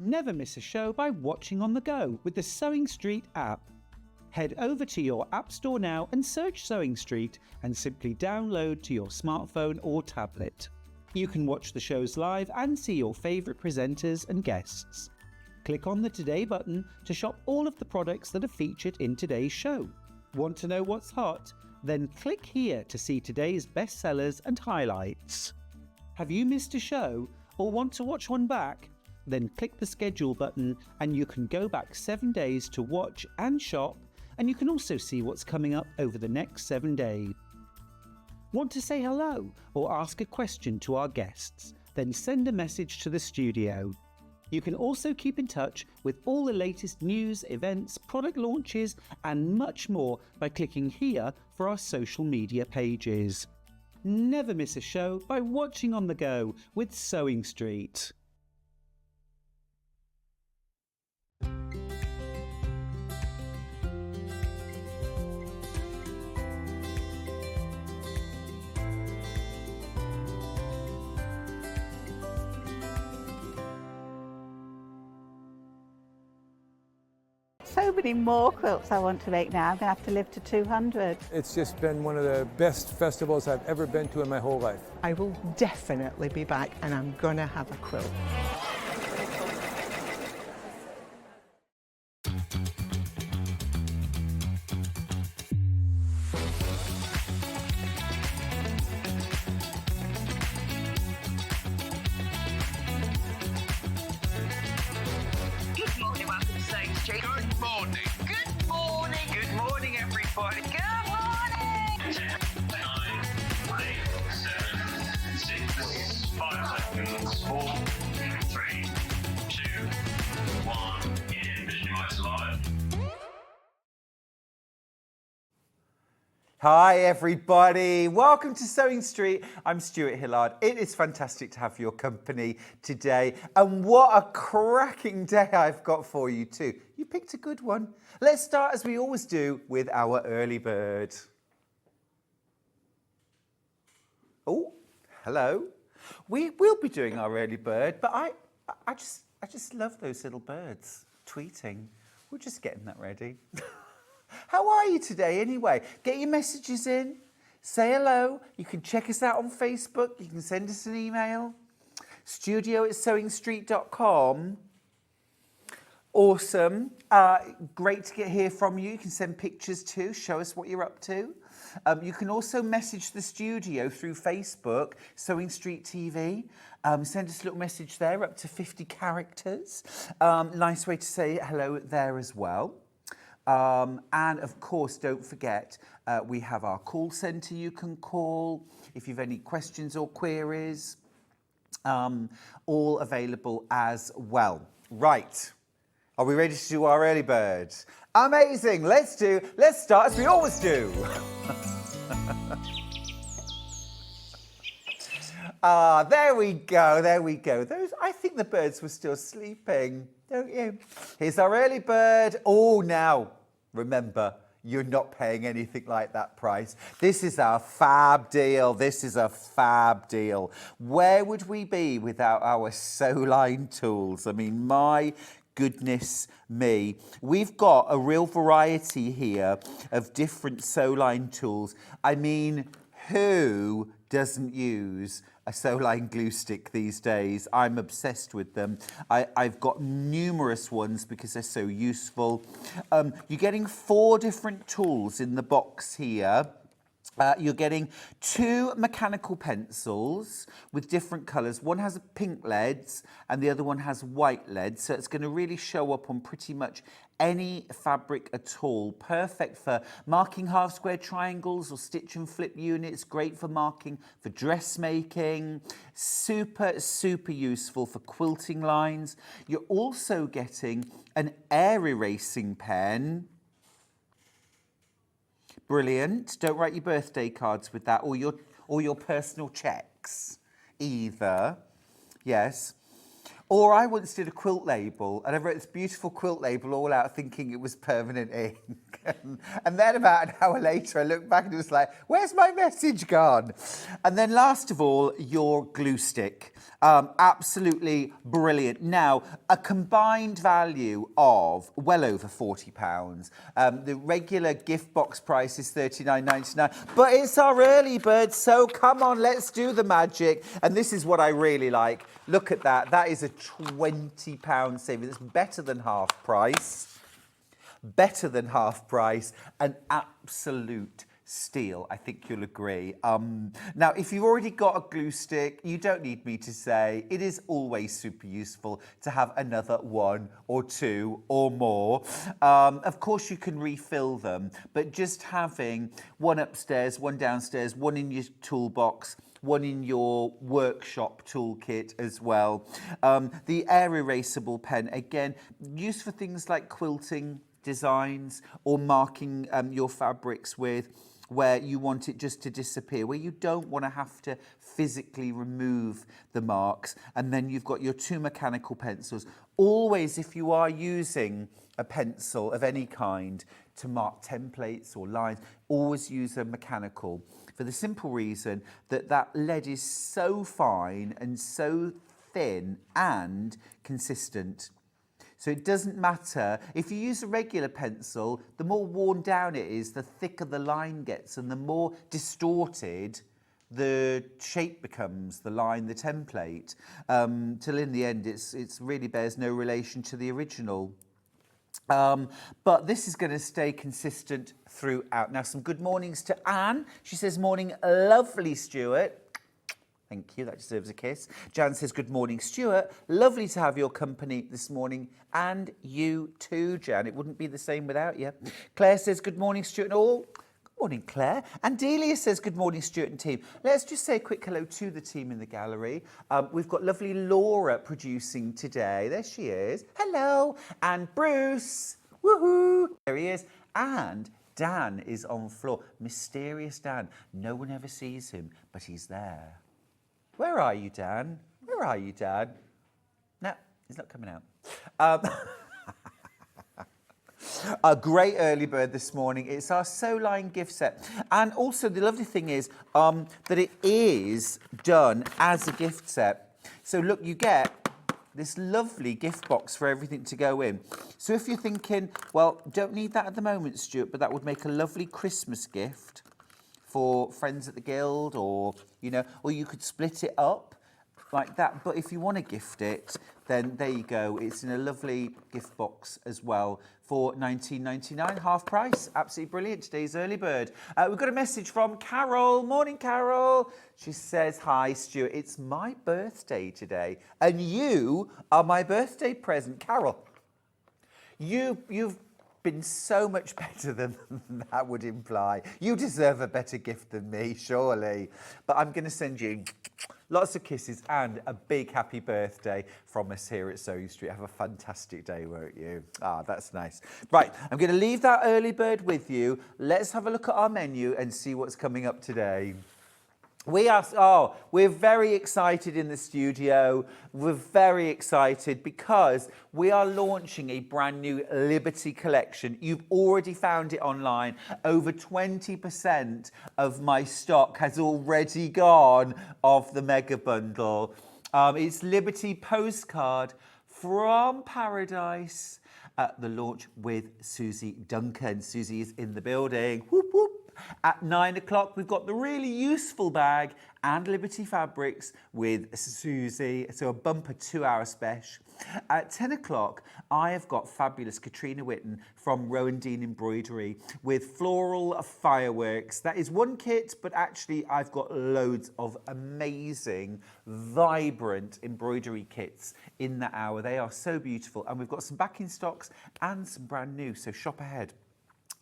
Never miss a show by watching on the go with the Sewing Street app. Head over to your app store now and search Sewing Street and simply download to your smartphone or tablet. You can watch the shows live and see your favourite presenters and guests. Click on the Today button to shop all of the products that are featured in today's show. Want to know what's hot? Then click here to see today's bestsellers and highlights. Have you missed a show or want to watch one back? Then click the schedule button and you can go back 7 days to watch and shop, and you can also see what's coming up over the next 7 days. Want to say hello or ask a question to our guests? Then send a message to the studio. You can also keep in touch with all the latest news, events, product launches and much more by clicking here for our social media pages. Never miss a show by watching on the go with Sewing Street. So many more quilts I want to make now. I'm going to have to live to 200. It's just been one of the best festivals I've ever been to in my whole life. I will definitely be back and I'm going to have a quilt. Hi everybody, welcome to Sewing Street. I'm Stuart Hillard. It is fantastic to have your company today, and what a cracking day I've got for you too. You picked a good one. Let's start as we always do with our early bird. Oh, hello. We will be doing our early bird, but I just love those little birds tweeting. We're just getting that ready. How are you today anyway? Get your messages in, say hello. You can check us out on Facebook. You can send us an email. studio@sewingstreet.com. Awesome. Great to hear from you. You can send pictures too. Show us what you're up to. You can also message the studio through Facebook, Sewing Street TV. Send us a little message there, up to 50 characters. Nice way to say hello there as well. And of course, don't forget, we have our call centre you can call if you've any questions or queries, all available as well. Right, are we ready to do our early bird? Amazing, let's start as we always do. There we go. I think the birds were still sleeping, don't you? Here's our early bird. Oh, now, remember, you're not paying anything like that price. This is our fab deal. Where would we be without our Sewline tools? I mean, my goodness me. We've got a real variety here of different Sewline tools. I mean, who doesn't use a Sewline glue stick these days? I'm obsessed with them. I've got numerous ones because they're so useful. You're getting 4 different tools in the box here. You're getting 2 mechanical pencils with different colours. One has pink leads and the other one has white leads. So it's going to really show up on pretty much any fabric at all. Perfect for marking half square triangles or stitch and flip units. Great for marking for dressmaking. Super, super useful for quilting lines. You're also getting an air erasing pen. Brilliant. Don't write your birthday cards with that or your personal checks either. Yes. Or I once did a quilt label, and I wrote this beautiful quilt label all out thinking it was permanent ink. And then about an hour later, I looked back and it was like, where's my message gone? And then last of all, your glue stick. Absolutely brilliant. Now, a combined value of well over £40. The regular gift box price is $39.99, but it's our early bird, so come on, let's do the magic. And this is what I really like. Look at that. That is a £20 saving. That's better than half price. Better than half price. An absolute steal, I think you'll agree. Now, if you've already got a glue stick, you don't need me to say, it is always super useful to have another one or two or more. Of course, you can refill them, but just having one upstairs, one downstairs, one in your toolbox, one in your workshop toolkit as well. The air erasable pen, again, used for things like quilting designs or marking your fabrics with, where you want it just to disappear, where you don't want to have to physically remove the marks. And then you've got your two mechanical pencils. Always, if you are using a pencil of any kind to mark templates or lines, always use a mechanical, for the simple reason that that lead is so fine and so thin and consistent. So it doesn't matter. If you use a regular pencil, the more worn down it is, the thicker the line gets and the more distorted the shape becomes, the line, the template, till in the end it's really bears no relation to the original. But this is going to stay consistent throughout. Now, some good mornings to Anne. She says, morning, lovely, Stuart. Thank you, that deserves a kiss. Jan says, good morning, Stuart. Lovely to have your company this morning. And you too, Jan. It wouldn't be the same without you. Claire says, good morning, Stuart and all. Good morning, Claire. And Delia says, good morning, Stuart and team. Let's just say a quick hello to the team in the gallery. We've got lovely Laura producing today. There she is. Hello. And Bruce. Woohoo. There he is. And Dan is on floor. Mysterious Dan. No one ever sees him, but he's there. Where are you, Dan? Where are you, Dan? No, he's not coming out. A great early bird this morning. It's our Sew Line gift set. And also the lovely thing is that it is done as a gift set. So look, you get this lovely gift box for everything to go in. So if you're thinking, well, don't need that at the moment, Stuart, but that would make a lovely Christmas gift for friends at the Guild, or, you know, or you could split it up like that. But if you want to gift it, then there you go. It's in a lovely gift box as well for $19.99, half price. Absolutely brilliant. Today's early bird. We've got a message from Carol. Morning, Carol. She says, hi, Stuart. It's my birthday today, and you are my birthday present. Carol, you've been so much better than that would imply. You deserve a better gift than me, surely. But I'm going to send you lots of kisses and a big happy birthday from us here at Sewing Street. Have a fantastic day, won't you? Ah, that's nice. Right, I'm going to leave that early bird with you. Let's have a look at our menu and see what's coming up today. We're very excited in the studio. We're very excited because we are launching a brand new Liberty collection. You've already found it online. Over 20% of my stock has already gone of the mega bundle. It's Liberty Postcard From Paradise at the launch with Suzie Duncan. Suzie is in the building. Whoop, whoop. At 9 o'clock, we've got the really useful bag and Liberty Fabrics with Suzie, so a bumper 2-hour special. At 10 o'clock, I have got fabulous Katrina Witten from Rowandean Embroidery with Floral Fireworks. That is one kit, but actually I've got loads of amazing, vibrant embroidery kits in that hour. They are so beautiful, and we've got some back in stocks and some brand new, so shop ahead.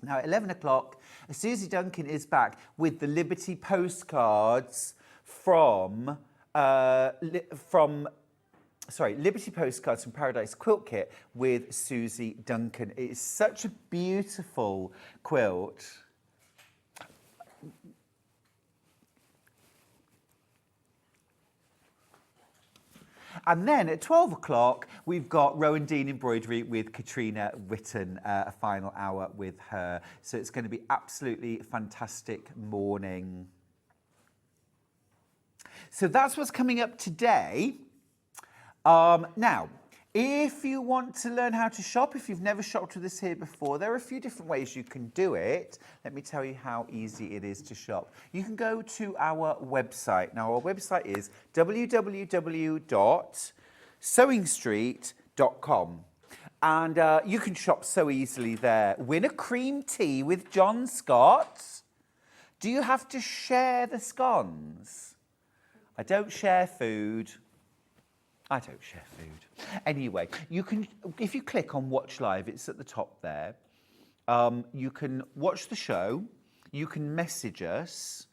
Now, at 11 o'clock, Suzie Duncan is back with the Liberty Postcards from Liberty Postcards from Paradise Quilt Kit with Suzie Duncan. It is such a beautiful quilt. And then at 12 o'clock, we've got Rowandean Embroidery with Katrina Witten, a final hour with her. So it's going to be absolutely fantastic morning. So that's what's coming up today. Now, if you want to learn how to shop, if you've never shopped with us here before, there are a few different ways you can do it. Let me tell you how easy it is to shop. You can go to our website. Now, our website is www.sewingstreet.com. And you can shop so easily there. Win a cream tea with John Scott. Do you have to share the scones? I don't share food. I don't share food. Anyway, you can, if you click on Watch Live, it's at the top there. You can watch the show, you can message us,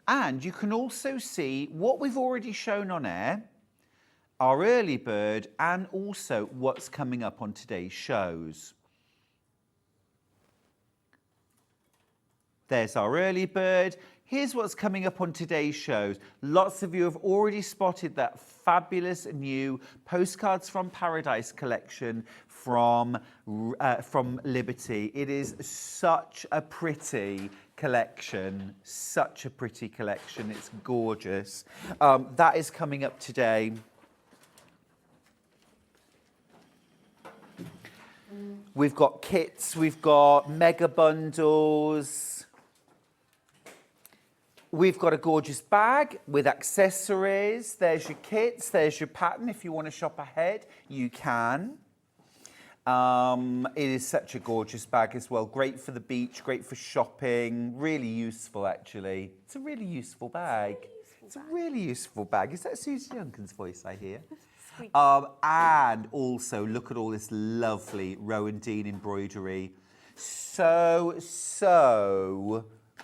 and you can also see what we've already shown on air, our early bird, and also what's coming up on today's shows. There's our early bird. Here's what's coming up on today's shows. Lots of you have already spotted that fabulous new Postcards from Paradise collection from Liberty. It is such a pretty collection, such a pretty collection. It's gorgeous. That is coming up today. We've got kits, we've got mega bundles. We've got a gorgeous bag with accessories. There's your kits, there's your pattern. If you want to shop ahead, you can. It is such a gorgeous bag as well. Great for the beach, great for shopping. Really useful, actually. It's a really useful bag. It's a really useful bag. Is that Suzie Duncan's voice I hear? And also, look at all this lovely Rowandean embroidery. So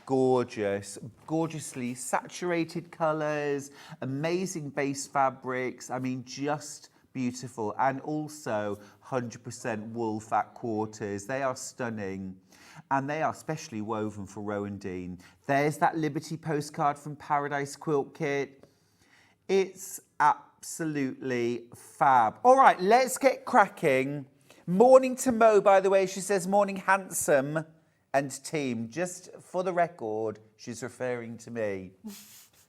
gorgeous, gorgeously saturated colours, amazing base fabrics. I mean, just beautiful. And also 100% wool fat quarters. They are stunning. And they are specially woven for Rowandean. There's that Liberty Postcard from Paradise quilt kit. It's absolutely fab. All right, let's get cracking. Morning to Mo, by the way. She says, morning, handsome and team. Just for the record, she's referring to me.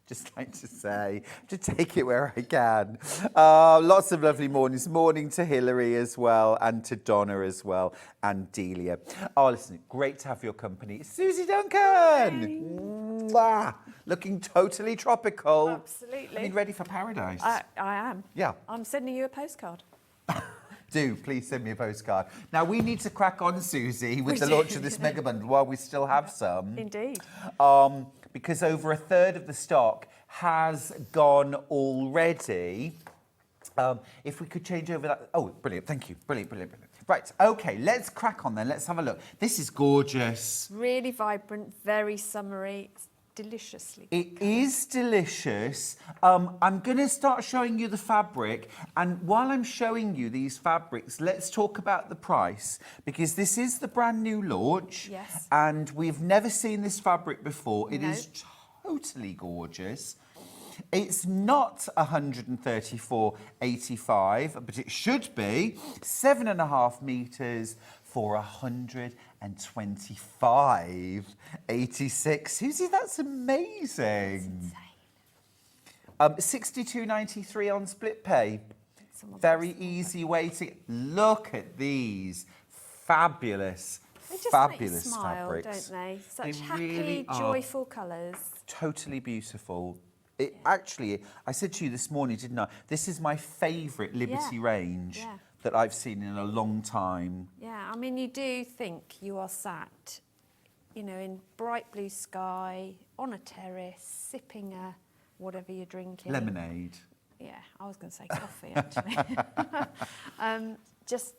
Just like to say, to take it where I can. Lots of lovely mornings. Morning to Hillary as well, and to Donna as well, and Delia. Oh, listen, great to have your company. Suzie Duncan! Mwah! Looking totally tropical. Absolutely. I mean, ready for paradise. I am. Yeah. I'm sending you a postcard. Do please send me a postcard. Now we need to crack on, Suzie, with the launch of this mega bundle while we still have some. Indeed. Because over a third of the stock has gone already. If we could change over that. Oh, brilliant. Thank you. Brilliant, brilliant, brilliant. Right. Okay, let's crack on then. Let's have a look. This is gorgeous. Really vibrant, very summery. It's deliciously. It is delicious. I'm going to start showing you the fabric, and while I'm showing you these fabrics, let's talk about the price, because this is the brand new launch. Yes. And we've never seen this fabric before. It is totally gorgeous. It's not $134.85, but it should be 7.5 meters for $125.86. Suzie, that's amazing. That's $62.93 on split pay. Very easy way to look at these fabulous, they just fabulous make you smile, fabrics. Don't they? Such They happy, really are. joyful colours. Totally beautiful. It actually, I said to you this morning, didn't I? This is my favourite Liberty range that I've seen in a long time. Yeah, I mean, you do think you are sat, you know, in bright blue sky, on a terrace, sipping a whatever you're drinking. Lemonade. Yeah, I was going to say coffee, actually. Just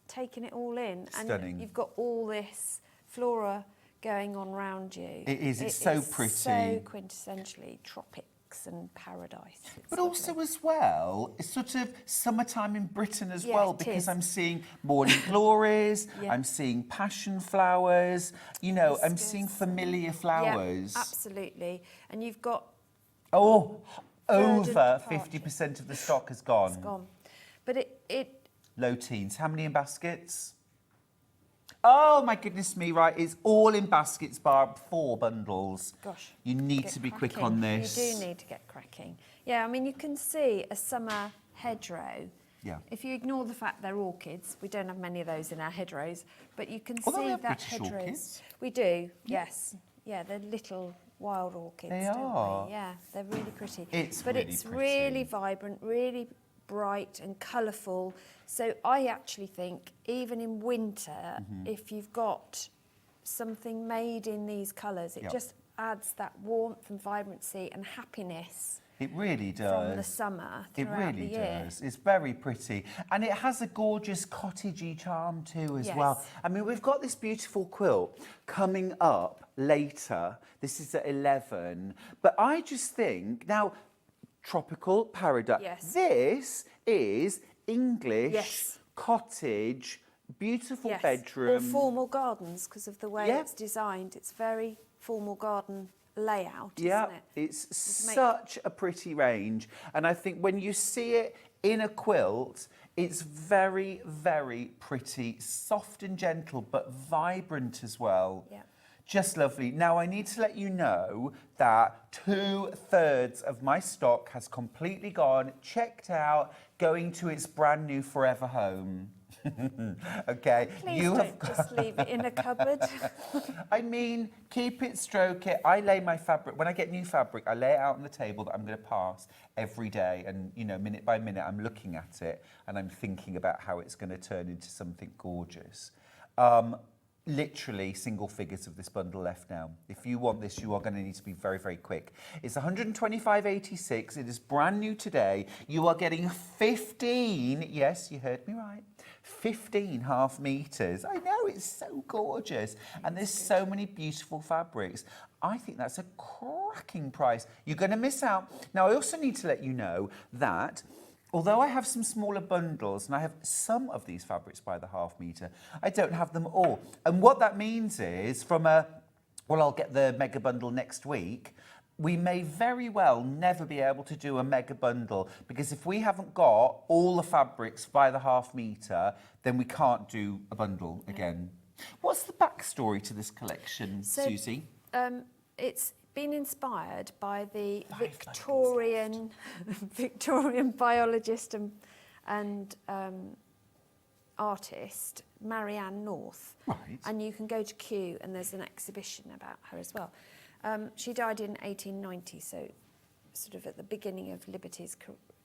taking it all in. Stunning. And you've got all this flora going on around you. It is. It's so pretty. So quintessentially tropics and paradise. But also as well, it's sort of summertime in Britain as Yeah, well, it because is. I'm seeing morning glories, Yeah. I'm seeing passion flowers, you know, I'm Hibiscus. seeing familiar flowers. Yeah, absolutely. And you've got... Oh, over departure. 50% of the stock has gone. It's gone. But it Low teens. How many in baskets? Oh my goodness me, right, it's all in baskets bar 4 bundles. Gosh. You need get to be quick cracking. on this. You do need to get cracking. Yeah, I mean, you can see a summer hedgerow. Yeah. If you ignore the fact they're orchids, we don't have many of those in our hedgerows, but you can Although we see have that British hedgerows. orchids. We do, yes. Yeah, they're little wild orchids, They don't are. they? Yeah, they're really pretty. It's but really it's pretty. really vibrant, really bright and colourful. So I actually think even in winter, Mm-hmm. if you've got something made in these colours, it Yep. just adds that warmth and vibrancy and happiness It really does. from the summer It throughout really the year. does. It's very pretty. And it has a gorgeous cottagey charm too as well. Yes. I mean, we've got this beautiful quilt coming up later. This is at 11. But I just think, now, tropical paradise. Yes. This is English Yes. cottage, beautiful Yes, bedroom. or formal gardens because of the way Yeah. it's designed. It's very formal garden layout, Yeah, isn't it? it's make- such a pretty range. And I think when you see it in a quilt, it's very, very pretty, soft and gentle, but vibrant as well. Yeah. Just lovely. Now, I need to let you know that 2/3 of my stock has completely gone, checked out, going to its brand new forever home. Okay, Please you don't have just leave it in a cupboard. I mean, keep it, stroke it. I lay my fabric, when I get new fabric, I lay it out on the table that I'm going to pass every day. And, you know, minute by minute, I'm looking at it and I'm thinking about how it's going to turn into something gorgeous. Literally single figures of this bundle left now. If you want this, you are going to need to be very, very quick. It's 125.86. It is brand new today. You are getting 15, yes, you heard me right, 15 half meters. I know, it's so gorgeous. And there's so many beautiful fabrics. I think that's a cracking price. You're going to miss out. Now, I also need to let you know that although I have some smaller bundles and I have some of these fabrics by the half metre, I don't have them all. And what that means is well, I'll get the mega bundle next week. We may very well never be able to do a mega bundle because if we haven't got all the fabrics by the half metre, then we can't do a bundle again. What's the backstory to this collection, So, Susie? It's been inspired by the Victorian Victorian biologist and artist Marianne North. Right. And you can go to Kew and there's an exhibition about her as well. She died in 1890, so sort of at the beginning of Liberty's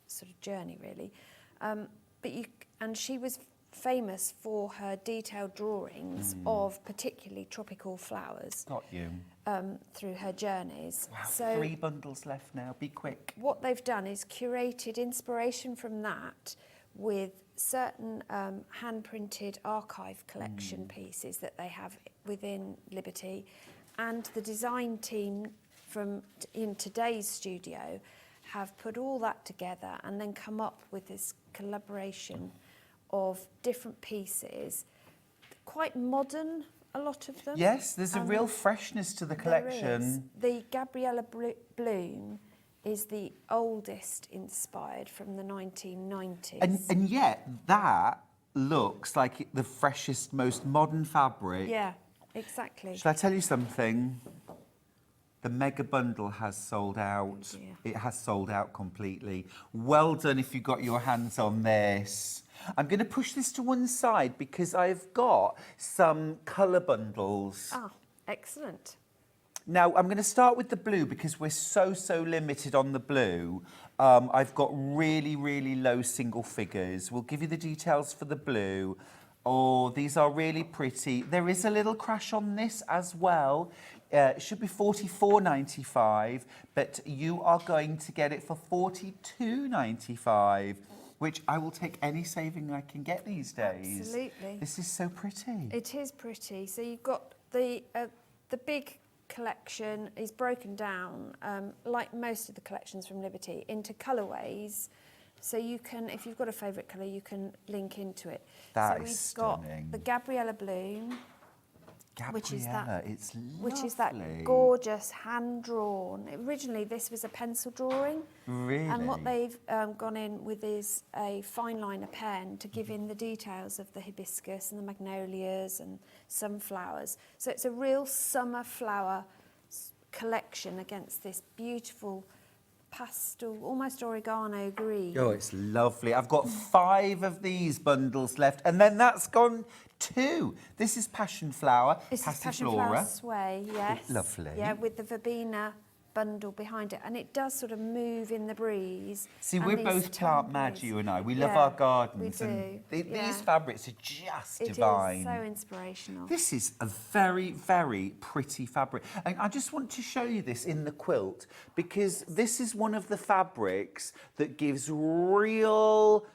sort of journey, really. And she was famous for her detailed drawings of particularly tropical flowers. Got you. Through her journeys. Wow, So 3 bundles left now. Be quick. what they've done is curated inspiration from that with certain hand-printed archive collection pieces that they have within Liberty, and the design team in today's studio have put all that together and then come up with this collaboration of different pieces, quite modern, a lot of them. Yes, there's a real freshness to the collection. There is. The Gabriella Bloom is the oldest inspired from the 1990s. And yet that looks like the freshest, most modern fabric. Yeah, exactly. Shall I tell you something? The mega bundle has sold out. Oh dear. It has sold out completely. Well done if you got your hands on this. I'm going to push this to one side because I've got some colour bundles. Ah, excellent. Now, I'm going to start with the blue because we're so limited on the blue. I've got really, really low single figures. We'll give you the details for the blue. Oh, these are really pretty. There is a little crash on this as well. It should be $44.95, but you are going to get it for $42.95, which I will take any saving I can get these days. Absolutely. This is so pretty. It is pretty. So you've got the big collection is broken down, like most of the collections from Liberty, into colourways. So you can, if you've got a favourite colour, you can link into it. That so is we've stunning. got the Gabriella Bloom, which is Gabriella, it's lovely. which is that gorgeous hand-drawn. Originally, this was a pencil drawing. Really? And what they've gone in with is a fine liner pen to give in the details of the hibiscus and the magnolias and sunflowers. So it's a real summer flower collection against this beautiful pastel, almost oregano green. Oh, it's lovely. I've got 5 of these bundles left, and then that's gone 2. This is passion flower, This is passion Passiflora. flower sway, yes. Lovely. Yeah, with the verbena bundle behind it, and it does sort of move in the breeze. See, and we're these both plant mad, temperatures. you and I. We love Yeah, our gardens, we do. and Yeah. these fabrics are just It divine. is so inspirational. This is a very, very pretty fabric. And I just want to show you this in the quilt, because this is one of the fabrics that gives real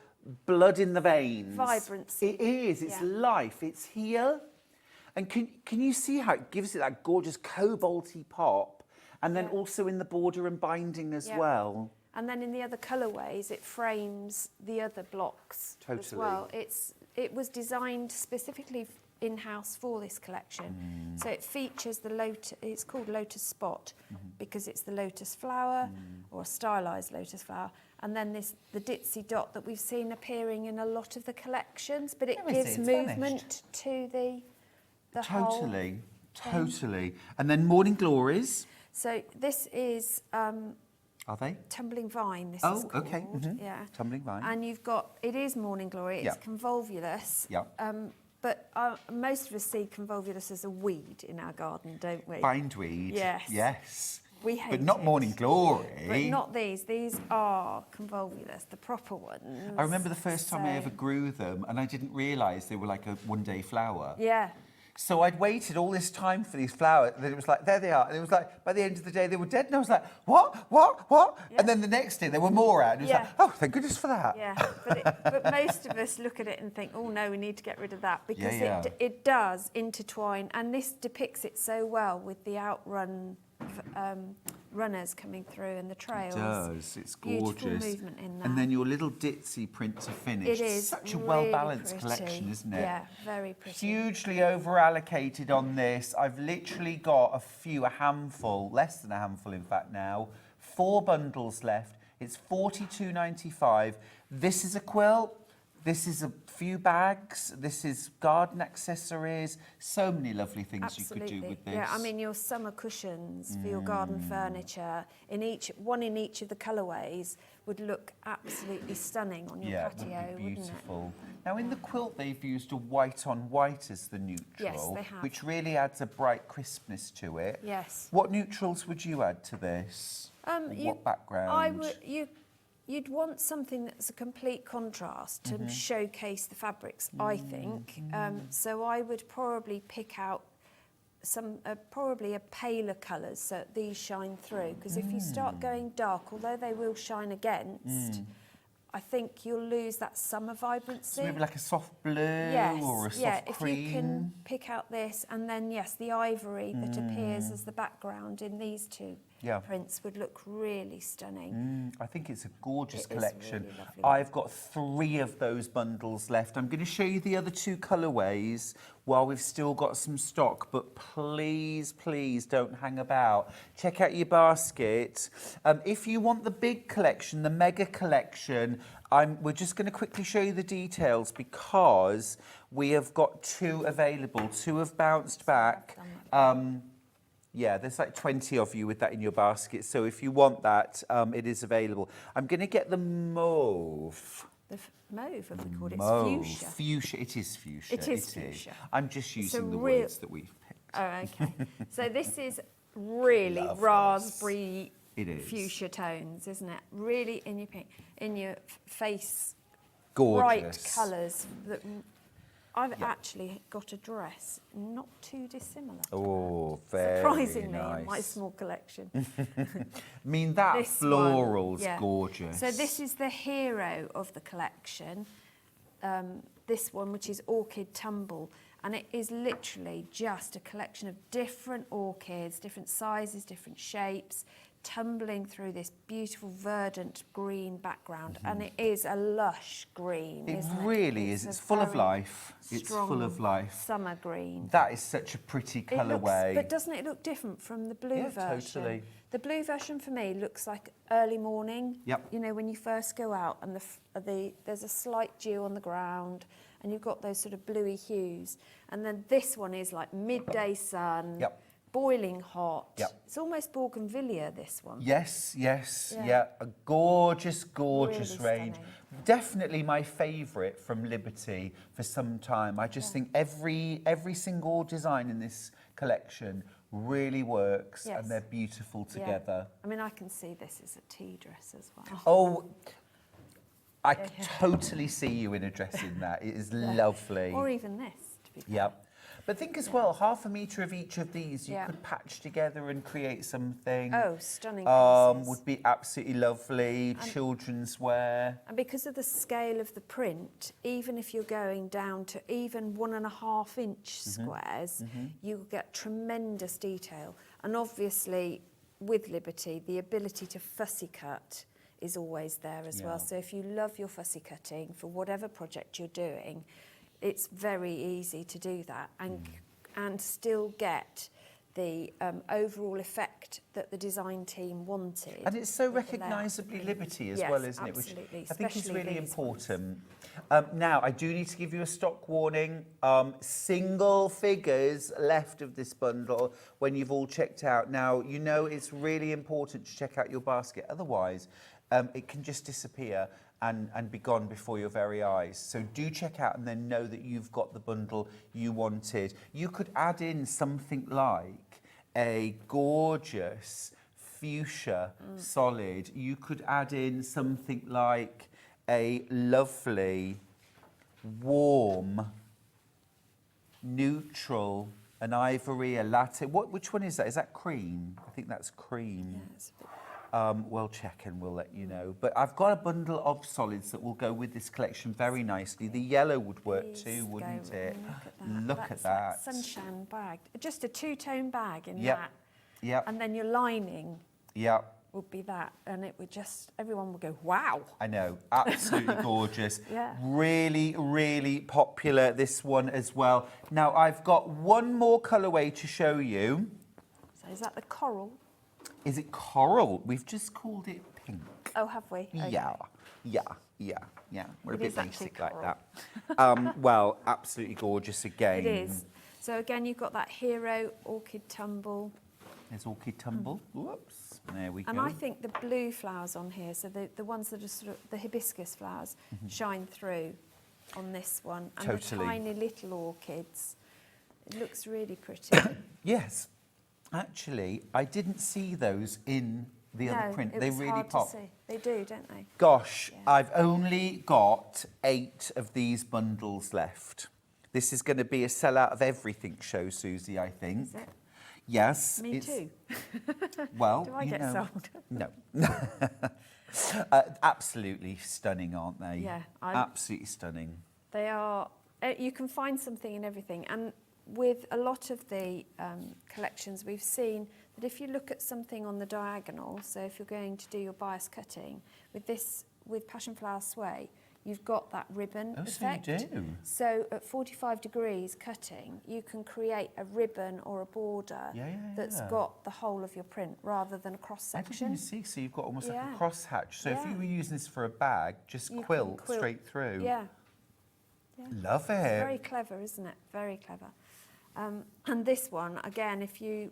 blood in the veins. Vibrancy. It is. It's Yeah. life. It's here. And can you see how it gives it that gorgeous cobalty pop? And then also in the border and binding as Yeah. well. And then in the other colourways, it frames the other blocks as Totally. well. It was designed specifically in-house for this collection. So it features the lotus, it's called Lotus Spot because it's the lotus flower or a stylised lotus flower. And then the ditzy dot that we've seen appearing in a lot of the collections, but it Where is gives it? It's movement to the whole. Totally. And then Morning Glories. So this is Are they? Tumbling Vine, this Oh, is called. okay, Yeah. Tumbling Vine. And you've got, it is Morning Glory, it's Yeah. convolvulus. Yeah. But most of us see convolvulus as a weed in our garden, don't we? Bindweed. Yes. Yes. We hate But not it. Morning Glory. But not these. These are convolvulus, the proper ones. I remember the first time I So- ever grew them, and I didn't realise they were like a one-day flower. Yeah. So I'd waited all this time for these flowers, and it was like, there they are. And it was like, by the end of the day, they were dead. And I was like, what? Yeah. And then the next day, there were more out. And it was Yeah. like, oh, thank goodness for that. Yeah, but most of us look at it and think, oh no, we need to get rid of that because Yeah. it does intertwine, and this depicts it so well with the outrun runners coming through and the trails. It does. It's Beautiful gorgeous. movement in that. And then your little ditzy print to finish. It is Such a really well-balanced pretty. collection, isn't it? Yeah, very pretty. Hugely over-allocated on this. I've literally got a handful, less than a handful in fact now. 4 bundles left. It's $42.95. This is a quilt. This is a few bags. This is garden accessories. So many lovely things you could do with this. Yeah, I mean your summer cushions for your garden furniture in each of the colourways would look absolutely stunning on your patio, it would be wouldn't beautiful. Now in the quilt they've used a white on white as the neutral, Yes, they have. which really adds a bright crispness to it. Yes. What neutrals would you add to this? What background? You'd want something that's a complete contrast to showcase the fabrics, I think. So I would probably pick out some, probably a paler colours so that these shine through. Because if you start going dark, although they will shine against, I think you'll lose that summer vibrancy. So maybe like a soft blue Yes, or a soft yeah, cream? if you can pick out this, and then yes, the ivory that appears as the background in these two prints would look really stunning. I think it's a gorgeous It is collection. really lovely. I've got 3 of those bundles left. I'm going to show you the other 2 colourways while we've still got some stock, but please, please don't hang about. Check out your basket. If you want the big collection, the mega collection, we're just going to quickly show you the details because we have got 2 available. 2 have bounced back. Yeah, there's like 20 of you with that in your basket. So if you want that, it is available. I'm going to get the mauve. The mauve, have we called it? Mauve. It's fuchsia. Fuchsia. It is fuchsia. It is fuchsia. I'm just It's a using the real- words that we've picked. Oh, okay. So this is really Love this. raspberry It is. fuchsia tones, isn't it? Really in your pink, in your face, Gorgeous. bright colours. That I've actually got a dress not too dissimilar. Oh, very Surprisingly, nice. in my small collection. I mean, that This floral's one, yeah. gorgeous. So this is the hero of the collection. This one, which is Orchid Tumble, and it is literally just a collection of different orchids, different sizes, different shapes, tumbling through this beautiful verdant green background, and it is a lush green, It isn't it? really is. It's full of life. It's full of life. Summer green. That is such a pretty It looks, colourway. but doesn't it look different from the blue Yeah, version? totally. The blue version for me looks like early morning. Yep. You know, when you first go out and there's a slight dew on the ground and you've got those sort of bluey hues. And then this one is like midday sun, Yep. boiling hot. Yep. It's almost bougainvillea, this one. Yes, yes, Yeah. yeah. A gorgeous, gorgeous Really range. stunning. Definitely my favourite from Liberty for some time. I just think every single design in this collection really works, Yes. and they're beautiful Yeah. together. I mean, I can see this as a tea dress as well. Oh, I could totally see you in a dress in that. It is lovely. Or even this, to be fair. Yep. But think as well, half a metre of each of these you Yeah. could patch together and create something. Oh, stunning pieces. Would be absolutely lovely. Children's wear. And because of the scale of the print, even if you're going down to even 1.5 inch squares, you'll get tremendous detail. And obviously, with Liberty, the ability to fussy cut is always there as well. So if you love your fussy cutting for whatever project you're doing, it's very easy to do that and still get the overall effect that the the team wanted. And it's so with the layout. recognisably Liberty as Yes, well, isn't it? absolutely, Which I think is especially really these ones. important. Now, I do need to give you a stock warning. Single figures left of this bundle when you've all checked out. Now, you know it's really important to check out your basket. Otherwise, it can just disappear and be gone before your very eyes. So do check out and then know that you've got the bundle you wanted. You could add in something like a gorgeous fuchsia solid. You could add in something like a lovely, warm, neutral, an ivory, a latte. Which one is that? Is that cream? I think that's cream. Yeah, it's a bit We'll check and we'll let you know. But I've got a bundle of solids that will go with this collection very nicely. The yellow would work Please too, wouldn't go it? and Look at That's that. sunshine bag. Just a two-tone bag in Yep. that. Yep. And then your lining Yep. would be that. And it would just, everyone would go, wow. I know, absolutely gorgeous. Yeah. Really, really popular, this one as well. Now, I've got one more colourway to show you. So is that the coral? Is it coral? We've just called it pink. Oh, have we? Okay. Yeah. We're a It bit is actually basic like coral. that. Well, absolutely gorgeous again. It is. So again, you've got that hero orchid tumble. There's orchid tumble. Whoops. There we And go. I think the blue flowers on here, so the ones that are sort of the hibiscus flowers, shine through on this one. And Totally. the tiny little orchids. It looks really pretty. Yes. Actually, I didn't see those in the other print. It They was really hard pop. to see. They do, don't they? Gosh, Yeah. I've only got 8 of these bundles left. This is going to be a sellout of everything show, Susie, I think. Is it? Yes. Me it's- too. Well, Do I you get know, sold? No. Absolutely stunning, aren't they? Yeah, Absolutely stunning. They are. You can find something in everything, and with a lot of the collections, we've seen that if you look at something on the diagonal, so if you're going to do your bias cutting with this, with Passion Flower Sway, you've got that ribbon Oh, so you effect. do? So at 45 degrees cutting, you can create a ribbon or a border that's yeah. got the whole of your print rather than a cross I didn't section. even see, so you've got almost like Yeah. a cross hatch. So if Yeah. you were using this for a bag, just You can quilt quilt. straight through. Yeah. Love it. It's very clever, isn't it? Very clever. And this one, again, if you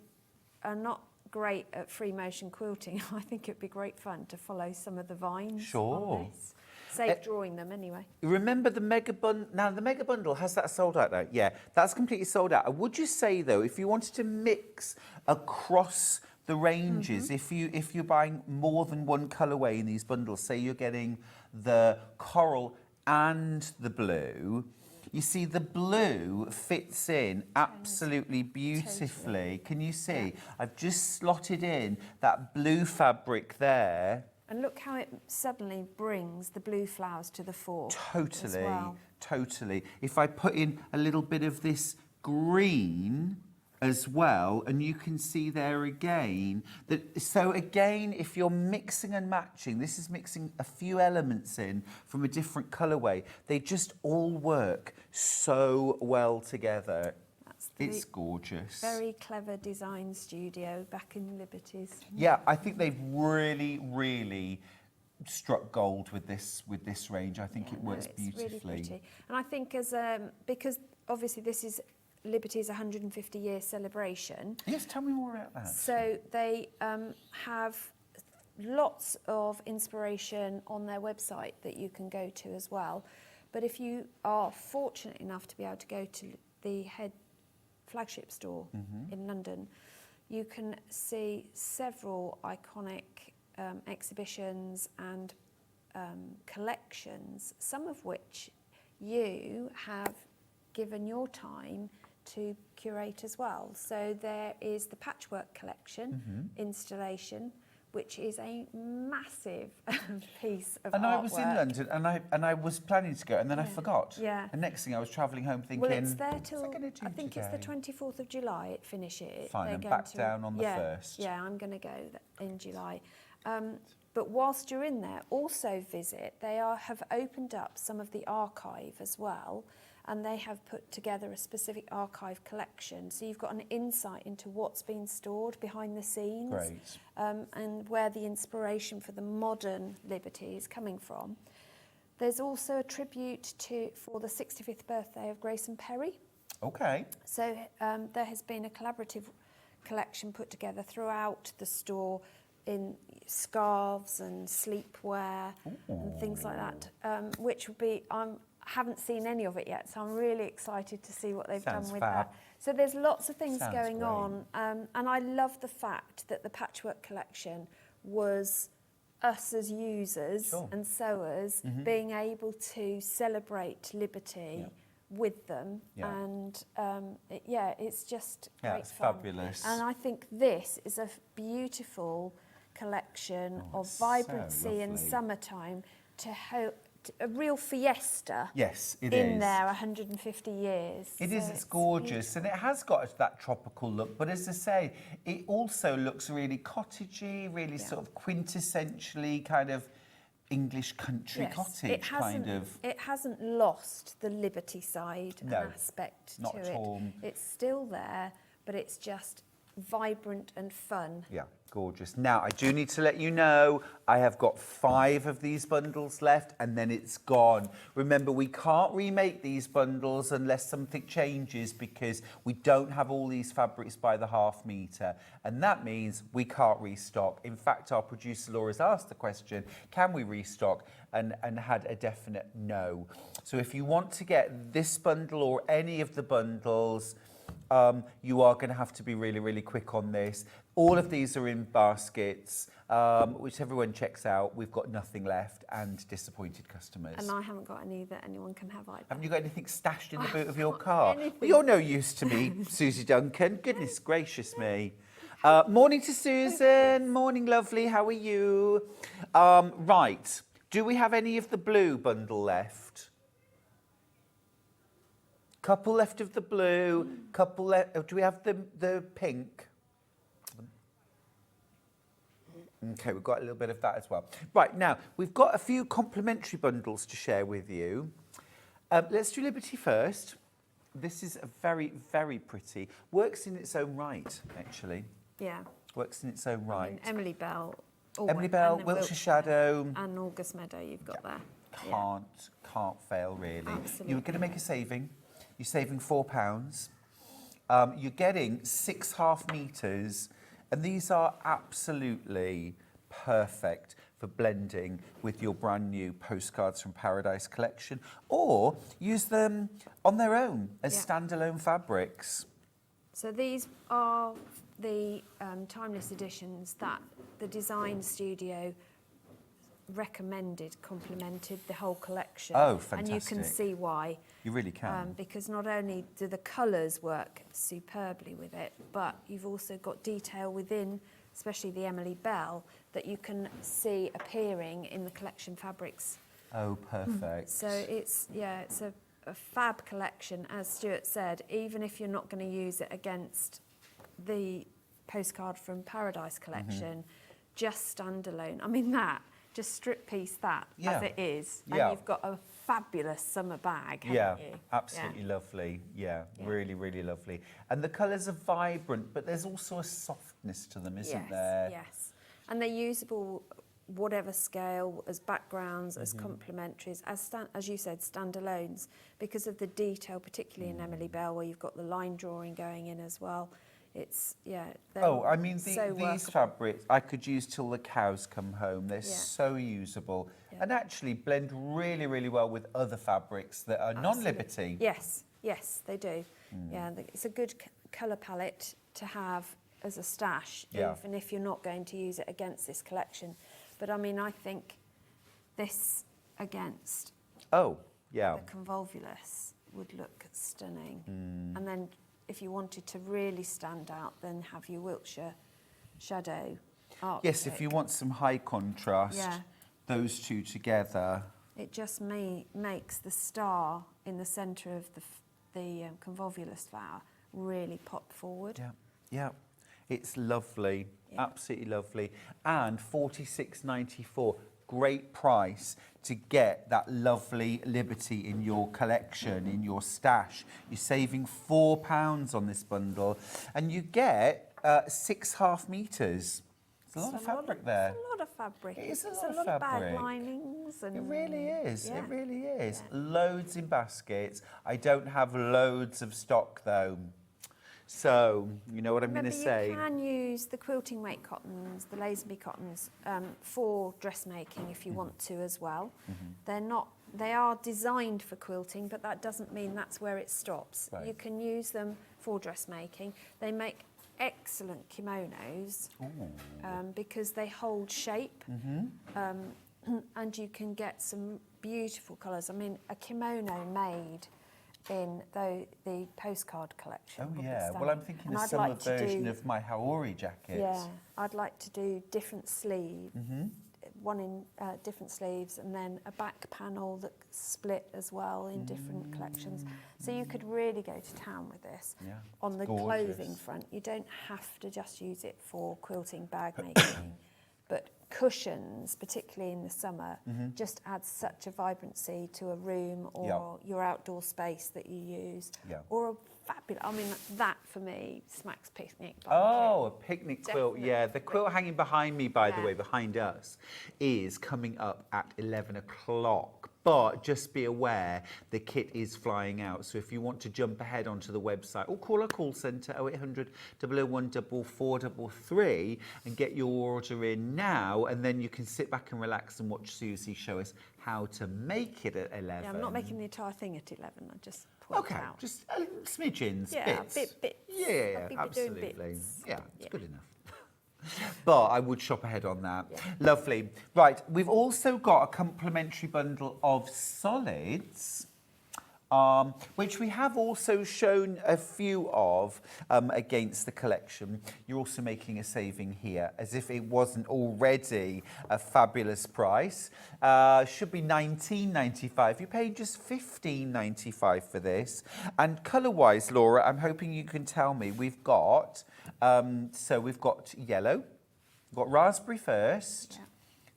are not great at free motion quilting, I think it'd be great fun to follow some of the vines Sure. on this. Save drawing them anyway. Remember the mega bundle? Now, the mega bundle, has that sold out now? Yeah, that's completely sold out. Would you say, though, if you wanted to mix across the ranges, if you're buying more than one colourway in these bundles, say you're getting the coral and the blue, you see the blue fits in absolutely beautifully. Can you see? Yeah. I've just slotted in that blue fabric there. And look how it suddenly brings the blue flowers to the fore. Totally, as well. totally. If I put in a little bit of this green, as well, and you can see there again that, so again, if you're mixing and matching, this is mixing a few elements in from a different colourway, they just all work so well together. It's gorgeous. Very clever design studio back in Liberty's. Yeah, I think they've really struck gold with this range. I think it works beautifully. Really pretty. And I think as because obviously this is Liberty's 150-year celebration. Yes, tell me more about that. So they have lots of inspiration on their website that you can go to as well. But if you are fortunate enough to be able to go to the head flagship store in London, you can see several iconic exhibitions and collections, some of which you have given your time to curate as well. So there is the Patchwork Collection installation, which is a massive piece of and artwork. I was in London, and I was planning to go, and then I forgot. Yeah. And next thing I was travelling home thinking, Well, it's there till, what's I gonna do I think today? it's the 24th of July it finishes. Fine, They're and going back to- down on the 1st. Yeah, I'm going to go in July. But whilst you're in there, also visit. They have opened up some of the archive as well, and they have put together a specific archive collection. So you've got an insight into what's been stored behind the scenes. Great. And where the inspiration for the modern Liberty is coming from. There's also a tribute for the 65th birthday of Grayson Perry. Okay. So there has been a collaborative collection put together throughout the store in scarves and sleepwear and things like that, which would be, I haven't seen any of it yet, so I'm really excited to see what they've Sounds done with fab. that. So there's lots of things Sounds going great. on, and I love the fact that the Patchwork Collection was us as users and sewers being able to celebrate Liberty with them, and it's just great it's fun. fabulous. And I think this is a beautiful collection of it's so vibrancy and lovely. summertime to a real fiesta. Yes, it in is. there 150 years. It So is, it's gorgeous, and it has got that tropical look, but as I say, it also looks really cottagey, really sort of quintessentially kind of English country Yes, cottage kind of. It hasn't lost the Liberty side No, and aspect not to at it. all. It's still there, but it's just vibrant and fun. Yeah, gorgeous. Now, I do need to let you know, I have got 5 of these bundles left, and then it's gone. Remember, we can't remake these bundles unless something changes, because we don't have all these fabrics by the half metre, and that means we can't restock. In fact, our producer Laura's asked the question, can we restock, and had a definite no. So if you want to get this bundle or any of the bundles, you are going to have to be really quick on this. All of these are in baskets, which everyone checks out. We've got nothing left, and disappointed customers. And I haven't got any that anyone can have either. Haven't you got anything stashed in the boot of your got car? anything. Well, you're no use to me, Suzie Duncan. Goodness gracious me. Morning to Susan. Morning, lovely. How are you? Right. Do we have any of the blue bundle left? Couple left of the blue, couple left. Do we have the pink? Okay, we've got a little bit of that as well. Right, now, we've got a few complimentary bundles to share with you. Let's do Liberty first. This is a very pretty. Works in its own right, actually. Yeah. Works in its own right. And Emily Bell. Emily Bell, and Wiltshire Shadow. And August Meadow you've got there. Can't fail, really. Absolutely. You're going to make a saving. You're saving £4. You're getting 6 half metres, and these are absolutely perfect for blending with your brand new Postcards from Paradise collection, or use them on their own as standalone fabrics. So these are the timeless editions that the design studio complimented the whole collection. Oh, And you can fantastic. see why. You really can. Because not only do the colours work superbly with it, but you've also got detail within, especially the Emily Bell, that you can see appearing in the collection fabrics. Oh, perfect. So it's a fab collection, as Stuart said. Even if you're not going to use it against the Postcard from Paradise collection, just standalone. I mean that, just strip piece that as it is, and you've got a fabulous summer bag, haven't you? Absolutely lovely. Yeah, really, really lovely. And the colours are vibrant, but there's also a softness to them, isn't there? Yes, and they're usable whatever scale, as backgrounds, as complementaries, as you said, standalones, because of the detail, particularly in Emily Bell, where you've got the line drawing going in as well. It's, I mean, these fabrics I could use till the cows come home. They're so usable and actually blend really, really well with other fabrics that are non-Liberty. Yes, they do. Yeah, it's a good colour palette to have as a stash, even if you're not going to use it against this collection. But I mean, I think this against the convolvulus would look stunning. And then if you wanted to really stand out, then have your Wiltshire shadow Arctic. Yes, if you want some high contrast, those two together. It just makes the star in the centre of the convolvulus flower really pop forward. Yeah. It's lovely, absolutely lovely. And £46.94, great price to get that lovely Liberty in your collection, in your stash. You're saving £4 on this bundle, and you get 6 half metres. There's a lot of fabric there. It's a lot of fabric. It is a it's lot a lot of of bag fabric. linings. And It really is. Yeah. It really is. Loads in baskets. I don't have loads of stock though. So, you know what I'm going to say? You can use the quilting weight cottons, the Lazenby cottons, for dressmaking if you want to as well. They are designed for quilting, but that doesn't mean that's where it stops. Right. You can use them for dressmaking. They make excellent kimonos because they hold shape, and you can get some beautiful colours. I mean, a kimono made in the postcard collection. Oh yeah, well I'm thinking a summer version of my Haori jacket. Yeah, I'd like to do different sleeve, one in different sleeves, and then a back panel that's split as well in different collections. So you could really go to town with this. On the clothing front, you don't have to just use it for quilting, bag making, but cushions, particularly in the summer, just adds such a vibrancy to a room or your outdoor space that you use. Or a fabulous, I mean, that for me smacks picnic. Oh, a picnic quilt, yeah. The quilt hanging behind me, by the way, behind us, is coming up at 11 o'clock. But just be aware, the kit is flying out. So if you want to jump ahead onto the website or call our call centre 0800 001 4433 and get your order in now, and then you can sit back and relax and watch Suzie show us how to make it at 11. Yeah, I'm not making the entire thing at 11. I just point it out. Just smidgens, bits. bits. Yeah, absolutely. Bits. Yeah, it's good enough. But I would shop ahead on that. Lovely. Right, we've also got a complimentary bundle of solids, which we have also shown a few of against the collection. You're also making a saving here, as if it wasn't already a fabulous price. Should be $19.95. You're paying just $15.95 for this. And colour-wise, Laura, I'm hoping you can tell me. We've got, so we've got yellow, we've got raspberry first,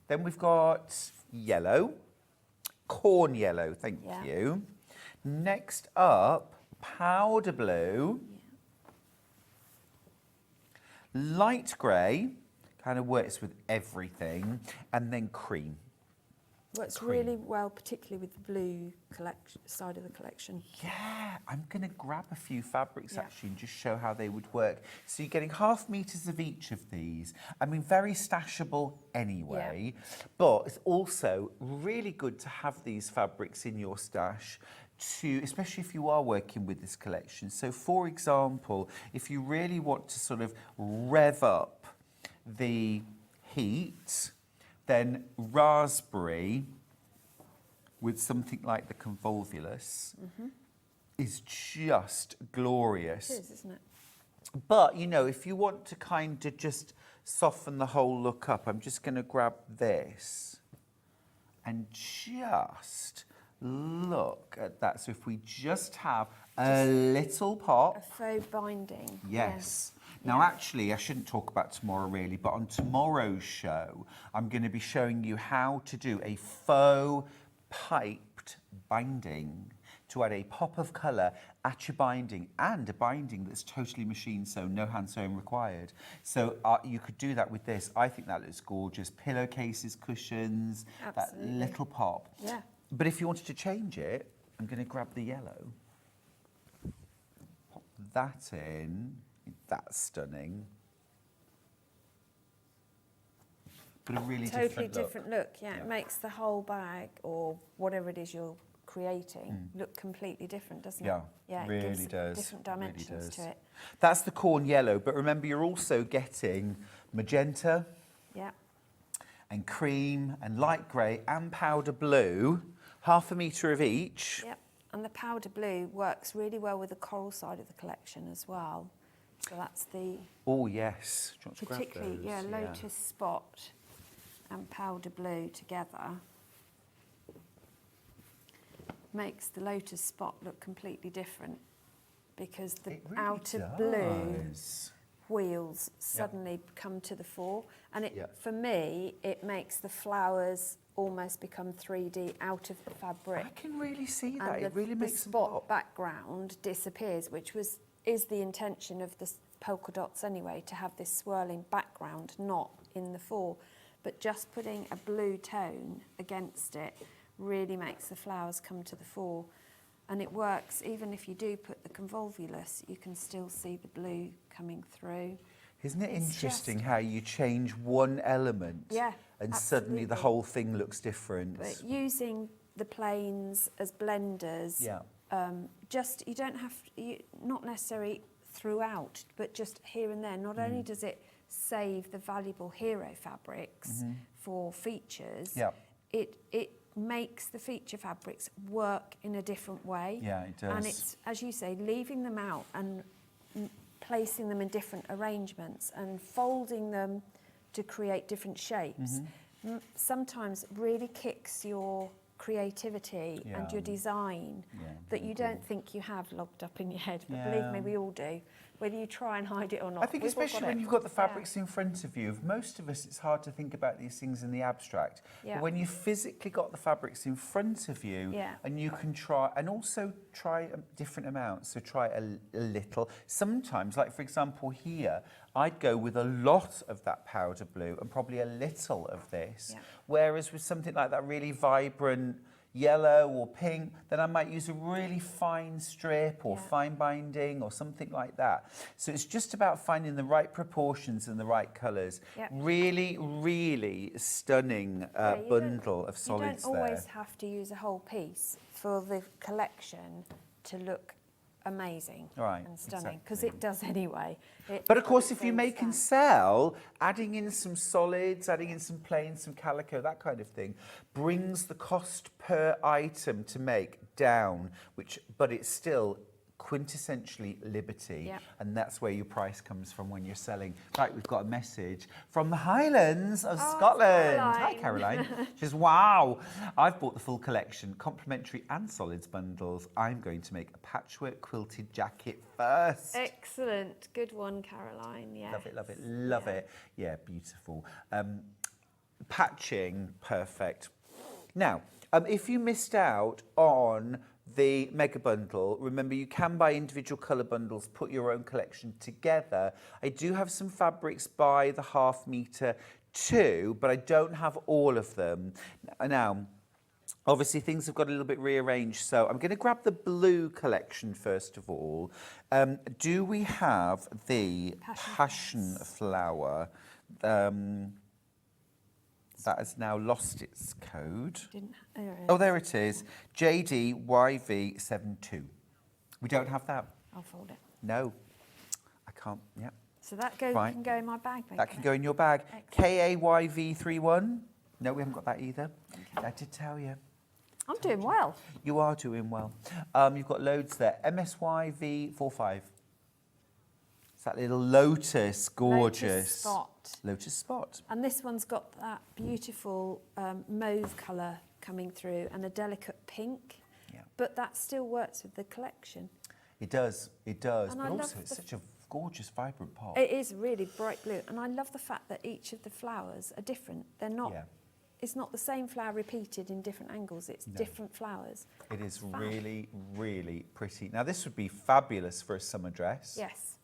then we've got yellow, corn yellow, thank you. Next up, powder blue, light grey, kind of works with everything, and then cream. Works really well, particularly with the blue side of the collection. Yeah, I'm going to grab a few fabrics actually and just show how they would work. So you're getting half meters of each of these. I mean, very stashable anyway, but it's also really good to have these fabrics in your stash, especially if you are working with this collection. So for example, if you really want to sort of rev up the heat, then raspberry with something like the convolvulus is just glorious. It is, isn't it? But, you know, if you want to kind of just soften the whole look up, I'm just going to grab this and just look at that. So if we just have a little pop. A faux binding. Yes. Now, actually, I shouldn't talk about tomorrow really, but on tomorrow's show, I'm going to be showing you how to do a faux piped binding to add a pop of colour at your binding, and a binding that's totally machine sewn, no hand sewing required. So you could do that with this. I think that looks gorgeous. Pillowcases, cushions, Absolutely. that little pop. Yeah. But if you wanted to change it, I'm going to grab the yellow, pop that in. That's stunning. But a really Totally different look. Yeah, it makes the whole bag or whatever it is you're creating look completely different, doesn't it? Yeah, it really gives does. different dimensions to it. That's the corn yellow, but remember you're also getting magenta Yeah. and cream and light grey and powder blue, 1/2 metre of each. Yep. And the powder blue works really well with the coral side of the collection as well. So that's the Oh yes. Do you want to grab particularly those? lotus spot and powder blue together makes the lotus spot look completely different, because the It really outer blue does. wheels suddenly come to the fore, and it Yeah. for me it makes the flowers almost become 3D out of the fabric. I can really see that. And It really makes the them spot pop. background disappears, which is the intention of the polka dots anyway, to have this swirling background, not in the fore. But just putting a blue tone against it really makes the flowers come to the fore. And it works, even if you do put the convolvulus, you can still see the blue coming through. Isn't it It's interesting just- how you change one element Yeah, and suddenly the absolutely. whole thing looks different? But using the planes as blenders, Yeah. just, you don't have, not necessarily throughout, but just here and there. Not only does it save the valuable hero fabrics for features, Yeah. it makes the feature fabrics work in a different way. Yeah, it does. And it's, as you say, leaving them out and placing them in different arrangements and folding them to create different shapes, sometimes really kicks your creativity and your design that you don't think you have locked up in your head. But believe me, we all do, whether you try and hide it or not. I think we've all especially got when it. you've got the fabrics in front of you, most of us, it's hard to think about these things in the abstract. Yeah. But when you've physically got the fabrics in front of you, Yeah. and you can try, and also try different amounts, so try a little. Sometimes, like for example here, I'd go with a lot of that powder blue and probably a little of this. Yeah. Whereas with something like that really vibrant yellow or pink, then I might use a really fine strip or fine binding or something like that. So it's just about finding the right proportions and the right colours. Yeah. Really, really stunning bundle of solids You don't always there. have to use a whole piece for the collection to look amazing Right, and stunning, because exactly. it does anyway. But of course, if you things make and down. sell, adding in some solids, adding in some plain, some calico, that kind of thing, brings the cost per item to make down, but it's still quintessentially Liberty, Yeah. and that's where your price comes from when you're selling. Right, we've got a message from the Highlands of Scotland. Hi, Caroline. She says, wow, I've bought the full collection, complimentary and solids bundles. I'm going to make a patchwork quilted jacket first. Excellent. Good one, Caroline. Yeah. Love it, love it, love it. Yeah, beautiful. Patching, perfect. Now, if you missed out on the mega bundle, remember you can buy individual colour bundles, put your own collection together. I do have some fabrics by the 1/2 metre too, but I don't have all of them. Now, obviously things have got a little bit rearranged, so I'm going to grab the blue collection first of all. Do we have the passion flower? That has now lost its code. Oh, there it is. JDYV72. We don't have that. I'll fold it. No, I can't. Yeah, So that Right. can go in my bag. that can go in your bag. Excellent. KAYV31. No, we haven't got that either. I did tell you. I'm doing well. You are doing well. You've got loads there. MSYV45. It's that little lotus, gorgeous. Lotus spot. And this one's got that beautiful mauve colour coming through and a delicate pink. Yeah. But that still works with the collection. It does, it does. And But I also love it's the- such a Gorgeous, vibrant pop. It is really bright blue, and I love the fact that each of the flowers are different. They're not. Yeah. It's not the same flower repeated in different angles. It's different flowers. It is Fab. really, really pretty. Now, this would be fabulous for a summer dress. Yes.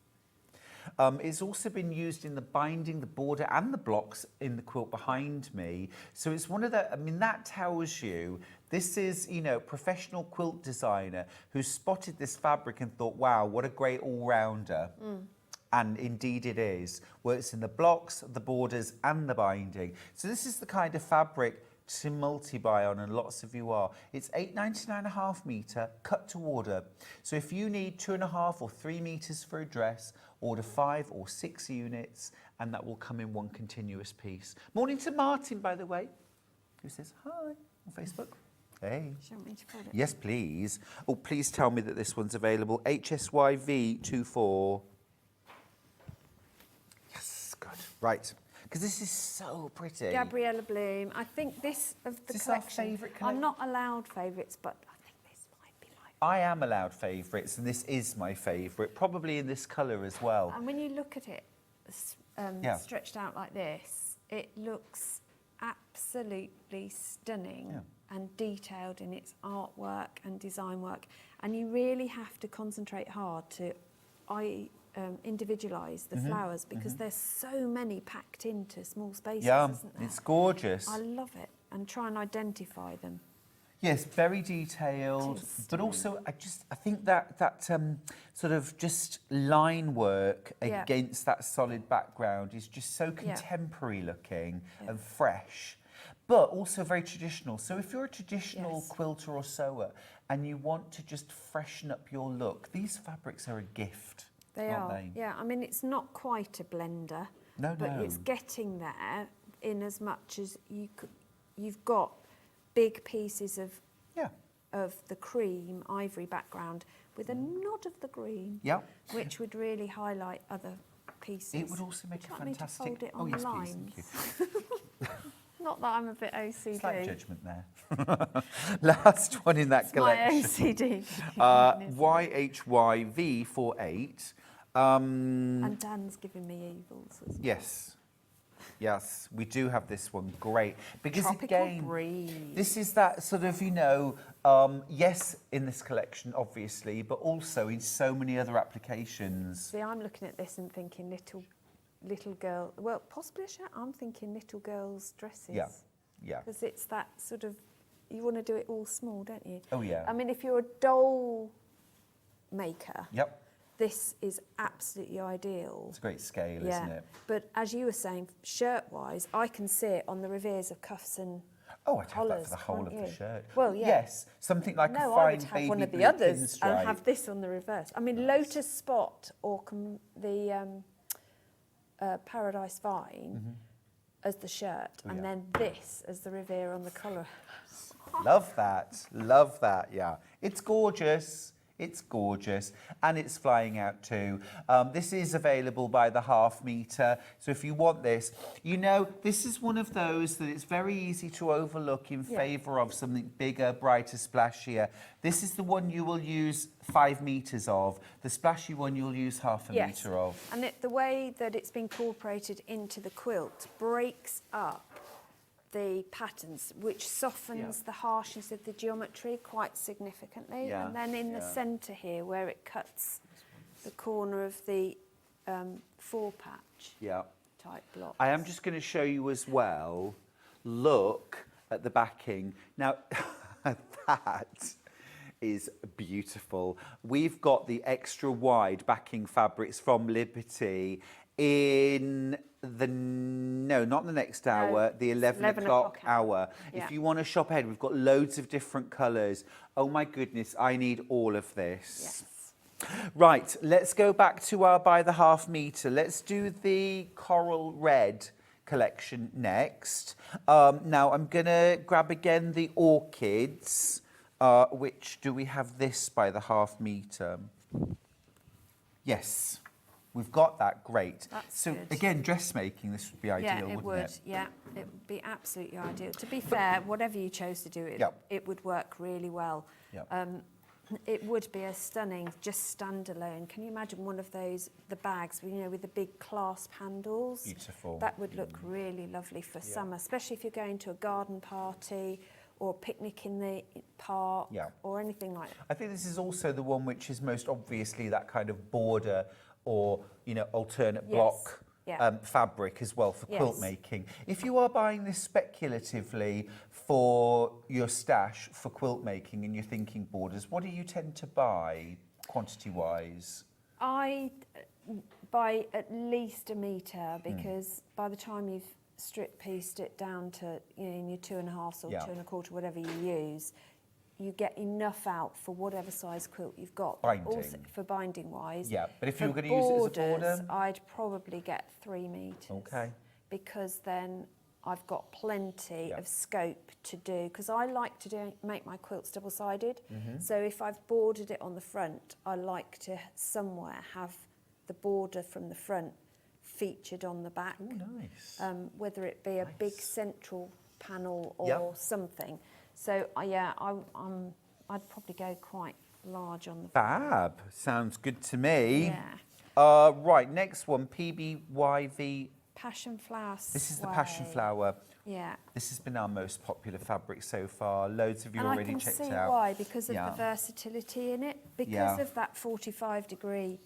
It's also been used in the binding, the border, and the blocks in the quilt behind me. So it's one of the, I mean, that tells you this is, you know, professional quilt designer who spotted this fabric and thought, wow, what a great all-rounder. And indeed it is. Works in the blocks, the borders, and the binding. So this is the kind of fabric to multi-buy on, and lots of you are. It's £8.99.5 metre, cut to order. So if you need 2.5 or 3 metres for a dress, order 5 or 6 units, and that will come in one continuous piece. Morning to Martin, by the way, who says hi on Facebook. Hey. Do you want me to put it? Yes, please. Oh, please tell me that this one's available. HSYV24. Yes, good. Right. Because this is so pretty. Gabriella Bloom. I think this of the Is this our collection. favourite I'm collection? not allowed favourites, but I think this might be like. I am allowed favourites, and this is my favourite, probably in this colour as well. And when you look at it Yeah. stretched out like this, it looks absolutely stunning and detailed in its artwork and design work. And you really have to concentrate hard to individualise the flowers, because there's so many packed into small spaces, isn't there? It's gorgeous. I love it, and try and identify them. Yes, very detailed, It is but also I think that sort of just line work Yeah. against that solid background is just so contemporary looking and fresh, but also very traditional. So if you're a traditional Yes. quilter or sewer and you want to just freshen up your look, these fabrics are a gift. They aren't are, they? yeah. I mean, it's not quite a blender, No, but no. it's getting there in as much as you've got big pieces of the cream ivory background with a nod of the green, which would really highlight other pieces. It would also make Would a you like me to fantastic. fold it Oh on yes, the please. lines? Thank you. Not that I'm a bit OCD. Slight judgment there. Last one in that My collection. OCD. YHYV48. And Dan's giving me evils as well. Yes, we do have this one. Great. Because Tropical again, breeze. this is that sort of, you know, yes, in this collection, obviously, but also in so many other applications. See, I'm looking at this and thinking little girl. Well, possibly a shirt. I'm thinking little girls' dresses. Yeah. Because it's that sort of, you want to do it all small, don't you? Oh, yeah. I mean, if you're a doll maker, Yep. this is absolutely ideal. It's a great scale, isn't it? But as you were saying, shirt-wise, I can see it on the revers of cuffs and Oh, I'd have that collars, for the whole of can't the you? shirt. Well, yeah. Yes, something like a No, I fine would have baby one of the blue others pinstripe. and have this on the reverse. I mean, Lotus Spot or the Paradise Vine as the shirt, and then this as the revere on the collar. Love that, yeah. It's gorgeous, and it's flying out too. This is available by the half metre, so if you want this, you know, this is one of those that it's very easy to overlook in favour of something bigger, brighter, splashier. This is the one you will use 5 metres of. The splashy one you'll use half a metre of. And the way that it's been incorporated into the quilt breaks up the patterns, which softens the harshness of the geometry quite significantly. Yeah, And then in the centre here, where it cuts the corner of the 4-patch type block. I am just going to show you as well, look at the backing. Now, that is beautiful. We've got the extra wide backing fabrics from Liberty in the, no, not the next hour, the 11 o'clock hour. Yeah. If you want to shop ahead, we've got loads of different colours. Oh my goodness, I need all of this. Yes. Right, let's go back to our by the half metre. Let's do the coral red collection next. Now I'm going to grab again the orchids. Which, do we have this by the half metre? Yes. We've got that, great. That's so good. Again, dressmaking, this would be ideal, wouldn't it? Yeah, it would be absolutely ideal. To be fair, whatever you chose to do, it would work really well. Yep. It would be a stunning, just standalone. Can you imagine one of those, the bags, you know, with the big clasp handles? Beautiful. That would look really lovely for summer, especially if you're going to a garden party or a picnic in the park or anything like that. I think this is also the one which is most obviously that kind of border or, you know, alternate block fabric as well for quilt making. If you are buying this speculatively for your stash for quilt making and you're thinking borders, what do you tend to buy quantity-wise? I buy at least a metre because by the time you've strip-pieced it down to, you know, in your 2.5 or 2 1/4, whatever you use, you get enough out for whatever size quilt you've got. Binding. Also, for binding wise. Yeah, but if for you were going to use it as a borders, border? I'd probably get 3 metres. Okay. Because then I've got plenty of scope to do, because I like to make my quilts double-sided. So if I've bordered it on the front, I like to somewhere have the border from the front featured on the back. Oh, nice. Whether it be a big central panel or something. So I'd probably go quite large on the Fab. Sounds good to me. Yeah. Right, next one, PBYV. Passion flower. This is the passion flower. Yeah. This has been our most popular fabric so far. Loads of you already checked it out. And I can see why, because of the versatility in it, because of that 45-degree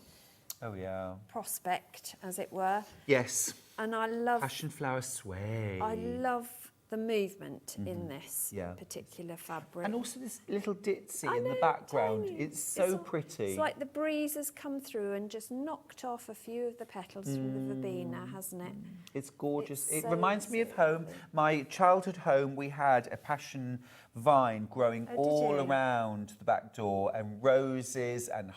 prospect, as it were. Yes. And I love Passion flower sway. I love the movement in this particular fabric. And also this little ditzy in the background. tiny. It's so pretty. It's like the breeze has come through and just knocked off a few of the petals from the verbena, hasn't it? It's gorgeous. It's It so, reminds me of so home. My childhood home, we had a passion vine growing all around the back door, and roses and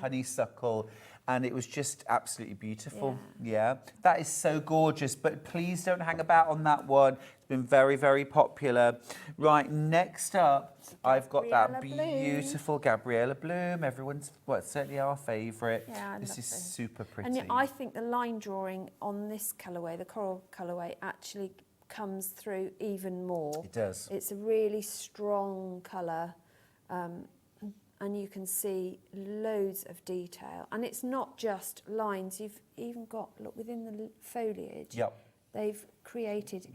honeysuckle. And it was just absolutely beautiful. Yeah. That is so gorgeous. But please don't hang about on that one. It's been very, very popular. Right, next up, I've got that beautiful Gabriella Bloom. Everyone's, well, it's certainly our favourite. Yeah, this is super pretty. And I think the line drawing on this colourway, the coral colourway, actually comes through even more. It does. It's a really strong colour. And you can see loads of detail. And it's not just lines. You've even got, look, within the foliage, they've created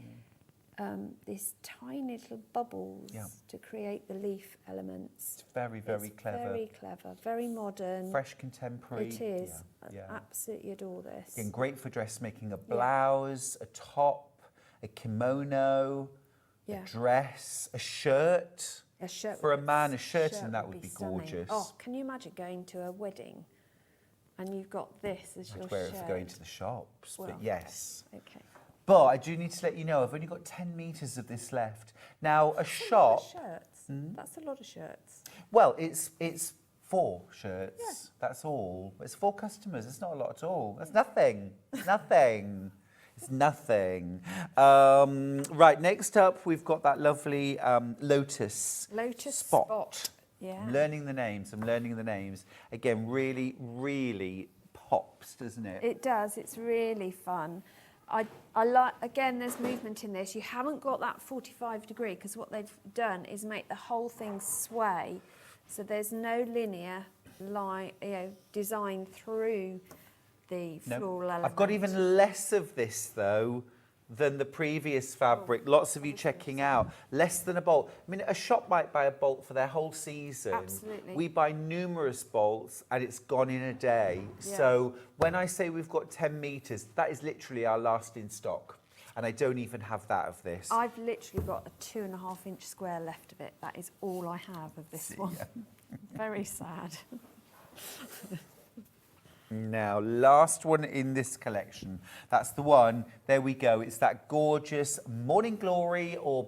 these tiny little bubbles to create the leaf elements. It's very, very clever. Very clever, very modern. Fresh, contemporary. It is. I absolutely adore this. Again, great for dressmaking. A blouse, a top, a kimono, a dress, a shirt. A shirt for a man, a shirt and that would be stunning. gorgeous. Oh, can you imagine going to a wedding and you've got this as your I'd wear shirt? it for going to the shops, Well, but yes. Okay. But I do need to let you know, I've only got 10 metres of this left. Now, a shop... That's a lot of shirts. That's a lot of shirts. Well, it's 4 shirts. Yeah. That's all. It's 4 customers. It's not a lot at all. That's nothing. Nothing. It's nothing. Right, next up, we've got that lovely Lotus Spot. Yeah. I'm learning the names. Again, really, really pops, doesn't it? It does. It's really fun. I like, again, there's movement in this. You haven't got that 45-degree because what they've done is make the whole thing sway. So there's no linear line, design through the floral element. I've got even less of this though than the previous fabric. Lots of you checking out. Less than a bolt. I mean, a shop might buy a bolt for their whole season. Absolutely. We buy numerous bolts and it's gone in a day. Yeah. So when I say we've got 10 metres, that is literally our last in stock. And I don't even have that of this. I've literally got a 2.5-inch square left of it. That is all I have of this one. Very sad. Now, last one in this collection. That's the one. There we go. It's that gorgeous Morning Glory or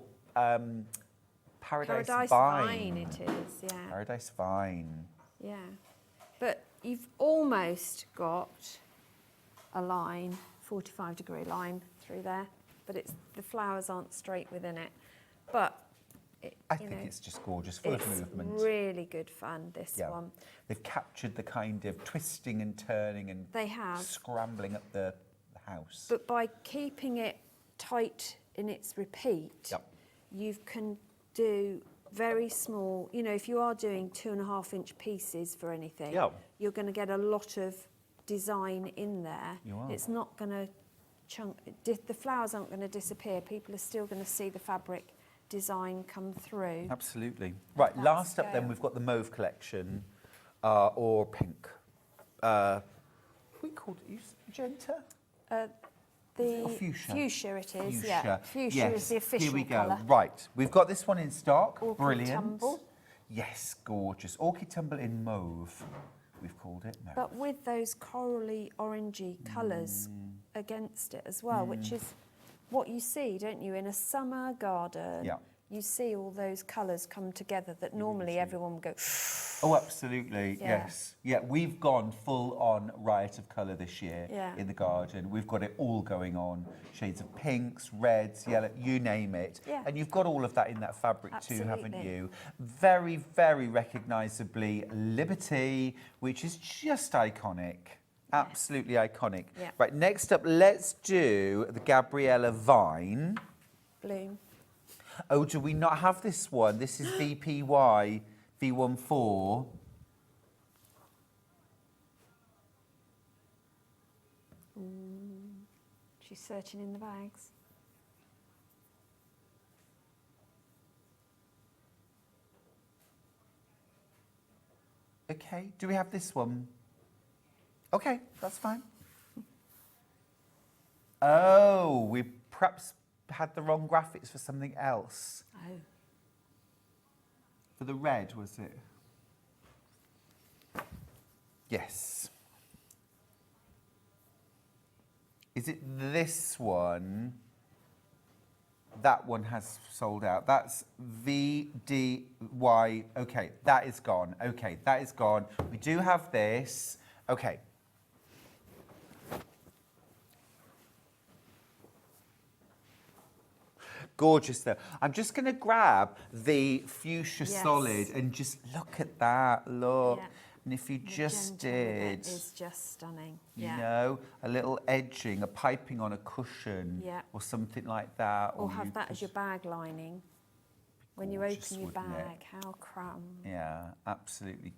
Paradise Vine. It is, yeah. Paradise Vine. Yeah. But you've almost got a line, 45-degree line through there, but the flowers aren't straight within it. But I think it's just gorgeous, full of movement. It's really good fun, this one. They've captured the kind of twisting and turning and scrambling up the house. But by keeping it tight in its repeat, you can do very small, you know, if you are doing 2.5-inch pieces for anything, Yeah. you're going to get a lot of design in there. You are. It's not going to the flowers aren't going to disappear. People are still going to see the fabric design come through. Absolutely. Right, That last up then, scale. we've got the mauve collection, or pink. We called it magenta? The Or fuchsia? fuchsia it is, yeah. Fuchsia Yes, is the official here we go. colour. Right, we've got this one in stock. Orchid Brilliant. tumble. Yes, gorgeous. Orchid tumble in mauve, we've called it. Mauve. But with those corally orangey colours against it as well, which is what you see, don't you, in a summer garden. Yeah. You see all those colours come together that normally everyone would go, Oh, absolutely, Yeah. yes. Yeah, we've gone full on riot of colour this year Yeah. in the garden. We've got it all going on. Shades of pinks, reds, yellow, you name it. Yeah. And you've got all of that in that fabric too, haven't Absolutely. you? Very, very recognisably Liberty, which is just iconic. Absolutely iconic. Yeah. Right, next up, let's do the Gabriella Vine. bloom. Oh, do we not have this one? This is VPY V14. She's searching in the bags. Okay, do we have this one? Okay, that's fine. Oh, we perhaps had the wrong graphics for something else. Oh. For the red, was it? Yes. Is it this one? That one has sold out. That's VDY. Okay, that is gone. Okay, that is gone. We do have this. Okay. Gorgeous though. I'm just going to grab the fuchsia Yes. solid and just look at that. Look. Yeah. And if you just Magenta with it did, is just stunning. you Yeah. know, a little edging, a piping on a cushion, Yeah. or something like that. Or you have that as could- your bag lining. When you gorgeous, open your wouldn't it? bag, how cram. Yeah, absolutely.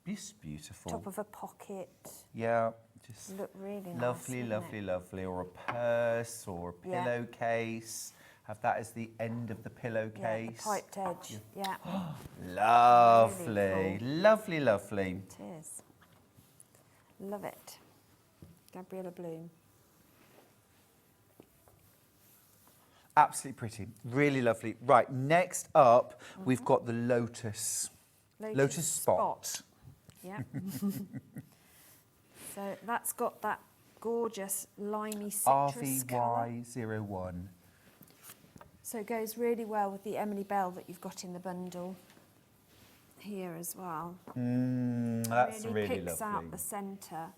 Just beautiful. Top of a pocket. Yeah, just Look really nice. lovely, wouldn't lovely, it? lovely. Or a purse or a Yeah. pillowcase. Have that as the end of the Yeah, the pillowcase. piped edge. Yeah, Lovely, Really cool. lovely, lovely. it is. Love it. Gabriella Bloom. Absolutely pretty, really lovely. Right, next up, we've got the Lotus. Lotus Spot. Yeah. So that's got that gorgeous limey citrus colour. RVY01. So it goes really well with the Emily Bell that you've got in the bundle here as well. That's really picks lovely. out the centre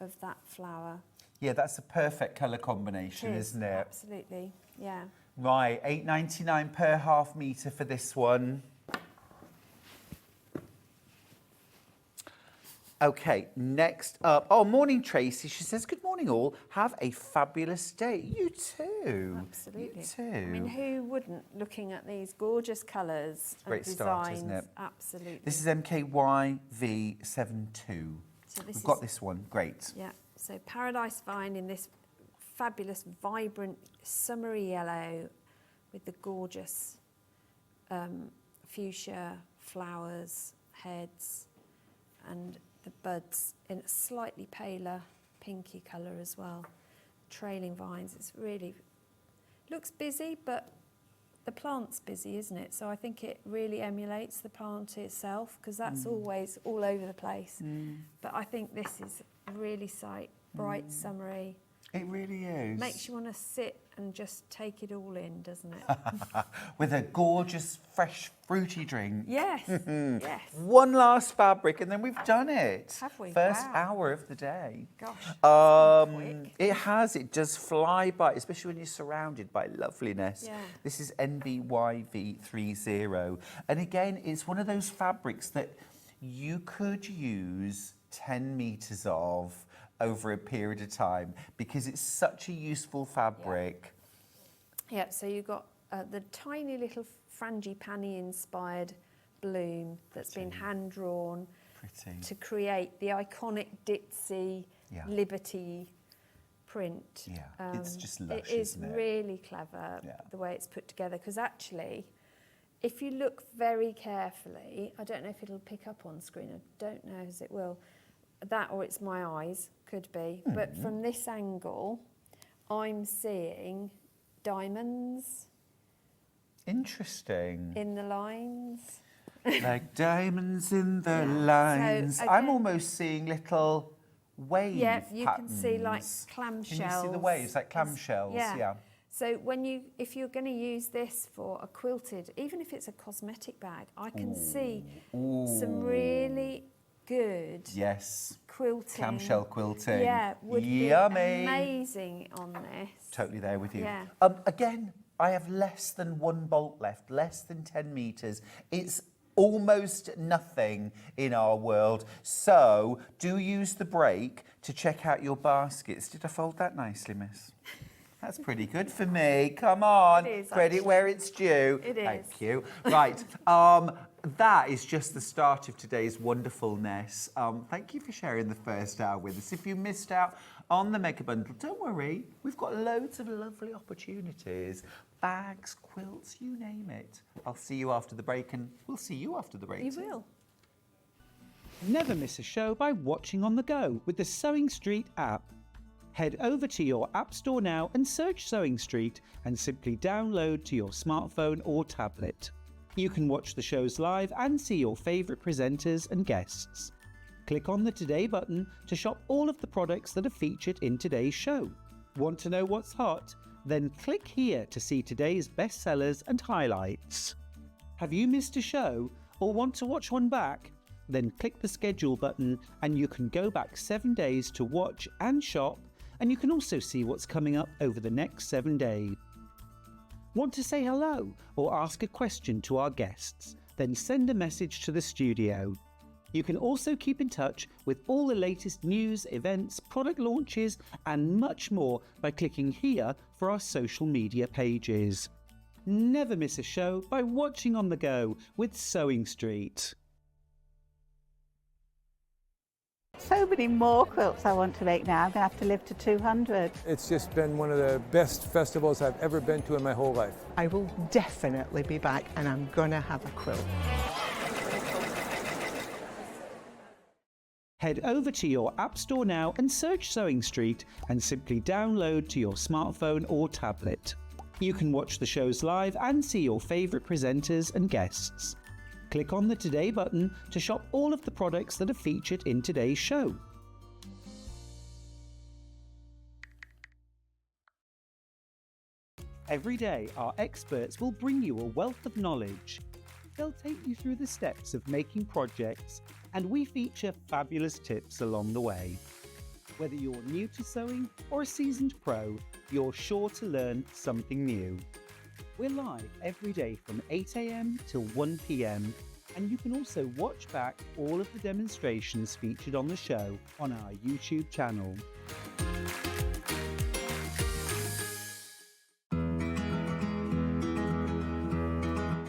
of that flower. Yeah, that's a perfect colour It combination, is, isn't it? Absolutely, yeah. Right, £8.99 per half metre for this one. Okay, next up. Oh, morning, Tracy. She says, good morning, all. Have a fabulous day. You too. Absolutely. You too. I mean, who wouldn't, looking at these gorgeous colours and Great start, designs? isn't it? Absolutely. This is MKYV72. So this We've got is- this one. Great. Yeah, so Paradise Vine in this fabulous, vibrant, summery yellow with the gorgeous fuchsia flowers, heads, and the buds in a slightly paler pinky colour as well. Trailing vines, it's really, looks busy, but the plant's busy, isn't it? So I think it really emulates the plant itself, because that's always all over the place. But I think this is really bright, summery. It really is. Makes you want to sit and just take it all in, doesn't it? With a gorgeous, fresh, fruity drink. Yes, yes. One last fabric, and then we've done it. Have we? First Wow. hour of the day. Gosh, it's gone quick. It has. It does fly by, especially when you're surrounded by loveliness. Yeah. This is NBYV30. And again, it's one of those fabrics that you could use 10 metres of over a period of time, because it's such a useful fabric. Yeah, so you've got the tiny little frangipani inspired bloom that's been hand drawn to create the iconic ditzy Liberty print. Yeah, it's just lush, it is isn't it? really clever the way it's put together, because actually if you look very carefully, I don't know if it'll pick up on screen, I don't know as it will, that or it's my eyes, could be, but from this angle I'm seeing diamonds. Interesting. In the lines. Like diamonds in the lines. So, I'm again, almost seeing little wave yeah, you patterns. can see like clamshells. Can you see the waves, like clamshells? Yeah. So if you're going to use this for a quilted, even if it's a cosmetic bag, I can see some really good quilting. Clamshell quilting. Yeah, would Yummy. be amazing on this. Totally there with you. Yeah. Again, I have less than 1 bolt left, less than 10 metres. It's almost nothing in our world. So do use the break to check out your baskets. Did I fold that nicely, miss? That's pretty good for me. Come on. It is, Credit actually. where it's due. It is. Thank you. Right. That is just the start of today's wonderfulness. Thank you for sharing the first hour with us. If you missed out on the Mega Bundle, don't worry. We've got loads of lovely opportunities. Bags, quilts, you name it. I'll see you after the break, and we'll see you after the break. You too. will. Never miss a show by watching on the go with the Sewing Street app. Head over to your app store now and search Sewing Street and simply download to your smartphone or tablet. You can watch the shows live and see your favourite presenters and guests. Click on the Today button to shop all of the products that are featured in today's show. Want to know what's hot? Then click here to see today's bestsellers and highlights. Have you missed a show or want to watch one back? Then click the schedule button and you can go back 7 days to watch and shop, and you can also see what's coming up over the next 7 days. Want to say hello or ask a question to our guests? Then send a message to the studio. You can also keep in touch with all the latest news, events, product launches and much more by clicking here for our social media pages. Never miss a show by watching on the go with Sewing Street. So many more quilts I want to make now. I'm going to have to live to 200. It's just been one of the best festivals I've ever been to in my whole life. I will definitely be back and I'm gonna have a quilt. Head over to your app store now and search Sewing Street and simply download to your smartphone or tablet. You can watch the shows live and see your favourite presenters and guests. Click on the Today button to shop all of the products that are featured in today's show. Every day, our experts will bring you a wealth of knowledge. They'll take you through the steps of making projects, and we feature fabulous tips along the way. Whether you're new to sewing or a seasoned pro, you're sure to learn something new. We're live every day from 8 AM till 1 PM, and you can also watch back all of the demonstrations featured on the show on our YouTube channel.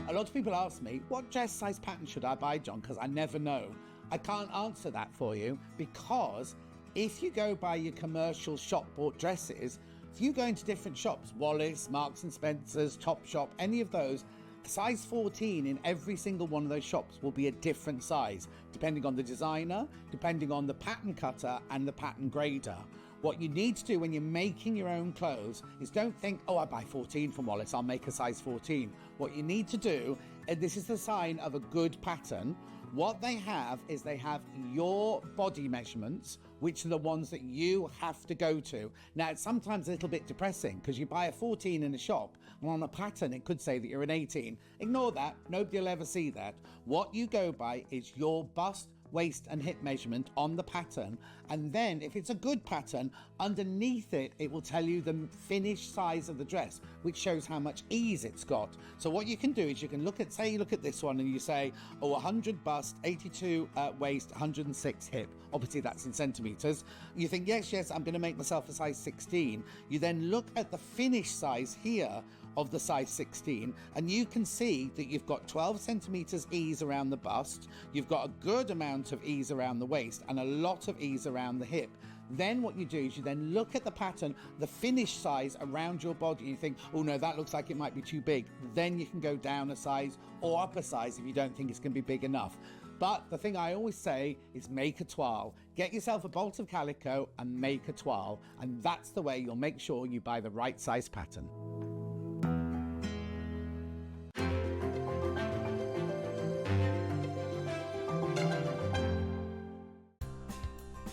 A lot of people ask me, what dress size pattern should I buy, John? Because I never know. I can't answer that for you, because if you go by your commercial shop bought dresses, if you go into different shops, Wallis, Marks and Spencer's, Topshop, any of those, size 14 in every single one of those shops will be a different size, depending on the designer, depending on the pattern cutter and the pattern grader. What you need to do when you're making your own clothes is don't think, oh, I buy 14 from Wallis, I'll make a size 14. What you need to do, and this is the sign of a good pattern, what they have is they have your body measurements, which are the ones that you have to go to. Now, it's sometimes a little bit depressing because you buy a 14 in a shop, and on a pattern, it could say that you're an 18. Ignore that. Nobody will ever see that. What you go by is your bust, waist and hip measurement on the pattern, and then if it's a good pattern, underneath it, it will tell you the finished size of the dress, which shows how much ease it's got. So what you can do is you can look at, say you look at this one and you say, oh, 100 bust, 82 waist, 106 hip. Obviously that's in centimetres. You think, yes, I'm going to make myself a size 16. You then look at the finished size here, of the size 16, and you can see that you've got 12 centimetres ease around the bust, you've got a good amount of ease around the waist, and a lot of ease around the hip. Then what you do is you then look at the pattern, the finished size around your body, and you think, oh no, that looks like it might be too big. Then you can go down a size or up a size if you don't think it's going to be big enough. But the thing I always say is make a toile. Get yourself a bolt of calico and make a toile. And that's the way you'll make sure you buy the right size pattern.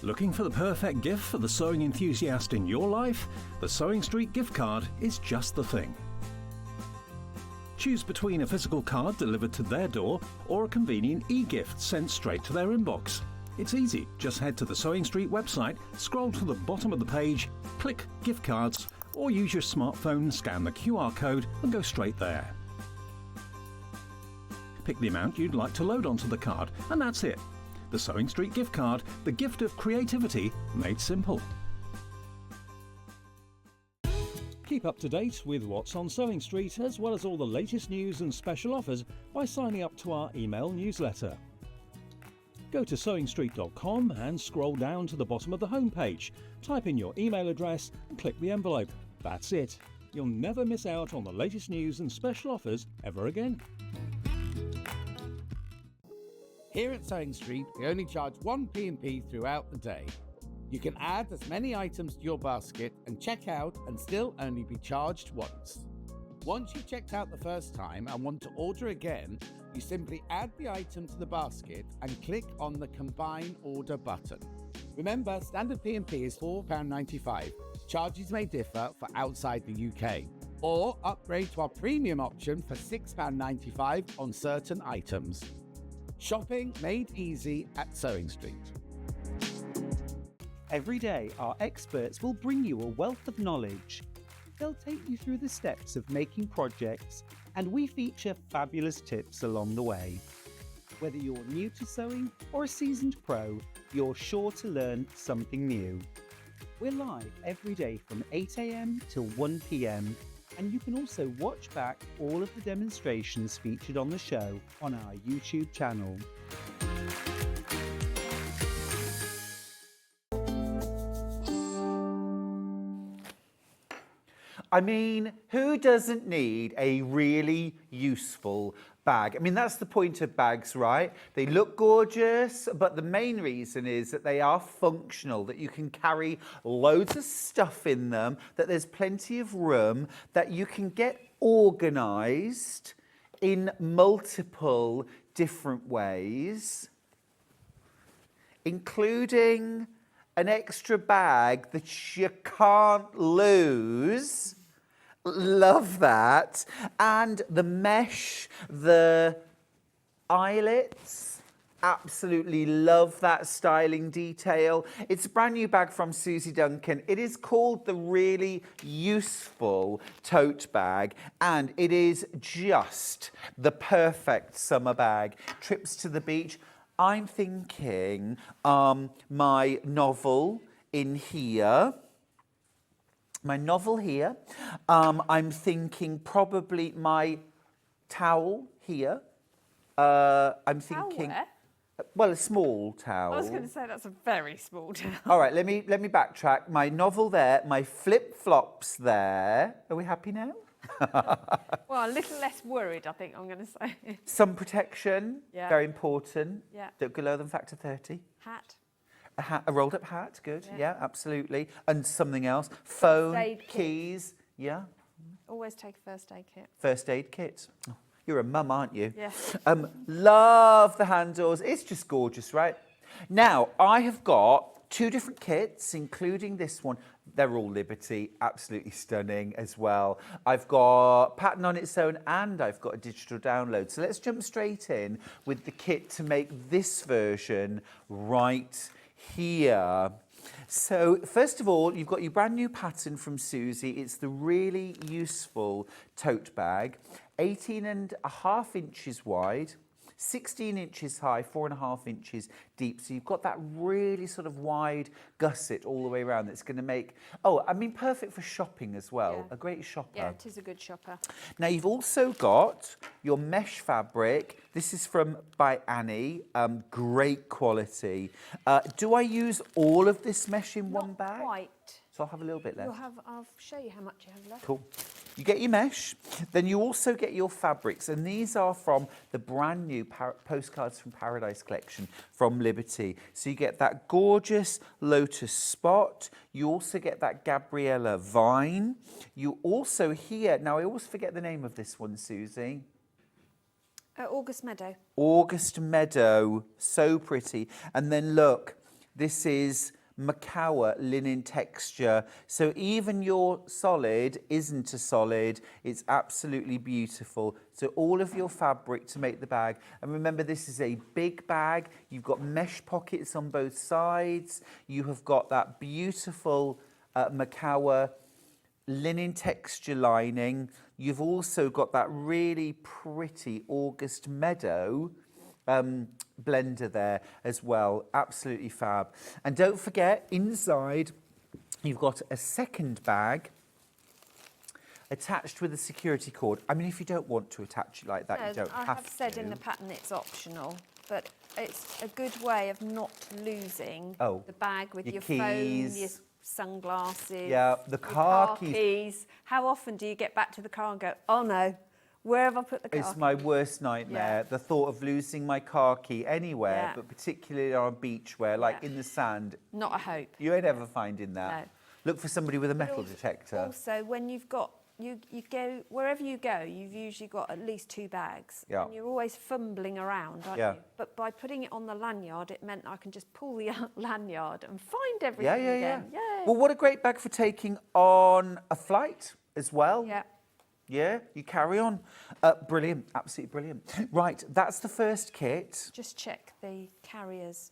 Looking for the perfect gift for the sewing enthusiast in your life? The Sewing Street gift card is just the thing. Choose between a physical card delivered to their door or a convenient e-gift sent straight to their inbox. It's easy. Just head to the Sewing Street website, scroll to the bottom of the page, click Gift Cards, or use your smartphone, scan the QR code and go straight there. Pick the amount you'd like to load onto the card, and that's it. The Sewing Street gift card, the gift of creativity made simple. Keep up to date with what's on Sewing Street, as well as all the latest news and special offers by signing up to our email newsletter. Go to sewingstreet.com and scroll down to the bottom of the homepage. Type in your email address and click the envelope. That's it. You'll never miss out on the latest news and special offers ever again. Here at Sewing Street, we only charge one P&P throughout the day. You can add as many items to your basket and check out and still only be charged once. Once you've checked out the first time and want to order again, you simply add the item to the basket and click on the Combine Order button. Remember, standard P&P is £4.95. Charges may differ for outside the UK. Or upgrade to our premium option for £6.95 on certain items. Shopping made easy at Sewing Street. Every day, our experts will bring you a wealth of knowledge. They'll take you through the steps of making projects, and we feature fabulous tips along the way. Whether you're new to sewing or a seasoned pro, you're sure to learn something new. We're live every day from 8 a.m. till 1 p.m, and you can also watch back all of the demonstrations featured on the show on our YouTube channel. I mean, who doesn't need a really useful bag? I mean, that's the point of bags, right? They look gorgeous, but the main reason is that they are functional, that you can carry loads of stuff in them, that there's plenty of room, that you can get organised in multiple different ways, including an extra bag that you can't lose. Love that. And the mesh, the eyelets, absolutely love that styling detail. It's a brand new bag from Suzie Duncan. It is called the Really Useful Tote Bag, and it is just the perfect summer bag. Trips to the beach. I'm thinking my novel in here. My novel here. I'm thinking probably my towel here. I'm thinking, well, a small towel. I was going to say that's a very small towel. All right, let me backtrack. My novel there, my flip-flops there. Are we happy now? Well, a little less worried, I think I'm going to say. Sun protection, Yeah. very important. Yeah. Don't go lower than factor 30. Hat. A hat, a rolled up hat, good. Yeah, absolutely. And something else. Phone, aid kit. keys. Yeah. Always take a first aid kit. First aid kit. Oh, you're a mum, aren't you? Yes. Love the handles. It's just gorgeous, right? Now, I have got 2 different kits, including this one. They're all Liberty, absolutely stunning as well. I've got pattern on its own and I've got a digital download. So let's jump straight in with the kit to make this version right here. So first of all, you've got your brand new pattern from Suzie. It's the Really Useful Tote Bag, 18.5 inches wide, 16 inches high, 4.5 inches deep. So you've got that really sort of wide gusset all the way around that's going to make, perfect for shopping as well. Yeah. A great shopper. Yeah, it is a good shopper. Now you've also got your mesh fabric. This is by Annie, great quality. Do I use all of this mesh in one bag? Not quite. So I'll have a little bit left. I'll show you how much you have left. Cool. You get your mesh, then you also get your fabrics, and these are from the brand new Postcards from Paradise collection from Liberty. So you get that gorgeous lotus spot, you also get that Gabriella vine, you also here, now I always forget the name of this one, Susie. August Meadow. August Meadow, so pretty. And then look, this is Macawa linen texture. So even your solid isn't a solid, it's absolutely beautiful. So all of your fabric to make the bag. And remember, this is a big bag. You've got mesh pockets on both sides. You have got that beautiful Macawa linen texture lining. You've also got that really pretty August Meadow blender there as well. Absolutely fab. And don't forget, inside you've got a second bag attached with a security cord. I mean, if you don't want to attach it like that, you don't have to. I have said in the pattern it's optional, but it's a good way of not losing the bag with your keys, phone, your sunglasses, the car keys. How often do you get back to the car and go, oh no, where have I put the car It's key? my worst nightmare, the thought of losing my car key anywhere, but particularly on a beach where, like in the sand. Not a hope. You ain't ever finding that. No. Look for somebody with a metal detector. Also, when you've got, you go, wherever you go, you've usually got at least 2 bags. Yeah. And you're always fumbling around, aren't you? But by putting it on the lanyard, it meant I can just pull the lanyard and find everything again. Yay. Well, what a great bag for taking on a flight as well. Yeah. Yeah, you carry on. Brilliant, absolutely brilliant. Right, that's the first kit. Just check the carriers.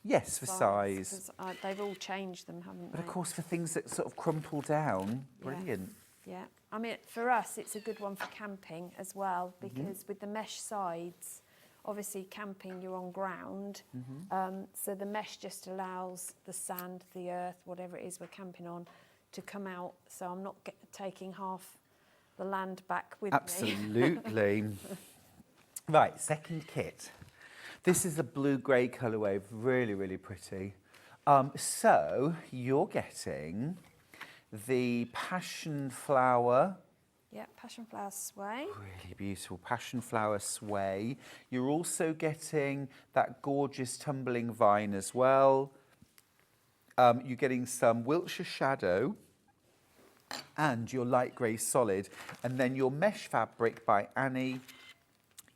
Yes, for size. 'Cause they've all changed them, haven't they? But of course, for things that sort of crumple down, brilliant. Yeah, I mean, for us, it's a good one for camping as well, because with the mesh sides, obviously camping, you're on ground. So the mesh just allows the sand, the earth, whatever it is we're camping on, to come out. So I'm not taking half the land back with me. Absolutely. Right, second kit. This is a blue-grey colourway, really, really pretty. So you're getting the passion flower. Yeah, passion flower sway. Really beautiful passion flower sway. You're also getting that gorgeous tumbling vine as well. You're getting some Wiltshire shadow and your light grey solid, and then your mesh fabric by Annie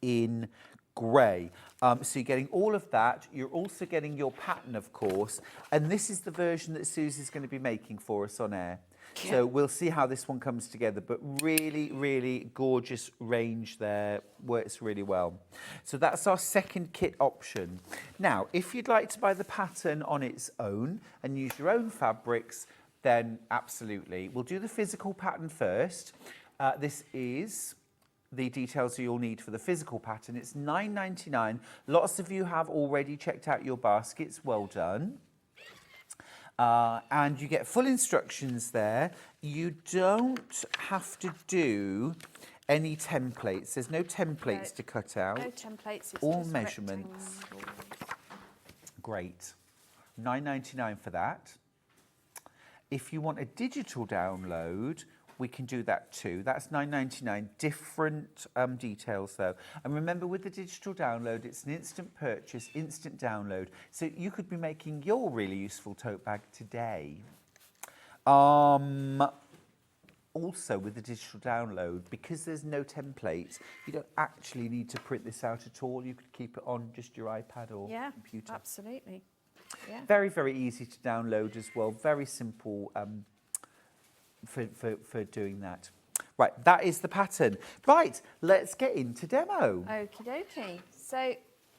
in grey. So you're getting all of that. You're also getting your pattern, of course, and this is the version that Susie's going to be making for us on air. Yeah. So we'll see how this one comes together, but really, really gorgeous range there, works really well. So that's our second kit option. Now, if you'd like to buy the pattern on its own and use your own fabrics, then absolutely. We'll do the physical pattern first. This is the details you'll need for the physical pattern. It's $9.99. Lots of you have already checked out your baskets. Well done. And you get full instructions there. You don't have to do any templates. There's no templates to cut out. No templates, it's all just measurements. rectangles. Great. $9.99 for that. If you want a digital download, we can do that too. That's $9.99. Different details though. And remember, with the digital download, it's an instant purchase, instant download. So you could be making your really useful tote bag today. Also, with the digital download, because there's no templates, you don't actually need to print this out at all. You could keep it on just your iPad or computer. Absolutely. Yeah. Very, very easy to download as well. Very simple for doing that. Right, that is the pattern. Right, let's get into demo. Okie dokie. So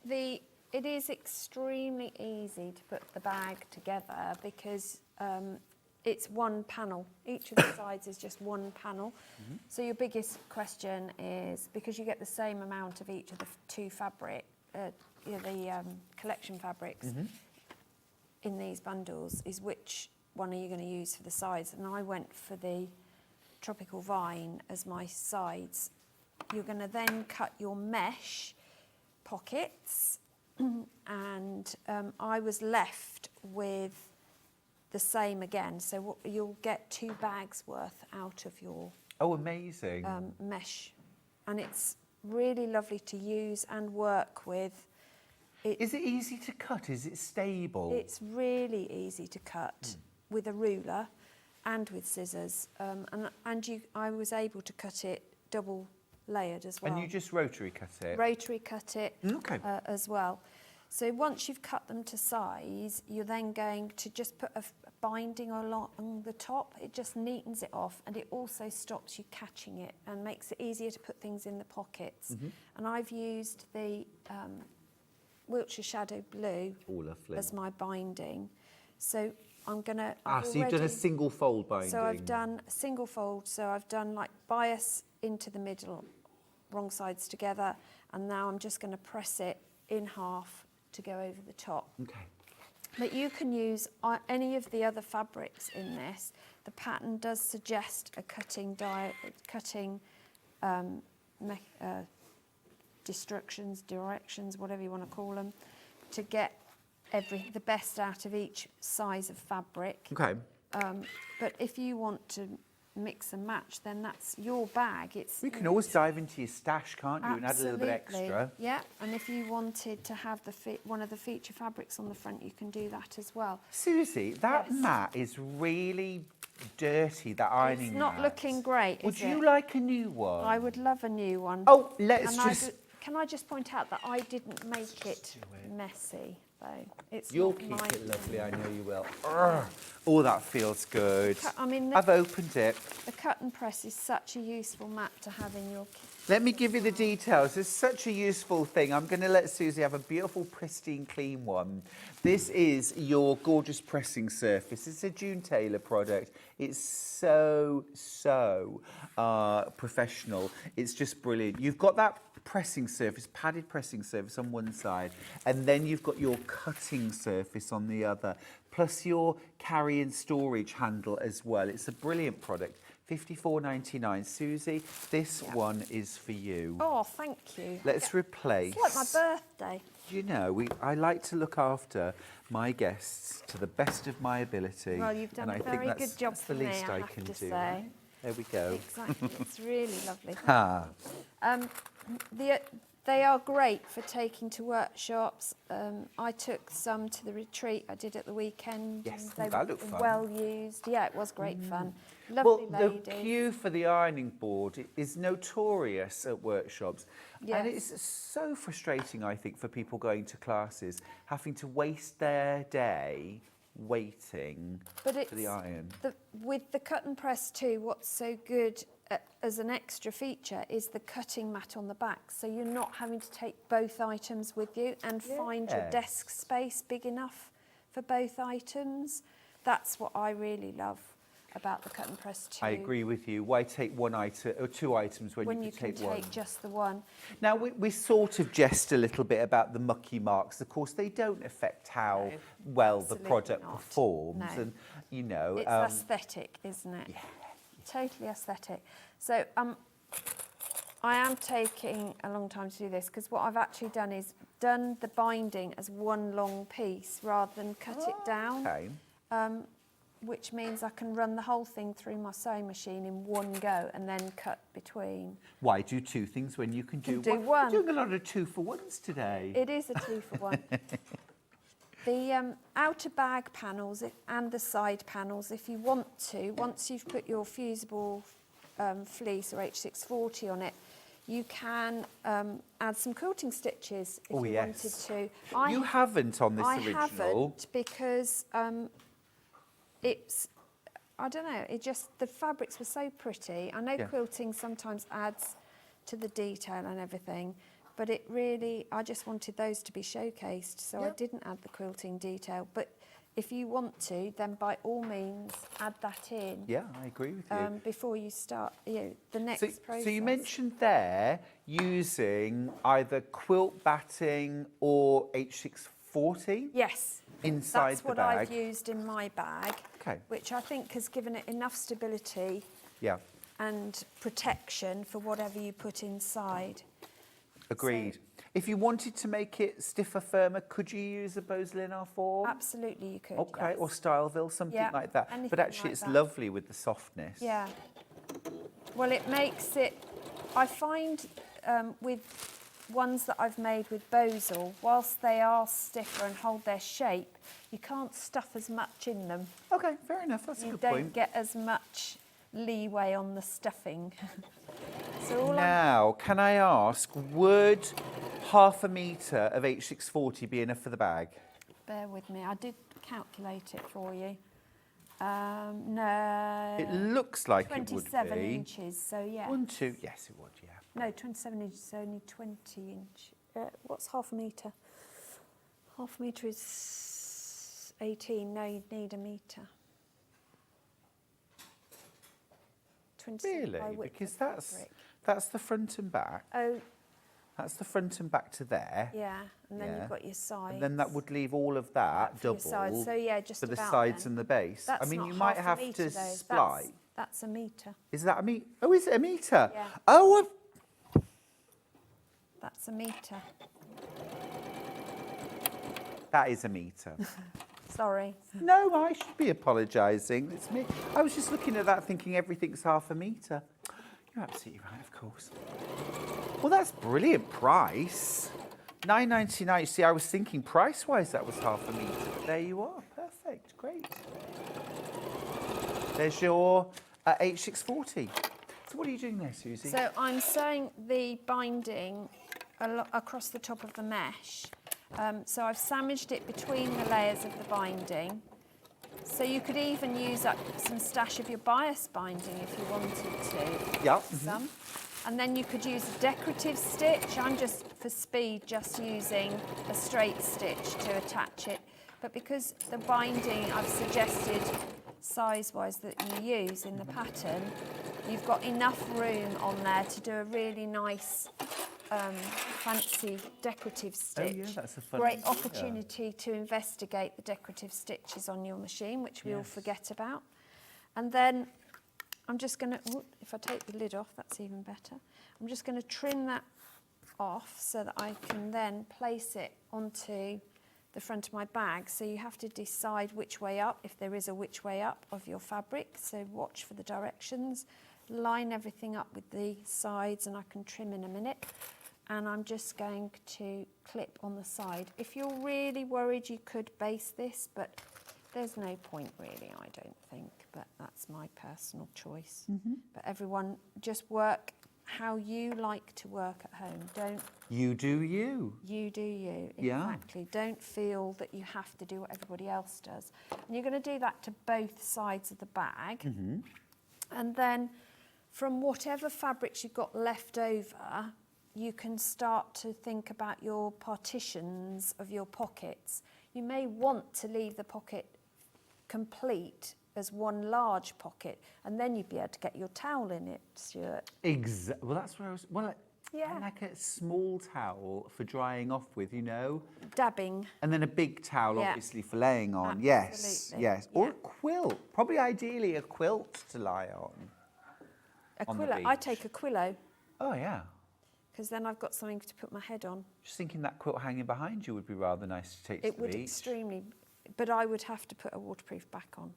it is extremely easy to put the bag together because it's one panel. Each of the sides is just one panel. So your biggest question is, because you get the same amount of each of the two fabric, collection fabrics in these bundles, is which one are you going to use for the sides? And I went for the tropical vine as my sides. You're going to then cut your mesh pockets, and I was left with the same again. So you'll get 2 bags worth out of your amazing. mesh, and it's really lovely to use and work with. Is it easy to cut? Is it stable? It's really easy to cut with a ruler and with scissors, I was able to cut it double layered as well. And you just rotary cut it? Rotary cut it Okay. as well. So once you've cut them to size, you're then going to just put a binding along the top. It just neatens it off, and it also stops you catching it and makes it easier to put things in the pockets. And I've used the Wiltshire Shadow Blue as my binding. So I'm going to... so you've done a single fold binding. So I've done a single fold. So I've done like bias into the middle, wrong sides together, and now I'm just going to press it in half to go over the top. Okay. But you can use any of the other fabrics in this. The pattern does suggest a cutting directions, whatever you want to call them, to get the best out of each size of fabric. Okay. But if you want to mix and match, then that's your bag. You can always dive into your stash, can't you, and add a little bit Absolutely. extra. Yeah, and if you wanted to have one of the feature fabrics on the front, you can do that as well. Susie, that mat is really dirty, that ironing It's not mat. looking great, Would is you it? like a new one? I would love a new one. Oh, let's And just... Can I just point out that I didn't make it messy, though? It's You'll not keep my it lovely, thing. I know you will. Oh, that feels good. I mean, I've opened it. the cut and press is such a useful mat to have in your kitchen. Let me give you the details. It's such a useful thing. I'm going to let Susie have a beautiful, pristine, clean one. This is your gorgeous pressing surface. It's a June Taylor product. It's so professional. It's just brilliant. You've got that pressing surface, padded pressing surface on one side, and then you've got your cutting surface on the other, plus your carry and storage handle as well. It's a brilliant product. $54.99. Susie, this one is for you. Oh, thank you. Let's replace. It's like my birthday. You know, I like to look after my guests to the best of my ability. Well, you've done and a I think very that's good job the for me, least I I have can to do. say. There we go. Exactly. It's really lovely. Ah. They are great for taking to workshops. I took some to the retreat I did at the weekend. Yes, and that they looked were fun. well used. Yeah, it was great fun. Well, Lovely the ladies. queue for the ironing board is notorious at workshops. And Yes. it's so frustrating, I think, for people going to classes, having to waste their day waiting for the iron. With the cut and press too, what's so good as an extra feature is the cutting mat on the back. So you're not having to take both items with you and find your desk space big enough for both items. That's what I really love about the cut and press too. I agree with you. Why take one item or two items when you can could take one? take just the one. Now, we sort of jest a little bit about the mucky marks. Of course, they don't affect how well the absolutely product not. performs. No. And, you know... It's aesthetic, isn't it? Yeah. Totally aesthetic. So I am taking a long time to do this because what I've actually done is done the binding as one long piece rather than cut it down. Okay. Which means I can run the whole thing through my sewing machine in one go and then cut between. Why do two things when you can do one? We're doing a lot of 2-for-1s today. It is a 2-for-1. The outer bag panels and the side panels, if you want to, once you've put your fusible fleece or H640 on it, you can add some quilting stitches if you wanted to. You haven't on this original. I haven't because it's, I don't know, the fabrics were so pretty. I know quilting sometimes adds to the detail and everything, but it really, I just wanted those to be showcased, so I didn't add the quilting detail. But if you want to, then by all means add that in. Yeah, I agree with you. Before you start, the next process. So you mentioned there using either quilt batting or H640? Yes. Inside That's the what bag. I've used in my bag, Okay. which I think has given it enough stability Yeah, and protection for whatever you put inside. agreed. If you wanted to make it stiffer, firmer, could you use a Boslin R4? Absolutely, you could. Okay, yes. or Styleville, something Yeah, like that. anything But actually, like it's that. lovely with the softness. Yeah. Well, it makes it. I find with ones that I've made with Bosal, whilst they are stiffer and hold their shape, you can't stuff as much in them. Okay, fair enough. That's a You good don't point. get as much leeway on the stuffing. So all I'm Now, can I ask, would half a metre of H640 be enough for the bag? Bear with me, I did calculate it for you. No. It looks like it would 27 be. inches, so yeah. 1, 2, yes, it would, yeah. No, 27 inches is only 20 inch. What's half a metre? Half a metre is 18. No, you'd need a metre. 27 by Really? width Because of that's fabric. the front and back. Oh, That's the front and back to there. yeah, and then Yeah. you've got your sides. And then that would leave all of that for your double sides. So yeah, just for the about sides then. and the base. That's I mean, not you might half a have metre to though. splice. That's a metre. Is that a metre? Oh, is it a metre? Yeah. Oh, That's a metre. that is a metre. Sorry. No, I should be apologising. It's me. I was just looking at that thinking everything's half a metre. You're absolutely right, of course. Well, that's brilliant price. £9.99. See, I was thinking price-wise that was half a metre. But there you are. Perfect. Great. There's your H640. So what are you doing there, Susie? So I'm sewing the binding across the top of the mesh. So I've sandwiched it between the layers of the binding. So you could even use up some stash of your bias binding if you wanted to. Yeah. Some. And then you could use a decorative stitch. I'm just, for speed, just using a straight stitch to attach it. But because the binding I've suggested size-wise that you use in the pattern, you've got enough room on there to do a really nice fancy decorative stitch. Oh, yeah, that's a fun Great idea. opportunity to investigate the decorative stitches on your machine, which we all forget about. And then I'm just going to, if I take the lid off, that's even better. I'm just going to trim that off so that I can then place it onto the front of my bag. So you have to decide which way up, if there is a which way up of your fabric. So watch for the directions. Line everything up with the sides, and I can trim in a minute. And I'm just going to clip on the side. If you're really worried, you could base this, but there's no point really, I don't think, but that's my personal choice. But everyone, just work how you like to work at home. Don't You do you. you do you, Yeah. exactly. Don't feel that you have to do what everybody else does. And you're going to do that to both sides of the bag. And then from whatever fabrics you've got left over, you can start to think about your partitions of your pockets. You may want to leave the pocket complete as one large pocket, and then you'd be able to get your towel in it, Stuart. Well, that's where I was. Well, Yeah. like a small towel for drying off with, you know, Dabbing. and then a big towel, Yeah. obviously, for laying on. Yes, Absolutely. yes, or Yeah. a quilt. Probably, ideally, a quilt to lie on. A On the quillo. I beach. take a quillo, Oh yeah. because then I've got something to put my head on. Just thinking that quilt hanging behind you would be rather nice to take to It the would beach. extremely, but I would have to put a waterproof back on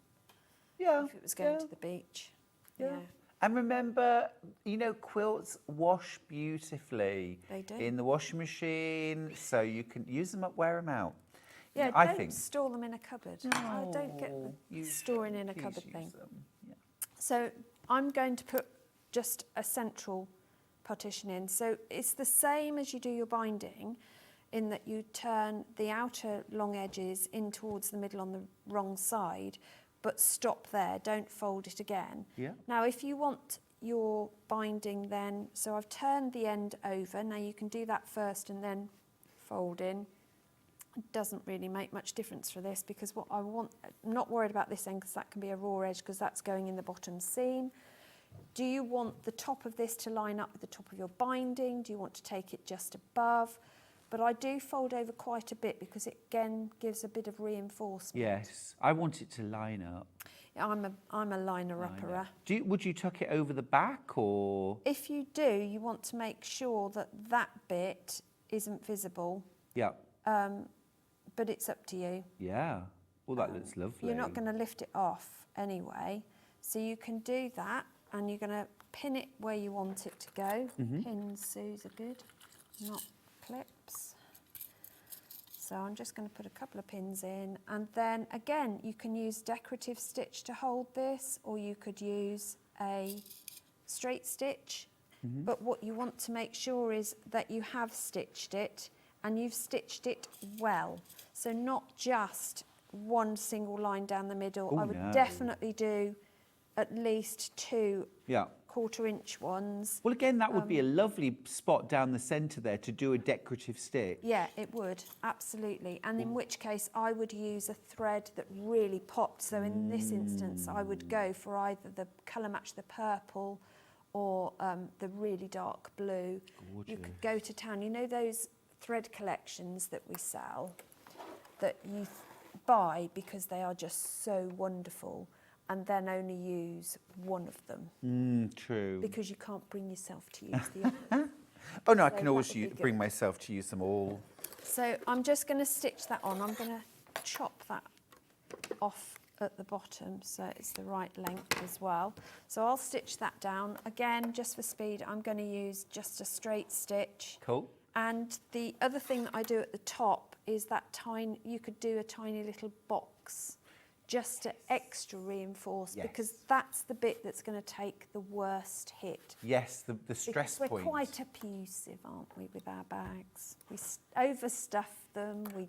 Yeah. if it was going yeah. to the beach. Yeah. And remember, you know, quilts wash beautifully They do. in the washing machine, so you can use them up, wear them out. Yeah, I don't think. store them in a cupboard. I don't get No, the use storing in a please cupboard use thing. them. Yeah. So I'm going to put just a central partition in. So it's the same as you do your binding, in that you turn the outer long edges in towards the middle on the wrong side, but stop there, don't fold it again. Yeah. Now if you want your binding then, so I've turned the end over, now you can do that first and then fold in. It doesn't really make much difference for this, because what I want, I'm not worried about this end because that can be a raw edge because that's going in the bottom seam. Do you want the top of this to line up with the top of your binding? Do you want to take it just above? But I do fold over quite a bit because it again gives a bit of reinforcement. Yes, I want it to line up. I'm a liner-upperer. Would you tuck it over the back, or? If you do, you want to make sure that that bit isn't visible. Yeah. But it's up to you. Yeah. Well, that looks lovely. You're not going to lift it off anyway, so you can do that, and you're going to pin it where you want it to go. Pins, Suze, are good, not clips. So I'm just going to put a couple of pins in, and then again you can use decorative stitch to hold this, or you could use a straight stitch. But what you want to make sure is that you have stitched it, and you've stitched it well. So not just one single line down the middle. Oh, I would no. definitely do at least 2 1/4-inch ones. Well, again, that would be a lovely spot down the centre there to do a decorative stitch. Yeah, it would, absolutely. And in which case I would use a thread that really popped. So in this instance, I would go for either the colour match, the purple, or the really dark blue. Gorgeous. You could go to town. You know those thread collections that we sell that you buy because they are just so wonderful, and then only use one of them. True. Because you can't bring yourself to use the other. Oh no, I So can that always would be bring good. myself to use them all. So I'm just going to stitch that on. I'm going to chop that off at the bottom so it's the right length as well. So I'll stitch that down. Again, just for speed, I'm going to use just a straight stitch. Cool. And the other thing that I do at the top is that you could do a tiny little box just to extra reinforce, because that's the bit that's going to take the worst hit. Yes, the stress Because we're point. quite abusive, aren't we, with our bags? We overstuff them, we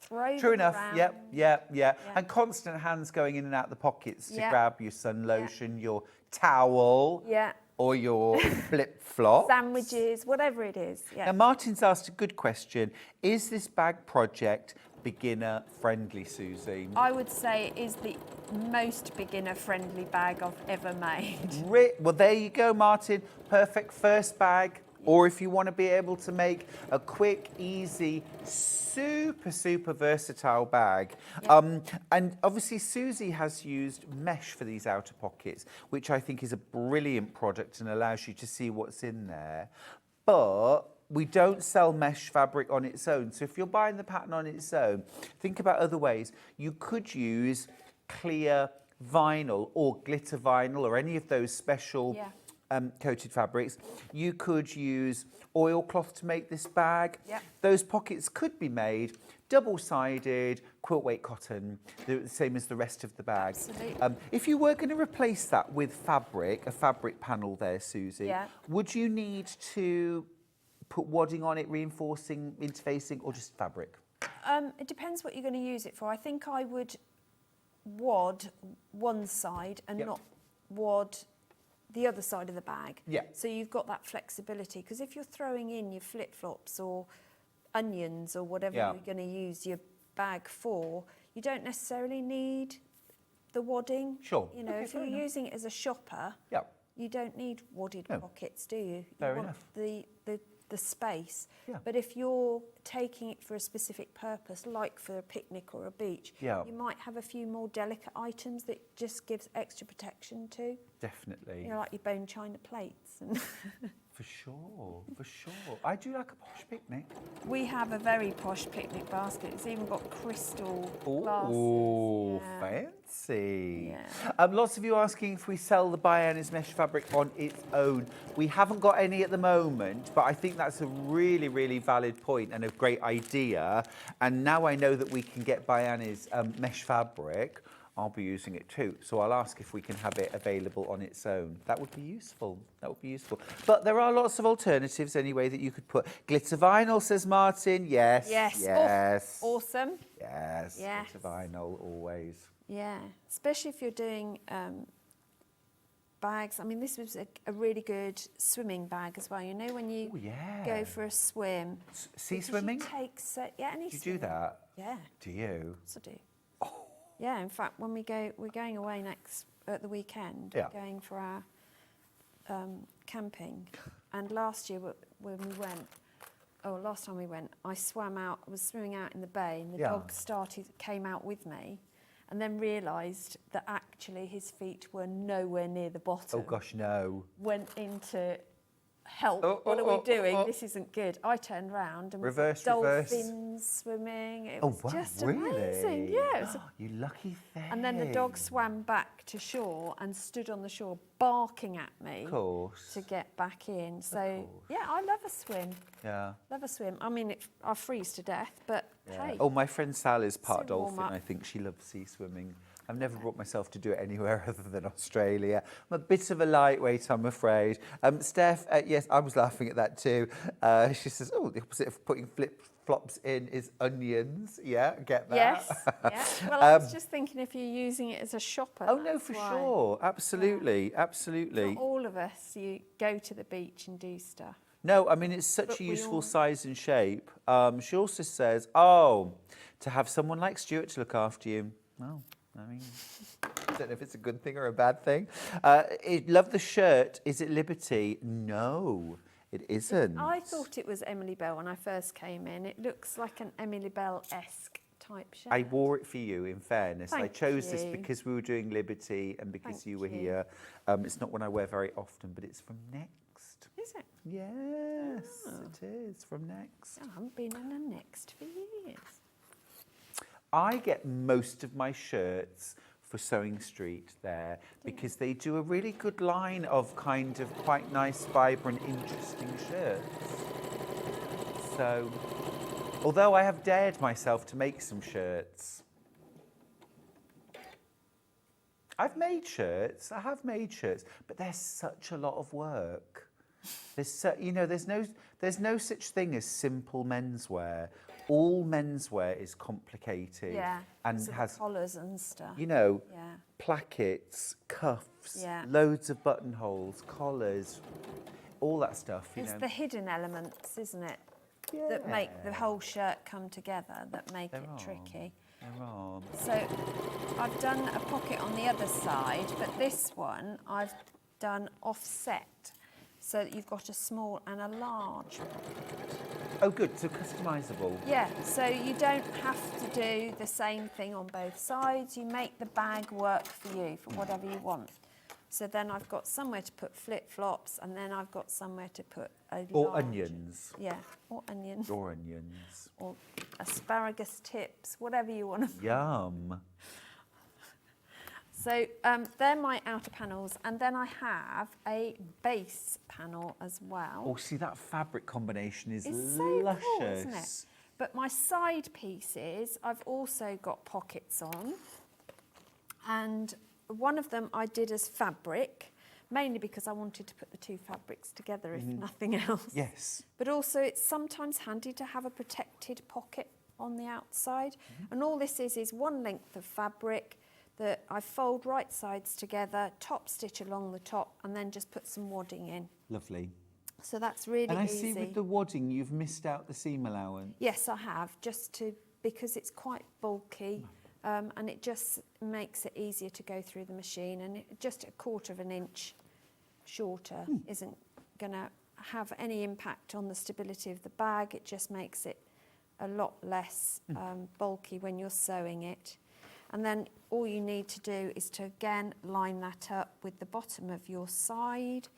throw True them enough. around. Yeah. And constant hands going in and out the pockets to Yeah. grab your sun lotion, your towel, Yeah, or your flip-flop. sandwiches, whatever it is. Now, Yeah. Martin's asked a good question. Is this bag project beginner friendly, Susie? I would say it is the most beginner-friendly bag I've ever made. Well, there you go, Martin. Perfect first bag. Or if you want to be able to make a quick, easy, super versatile bag. And obviously Susie has used mesh for these outer pockets, which I think is a brilliant product and allows you to see what's in there. But we don't sell mesh fabric on its own. So if you're buying the pattern on its own, think about other ways. You could use clear vinyl or glitter vinyl or any of those special coated fabrics. You could use oilcloth to make this bag. Yep. Those pockets could be made double-sided quilt weight cotton, the same as the rest of the bag. Absolutely. If you were going to replace that with fabric, a fabric panel there, Susie, would you need to put wadding on it, reinforcing, interfacing, or just fabric? It depends what you're going to use it for. I think I would wad one side and not wad the other side of the bag. Yeah. So you've got that flexibility. Because if you're throwing in your flip-flops or onions or whatever you're going to use your bag for, you don't necessarily need the wadding. Sure. You know, if you're using it as a shopper, you don't need wadded pockets, do you? Fair you enough. Want the space. Yeah. But if you're taking it for a specific purpose, like for a picnic or a beach, you might have a few more delicate items that just gives extra protection to. Definitely. You know, like your bone china plates. And For sure, for sure. I do like a posh picnic. we have a very posh picnic basket. It's even got crystal glasses. Oh, Yeah. fancy. Yeah. Lots of you asking if we sell the Biana's mesh fabric on its own. We haven't got any at the moment, but I think that's a really, really valid point and a great idea. And now I know that we can get Biana's mesh fabric, I'll be using it too. So I'll ask if we can have it available on its own. That would be useful. That would be useful. But there are lots of alternatives anyway that you could put. Glitter vinyl, says Martin. Yes. Yes. Yes. Oh, awesome. Yes. Yes. Glitter vinyl, always. Yeah. Especially if you're doing bags. I mean, this was a really good swimming bag as well. You know, when you go for a swim. Sea because swimming? You take any Do you do that? Yeah. Do you? Yes, I do. Oh. Yeah, in fact, when we're going away at the weekend. Yeah. We're going for our camping. And last year when we went, last time we went, I was swimming out in the bay, and the dog came out with me, and then realised that actually his feet were nowhere near the bottom. Oh gosh, no. Went into help. What are we doing? This isn't good. I turned round and reverse. dolphins swimming. It was just amazing. Yeah. It was you lucky thing. and then the dog swam back to shore and stood on the shore barking at me to get back in. So, yeah, I love a swim. Yeah. Love a swim. I mean, I freeze to death, but hey. Oh, my friend Sal is part So warm dolphin. up. I think she loves sea swimming. I've never brought myself to do it anywhere other than Australia. I'm a bit of a lightweight, I'm afraid. Steph, yes, I was laughing at that too. She says, the opposite of putting flip-flops in is onions. Yeah, get that. Yes, yeah. Well, I was just thinking if you're using it as a shopper. Oh, no, for sure. Absolutely, absolutely. Not all of us, you go to the beach and do stuff. No, I mean, it's such a useful size and shape. She also says, to have someone like Stuart to look after you. Well, I mean, I don't know if it's a good thing or a bad thing. Love the shirt. Is it Liberty? No, it isn't. I thought it was Emily Bell when I first came in. It looks like an Emily Bell-esque type shirt. I wore it for you, in fairness. I Thank chose this you. because we were doing Liberty and because you were Thank you. here. It's not one I wear very often, but it's from Next. Is it? Yes, it is from Next. I haven't been in a Next for years. I get most of my shirts for Sewing Street there because they do a really good line of kind of quite nice, vibrant, interesting shirts. So, although I have dared myself to make some shirts. I have made shirts, but they're such a lot of work. There's no such thing as simple menswear. All menswear is complicated and has collars and stuff. Plackets, cuffs, Yeah. loads of buttonholes, collars, all that stuff. It's the hidden elements, isn't it, that make the whole shirt come together, that make it tricky. There are. So I've done a pocket on the other side, but this one I've done offset, so that you've got a small and a large pocket. Oh, good. So customisable. Yeah, so you don't have to do the same thing on both sides. You make the bag work for you, for whatever you want. So then I've got somewhere to put flip-flops, and then I've got somewhere to put a Or large... onions. Yeah, or onions. Or onions. Or asparagus tips, whatever you want to... Yum. So they're my outer panels, and then I have a base panel as well. Oh, see, that fabric combination is It's so luscious. cool, isn't it? But my side pieces, I've also got pockets on, and one of them I did as fabric, mainly because I wanted to put the two fabrics together, if nothing else. Yes. But also it's sometimes handy to have a protected pocket on the outside. And all this is one length of fabric that I fold right sides together, top stitch along the top, and then just put some wadding in. Lovely. So that's really And I easy. see with the wadding, you've missed out the seam allowance. Yes, I have, because it's quite bulky, and it just makes it easier to go through the machine, and just a 1/4 of an inch shorter isn't going to have any impact on the stability of the bag. It just makes it a lot less bulky when you're sewing it. And then all you need to do is to, again, line that up with the bottom of your side.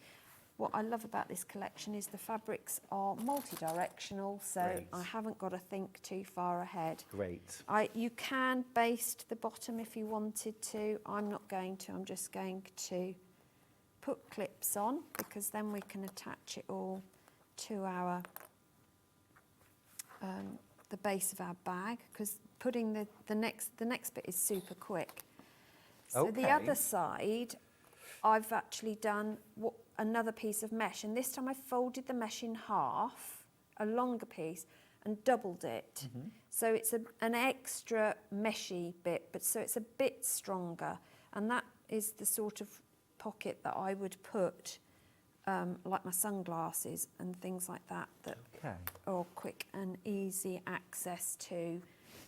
What I love about this collection is the fabrics are multi-directional, so Great. I haven't got to think too far ahead. Great. You can baste the bottom if you wanted to. I'm not going to. I'm just going to put clips on, because then we can attach it all to our the base of our bag, because putting the next bit is super quick. So the other side, I've actually done another piece of mesh, and this time I folded the mesh in half, a longer piece, and doubled it. So it's an extra meshy bit, but so it's a bit stronger, and that is the sort of pocket that I would put like my sunglasses and things like that Okay. are quick and easy access to,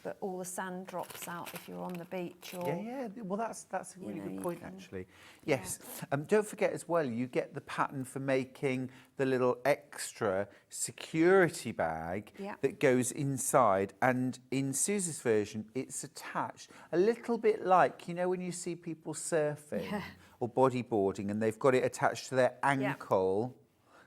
but all the sand drops out if you're on the beach or... Yeah. Well, that's a really good you point, can- actually. Yes. Don't forget as well, you get the pattern for making the little extra security bag Yeah. that goes inside. And in Susie's version, it's attached a little bit like, you know, when you see people surfing or bodyboarding and they've got it attached to their ankle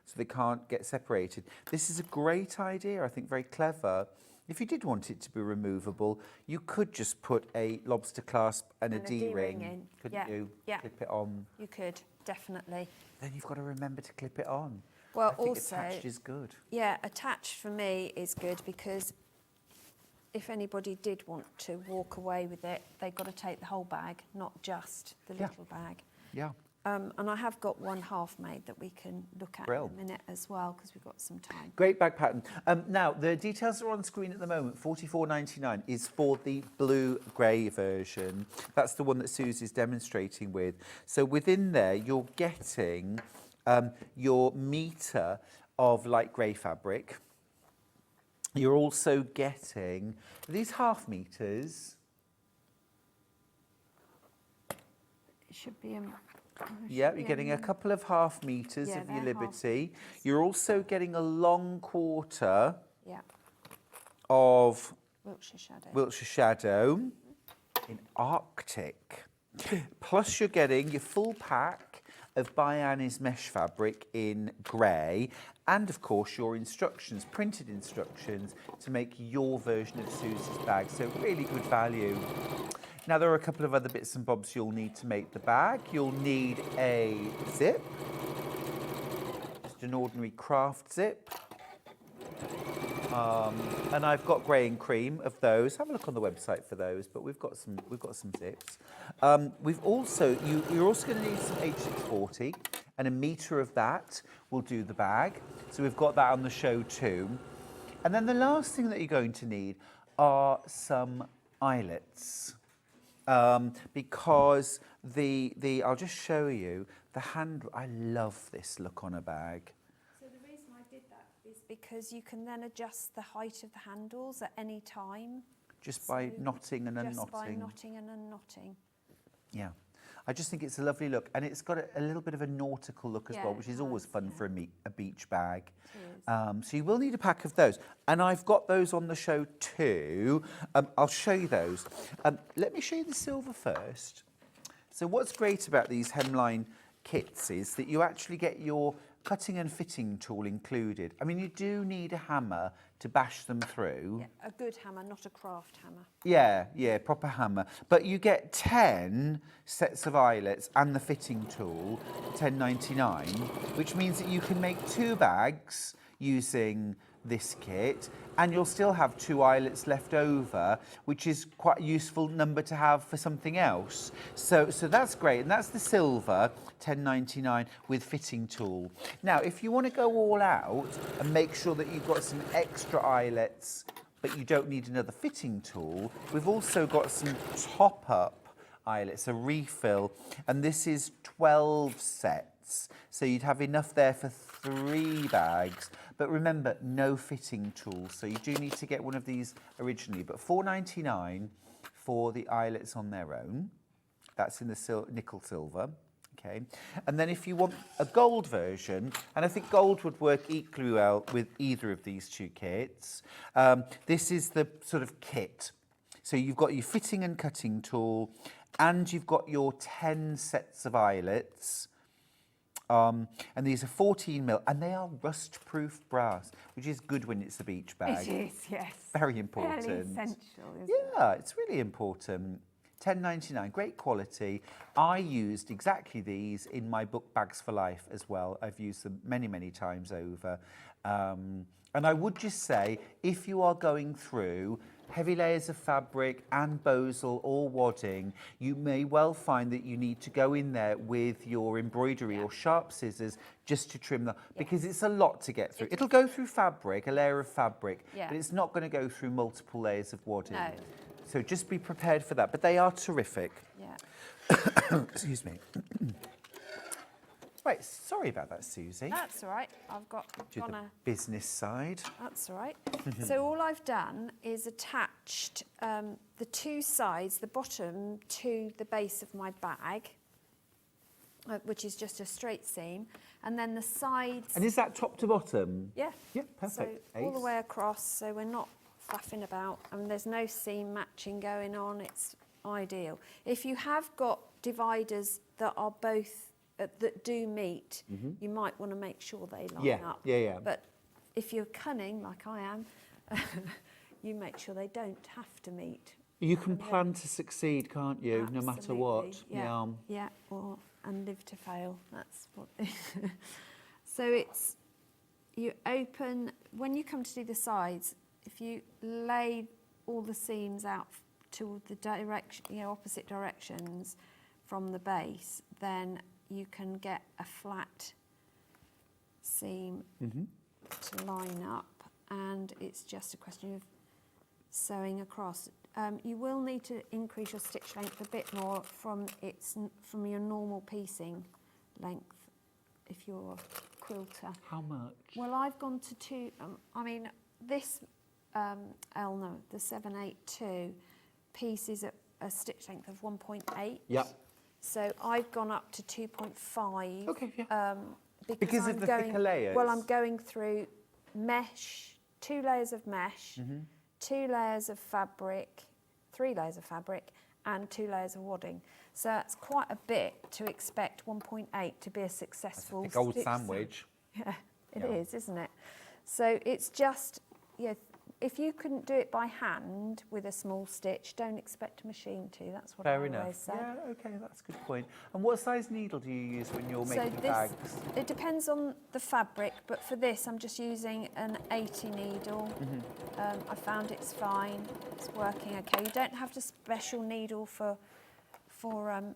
so they can't get separated. This is a great idea, I think, very clever. If you did want it to be removable, you could just put a lobster clasp and a D-ring in. couldn't you? Yeah. Clip it on. You could, definitely. Then you've got to remember to clip it on. Well, I think also... attached is good. Yeah, attached for me is good because if anybody did want to walk away with it, they've got to take the whole bag, not just the little bag. Yeah. And I have got one half made that we can look at Brill. in a minute as well because we've got some time. Great bag pattern. Now, the details are on screen at the moment. $44.99 is for the blue-grey version. That's the one that Susie's demonstrating with. So within there, you're getting your metre of light grey fabric. You're also getting these half meters. It should be in... Yeah, you're getting a couple of half meters Yeah, of your they're half Liberty. You're also getting a long quarter Yeah, of Wiltshire Shadow. Wiltshire Shadow in Arctic. Plus you're getting your full pack of Bianni's mesh fabric in grey, and of course your instructions, printed instructions to make your version of Susie's bag. So really good value. Now there are a couple of other bits and bobs you'll need to make the bag. You'll need a zip, just an ordinary craft zip. And I've got grey and cream of those. Have a look on the website for those, but we've got some zips. We've also you're also going to need some H640, and a metre of that will do the bag. So we've got that on the show too. And then the last thing that you're going to need are some eyelets. Because I'll just show you the handle. I love this look on a bag. So the reason I did that is because you can then adjust the height of the handles at any time. Just by knotting and unknotting. Just by knotting and unknotting. Yeah. I just think it's a lovely look, and it's got a little bit of a nautical look as well, which is always fun for a beach bag. So you will need a pack of those, and I've got those on the show too. I'll show you those. Let me show you the silver first. So what's great about these hemline kits is that you actually get your cutting and fitting tool included. I mean, you do need a hammer to bash them through. Yeah, a good hammer, not a craft hammer. Yeah, proper hammer. But you get 10 sets of eyelets and the fitting tool, $10.99, which means that you can make 2 bags using this kit, and you'll still have 2 eyelets left over, which is quite a useful number to have for something else. So that's great, and that's the silver, $10.99 with fitting tool. Now, if you want to go all out and make sure that you've got some extra eyelets, but you don't need another fitting tool, we've also got some top-up eyelets, a refill, and this is 12 sets. So you'd have enough there for 3 bags. But remember, no fitting tools. So you do need to get one of these originally. But $4.99 for the eyelets on their own. That's in the nickel silver. Okay. And then if you want a gold version, and I think gold would work equally well with either of these 2 kits, this is the sort of kit. So you've got your fitting and cutting tool, and you've got your 10 sets of eyelets. And these are 14mm, and they are rust-proof brass, which is good when it's a beach bag. It is, yes. Very important. Fairly essential, isn't it? Yeah, it's really important. $10.99, great quality. I used exactly these in my book Bags for Life as well. I've used them many, many times over. And I would just say, if you are going through heavy layers of fabric and bosal or wadding, you may well find that you need to go in there with your embroidery or sharp scissors just to trim them, because it's a lot to get through. It'll go through fabric, a layer of fabric, but it's not going to go through multiple layers of wadding. No. So just be prepared for that. But they are terrific. Yeah. Excuse me. Right, sorry about that, Susie. That's all right. I've got Do the gonna. business side. That's all right. So all I've done is attached the two sides, the bottom to the base of my bag, which is just a straight seam, and then the sides. And is that top to bottom? Yeah. Yeah, perfect. So all the Ace. way across, so we're not faffing about, and there's no seam matching going on. It's ideal. If you have got dividers that are both that do meet, you might want to make sure they line up. Yeah. But if you're cunning, like I am, you make sure they don't have to meet. You can plan to succeed, can't you? No matter what. Absolutely. Yeah. And live to fail. That's what. So it's, you open, when you come to do the sides, if you lay all the seams out to the direction, opposite directions from the base, then you can get a flat seam to line up, and it's just a question of sewing across. You will need to increase your stitch length a bit more from your normal piecing length if you're a quilter. How much? Well, I've gone to two. This the 782 piece is a stitch length of 1.8. Yep. So I've gone up to 2.5. Okay, yeah. Because I'm of the going, thicker layers? Well, I'm going through mesh, 2 layers of mesh, 2 layers of fabric, 3 layers of fabric, and 2 layers of wadding. So that's quite a bit to expect 1.8 to be a successful Big old stitch sandwich. Yeah, it is, isn't it? So it's just, if you couldn't do it by hand with a small stitch, don't expect a machine to. That's what I Fair always enough. say. Yeah, okay, that's a good point. And what size needle do you use when you're making bags? It depends on the fabric, but for this I'm just using an 80 needle. I found it's fine, it's working okay. You don't have to special needle for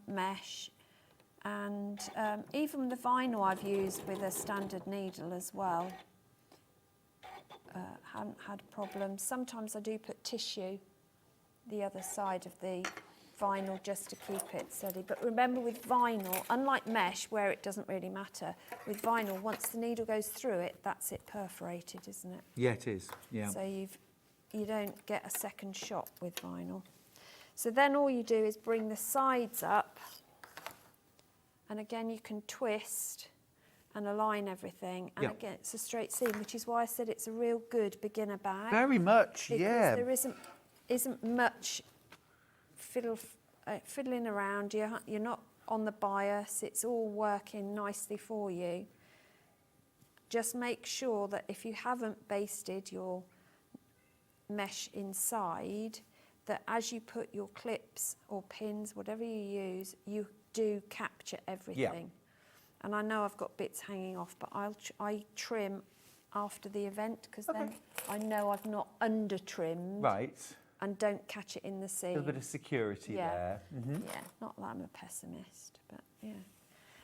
mesh, and even the vinyl I've used with a standard needle as well. Haven't had problems. Sometimes I do put tissue the other side of the vinyl just to keep it steady. But remember, with vinyl, unlike mesh where it doesn't really matter, with vinyl, once the needle goes through it, that's it perforated, isn't it? Yeah, it is. Yeah. So you don't get a second shot with vinyl. So then all you do is bring the sides up, and again you can twist and align everything, and again it's a straight seam, which is why I said it's a real good beginner bag. Very much, because yeah. there isn't much fiddling around. You're not on the bias. It's all working nicely for you. Just make sure that if you haven't basted your mesh inside, that as you put your clips or pins, whatever you use, you do capture everything. And I know I've got bits hanging off, but I trim after the event, because then I know I've not under trimmed. Right. And don't catch it in the seam. A little bit of security there. Yeah, not that I'm a pessimist, but yeah.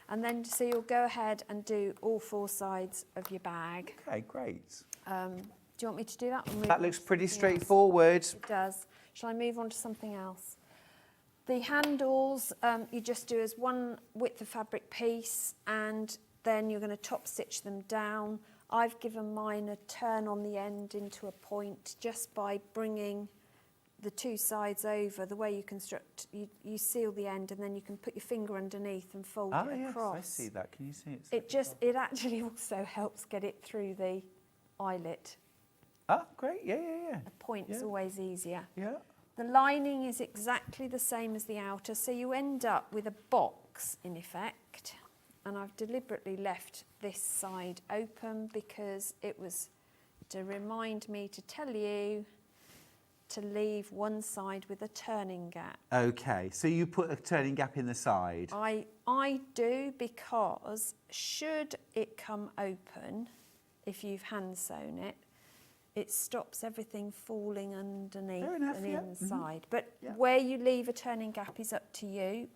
And then, so you'll go ahead and do all 4 sides of your bag. Okay, great. Do you want me to do that? That looks pretty straightforward. It does. Shall I move on to something else? The handles, you just do as 1 width of fabric piece, and then you're going to top stitch them down. I've given mine a turn on the end into a point just by bringing the 2 sides over. The way you construct, you seal the end, and then you can put your finger underneath and fold it across. I see that. Can you see it? It actually also helps get it through the eyelet. Ah, great. Yeah. A point's always easier. Yeah. The lining is exactly the same as the outer, so you end up with a box in effect. And I've deliberately left this side open because it was to remind me to tell you to leave one side with a turning gap. Okay, so you put a turning gap in the side. I do, because should it come open, if you've hand sewn it, it stops everything falling underneath and inside. But where you leave a turning gap is up to you,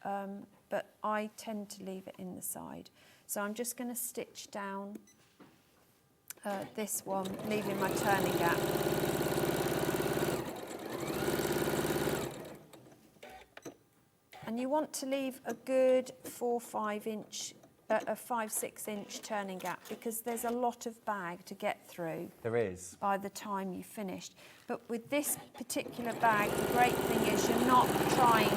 but I tend to leave it in the side. So I'm just going to stitch down this one, leaving my turning gap. And you want to leave a good 4 or 5 inch a 5-6 inch turning gap because there's a lot of bag to get through. There is. By the time you've finished. But with this particular bag, the great thing is you're not trying,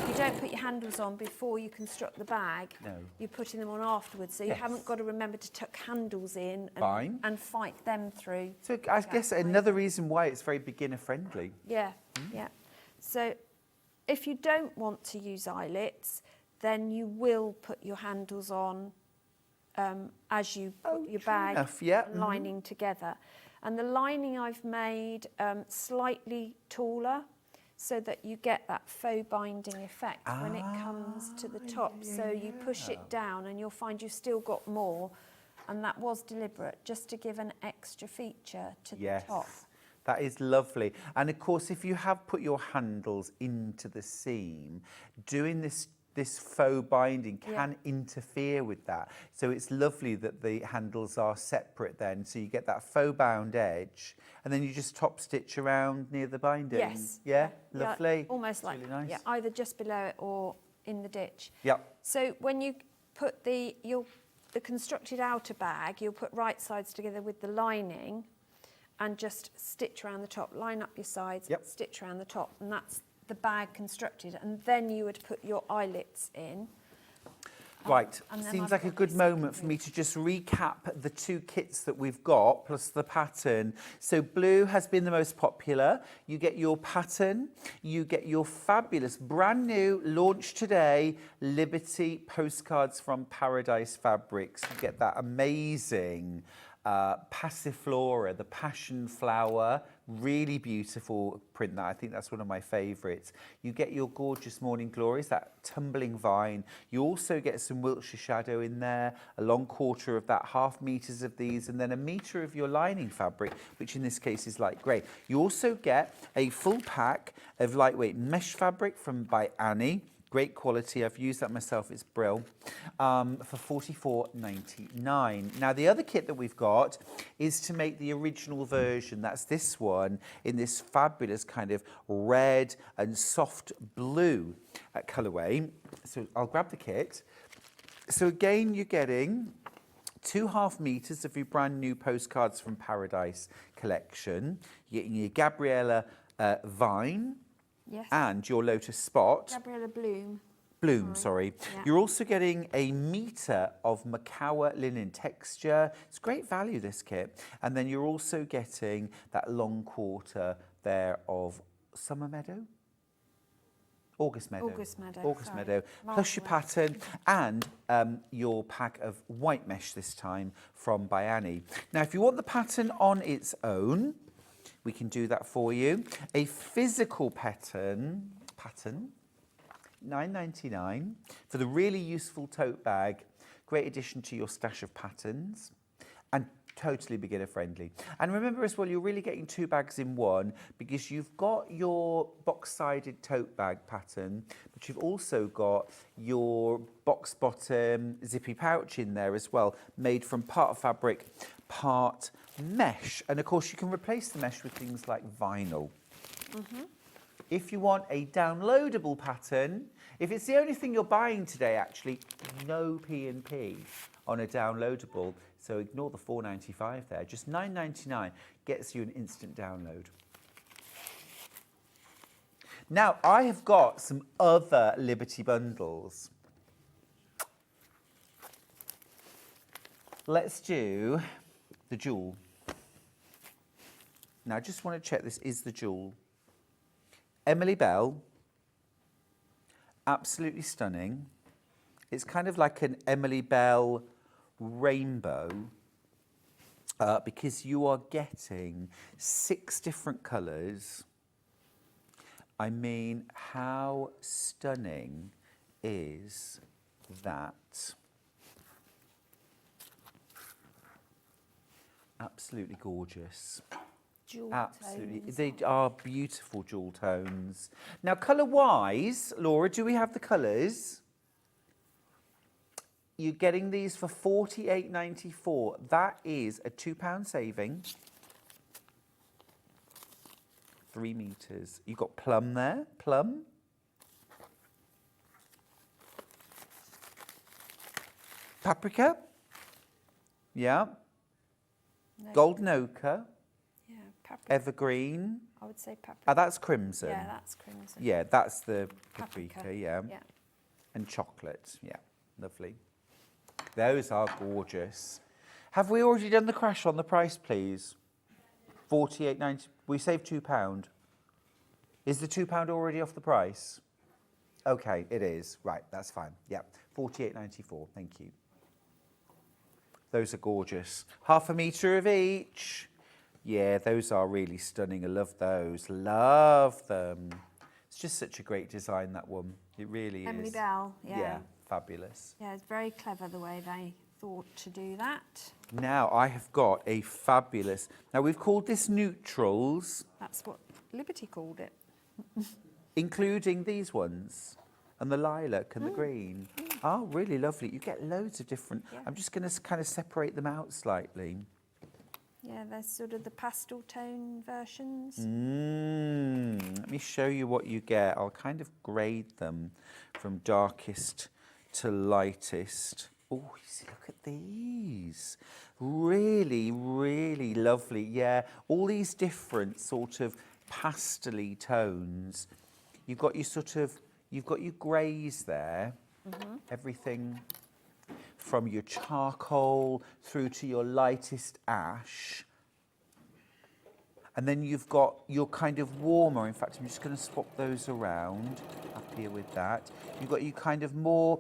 you don't put your handles on before you construct the bag. No. You're putting them on afterwards, so you haven't got to remember to tuck handles in and fight them through. So I guess another reason why it's very beginner friendly. Yeah, yeah. So if you don't want to use eyelets, then you will put your handles on as you put your bag and lining together. And the lining I've made slightly taller so that you get that faux binding effect when it comes to the top. So you push it down and you'll find you've still got more. And that was deliberate, just to give an extra feature to the top. That is lovely. And of course, if you have put your handles into the seam, doing this faux binding can interfere with that. So it's lovely that the handles are separate then. So you get that faux bound edge and then you just top stitch around near the binding. Yes. Yeah, lovely. Almost like, really nice. either just below it or in the ditch. Yep. So when you put the constructed outer bag, you'll put right sides together with the lining and just stitch around the top, line up your sides, stitch around the top, and that's the bag constructed. And then you would put your eyelets in. Right, seems like a good moment for me to just recap the two kits that we've got, plus the pattern. So blue has been the most popular. You get your pattern, you get your fabulous, brand new, launched today, Liberty Postcards from Paradise fabrics. You get that amazing Passiflora, the passion flower, really beautiful print. That I think that's one of my favourites. You get your gorgeous Morning Glories, that tumbling vine. You also get some Wiltshire shadow in there, a long quarter of that, 1/2 meters of these, and then 1 meter of your lining fabric, which in this case is light grey. You also get a full pack of lightweight mesh fabric by Annie. Great quality. I've used that myself. It's brill. For $44.99. Now, the other kit that we've got is to make the original version. That's this one in this fabulous kind of red and soft blue colourway. So I'll grab the kit. So again, you're getting 2.5 meters of your brand new Postcards from Paradise collection. You're getting your Gabriella vine. Yes. And your Lotus Spot. Gabriella Bloom. Sorry. Yeah. You're also getting 1 meter of Macawa linen texture. It's great value, this kit. And then you're also getting that long quarter there of Summer Meadow? August Meadow. August Meadow. August Meadow. Plus your pattern and your pack of white mesh this time from Annie. Now, if you want the pattern on its own, we can do that for you. A physical pattern, $9.99 for the really useful tote bag. Great addition to your stash of patterns and totally beginner friendly. And remember as well, you're really getting 2 bags in one because you've got your box-sided tote bag pattern, but you've also got your box bottom zippy pouch in there as well, made from part fabric, part mesh. And of course you can replace the mesh with things like vinyl. If you want a downloadable pattern, if it's the only thing you're buying today, actually, no P&P on a downloadable, so ignore the $4.95 there, just $9.99 gets you an instant download. Now, I have got some other Liberty bundles. Let's do the jewel. Now, I just want to check this is the jewel. Emily Bell, absolutely stunning. It's kind of like an Emily Bell rainbow because you are getting 6 different colours. I mean, how stunning is that? Absolutely gorgeous. Jewel Absolutely. tones. They are beautiful jewel tones. Now, colour-wise, Laura, do we have the colours? You're getting these for $48.94. That is a £2 saving. 3 meters. You've got plum there, plum. Paprika. Yeah. No. Golden ochre. Yeah, paprika. Evergreen. I would say paprika. Oh, that's crimson. Yeah, that's crimson. Yeah, that's the paprika, yeah. Yeah. And chocolate, yeah. Lovely. Those are gorgeous. Have we already done the crash on the price, please? £48.90. We saved £2. Is the £2 already off the price? Okay, it is. Right, that's fine. Yeah, £48.94. Thank you. Those are gorgeous. Half a metre of each. Yeah, those are really stunning. I love those. Love them. It's just such a great design, that one. It really is. Emily Bell, yeah. Yeah, fabulous. Yeah, it's very clever the way they thought to do that. Now I have got a fabulous... Now we've called this neutrals, That's what Liberty called it. including these ones, and the lilac and the green. Oh, really lovely. You get loads of different... Yeah. I'm just going to kind of separate them out slightly. Yeah, they're sort of the pastel tone versions. Let me show you what you get. I'll kind of grade them from darkest to lightest. Oh, see, look at these. Really, really lovely. Yeah, all these different sort of pastel-y tones. You've got your greys there. Everything from your charcoal through to your lightest ash. And then you've got your kind of warmer. In fact, I'm just going to swap those around up here with that. You've got your kind of more,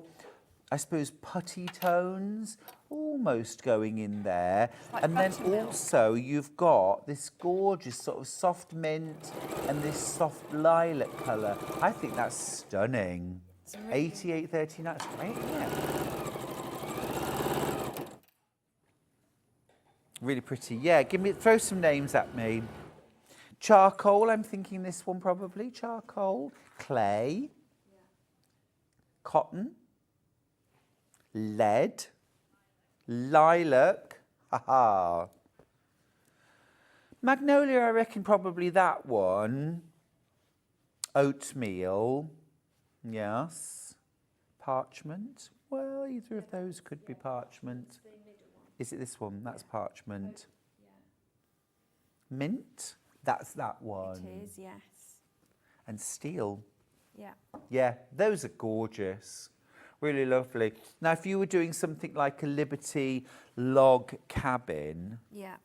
I suppose, putty tones almost going in there. Like and then buttermilk. also you've got this gorgeous sort of soft mint and this soft lilac colour. I think that's stunning. Really 88.39. That's great, isn't it? Really pretty. Yeah, throw some names at me. Charcoal, I'm thinking this one probably. Charcoal. Clay. Cotton. Lead. Lilac. Haha. Magnolia, I reckon probably that one. Oatmeal. Yes. Parchment. Well, either of those could be parchment. Is it this one? That's parchment. Mint. That's that one. It is, yes. And steel. Yeah. Yeah, those are gorgeous. Really lovely. Now, if you were doing something like a Liberty log cabin, Yeah.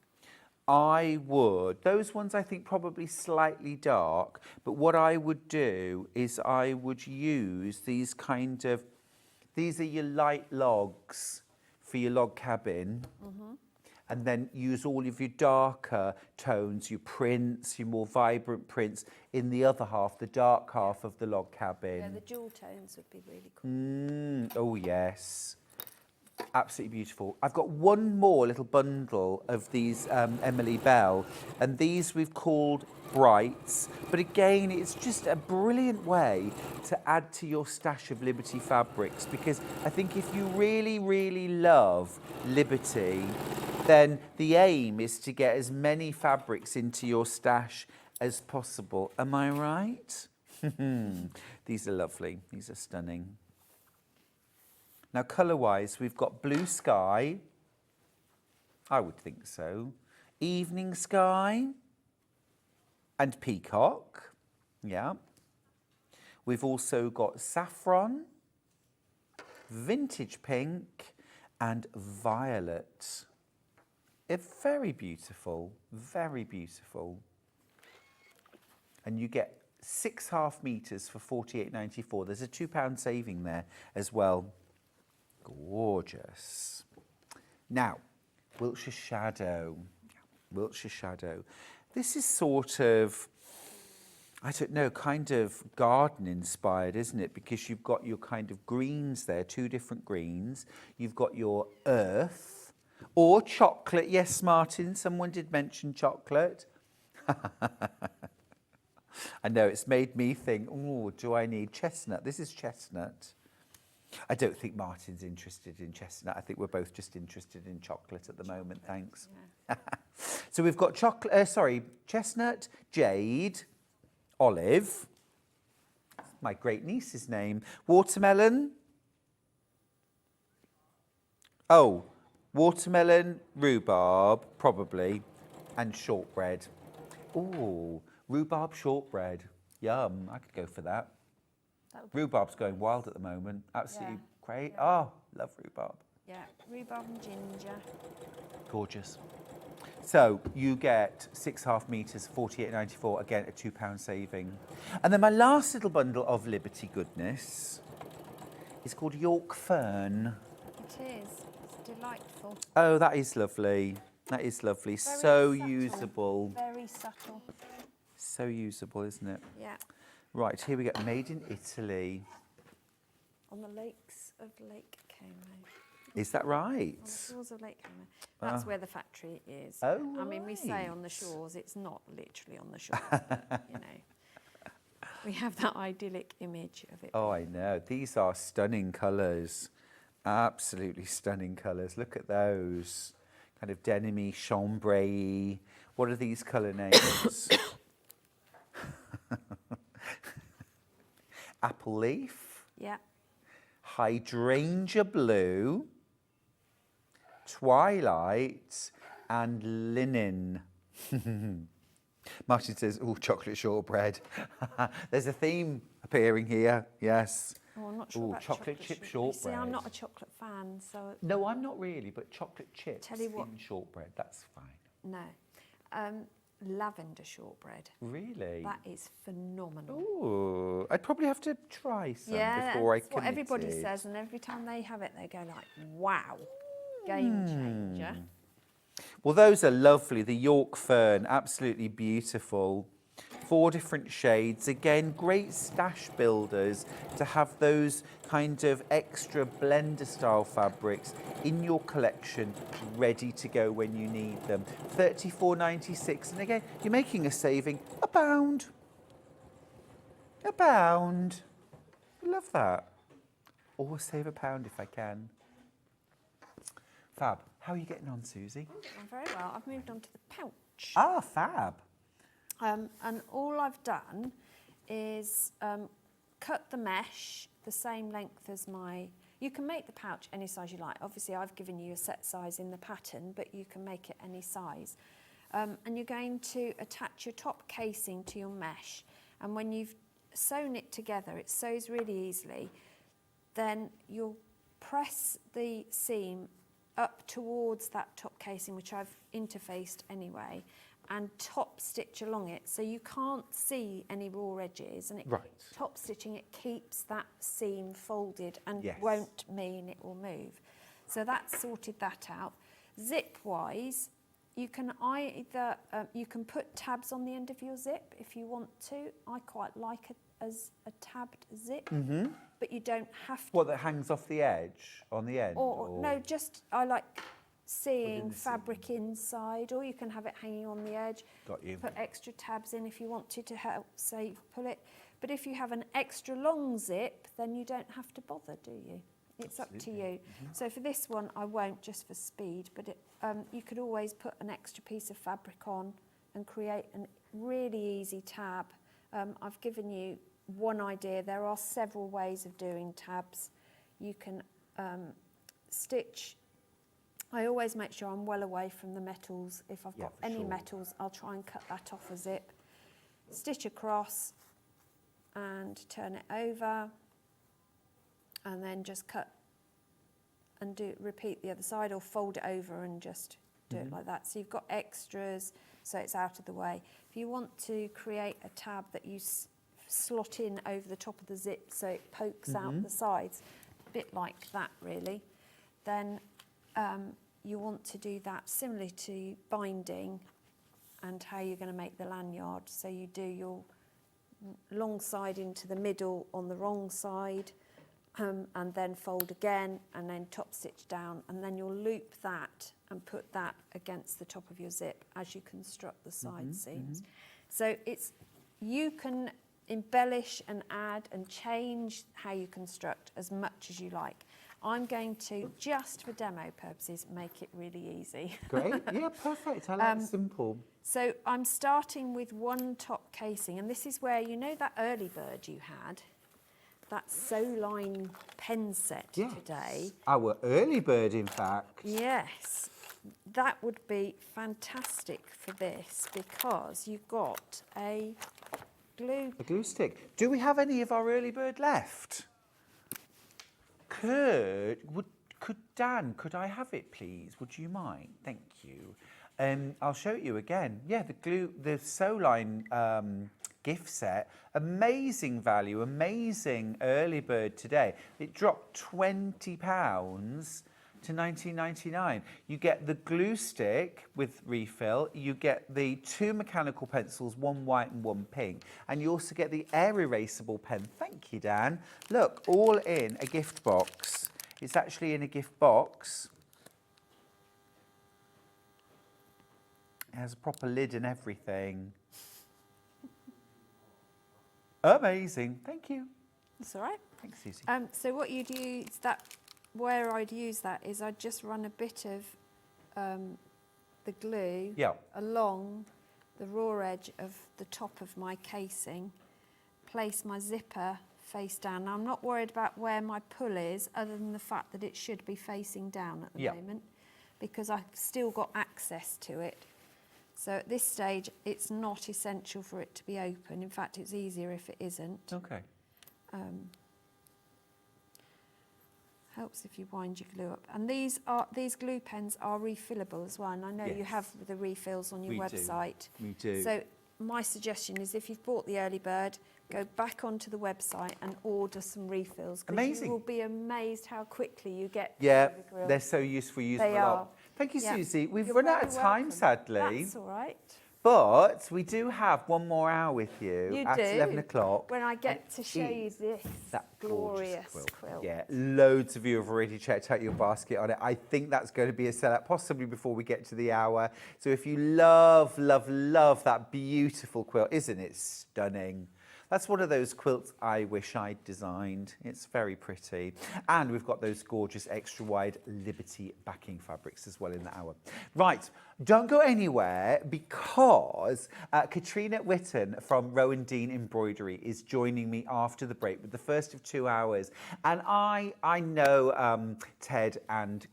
I would, those ones I think probably slightly dark, but what I would do is I would use these kind of, these are your light logs for your log cabin. And then use all of your darker tones, your prints, your more vibrant prints in the other half, the dark half of the log cabin. Yeah, the jewel tones would be really cool. Oh, yes. Absolutely beautiful. I've got one more little bundle of these Emily Bell, and these we've called Brights. But again, it's just a brilliant way to add to your stash of Liberty fabrics, because I think if you really, really love Liberty, then the aim is to get as many fabrics into your stash as possible. Am I right? These are lovely. These are stunning. Now, colour-wise, we've got blue sky. I would think so. Evening sky. And peacock. Yeah. We've also got saffron, vintage pink, and violet. Very beautiful, very beautiful. And you get 6.5 metres for £48.94. There's a £2 saving there as well. Gorgeous. Now, Wiltshire Shadow. Wiltshire Shadow. This is sort of, I don't know, kind of garden inspired, isn't it? Because you've got your kind of greens there, two different greens. You've got your earth or chocolate. Yes, Martin, someone did mention chocolate. I know, it's made me think, oh, do I need chestnut? This is chestnut. I don't think Martin's interested in chestnut. I think we're both just interested in chocolate at the moment, thanks. Yeah. So we've got chestnut, jade, olive, my great niece's name, watermelon, Oh, watermelon, rhubarb, probably, and shortbread. Ooh, rhubarb shortbread. Yum, I could go for that. Rhubarb's going wild at the moment. Absolutely great. Yeah. Oh, love rhubarb. Yeah, rhubarb and ginger. Gorgeous. So you get 6.5 metres, 48.94, again a £2 saving. And then my last little bundle of Liberty goodness is called York Fern. It is. It's delightful. Oh, that is lovely. That is lovely. Very So subtle. usable. Very subtle. So usable, isn't it? Yeah. Right, here we go. Made in Italy. On the lakes of Lake Como. Is that right? On the shores of Lake Como. That's where the factory is. Oh, I mean, we say right. on the shores, it's not literally on the shores, but, you know. We have that idyllic image of it. Oh, I know. These are stunning colours. Absolutely stunning colours. Look at those. Kind of denim-y, chambray. What are these colour names? Apple leaf. Yeah. Hydrangea blue. Twilight. And linen. Martin says, oh, chocolate shortbread. There's a theme appearing here, yes. Oh, I'm not sure Ooh, about chocolate chip You shortbread. see, I'm not a chocolate fan, so... No, I'm not really, but chocolate chips Tell you what. in shortbread, that's fine. No. Lavender shortbread. Really? That is phenomenal. Ooh, I'd probably have to try some Yeah, before I that's what committed. everybody says, and every time they have it, they go like, wow, game changer. Well, those are lovely. The York Fern, absolutely beautiful. 4 different shades. Again, great stash builders to have those kind of extra blender style fabrics in your collection ready to go when you need them. £34.96. And again, you're making a saving £1. £1. Love that. Always save £1 if I can. Fab. How are you getting on, Susie? I'm very well. I've moved on to the pouch. Ah, fab. And all I've done is cut the mesh the same length as my... You can make the pouch any size you like. Obviously, I've given you a set size in the pattern, but you can make it any size. And you're going to attach your top casing to your mesh. And when you've sewn it together, it sews really easily, then you'll press the seam up towards that top casing, which I've interfaced anyway, and top stitch along it, so you can't see any raw edges, and it, top stitching, it keeps that seam folded and won't mean it will move. So that's sorted that out. Zip wise, you can either you can put tabs on the end of your zip if you want to. I quite like it as a tabbed zip, but you don't have to. What, that hangs off the edge, on the end? Or no, just I like seeing fabric inside, or you can have it hanging on the edge. Got you. Put extra tabs in if you want to help, say, pull it. But if you have an extra long zip, then you don't have to bother, do you? It's up to you. So for this one, I won't, just for speed, but it, you could always put an extra piece of fabric on and create a really easy tab. I've given you one idea. There are several ways of doing tabs. You can stitch. I always make sure I'm well away from the metals. If I've got any metals, I'll try and cut that off a zip. Stitch across and turn it over, and then just cut and repeat the other side, or fold it over and just do it like that. So you've got extras, so it's out of the way. If you want to create a tab that you slot in over the top of the zip so it pokes out the sides, a bit like that really, then you want to do that similarly to binding and how you're going to make the lanyard. So you do your long side into the middle on the wrong side, and then fold again, and then top stitch down, and then you'll loop that and put that against the top of your zip as you construct the side seams. So you can embellish and add and change how you construct as much as you like. I'm going to, just for demo purposes, make it really easy. Great, yeah, perfect. I like simple. So I'm starting with one top casing, and this is where, you know that early bird you had? that Soline pen set today. Our early bird, in fact. Yes, that would be fantastic for this because you've got a glue stick. Do we have any of our early bird left? Could Dan, could I have it, please? Would you mind? Thank you. I'll show it you again. Yeah, the Soline gift set, amazing value, amazing early bird today. It dropped £20 to £19.99. You get the glue stick with refill, you get the 2 mechanical pencils, 1 white and 1 pink, and you also get the air erasable pen. Thank you, Dan. Look, all in a gift box. It's actually in a gift box. It has a proper lid and everything. Amazing. Thank you. That's all right. Thanks, Suzie. So what you'd use, where I'd use that is I'd just run a bit of the glue along the raw edge of the top of my casing, place my zipper face down. Now, I'm not worried about where my pull is, other than the fact that it should be facing down at the moment, because I've still got access to it. So at this stage, it's not essential for it to be open. In fact, it's easier if it isn't. Okay. Helps if you wind your glue up. And these glue pens are refillable as well. And I know you have the refills on your website. We do. So my suggestion is if you've bought the early bird, go back onto the website and order some refills. Amazing. You will be amazed how quickly you get Yeah, the grill. they're so useful. Use them They a lot. are. Thank you, Yeah. Suzie. We've You're run out very of time, welcome. sadly. That's all right. But we do have one more hour with you, You at do. 11 o'clock. When I get to show you this That glorious gorgeous quilt. Yeah, loads of you have already checked out your basket on it. I think that's going to be a sellout, possibly before we get to the hour. So if you love, love, love that beautiful quilt, isn't it stunning? That's one of those quilts I wish I'd designed. It's very pretty. And we've got those gorgeous extra wide Liberty backing fabrics as well in the hour. Right, don't go anywhere because Katrina Witten from Rowandean Embroidery is joining me after the break with the first of 2 hours. And I know Ted and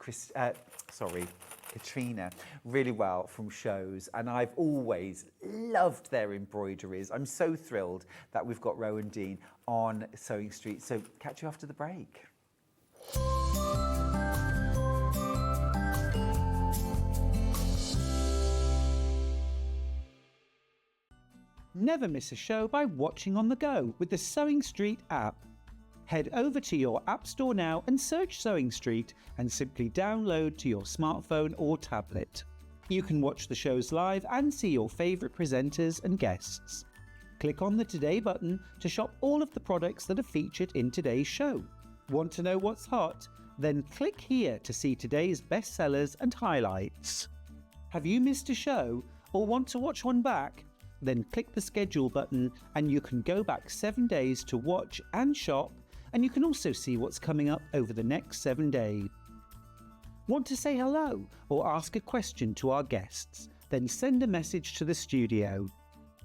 Katrina really well from shows, and I've always loved their embroideries. I'm so thrilled that we've got Rowandean on Sewing Street. So catch you after the break. Never miss a show by watching on the go with the Sewing Street app. Head over to your app store now and search Sewing Street and simply download to your smartphone or tablet. You can watch the shows live and see your favourite presenters and guests. Click on the Today button to shop all of the products that are featured in today's show. Want to know what's hot? Then click here to see today's bestsellers and highlights. Have you missed a show or want to watch one back? Then click the schedule button and you can go back 7 days to watch and shop, and you can also see what's coming up over the next 7 days. Want to say hello or ask a question to our guests? Then send a message to the studio.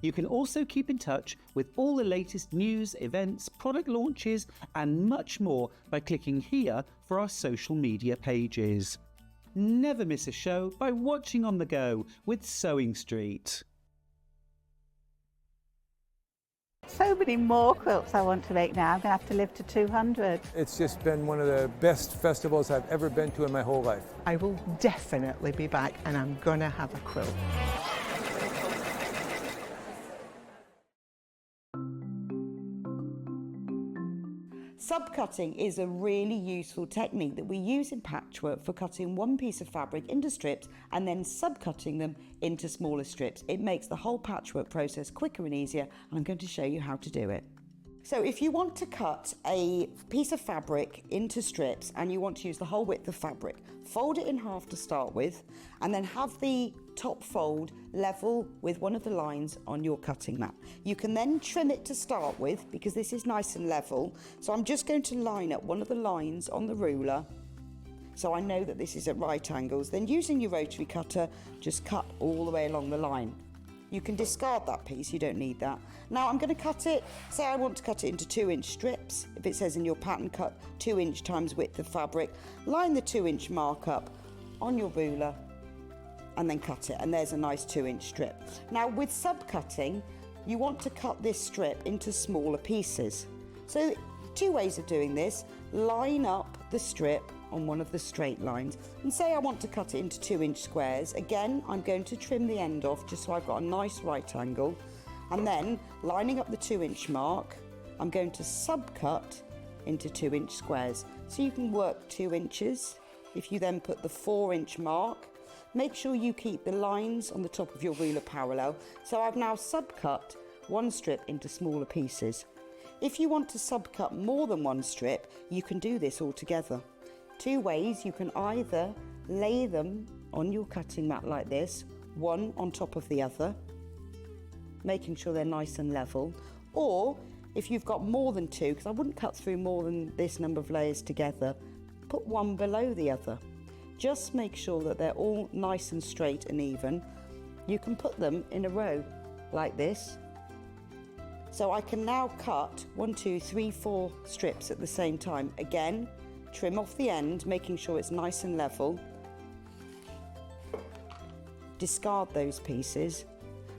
You can also keep in touch with all the latest news, events, product launches and much more by clicking here for our social media pages. Never miss a show by watching on the go with Sewing Street. So many more quilts I want to make now. I'm going to have to live to 200. It's just been one of the best festivals I've ever been to in my whole life. I will definitely be back and I'm going to have a quilt. Subcutting is a really useful technique that we use in patchwork for cutting one piece of fabric into strips and then subcutting them into smaller strips. It makes the whole patchwork process quicker and easier, and I'm going to show you how to do it. So if you want to cut a piece of fabric into strips and you want to use the whole width of fabric, fold it in half to start with and then have the top fold level with one of the lines on your cutting mat. You can then trim it to start with because this is nice and level. So I'm just going to line up one of the lines on the ruler so I know that this is at right angles. Then using your rotary cutter, just cut all the way along the line. You can discard that piece, you don't need that. Now I'm going to cut it, say I want to cut it into 2-inch strips. If it says in your pattern, cut 2-inch times width of fabric, line the 2-inch mark up on your ruler and then cut it, and there's a nice 2-inch strip. Now with sub-cutting, you want to cut this strip into smaller pieces. So 2 ways of doing this: line up the strip on one of the straight lines, and say I want to cut it into 2-inch squares. Again, I'm going to trim the end off just so I've got a nice right angle, and then lining up the 2-inch mark, I'm going to sub-cut into 2-inch squares. So you can work 2 inches. If you then put the 4-inch mark, make sure you keep the lines on the top of your ruler parallel. So I've now sub-cut one strip into smaller pieces. If you want to sub-cut more than one strip, you can do this all together. 2 ways: you can either lay them on your cutting mat like this, one on top of the other, making sure they're nice and level, or if you've got more than 2, because I wouldn't cut through more than this number of layers together, put one below the other. Just make sure that they're all nice and straight and even. You can put them in a row like this. So I can now cut 1, 2, 3, 4 strips at the same time. Again, trim off the end, making sure it's nice and level. Discard those pieces.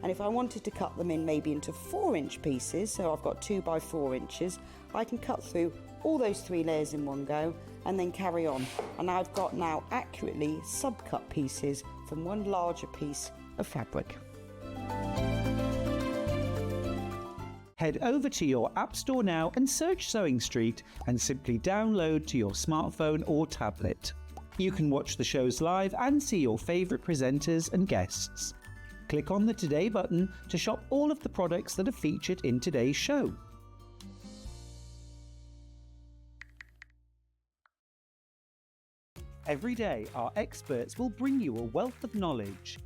And if I wanted to cut them in maybe into 4-inch pieces, so I've got 2 by 4 inches, I can cut through all those 3 layers in one go and then carry on. And I've got now accurately sub-cut pieces from one larger piece of fabric. Head over to your App Store now and search Sewing Street and simply download to your smartphone or tablet. You can watch the shows live and see your favourite presenters and guests. Click on the Today button to shop all of the products that are featured in today's show. Every day, our experts will bring you a wealth of knowledge.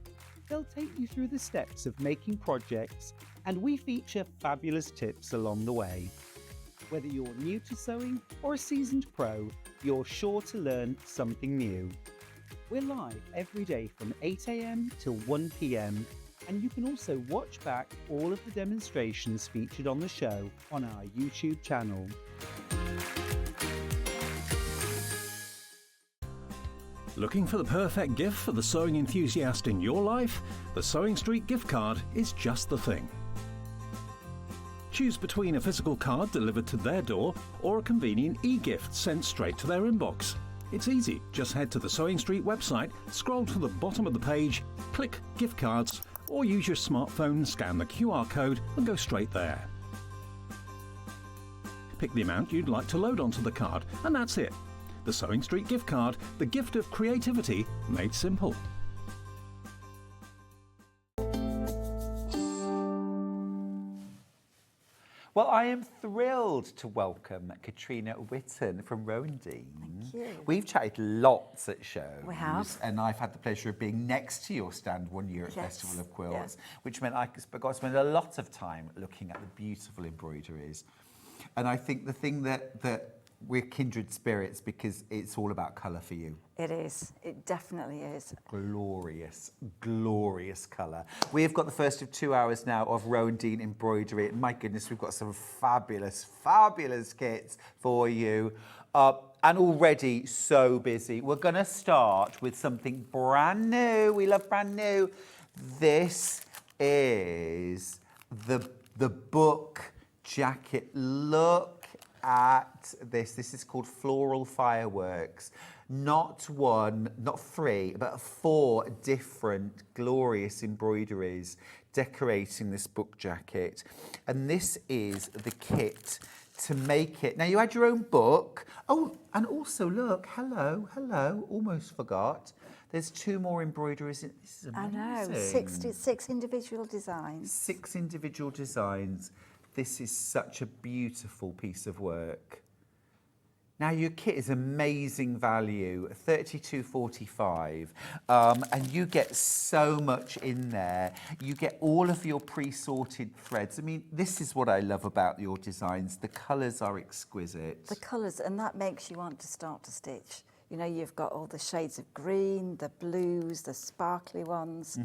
They'll take you through the steps of making projects, and we feature fabulous tips along the way. Whether you're new to sewing or a seasoned pro, you're sure to learn something new. We're live every day from 8 AM till 1 PM, and you can also watch back all of the demonstrations featured on the show on our YouTube channel. Looking for the perfect gift for the sewing enthusiast in your life? The Sewing Street gift card is just the thing. Choose between a physical card delivered to their door or a convenient e-gift sent straight to their inbox. It's easy. Just head to the Sewing Street website, scroll to the bottom of the page, click Gift Cards, or use your smartphone, scan the QR code and go straight there. Pick the amount you'd like to load onto the card, and that's it. The Sewing Street gift card, the gift of creativity made simple. Well, I am thrilled to welcome Katrina Witten from Rowandean. Thank you. We've chatted lots at shows. We have. And I've had the pleasure of being next to your stand one year at Yes. Festival of Quilts, Yes. which meant I got to spend a lot of time looking at the beautiful embroideries. And I think the thing that we're kindred spirits because it's all about colour for you. It is. It definitely is. Glorious, glorious colour. We've got the first of 2 hours now of Rowandean Embroidery. And my goodness, we've got some fabulous, fabulous kits for you. And already so busy. We're going to start with something brand new. We love brand new. This is the book jacket. Look at this. This is called Floral Fireworks. Not 1, not 3, but 4 different glorious embroideries decorating this book jacket. And this is the kit to make it. Now you had your own book. Oh, and also look, hello, almost forgot. There's 2 more embroideries. This is amazing. I know, 6 individual designs. 6 individual designs. This is such a beautiful piece of work. Now your kit is amazing value, $32.45, and you get so much in there. You get all of your pre-sorted threads. I mean, this is what I love about your designs. The colours are exquisite. The colours, and that makes you want to start to stitch. You know, you've got all the shades of green, the blues, the sparkly ones,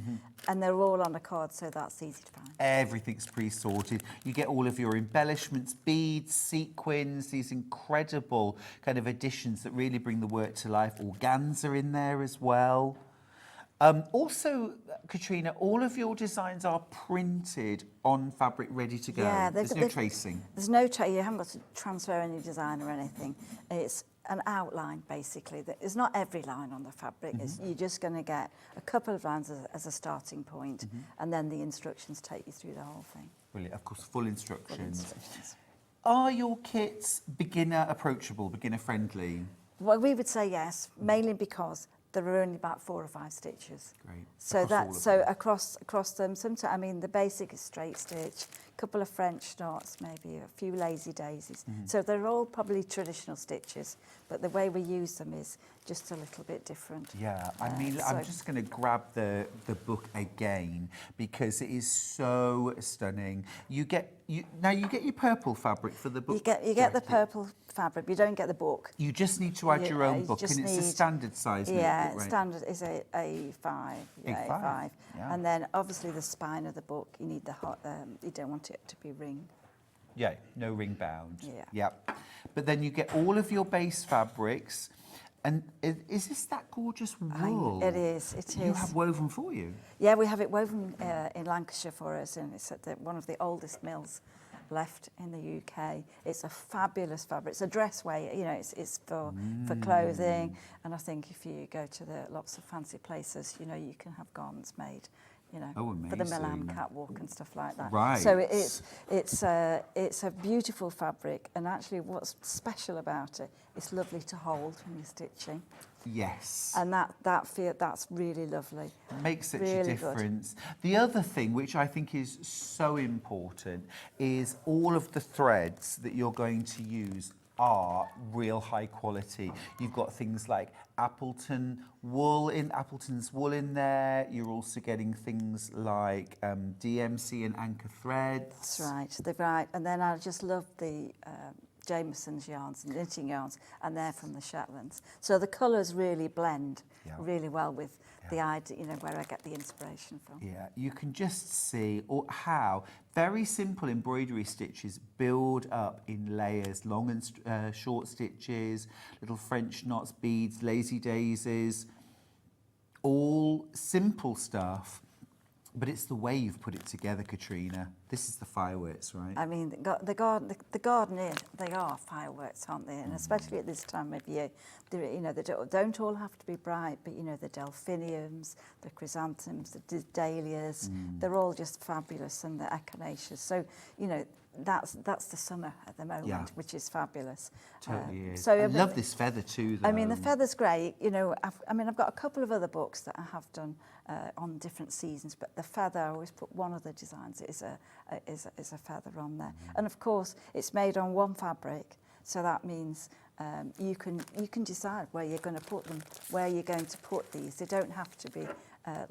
and they're all on a card, so that's easy to find. Everything's pre-sorted. You get all of your embellishments, beads, sequins, these incredible kind of additions that really bring the work to life. Organza in there as well. Also, Katrina, all of your designs are printed on fabric ready to go. Yeah, there's no tracing. There's no you haven't got to transfer any design or anything. It's an outline, basically. It's not every line on the fabric. You're just going to get a couple of lines as a starting point, and then the instructions take you through the whole thing. Brilliant. Of course, full instructions. Are your kits beginner approachable, beginner friendly? Well, we would say yes, mainly because there are only about 4 or 5 stitches. Great. So across them, sometimes, I mean, the basic is straight stitch, a couple of French knots, maybe a few lazy daisies. So they're all probably traditional stitches, but the way we use them is just a little bit different. Yeah, I mean, I'm just going to grab the book again because it is so stunning. You get your purple fabric for the book. You get the purple fabric. You don't get the book. You just need to add your own book, and it's a standard size. Yeah, notebook, right? standard is A5. Yeah, A5. Yeah. And then obviously the spine of the book, you need the you don't want it to be ring. Yeah, no ring bound. Yeah. Yep. But then you get all of your base fabrics. And is this that gorgeous wool? It is, it is. You have woven for you? Yeah, we have it woven in Lancashire for us, and it's at one of the oldest mills left in the UK. It's a fabulous fabric. It's a dress weight, you know, it's for clothing. And I think if you go to lots of fancy places, you know, you can have garments made, you know, for the Milan catwalk and stuff like that. Right. So it's a beautiful fabric, and actually what's special about it, it's lovely to hold when you're stitching. Yes. And that's really lovely. Makes such really a difference. The other thing, which I think is so important, is all of the threads that you're going to use are real high quality. You've got things like Appleton's wool in there. You're also getting things like DMC and Anchor threads. That's right. They're right. And then I just love the Jameson's yarns and knitting yarns, and they're from the Shetlands. So the colours really blend really well with the idea, you know, where I get the inspiration from. Yeah, you can just see how very simple embroidery stitches build up in layers, long and short stitches, little French knots, beads, lazy daisies, all simple stuff. But it's the way you've put it together, Katrina. This is the fireworks, right? I mean, the garden is, they are fireworks, aren't they? And especially at this time of year, you know, they don't all have to be bright, but, you know, the delphiniums, the chrysanthemums, the dahlias, they're all just fabulous, and the echinacea. So, you know, that's the summer at the moment, which is fabulous. Totally is. So I love this feather too, though. I mean, the feather's great. You know, I've got a couple of other books that I have done on different seasons, but the feather, I always put one of the designs is a feather on there. And of course, it's made on one fabric, so that means you can decide where you're going to put them, where you're going to put these. They don't have to be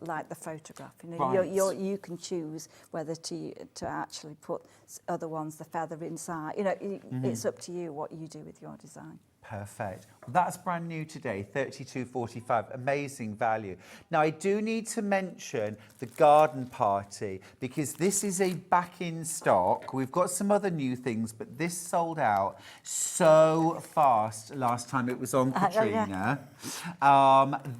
like the photograph. You know, you can choose whether to actually put other ones, the feather inside. You know, it's up to you what you do with your design. Perfect. Well, that's brand new today, $32.45. Amazing value. Now, I do need to mention the garden party, because this is a back in stock. We've got some other new things, but this sold out so fast last time it was on, Katrina.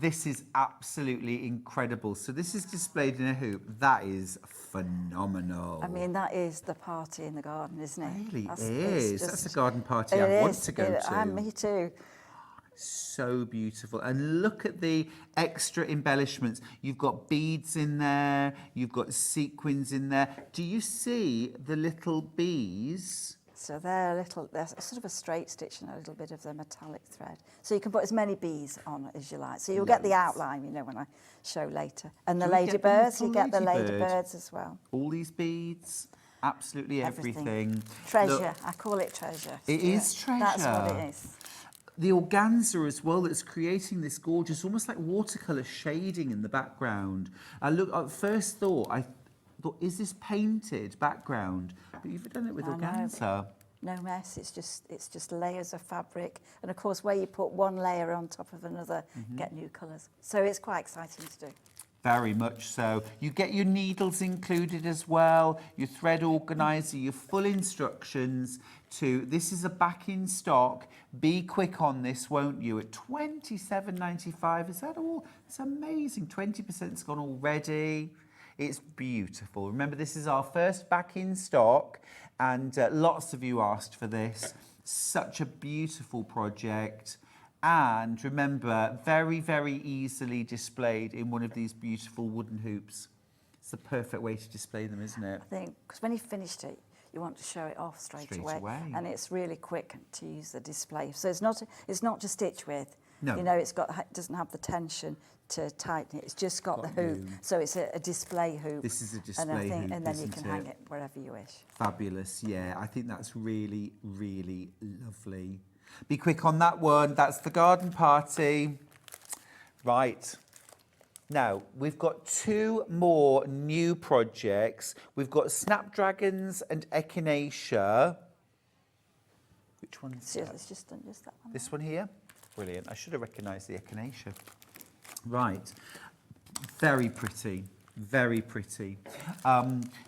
This is absolutely incredible. So this is displayed in a hoop. That is phenomenal. I mean, that is the party in the garden, isn't it? It really is. That's a garden party I want to go to. Me too. So beautiful. And look at the extra embellishments. You've got beads in there. You've got sequins in there. Do you see the little bees? So they're sort of a straight stitch and a little bit of the metallic thread. So you can put as many bees on as you like. So you'll get the outline, you know, when I show later. And the ladybirds, you get the ladybirds as well. All these beads, absolutely everything. Treasure, Look, I call it treasure. It is treasure. That's what it is. The organza as well, that's creating this gorgeous, almost like watercolour shading in the background. At first thought, is this painted background? But you've done it with organza. no mess. It's just layers of fabric, and of course, where you put one layer on top of another, get new colours. So it's quite exciting to do. Very much so. You get your needles included as well, your thread organiser, your full instructions to, this is a back in stock. Be quick on this, won't you? At £27.95, is that all? It's amazing. 20%'s gone already. It's beautiful. Remember, this is our first back in stock, and lots of you asked for this. Such a beautiful project. And remember, very, very easily displayed in one of these beautiful wooden hoops. It's the perfect way to display them, isn't it? I think, because when you've finished it, you want to show it off straight away. And it's really quick to use the display. So it's not to stitch with. No. You know, it doesn't have the tension to tighten it. It's just got the hoop. Loom. So it's a display hoop. This is a display hoop, and then you isn't can hang it wherever you wish. Fabulous, yeah. I think that's really, really lovely. Be quick on that one. That's the garden party. Right. Now, we've got 2 more new projects. We've got Snapdragons and Echinacea. Which one's that? It's just that one. This one here? Brilliant. I should have recognised the Echinacea. Right. Very pretty. Very pretty.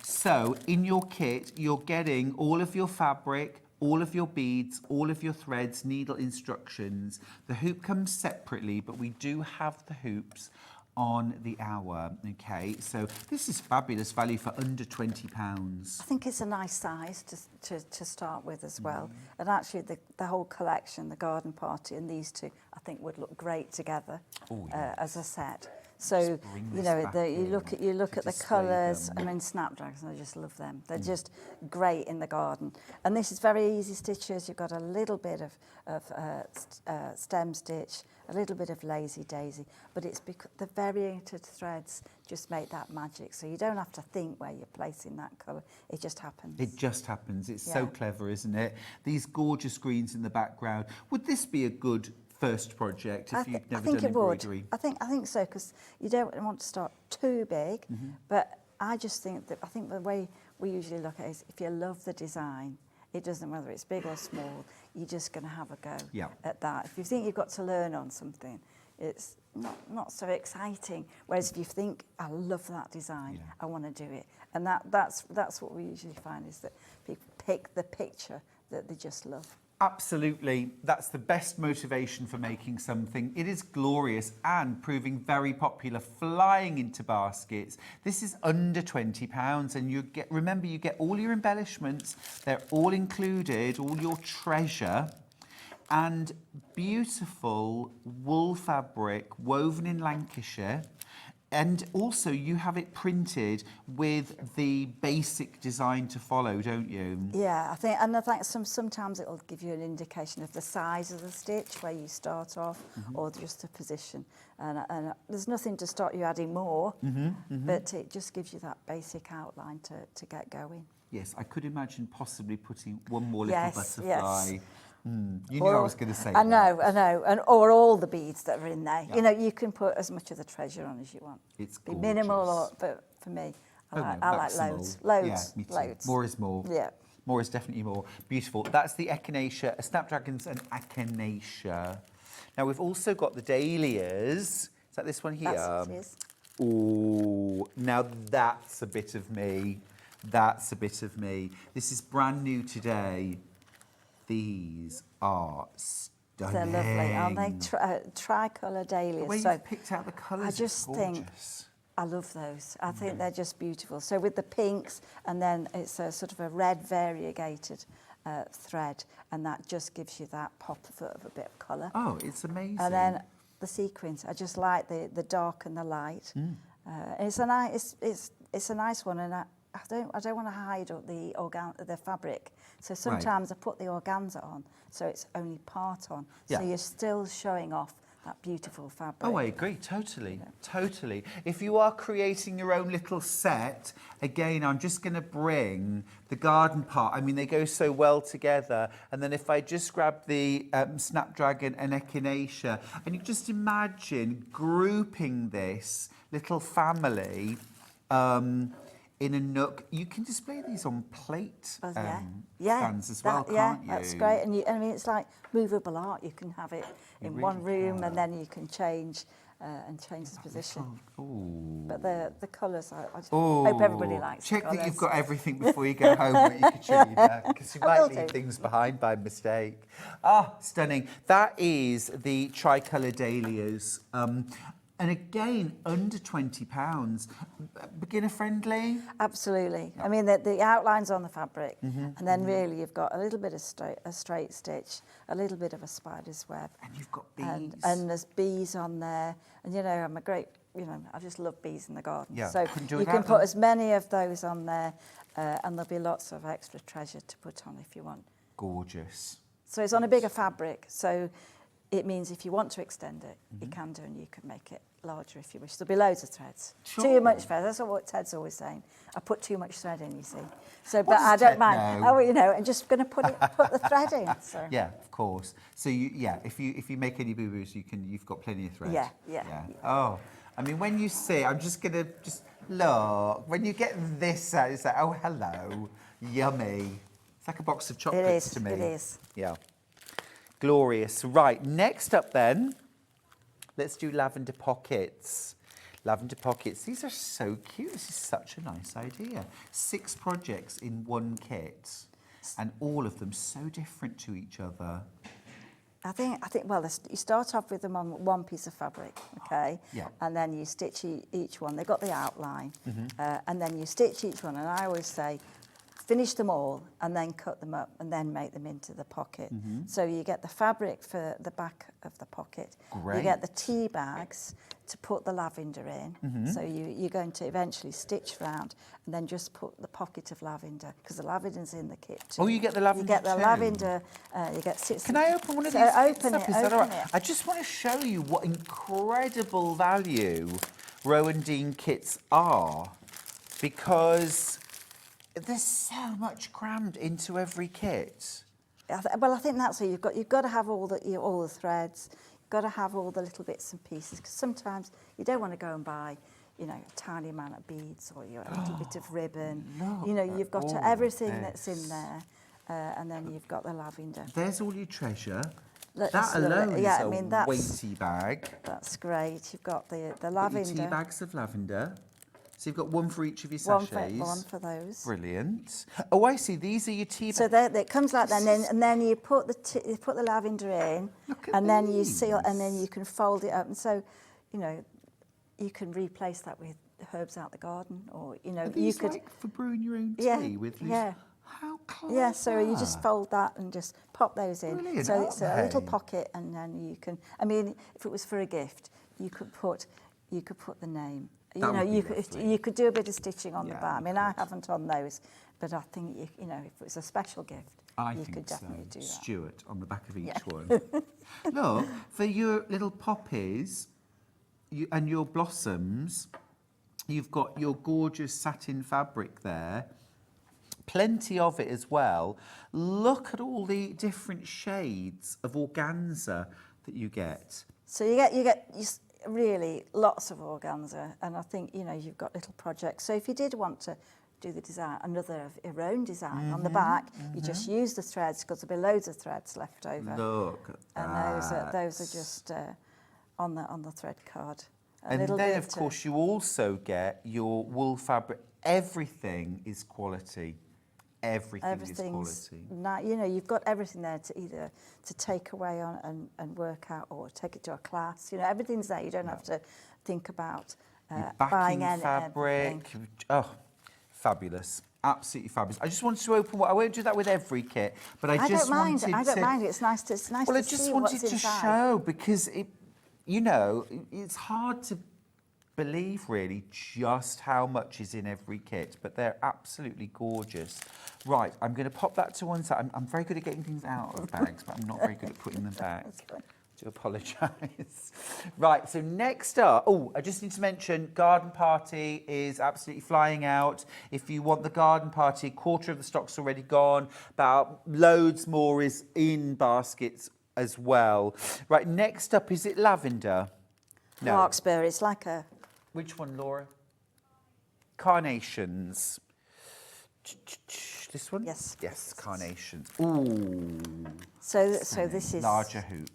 So, in your kit, you're getting all of your fabric, all of your beads, all of your threads, needle instructions. The hoop comes separately, but we do have the hoops on the hour, okay? So this is fabulous value for under £20. I think it's a nice size to start with as well. And actually the whole collection, the garden party and these two, I think would look great together as a set. So, you know, you look at the colours. I mean, Snapdragons, I just love them. They're just great in the garden. And this is very easy stitches. You've got a little bit of stem stitch, a little bit of lazy daisy, but it's because the variated threads just make that magic. So you don't have to think where you're placing that colour. It just happens. It just happens. It's so clever, isn't it? These gorgeous greens in the background. Would this be a good first project if you've never done embroidery? I think so, because you don't want to start too big, but I just think that, I think the way we usually look at it is if you love the design, it doesn't matter it's big or small, you're just going to have a go at that. If you think you've got to learn on something, it's not so exciting. Whereas if you think, I love that design, I want to do it. And that's what we usually find, is that people pick the picture that they just love. Absolutely. That's the best motivation for making something. It is glorious and proving very popular, flying into baskets. This is under £20, and remember, you get all your embellishments. They're all included, all your treasure, and beautiful wool fabric woven in Lancashire. And also, you have it printed with the basic design to follow, don't you? Yeah, I think sometimes it'll give you an indication of the size of the stitch, where you start off, or just the position. And there's nothing to stop you adding more, but it just gives you that basic outline to get going. Yes, I could imagine possibly putting one more little butterfly. Yes. You knew I was going to say I that. I know, or all the beads that are in there. You know, you can put as much of the treasure on as you want. It's be gorgeous. minimal, but for me, I like loads. Yeah, me too. Loads. More is more. Yeah. More is definitely more. Beautiful. That's the Echinacea, Snapdragons and Echinacea. Now, we've also got the Dahlias. Is that this one here? That's it is. Oh, now that's a bit of me. That's a bit of me. This is brand new today. These are stunning. They're lovely, aren't they? Tricolour dahlias. The way you've picked out the colours, I just think, I love those. I think they're just beautiful. So with the pinks, and then it's a sort of a red variegated thread, and that just gives you that pop of a bit of colour. Oh, it's amazing. And then the sequins, I just like the dark and the light. It's a nice one, and I don't want to hide the fabric. So sometimes I put the organza on, so it's only part on. So you're still showing off that beautiful fabric. Oh, I agree, totally, totally. If you are creating your own little set, again, I'm just going to bring the garden part. I mean, they go so well together. And then if I just grab the Snapdragon and Echinacea, and you just imagine grouping this little family in a nook. You can display these on plate Yeah, stands as well, yeah, can't you? that's great. And I mean, it's like movable art. You can have it in really one room, can. and then you can change the position. Ooh. But the colours, I just hope everybody likes. Check the that you've colours. got everything before you go home, what you Katrina, because you might will leave do. things behind by mistake. Ah, stunning. That is the tricolour dahlias. And again, under £20, beginner friendly. Absolutely. I mean, the outline's on the fabric, and then really you've got a little bit of a straight stitch, a little bit of a spider's web. And you've got bees. And there's bees on there. And, you know, I'm a great, you know, I just love bees in the garden. Yeah, So couldn't do you can without put them. as many of those on there, and there'll be lots of extra treasure to put on if you want. Gorgeous. So it's on a bigger fabric, so it means if you want to extend it, you can do, and you can make it larger if you wish. There'll be loads of threads. Sure. Too much thread. That's what Ted's always saying. I put too much thread in, you see. So, What but does I don't Ted mind. know? Oh, you know, I'm just going to put the thread in. So. Yeah, of course. So if you make any boo-boos, you've got plenty of thread. Yeah. Oh, I mean, when you see, I'm just gonna look. When you get this out, it's like, oh, hello, yummy. It's like a box of chocolates to me. It is. Yeah. Glorious. Right, next up then, let's do lavender pockets. Lavender pockets. These are so cute. This is such a nice idea. 6 projects in one kit, and all of them so different to each other. I think. Well, you start off with them on one piece of fabric, okay? Yeah. And then you stitch each one. They've got the outline, and then you stitch each one. And I always say, finish them all, and then cut them up, and then make them into the pocket. So you get the fabric for the back of the pocket. Great. You get the tea bags to put the lavender in. So you're going to eventually stitch round, and then just put the pocket of lavender, because the lavender's in the kit too. Oh, you get the lavender You get the too? lavender. You get. Can I open one of these? Open up? it. Is that all Open right? it. I just want to show you what incredible value Rowandean kits are, because there's so much crammed into every kit. Well, I think that's it. You've got to have all the threads. You've got to have all the little bits and pieces, because sometimes you don't want to go and buy, you know, a tiny amount of beads or a little bit of ribbon. Look You know, you've got at all everything of that's in this. there, and then you've got the lavender. There's all your treasure. Look, That it's lovely. alone Yeah, is I a mean, that's- weighty bag. That's great. You've got the Got your lavender. tea bags of lavender. So you've got one for each of your One sachets. for those. Brilliant. Oh, I see. These are your tea bags. So it comes like that, and then you put the lavender in, Look at and then you seal, these. and then you can fold it up, and so, you know, you can replace that with herbs out the garden, or you know, Are you these could. like for brewing your own tea Yeah, with loose... yeah. How clever. Yeah, so you just fold that and just pop those in. Brilliant, So it's a aren't little they? pocket, and then you can. I mean, if it was for a gift, you could put the name. That would be you lovely. could do a bit of stitching on the Yeah, back. I you mean, I haven't on those, but I think if it was a special gift, I you think could definitely so. do that. Stuart on the back of each Yeah. one. Look, for your little poppies and your blossoms, you've got your gorgeous satin fabric there. Plenty of it as well. Look at all the different shades of organza that you get. So you get really lots of organza, and I think you've got little projects. So if you did want to do the design, another of your own design on the back, you just use the threads, because there'll be loads of threads left over. Look at And that. those are just on the thread card. And then, of course, you also get your wool fabric. Everything is quality. Everything is quality. You've got everything there to either to take away on and work out, or take it to a class. Everything's there. You don't have to think about buying Backing fabric. everything. Oh, fabulous. Absolutely fabulous. I just wanted to open I won't do that with every kit, but I just don't wanted mind. I don't to... mind. It's nice to Well, I see just what's wanted to inside. show, because it's hard to believe really just how much is in every kit, but they're absolutely gorgeous. Right, I'm going to pop that to one side. I'm very good at getting things out of bags, but I'm not very good at putting them back. That's fine. Do apologise. Right, so next up, I just need to mention garden party is absolutely flying out. If you want the garden party, 1/4 of the stock's already gone. About loads more is in baskets as well. Right, next up, is it lavender? No. Larkspur. It's like a. Which one, Laura? carnations. This one? Yes. Yes, carnations. Ooh. So this is larger hoop.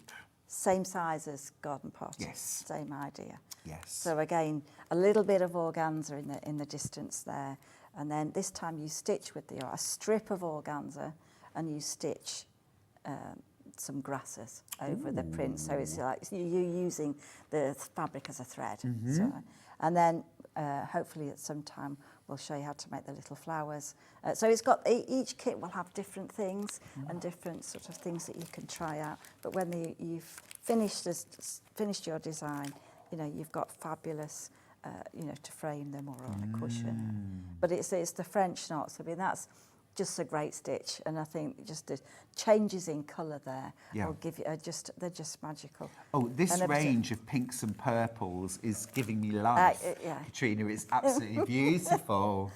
same size as garden pot. Yes. Same idea. Yes. So again, a little bit of organza in the distance there, and then this time you stitch with a strip of organza, and you stitch some grasses over the print. So it's like you're using the fabric as a thread. So, and then hopefully at some time we'll show you how to make the little flowers. So it's got each kit will have different things and different sort of things that you can try out. But when you've finished your design, you know, you've got fabulous, you know, to frame them or on a cushion. But it's the French knots. I mean, that's just a great stitch, and I think just the changes in colour there will give you they're just magical. Oh, this range of pinks and purples is giving me life. Katrina, it's absolutely beautiful.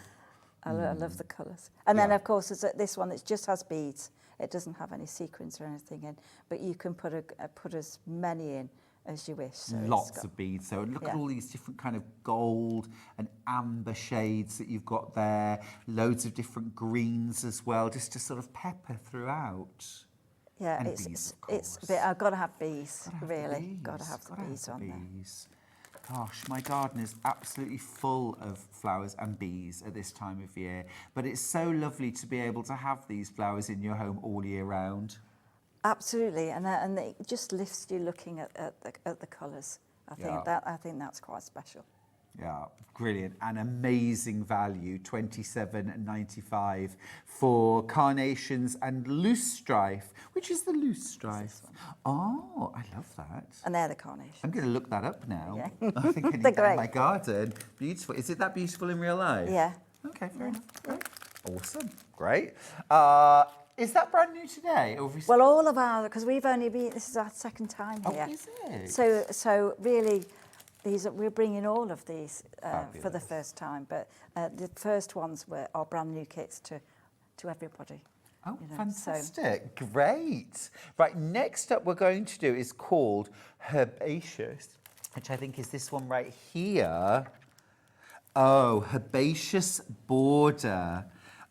I love the colours. And then, of course, there's this one that just has beads. It doesn't have any sequins or anything in, but you can put as many in as you wish. So lots of beads. So look at all these different kind of gold and amber shades that you've got there. Loads of different greens as well, just to sort of pepper throughout. Yeah, and it's a bit. I've got to have bees, really. Got to have the bees on there. Gosh, my garden is absolutely full of flowers and bees at this time of year. But it's so lovely to be able to have these flowers in your home all year round. Absolutely, and it just lifts you looking at the colours. I think that's quite special. Yeah, brilliant and amazing value, $27.95 for carnations and loose strife. Which is the loose strife? Oh, I love that. And they're the carnations. I'm going to look that up now. Yeah. I think I need that in my garden. Beautiful. Is it that beautiful in real life? Yeah. Okay, fair enough. Great. Awesome. Great. Is that brand new today? Or well, all of our, because we've only been, this is our second time here. Oh, is it? So really, we're bringing all of these for the first time, but the first ones are brand new kits to everybody. Oh, you know, fantastic. Great. Right, next up we're going to do is called Herbaceous, which I think is this one right here. Oh, Herbaceous Border.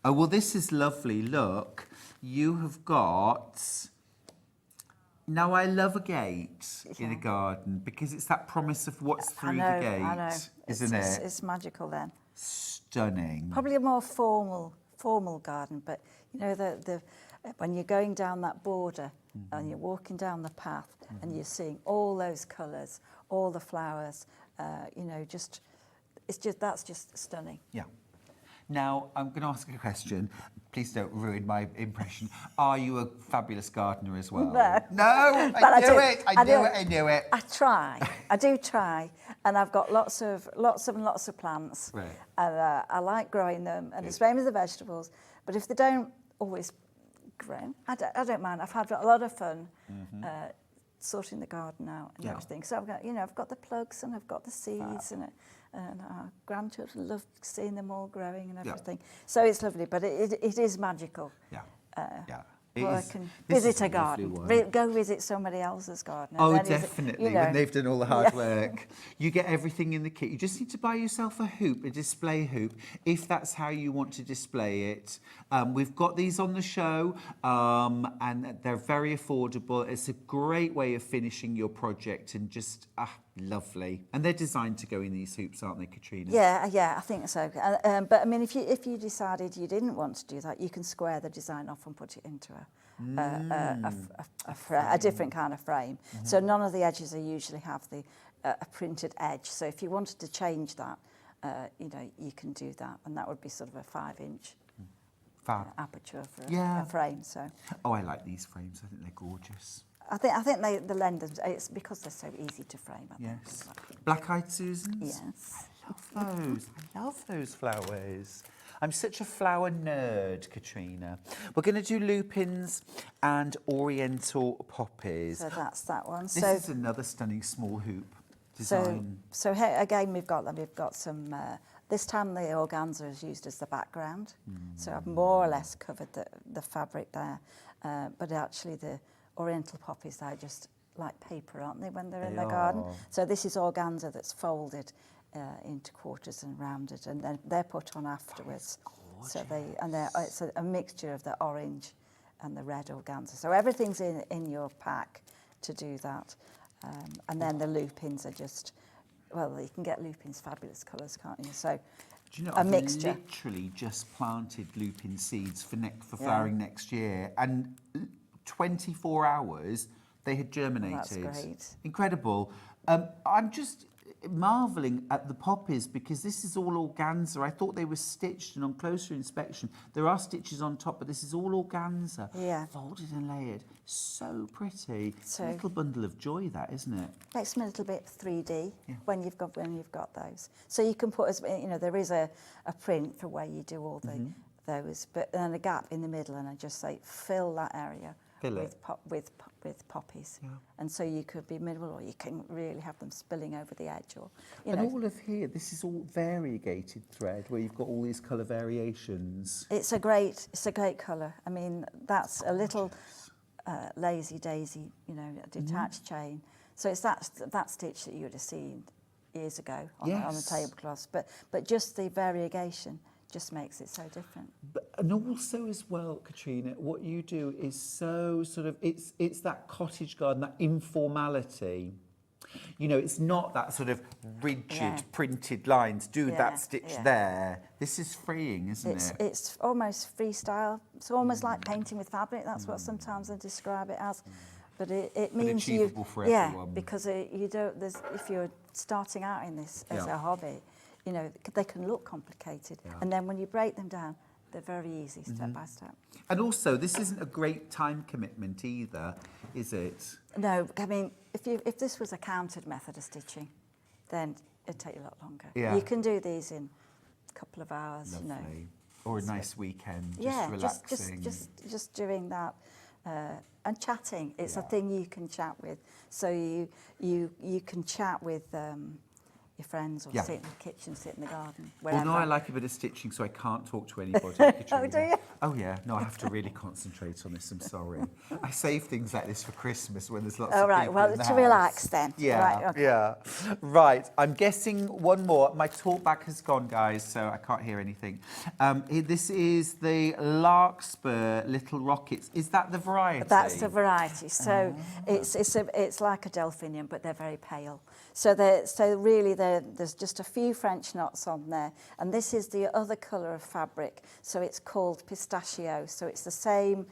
Oh, well, this is lovely. Look, you have got... Now, I love a gate in a garden because it's that promise of what's through the gate, isn't it? It's magical then. Stunning. Probably a more formal garden, but you know, when you're going down that border and you're walking down the path and you're seeing all those colours, all the flowers, you know, that's just stunning. Yeah. Now, I'm going to ask a question. Please don't ruin my impression. Are you a fabulous gardener as well? No, I knew it. I try. I do try, and I've got lots of plants. Right. And I like growing them, and the same as the vegetables. But if they don't always grow, I don't mind. I've had a lot of fun sorting the garden out and everything. So I've got the plugs and I've got the seeds and our grandchildren love seeing them all growing and everything. So it's lovely, but it is magical. I can visit a garden. Go visit somebody else's garden. Oh, definitely, when they've done all the hard work. You get everything in the kit. You just need to buy yourself a hoop, a display hoop, if that's how you want to display it. We've got these on the show, and they're very affordable. It's a great way of finishing your project and just, lovely. And they're designed to go in these hoops, aren't they, Katrina? Yeah, I think so. But I mean, if you decided you didn't want to do that, you can square the design off and put it into a different kind of frame. So none of the edges usually have a printed edge. So if you wanted to change that, you can do that, and that would be sort of a 5-inch aperture for a frame. So. Oh, I like these frames. I think they're gorgeous. I think they lend them. It's because they're so easy to frame. Yes. Black-eyed Susans? Yes. I love those. I love those flowers. I'm such a flower nerd, Katrina. We're going to do lupins and oriental poppies. So that's that one. This is another stunning small hoop design. So again, we've got them. We've got some... this time the organza is used as the background. So I've more or less covered the fabric there. But actually the oriental poppies, they're just like paper, aren't they, when they're in the garden? So this is organza that's folded into quarters and rounded, and then they're put on afterwards. So it's a mixture of the orange and the red organza. So everything's in your pack to do that. And then the lupins are just, well, you can get lupins fabulous colours, can't you? So do you know, a I've mixture. literally just planted lupin seeds for flowering next year, and 24 hours they had germinated. That's great. Incredible. I'm just marvelling at the poppies because this is all organza. I thought they were stitched, and on closer inspection there are stitches on top, but this is all organza. Yeah. Folded and layered. So pretty. So, a little bundle of joy, that, isn't it? Makes them a little bit 3D when you've got those. So you can put, there is a print for where you do all those, but then a gap in the middle, and I just say fill that area with poppies. Yeah. And so you could be minimal, or you can really have them spilling over the edge, or all of here, this is all variegated thread where you've got all these colour variations. It's a great colour. I mean, that's a little lazy daisy, detached chain. So it's that stitch that you would have seen years ago on the tablecloths, but just the variegation just makes it so different. And also as well, Katrina, what you do is so sort of, it's that cottage garden, that informality. It's not that sort of rigid printed lines, that stitch there. This is freeing, isn't it? It's almost freestyle. It's almost like painting with fabric. That's what sometimes I describe it as. But it means achievable for everyone. Because you don't. If you're starting out in this as a hobby, they can look complicated, and then when you break them down, they're very easy step by step. And also, this isn't a great time commitment either, is it? No, I mean, if this was a counted method of stitching, then it'd take you a lot longer. Yeah. You can do these in a couple of hours. Lovely. Or a nice weekend, just relaxing. Just doing that. And chatting, it's a thing you can chat with. So you can chat with your friends, or sit in the kitchen, sit in the garden, wherever. Well, no, I like a bit of stitching, so I can't talk to anybody. Oh, do you? Oh, yeah. No, I have to really concentrate on this. I'm sorry. I save things like this for Christmas when there's lots of people well, in the to house. relax then. Yeah, right, okay. yeah. Right, I'm guessing one more. My talkback has gone, guys, so I can't hear anything. This is the Larkspur Little Rockets. Is that the variety? That's the variety. So it's like a delphinium, but they're very pale. So really there's just a few French knots on there, and this is the other colour of fabric. So it's called pistachio. So it's the same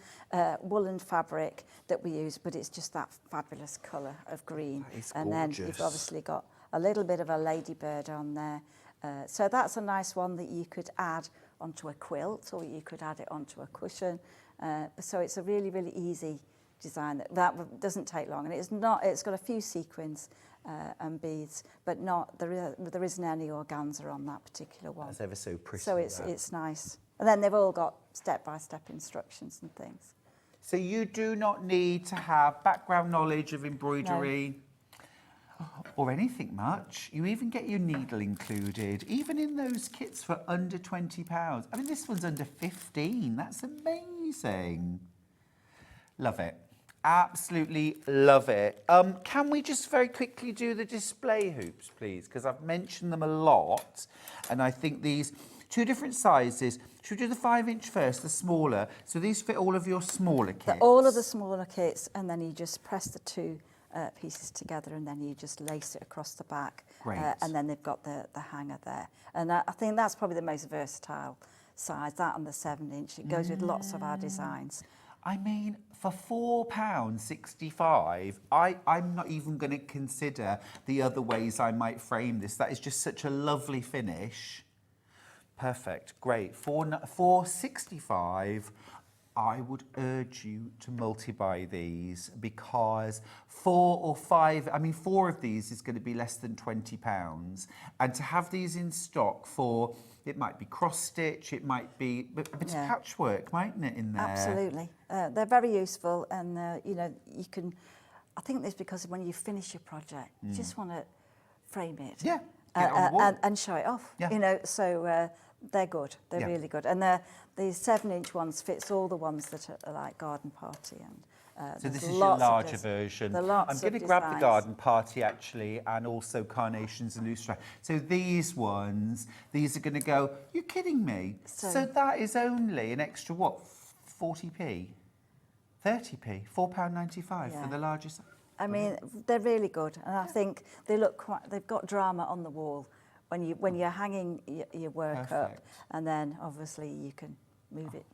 woolen fabric that we use, but it's just that fabulous colour of green. And then you've obviously got a little bit of a ladybird on there. So that's a nice one that you could add onto a quilt, or you could add it onto a cushion. So it's a really, really easy design that doesn't take long, and it's got a few sequins and beads, but there isn't any organza on that particular one. That's ever so pretty. So it's nice. And then they've all got step-by-step instructions and things. So you do not need to have background knowledge of embroidery or anything much. You even get your needle included, even in those kits for under £20. I mean, this one's under 15. That's amazing. Love it. Absolutely love it. Can we just very quickly do the display hoops, please? Because I've mentioned them a lot, and I think these two different sizes. Should we do the 5-inch first, the smaller? So these fit all of your smaller kits? All of the smaller kits, and then you just press the two pieces together, and then you just lace it across the back. Great. And then they've got the hanger there. And I think that's probably the most versatile size, that and the 7-inch. It goes with lots of our designs. I mean, for £4.65, I'm not even going to consider the other ways I might frame this. That is just such a lovely finish. Perfect, great. £4.65. I would urge you to multi-buy these, because 4 or 5, I mean, 4 of these is going to be less than £20. And to have these in stock for, it might be cross-stitch, it might be a bit of patchwork, mightn't it, in there? Absolutely. They're very useful, and, you can, I think it's because when you finish your project, you just want to frame it. Yeah. And show it off, so they're good. They're really good. And the 7-inch ones fits all the ones that are like garden party So there's this is your lots of larger version. I'm lots going to of grab the designs. garden party actually, and also carnations and loosestrife. So these ones, these are going to go, you're kidding me. So that is only an extra, what, 40p? 30p? £4.95 for the largest. I mean, they're really good, and I think they look quite, they've got drama on the wall when you're hanging your work up, and then obviously you can move it.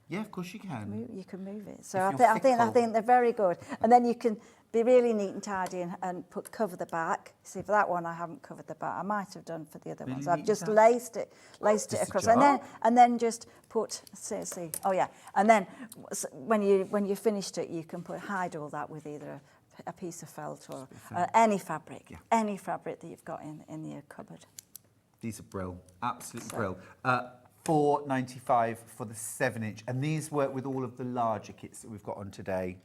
Yeah, of course you can. You can move it. So I think they're very good. And then you can be really neat and tidy and cover the back. See, for that one I haven't covered the back. I might have done for the other ones. I've just laced it across, and then just put. See. Oh yeah. And then when you finished it, you can hide all that with either a piece of felt or any fabric, any fabric that you've got in your cupboard. These are brill, absolutely brill. £4.95 for the 7-inch, and these work with all of the larger kits that we've got on today.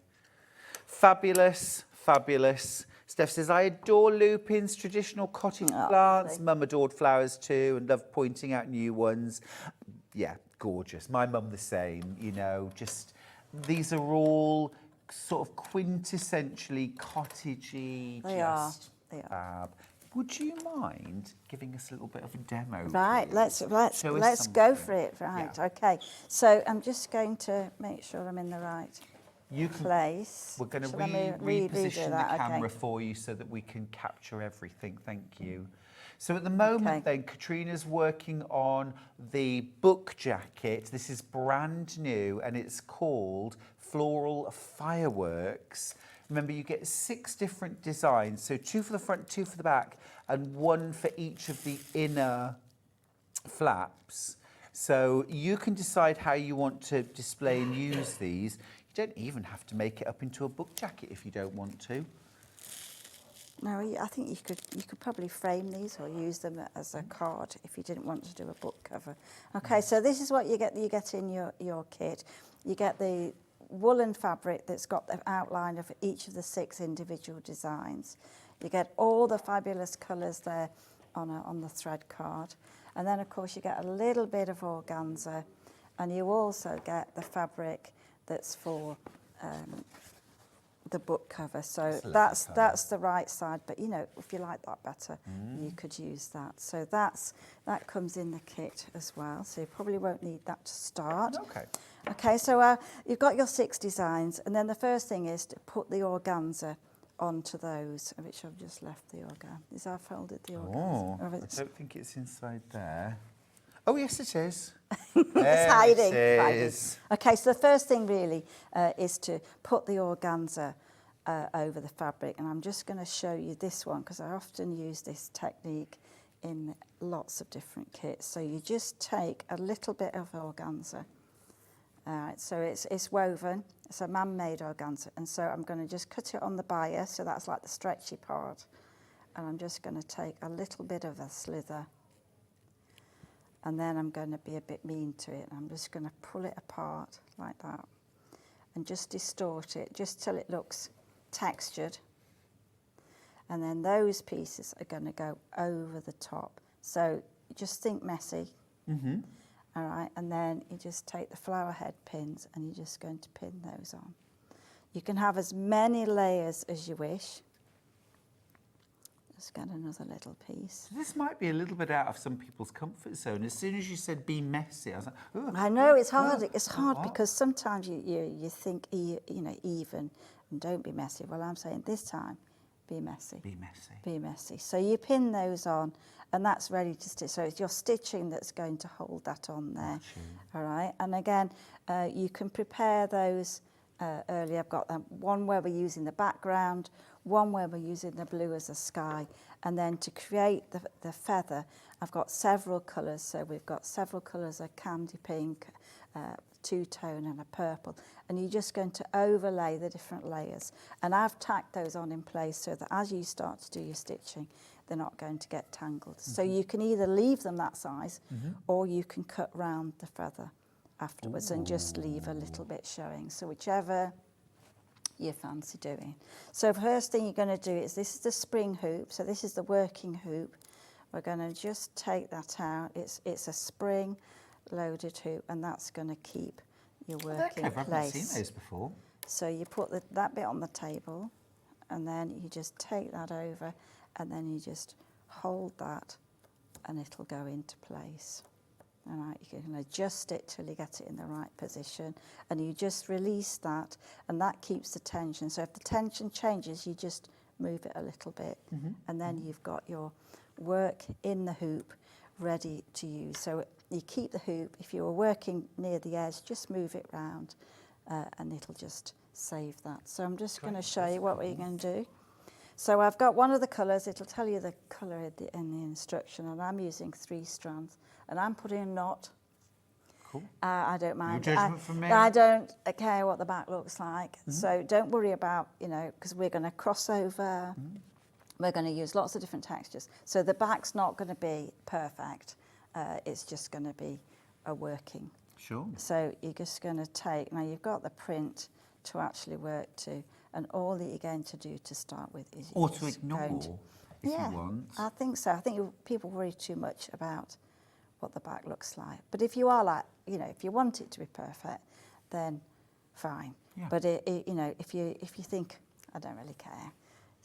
Fabulous, fabulous. Steph says, I adore lupins, traditional cottage plants. Mum adored flowers too and loved pointing out new ones. Yeah, gorgeous. My mum the same, you know, just these are all sort of quintessentially cottagey. They are. Fab. Would you mind giving us a little bit of a demo? Right, please? let's go for it. Right, okay. So I'm just going to make sure I'm in the right place. We're going to reposition the camera for you so that we can capture everything. Thank you. So at the moment then, Katrina's working on the book jacket. This is brand new and it's called Floral Fireworks. Remember, you get 6 different designs, so 2 for the front, 2 for the back, and 1 for each of the inner flaps. So you can decide how you want to display and use these. You don't even have to make it up into a book jacket if you don't want to. No, I think you could probably frame these or use them as a card if you didn't want to do a book cover. Okay, so this is what you get in your kit. You get the woolen fabric that's got the outline of each of the 6 individual designs. You get all the fabulous colours there on the thread card, and then of course you get a little bit of organza, and you also get the fabric that's for the book cover. So that's the right side, but you know, if you like that better, you could use that. So that comes in the kit as well, so you probably won't need that to start. Okay, so you've got your 6 designs, and then the first thing is to put the organza onto those, which I've just left the organza. Is I folded the organza? Oh, I don't think it's inside there. Oh, yes, it is. It's hiding. It is. Okay, so the first thing really is to put the organza over the fabric, and I'm just going to show you this one because I often use this technique in lots of different kits. So you just take a little bit of organza. So it's woven, it's a man-made organza, and so I'm going to just cut it on the bias, so that's like the stretchy part, and I'm just going to take a little bit of a slither, and then I'm going to be a bit mean to it. I'm just going to pull it apart like that and just distort it just till it looks textured, and then those pieces are going to go over the top. So just think messy. All right, and then you just take the flower head pins and you're just going to pin those on. You can have as many layers as you wish. Just get another little piece. This might be a little bit out of some people's comfort zone. As soon as you said be messy, I was like, oh. I know, it's hard. It's hard because sometimes you think, you know, even, and don't be messy. Well, I'm saying this time, be messy. Be messy. Be messy. So you pin those on, and that's ready to stitch. So it's your stitching that's going to hold that on there. All right. And again, you can prepare those early. I've got one where we're using the background, one where we're using the blue as a sky, and then to create the feather, I've got several colours. So we've got several colours, a candy pink, two-tone and a purple, and you're just going to overlay the different layers. And I've tacked those on in place so that as you start to do your stitching, they're not going to get tangled. So you can either leave them that size, or you can cut round the feather afterwards and just leave a little bit showing. So whichever you fancy doing. So first thing you're going to do is, this is the spring hoop, so this is the working hoop. We're going to just take that out. It's a spring loaded hoop, and that's going to keep your work in place. I've never seen those before. So you put that bit on the table, and then you just take that over, and then you just hold that, and it'll go into place. And you can adjust it till you get it in the right position, and you just release that, and that keeps the tension. So if the tension changes, you just move it a little bit, and then you've got your work in the hoop ready to use. So you keep the hoop. If you were working near the edge, just move it round, and it'll just save that. So I'm just going to show you what we're going to do. So I've got one of the colours. It'll tell you the colour in the instruction, and I'm using 3 strands, and I'm putting a knot. Cool. I don't mind. No judgment from me. I don't care what the back looks like. So don't worry about, because we're going to cross over. We're going to use lots of different textures. So the back's not going to be perfect. It's just going to be a working. Sure. So you're just going to take, now you've got the print to actually work to, and all that you're going to do to start with is... Or to ignore, if you want. I think so. I think people worry too much about what the back looks like. But if you are like, if you want it to be perfect, then fine. Yeah. But, if you think, I don't really care.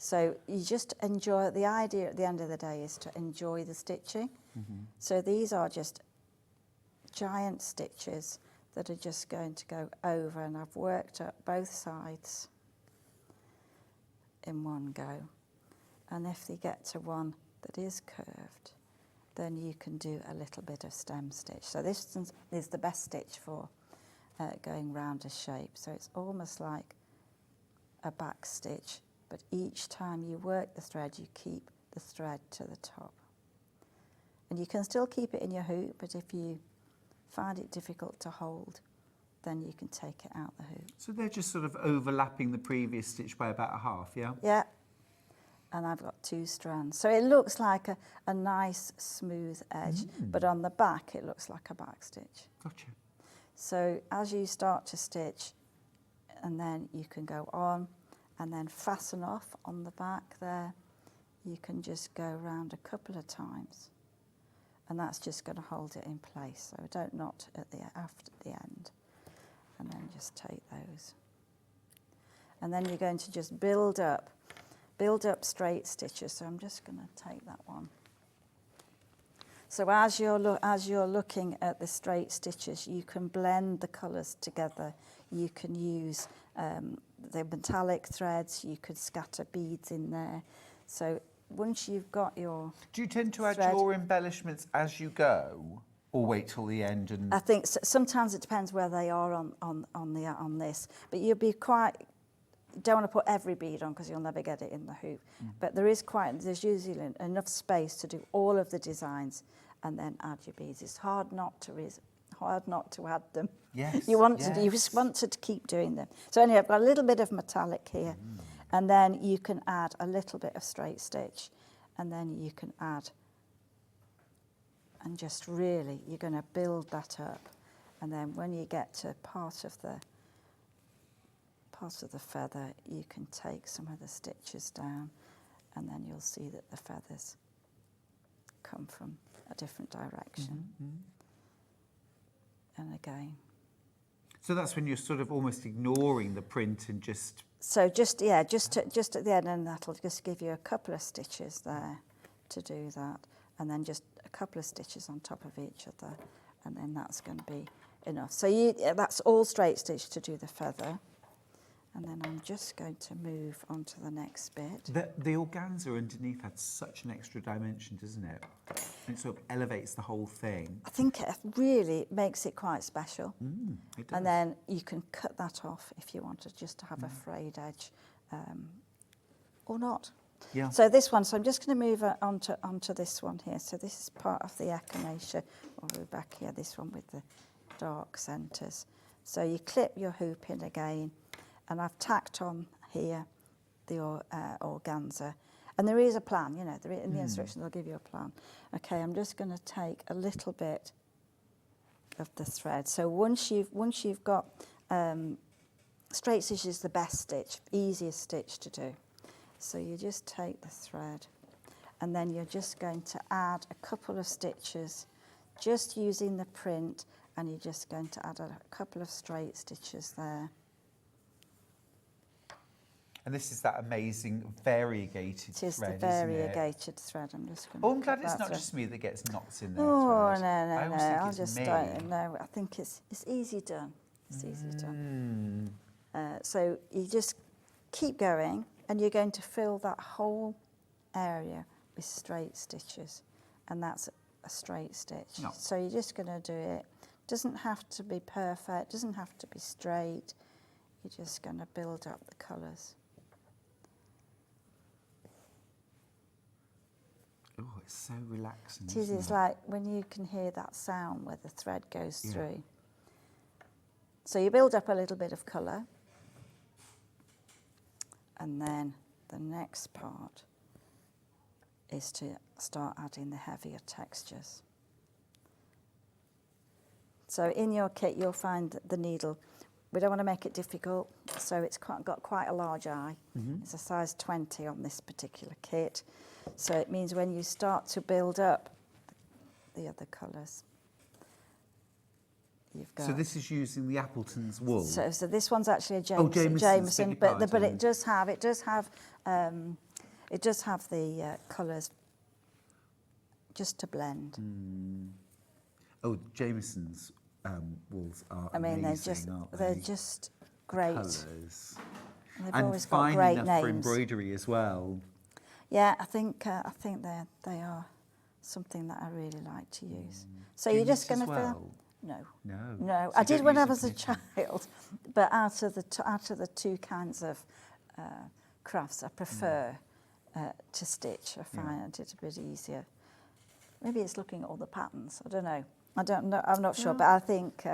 So you just enjoy, the idea at the end of the day is to enjoy the stitching. So these are just giant stitches that are just going to go over, and I've worked up both sides in one go. And if you get to one that is curved, then you can do a little bit of stem stitch. So this is the best stitch for going round a shape. So it's almost like a back stitch, but each time you work the thread, you keep the thread to the top. And you can still keep it in your hoop, but if you find it difficult to hold, then you can take it out the hoop. So they're just sort of overlapping the previous stitch by about a half, yeah? Yeah. And I've got 2 strands. So it looks like a nice smooth edge, but on the back it looks like a back stitch. Gotcha. So as you start to stitch, and then you can go on and then fasten off on the back there, you can just go around a couple of times, and that's just going to hold it in place. So don't knot after the end, and then just take those. And then you're going to just build up straight stitches. So I'm just going to take that one. So as you're looking at the straight stitches, you can blend the colours together. You can use the metallic threads. You could scatter beads in there. So once you've got your Do you tend to add thread, your embellishments as you go, or wait till the end? And I think sometimes it depends where they are on this, but you'll be quite. You don't want to put every bead on because you'll never get it in the hoop. But there's usually enough space to do all of the designs and then add your beads. It's hard not to add them. Yes. You just want to keep doing them. So anyway, I've got a little bit of metallic here, and then you can add a little bit of straight stitch, and then you can add, and just really you're going to build that up, and then when you get to part of the feather, you can take some of the stitches down, and then you'll see that the feathers come from a different direction. And again. So that's when you're sort of almost ignoring the print and just... So just at the end, and that'll just give you a couple of stitches there to do that, and then just a couple of stitches on top of each other, and then that's going to be enough. So that's all straight stitch to do the feather. And then I'm just going to move on to the next bit. The organza underneath adds such an extra dimension, doesn't it? It sort of elevates the whole thing. I think it really makes it quite special. It does. And then you can cut that off if you wanted just to have a frayed edge, or not. Yeah. So this one, so I'm just going to move onto this one here. So this is part of the echinacea, or we're back here, this one with the dark centres. So you clip your hoop in again, and I've tacked on here the organza. And there is a plan, in the instructions they'll give you a plan. Okay, I'm just going to take a little bit of the thread. So once you've got straight stitch is the best stitch, easiest stitch to do. So you just take the thread, and then you're just going to add a couple of stitches, just using the print, and you're just going to add a couple of straight stitches there. And this is that amazing variegated It is thread, the variegated isn't it? thread. I'm just going to. Oh, I'm glad it's not just me that gets knots in there. Oh, thread. no, I always think I'll it's just me. don't know. I think it's easy done. It's easy done. So you just keep going, and you're going to fill that whole area with straight stitches, and that's a straight stitch. No. So you're just going to do it. Doesn't have to be perfect. Doesn't have to be straight. You're just going to build up the colours. Oh, it's so relaxing. It is. It's like when you can hear that sound where the thread goes through. So you build up a little bit of colour, and then the next part is to start adding the heavier textures. So in your kit you'll find the needle, we don't want to make it difficult, so it's got quite a large eye. It's a size 20 on this particular kit, so it means when you start to build up the other colours, you've got... So this is using the Appleton's wool? So this one's actually a Jameson, but it does have the colours just to blend. Oh, Jameson's wools are I mean, amazing, they're just great. Colours. They've And always got fine great enough names. for embroidery as well. Yeah, I think they are something that I really like to use. So Do you you're just knit going to as fill. well? No. No. I So you did when don't I use was a it for knitting? child, but out of the two kinds of crafts, I prefer to stitch. I find it a bit easier. Maybe it's looking at all the patterns. I don't know. I'm not sure, but I think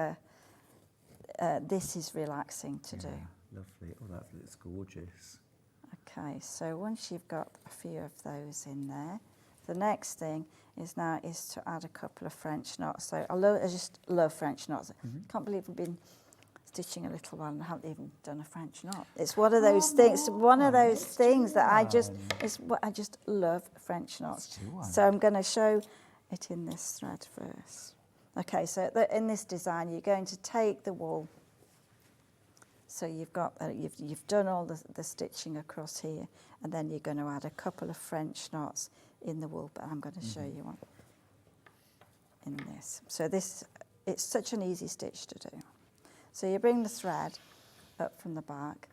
this is relaxing to do. Lovely. Oh, that looks gorgeous. Okay, so once you've got a few of those in there, the next thing is to add a couple of French knots. So I just love French knots. Can't believe we've been stitching a little while and I haven't even done a French knot. It's one of those things. One of those things that I just love French knots. So I'm going to show it in this thread first. Okay, so in this design, you're going to take the wool. So you've got you've done all the stitching across here, and then you're going to add a couple of French knots in the wool. But I'm going to show you one in this. So it's such an easy stitch to do. So you bring the thread up from the back,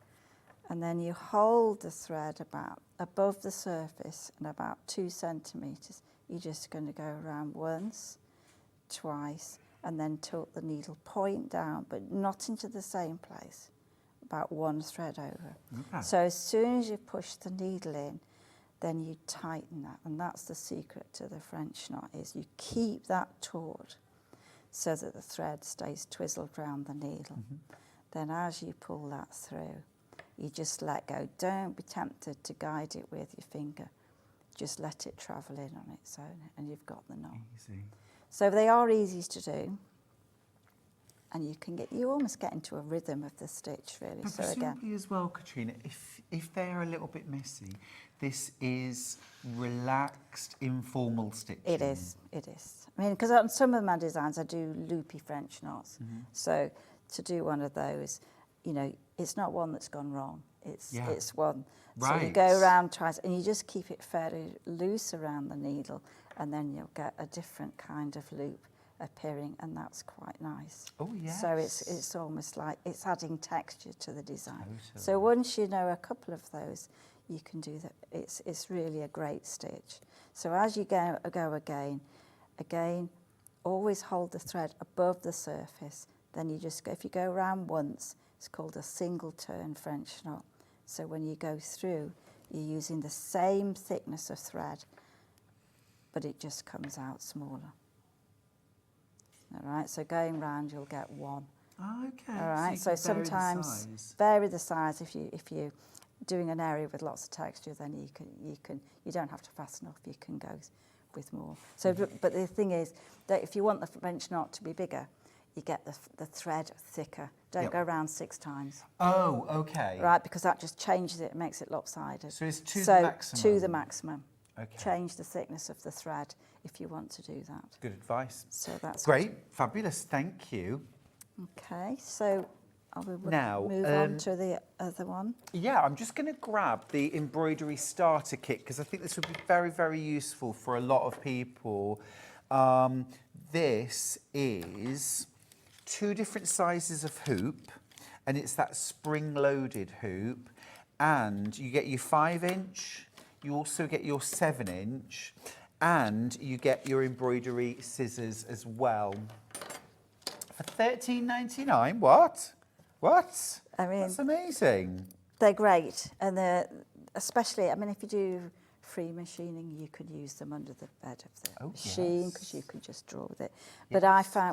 and then you hold the thread about above the surface and about 2 centimetres. You're just going to go around once, twice, and then tilt the needle point down, but not into the same place, about one thread over. Okay. So as soon as you push the needle in, then you tighten that, and that's the secret to the French knot, is you keep that taut so that the thread stays twizzled around the needle. Then as you pull that through, you just let go. Don't be tempted to guide it with your finger. Just let it travel in on its own, and you've got the knot. Easy. So they are easy to do, and you almost get into a rhythm of the stitch, really. But So again, presumably as well, Katrina, if they're a little bit messy, this is relaxed, informal stitching. it is. I mean, because on some of my designs I do loopy French knots. So to do one of those, it's not one that's gone wrong. It's one. So you Right. go around twice, and you just keep it fairly loose around the needle, and then you'll get a different kind of loop appearing, and that's quite nice. Oh, yes. So it's almost like it's adding texture to the design. Totally. So once you know a couple of those, you can do that. It's really a great stitch. So as you go again, always hold the thread above the surface. Then you just go, if you go around once, it's called a single turn French knot. So when you go through, you're using the same thickness of thread, but it just comes out smaller. All right, so going round, you'll get one. Okay. All right, so sometimes vary the size. If you're doing an area with lots of texture, then you don't have to fasten off. You can go with more. So, but the thing is that if you want the French knot to be bigger, you get the thread thicker. Don't go around 6 times. Oh, okay. Right, because that just changes it, makes it lopsided. So it's to the maximum? To the maximum. Okay. Change the thickness of the thread if you want to do that. Good advice. So that's great, fabulous. Thank you. Okay, so Now, move on to the other one. Yeah, I'm just going to grab the embroidery starter kit because I think this would be very, very useful for a lot of people. This is 2 different sizes of hoop, and it's that spring-loaded hoop. And you get your 5-inch, you also get your 7-inch, and you get your embroidery scissors as well. For $13.99, what? What? I mean, that's amazing. They're great, and they're especially. I mean, if you do free machining, you could use them under the bed of the machine because you can just draw with it. But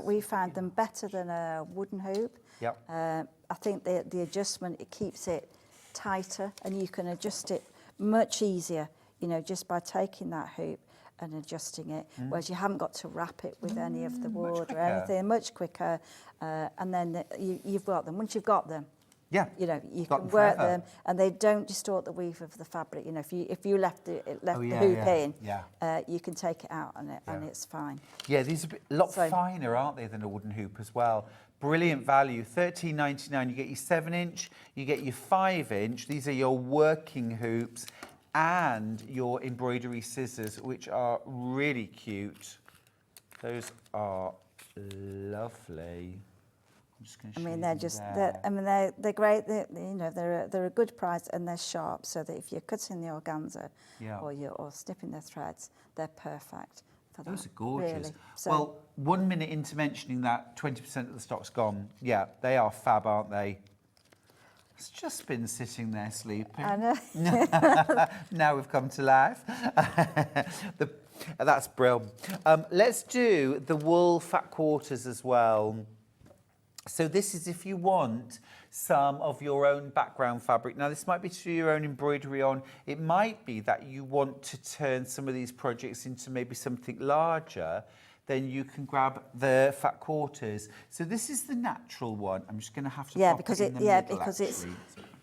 we found them better than a wooden hoop. Yep. I think the adjustment, it keeps it tighter, and you can adjust it much easier. You know, just by taking that hoop and adjusting it, whereas you haven't got to wrap it with any of the wood or anything. Much quicker, and then you've got them. Once you've got them, you know, you can work them, and they don't distort the weave of the fabric. You know, if you left the hoop in, you can take it out and it's fine. Yeah, these are a lot finer, aren't they, than a wooden hoop as well. Brilliant value, $13.99. You get your 7-inch, you get your 5-inch. These are your working hoops, and your embroidery scissors, which are really cute. Those are lovely. I'm just going to show you they're great. They're a good price, and they're sharp, so that if you're cutting the organza or snipping the threads, they're perfect for that. Those are gorgeous. Really. So, well, 1 minute into mentioning that 20% of the stock's gone. Yeah, they are fab, aren't they? It's just been sitting there sleeping. I know. Now we've come to life. That's brilliant. Let's do the wool fat quarters as well. So this is if you want some of your own background fabric. Now this might be to do your own embroidery on. It might be that you want to turn some of these projects into maybe something larger. Then you can grab the fat quarters. So this is the natural one. I'm just going to have to pop because it in the middle, because actually.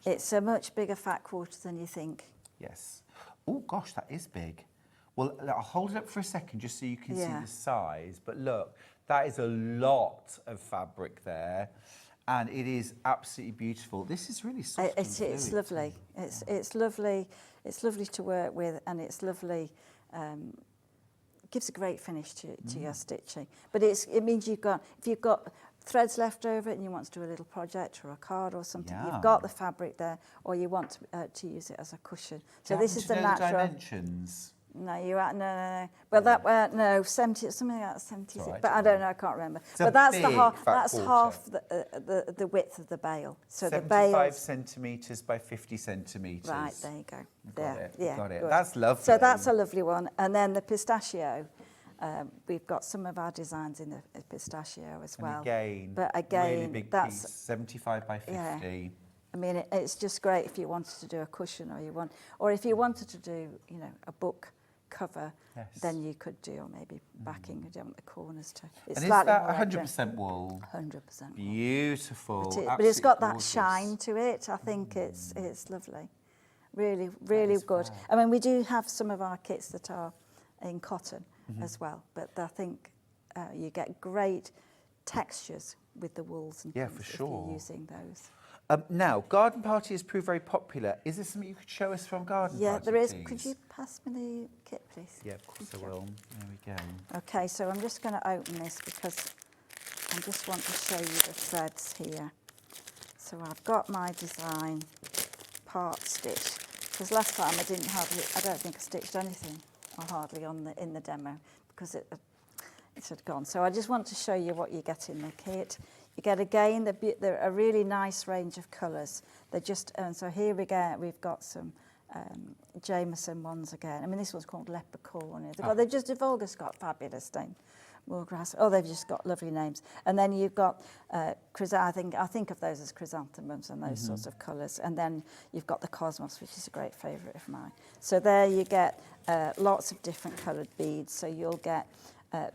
it's a much bigger fat quarter than you think. Yes. Oh gosh, that is big. Well, I'll hold it up for a second just so you can see the size. But look, that is a lot of fabric there, and it is absolutely beautiful. This is really soft. It's lovely. It's lovely. It's lovely to work with, and it's lovely. Gives a great finish to your stitching. But it means if you've got threads left over and you want to do a little project or a card or something, you've got the fabric there, or you want to use it as a cushion. So this is the natural dimensions. No, no. Well, no, 70, something like 76. But I don't know, I can't remember. But that's half the width of the bale. So 75 centimetres by 50 centimetres. Right, there you go. Got it. Good. That's lovely. So that's a lovely one. And then the pistachio, we've got some of our designs in the pistachio as well. And again, really big that's piece, 75 by 50. Yeah. I mean, it's just great if you wanted to do a cushion, or if you wanted to do, a book cover, then you could do, or maybe backing. You don't want the corners to. It's and is that 100% wool? 100% Beautiful. But it's got that shine to it. I think it's lovely. Really, really good. Fab. I mean, we do have some of our kits that are in cotton as well, but I think you get great textures with the wools and things if you're using those. Now, garden party has proved very popular. Is there something you could show us from garden party? Yeah, there is. Please? Could you pass me the kit, please? Yeah, of course I will. There we go. Okay, so I'm just going to open this because I just want to show you the threads here. So I've got my design part stitched, because last time I don't think I stitched anything, or hardly, in the demo, because it had gone. So I just want to show you what you get in the kit. You get, again, they're a really nice range of colours. They're just, so here we've got some Jameson ones again. I mean, this one's called Leprechaun. They've all just got fabulous names. Moorgrass. Oh, they've just got lovely names. And then you've got, I think of those as chrysanthemums and those sorts of colours. And then you've got the Cosmos, which is a great favourite of mine. So there you get lots of different coloured beads. So you'll get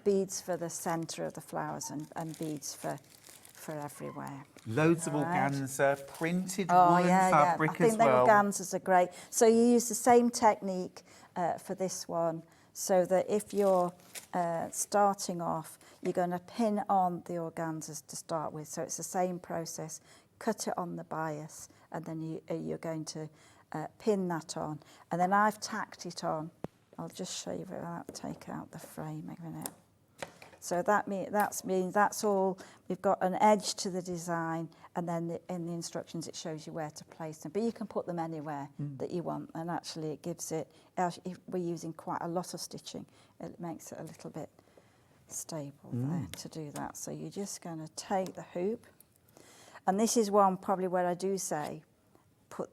beads for the centre of the flowers and beads for everywhere. Loads of organza, printed woolen fabric as well. I think the organzas are great. So you use the same technique for this one, so that if you're starting off, you're going to pin on the organzas to start with. So it's the same process. cut it on the bias, and then you're going to pin that on. And then I've tacked it on. I'll just show you without take out the frame a minute. So that means that's all. We've got an edge to the design, and then in the instructions it shows you where to place them. But you can put them anywhere that you want, and actually it gives it. If we're using quite a lot of stitching, it makes it a little bit stable there to do that. So you're just going to take the hoop, and this is one probably where I do say,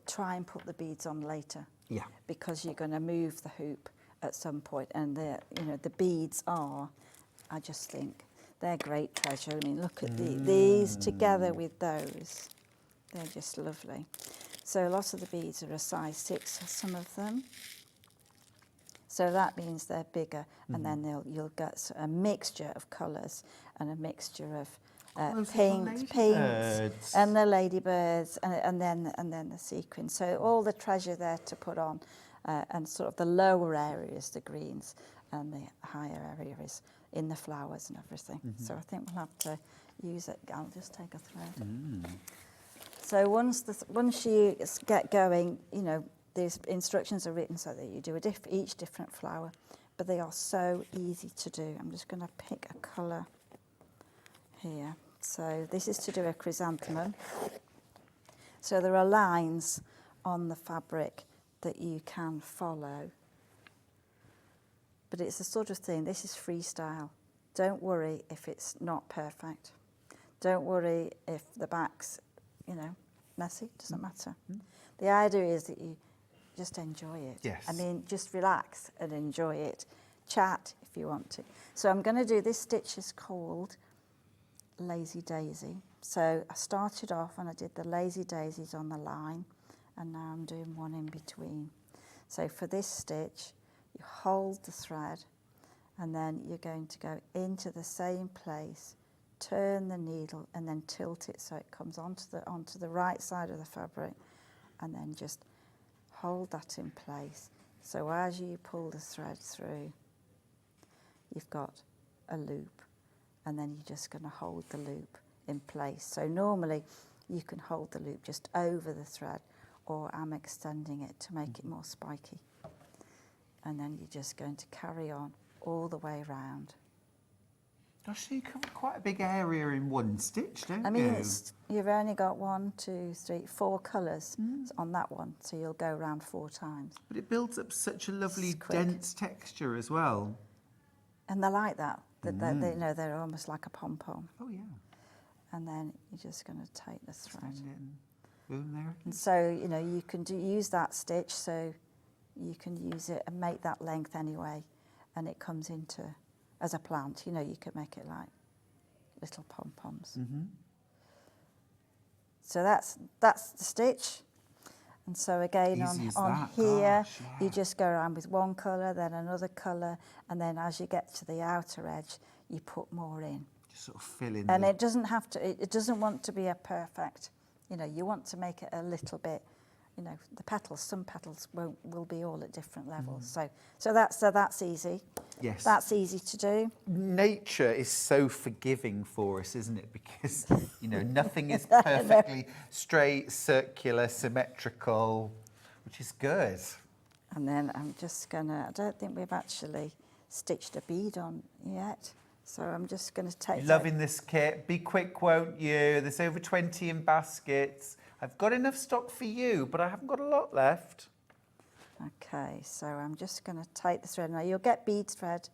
try and put the beads on later. Yeah. Because you're going to move the hoop at some point, and the beads are. I just think they're great treasure. I mean, look at these together with those. They're just lovely. So lots of the beads are a size 6, some of them. So that means they're bigger, and then you'll get a mixture of colours and a mixture of pinks, and the ladybirds, and then the sequins. So all the treasure there to put on, and sort of the lower areas, the greens, and the higher areas in the flowers and everything. So I think we'll have to use it. I'll just take a thread. So once you get going, these instructions are written so that you do each different flower, but they are so easy to do. I'm just going to pick a colour here. So this is to do a chrysanthemum. So there are lines on the fabric that you can follow. But it's the sort of thing, this is freestyle. Don't worry if it's not perfect. Don't worry if the back's, messy, doesn't matter. The idea is that you just enjoy it. Yes. I mean, just relax and enjoy it. Chat if you want to. So I'm going to do, this stitch is called Lazy Daisy. So I started off and I did the lazy daisies on the line, and now I'm doing one in between. So for this stitch, you hold the thread, and then you're going to go into the same place, turn the needle, and then tilt it so it comes onto the right side of the fabric, and then just hold that in place. So as you pull the thread through, you've got a loop, and then you're just going to hold the loop in place. So normally you can hold the loop just over the thread, or I'm extending it to make it more spiky. And then you're just going to carry on all the way around. Gosh, you cover quite a big area in one stitch, don't you? I mean, you've only got 4 colours on that one, so you'll go around 4 times. But it builds up such a lovely dense texture as well. And they're like that. They're almost like a pom-pom. Oh, yeah. And then you're just going to take the thread. Boom, there. And so, you can use that stitch, so you can use it and make that length anyway, and it comes into, as a plant, you could make it like little pom-poms. So that's the stitch. And so again, on here, you just go around with one colour, then another colour, and then as you get to the outer edge, you put more in. Just sort of fill in. And it doesn't have to, it doesn't want to be a perfect, you want to make it a little bit, the petals, some petals will be all at different levels. So that's easy. Yes. That's easy to do. Nature is so forgiving for us, isn't it? Because, nothing is perfectly straight, circular, symmetrical, which is good. And then I'm just I don't think we've actually stitched a bead on yet. So I'm just going to take... Loving this kit. Be quick, won't you? There's over 20 in baskets. I've got enough stock for you, but I haven't got a lot left. Okay, so I'm just going to take the thread. Now, you'll get bead thread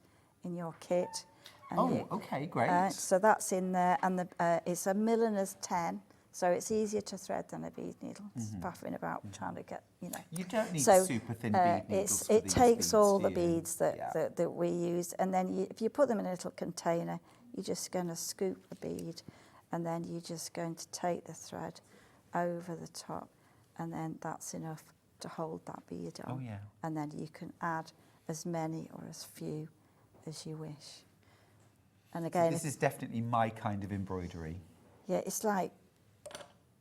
in your kit. And okay, great. So that's in there, and it's a milliner's 10, so it's easier to thread than a bead needle. It's faffing about trying to get, You don't need super thin bead needles it takes all the beads that we use, and then if you put them in a little container, you're just going to scoop the bead, and then you're just going to take the thread over the top, and then that's enough to hold that bead on. Oh, yeah. And then you can add as many or as few as you wish. And again, so this is definitely my kind of embroidery. Yeah, it's like,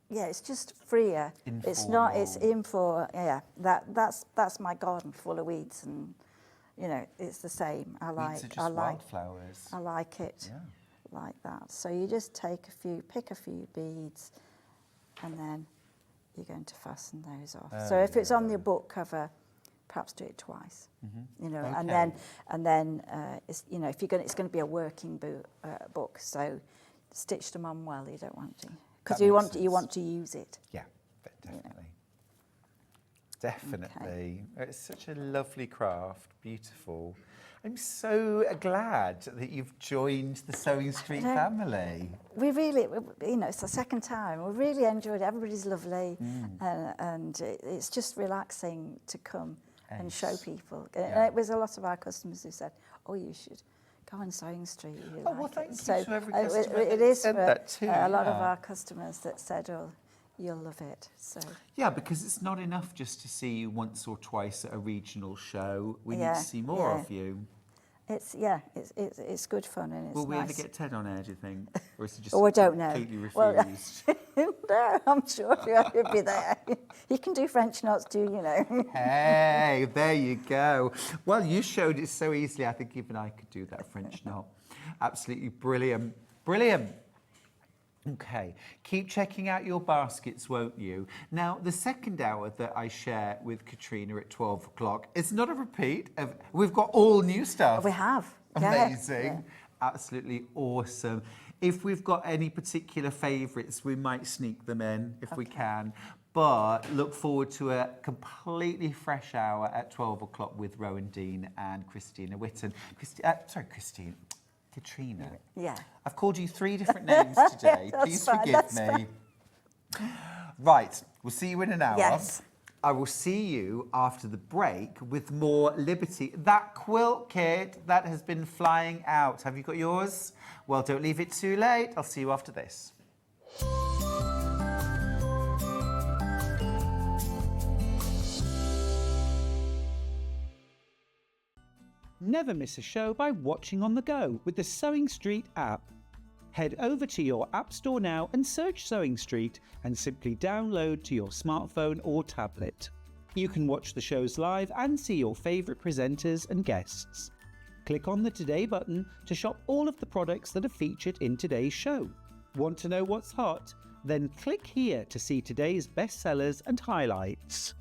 it's just freer. Informal. It's not. It's informal. Yeah, that's my garden full of weeds, and it's the same. Weeds are just wildflowers. I like it like that. So you just pick a few beads, and then you're going to fasten those off. So if it's on your book cover, perhaps do it twice. You know, Okay. and then it's, you know, if you're going, it's going to be a working book. So stitch them on well. You don't want to, because you want to use it. Yeah, definitely. Definitely. It's such a lovely craft, beautiful. I'm so glad that you've joined the Sewing Street family. We really, you know, it's the second time. We really enjoyed it. Everybody's lovely, and it's just relaxing to come and show people. And it was a lot of our customers who said, "Oh, you should go on Sewing Street." Well, thank you So to every customer it that is said for that too, a lot of our customers that said, "Oh, you'll love it." So yeah, because it's not enough just to see you once or twice at a regional show. We need Yeah, to see more yeah. of you. It's good fun, and it's Will we nice. ever get Ted on air, do you think? Or is he just Oh, I don't know. completely refused? Well, no, I'm sure he'll be there. He can do French knots too, you know. Hey, there you go. Well, you showed it so easily. I think even I could do that French knot. Absolutely brilliant. Brilliant. Okay, keep checking out your baskets, won't you? Now, the second hour that I share with Katrina at 12 o'clock is not a repeat of, we've got all new stuff. We have. Amazing. Yeah. Absolutely awesome. If we've got any particular favourites, we might sneak them in if we can. But look forward to a completely fresh hour at 12 o'clock with Rowandean and Katrina Witten. Katrina. Yeah. I've called you 3 different names today. Please fine, forgive that's me. Right, we'll see you in an hour. Yes. I will see you after the break with more Liberty. That quilt kit that has been flying out. Have you got yours? Well, don't leave it too late. I'll see you after this. Never miss a show by watching on the go with the Sewing Street app. Head over to your App Store now and search Sewing Street and simply download to your smartphone or tablet. You can watch the shows live and see your favourite presenters and guests. Click on the Today button to shop all of the products that are featured in today's show. Want to know what's hot? Then click here to see today's bestsellers and highlights.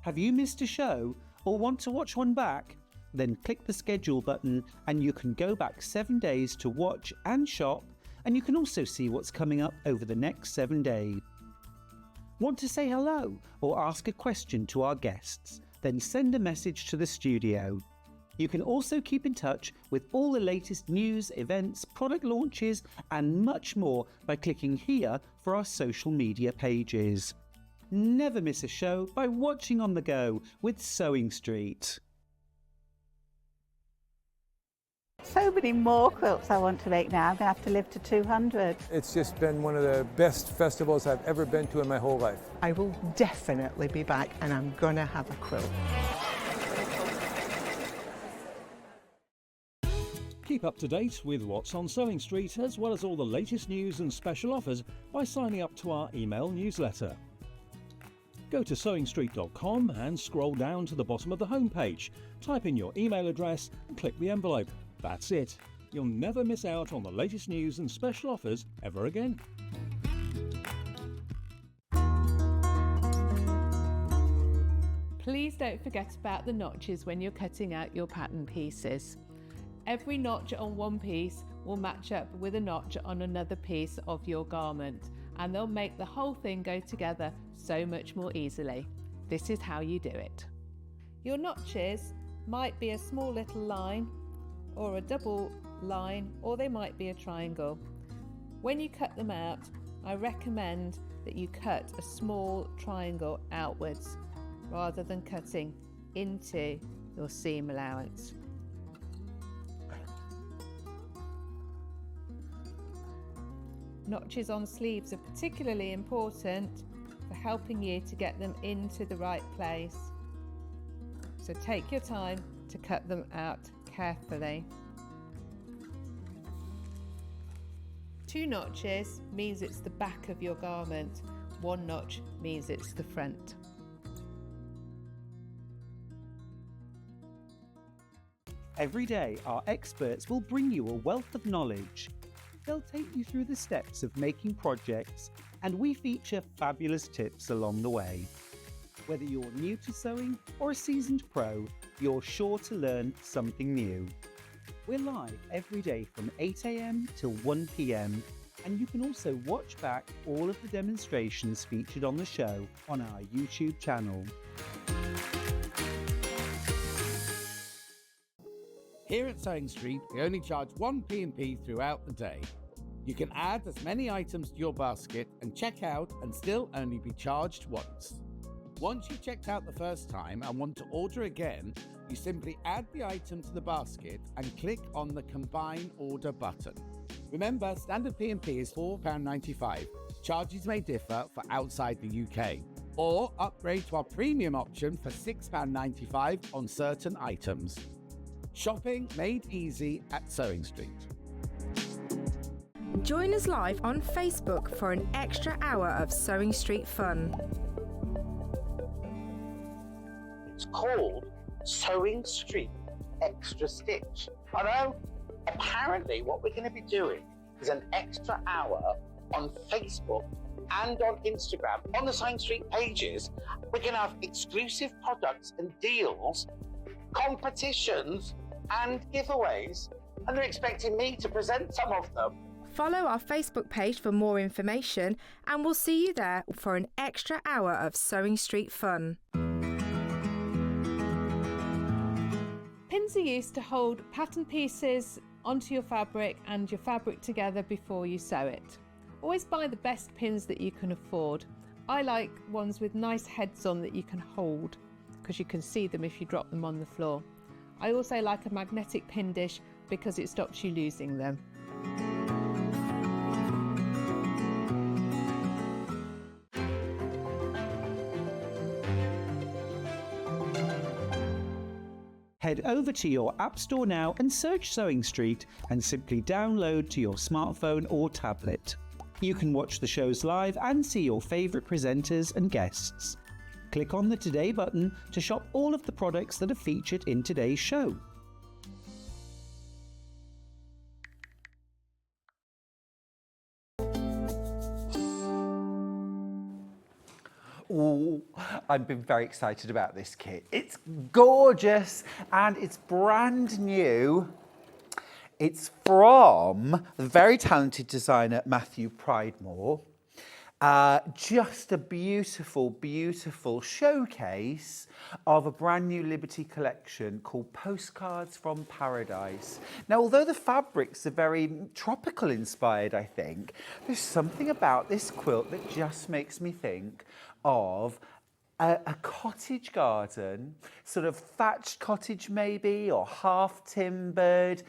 Have you missed a show or want to watch one back? Then click the schedule button and you can go back 7 days to watch and shop, and you can also see what's coming up over the next 7 days. Want to say hello or ask a question to our guests? Then send a message to the studio. You can also keep in touch with all the latest news, events, product launches and much more by clicking here for our social media pages. Never miss a show by watching on the go with Sewing Street. So many more quilts I want to make now. I'm going to have to live to 200. It's just been one of the best festivals I've ever been to in my whole life. I will definitely be back, and I'm going to have a quilt. Keep up to date with what's on Sewing Street, as well as all the latest news and special offers by signing up to our email newsletter. Go to sewingstreet.com and scroll down to the bottom of the homepage. Type in your email address and click the envelope. That's it. You'll never miss out on the latest news and special offers ever again. Please don't forget about the notches when you're cutting out your pattern pieces. Every notch on one piece will match up with a notch on another piece of your garment, and they'll make the whole thing go together so much more easily. This is how you do it. Your notches might be a small little line or a double line, or they might be a triangle. When you cut them out, I recommend that you cut a small triangle outwards rather than cutting into your seam allowance. Notches on sleeves are particularly important for helping you to get them into the right place. So take your time to cut them out carefully. 2 notches means it's the back of your garment. 1 notch means it's the front. Every day, our experts will bring you a wealth of knowledge. They'll take you through the steps of making projects, and we feature fabulous tips along the way. Whether you're new to sewing or a seasoned pro, you're sure to learn something new. We're live every day from 8 a.m. till 1 p.m, and you can also watch back all of the demonstrations featured on the show on our YouTube channel. Here at Sewing Street, we only charge 1 P&P throughout the day. You can add as many items to your basket and check out and still only be charged once. Once you've checked out the first time and want to order again, you simply add the item to the basket and click on the Combine Order button. Remember, standard P&P is £4.95. Charges may differ for outside the UK. Or upgrade to our premium option for £6.95 on certain items. Shopping made easy at Sewing Street. Join us live on Facebook for an extra hour of Sewing Street fun. It's called Sewing Street Extra Stitch. Although, apparently what we're going to be doing is an extra hour on Facebook and on Instagram. On the Sewing Street pages, we're going to have exclusive products and deals, competitions and giveaways, and they're expecting me to present some of them. Follow our Facebook page for more information, and we'll see you there for an extra hour of Sewing Street fun. Pins are used to hold pattern pieces onto your fabric and your fabric together before you sew it. Always buy the best pins that you can afford. I like ones with nice heads on that you can hold, because you can see them if you drop them on the floor. I also like a magnetic pin dish because it stops you losing them. Head over to your App Store now and search Sewing Street and simply download to your smartphone or tablet. You can watch the shows live and see your favourite presenters and guests. Click on the Today button to shop all of the products that are featured in today's show. Oh, I've been very excited about this kit. It's gorgeous and it's brand new. It's from the very talented designer Matthew Pridemore. Just a beautiful, beautiful showcase of a brand new Liberty collection called Postcards from Paradise. Now, although the fabrics are very tropical inspired, I think, there's something about this quilt that just makes me think of a cottage garden, sort of thatched cottage maybe, or half timbered,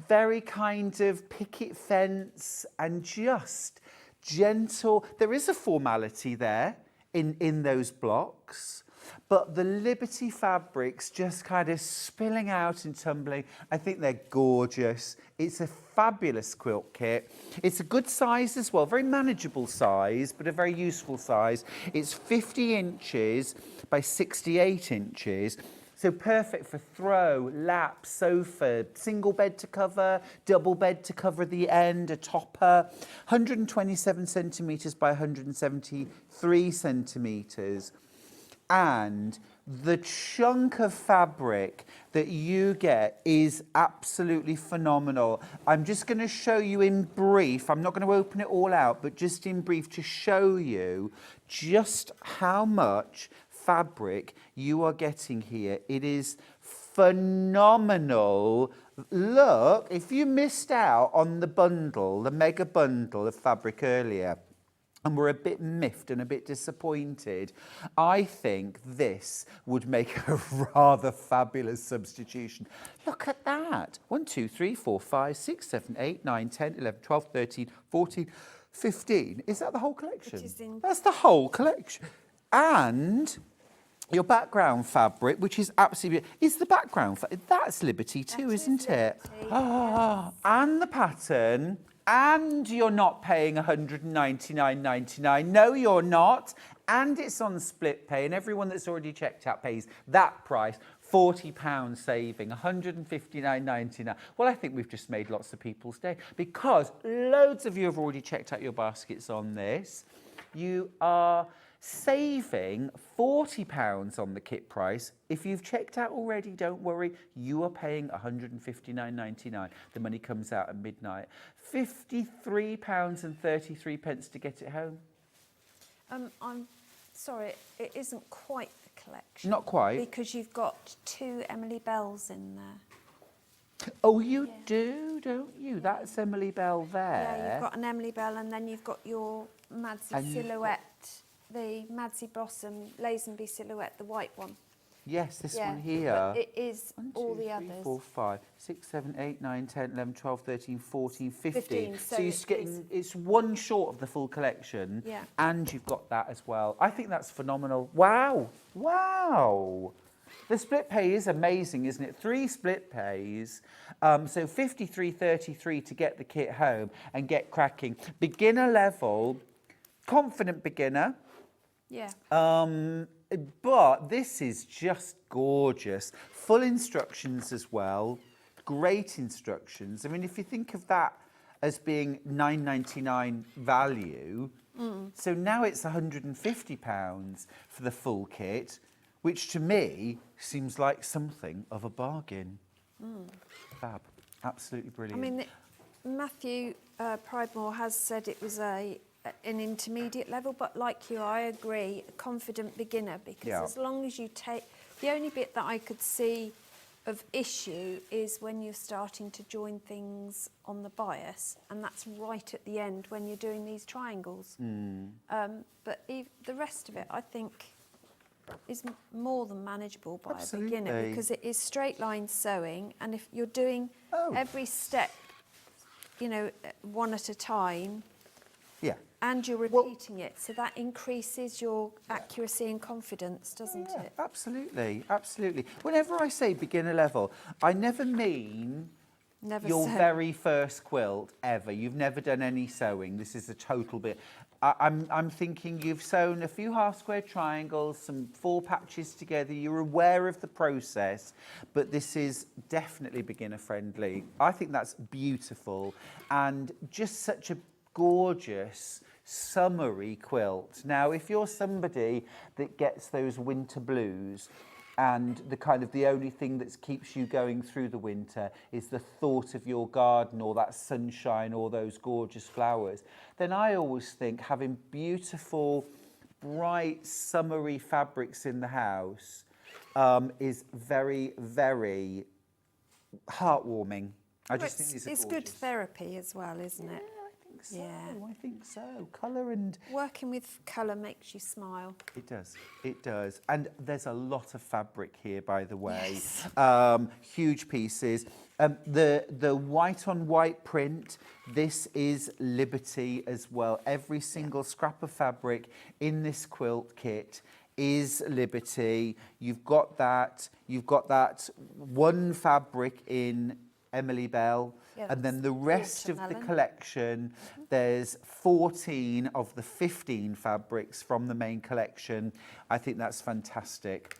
very kind of picket fence and just gentle. There is a formality there in those blocks, but the Liberty fabrics just kind of spilling out and tumbling. I think they're gorgeous. It's a fabulous quilt kit. It's a good size as well, very manageable size, but a very useful size. It's 50 inches by 68 inches. So perfect for throw, lap, sofa, single bed to cover, double bed to cover the end, a topper, 127 centimetres by 173 centimetres. And the chunk of fabric that you get is absolutely phenomenal. I'm just going to show you in brief. I'm not going to open it all out, but just in brief to show you just how much fabric you are getting here. It is phenomenal. Look, if you missed out on the bundle, the mega bundle of fabric earlier, and were a bit miffed and a bit disappointed, I think this would make a rather fabulous substitution. Look at that. 1, 2, 3, 4, 5, 6, 7, 8, 9, 10, 11, 12, 13, 14, 15. Is that the whole collection? That's the whole collection. And your background fabric, which is absolutely, is the background, that's Liberty too, isn't it? Ah, and the pattern And you're not paying $199.99. No, you're not. And it's on split pay, and everyone that's already checked out pays that price. £40 saving, $159.99. Well, I think we've just made lots of people's day because loads of you have already checked out your baskets on this. You are saving £40 on the kit price. If you've checked out already, don't worry, you are paying $159.99. The money comes out at midnight. £53.33 to get it home. I'm sorry, it isn't quite the collection. Not quite. Because you've got 2 Emily Bells in there. Oh, you do, don't you? That's Emily Bell there. Yeah, you've got an Emily Bell, and then you've got your Madsy silhouette, the Madsy Blossom Lazenby silhouette, the white one. Yes, this one here. But it is 1, 2, all the 3, others. 4, 5, 6, 7, 8, 9, 10, 11, 12, 13, 14, 15. So you're getting, it's one short of the full collection. Yeah. And you've got that as well. I think that's phenomenal. Wow. Wow. The split pay is amazing, isn't it? 3 split pays. So $53.33 to get the kit home and get cracking. Beginner level, confident beginner. Yeah. But this is just gorgeous. Full instructions as well. Great instructions. I mean, if you think of that as being $9.99 value, so now it's £150 for the full kit, which to me seems like something of a bargain. Fab. Absolutely brilliant. I mean, Matthew Pridemore has said it was an intermediate level, but like you, I agree, a confident beginner, because as long as you take... The only bit that I could see of issue is when you're starting to join things on the bias, and that's right at the end when you're doing these triangles. But the rest of it, I think, is more than manageable by a beginner, because it is straight line sewing, and if you're doing every step, you know, one at a time, and you're repeating it, so that increases your accuracy and confidence, doesn't it? Absolutely, absolutely. Whenever I say beginner level, I never mean your very first quilt ever. You've never done any sewing. This is a total bit. I'm thinking you've sewn a few half square triangles, some 4 patches together. You're aware of the process, but this is definitely beginner friendly. I think that's beautiful and just such a gorgeous summery quilt. Now, if you're somebody that gets those winter blues and the only thing that keeps you going through the winter is the thought of your garden or that sunshine or those gorgeous flowers, then I always think having beautiful, bright, summery fabrics in the house is very, very heartwarming. I just think these are it's good therapy as well, isn't it? So, I think so. Colour and... Working with colour makes you smile. It does. It does. And there's a lot of fabric here, by the way. Yes. Huge pieces. The white on white print, this is Liberty as well. Every single scrap of fabric in this quilt kit is Liberty. You've got that one fabric in Emily Bell. And then the rest of the collection, there's 14 of the 15 fabrics from the main collection. I think that's fantastic.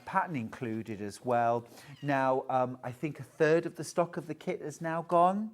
Pattern included as well. Now, I think 1/3 of the stock of the kit has now gone.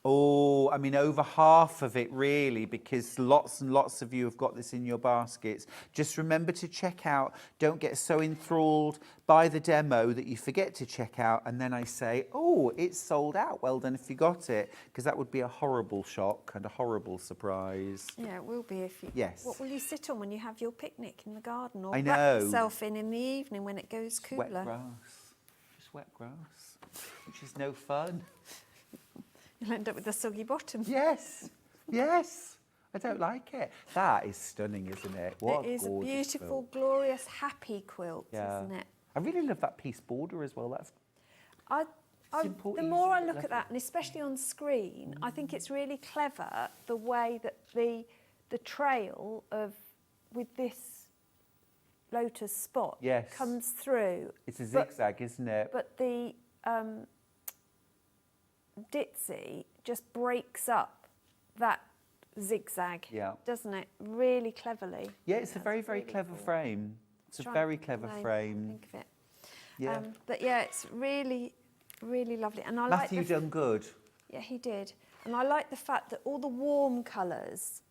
Oh, I mean, over half of it really, because lots and lots of you have got this in your baskets. Just remember to check out. Don't get so enthralled by the demo that you forget to check out. And then I say, oh, it's sold out. Well done if you got it, because that would be a horrible shock and a horrible surprise. Yeah, it will be if you... Yes. What will you sit on when you have your picnic in the garden, or I know. wrap yourself in the evening when it goes cooler? Wet grass. Just wet grass, which is no fun. You'll end up with a soggy bottom. Yes, yes. I don't like it. That is stunning, isn't it? What it is a beautiful, quilt. glorious, happy quilt, isn't it? I really love that piece border as well. That's simple, the more I look at that, and especially on screen, I think it's really clever the way that the trail of with this lotus spot comes through. It's a zigzag, isn't it? But the ditzy just breaks up that zigzag, doesn't it? Really cleverly. Yeah, it's a very, very clever frame. It's a very clever frame. Think of it. Yeah. But yeah, it's really, really lovely. And I Matthew like done good. Yeah, he did. And I like the fact that all the warm colours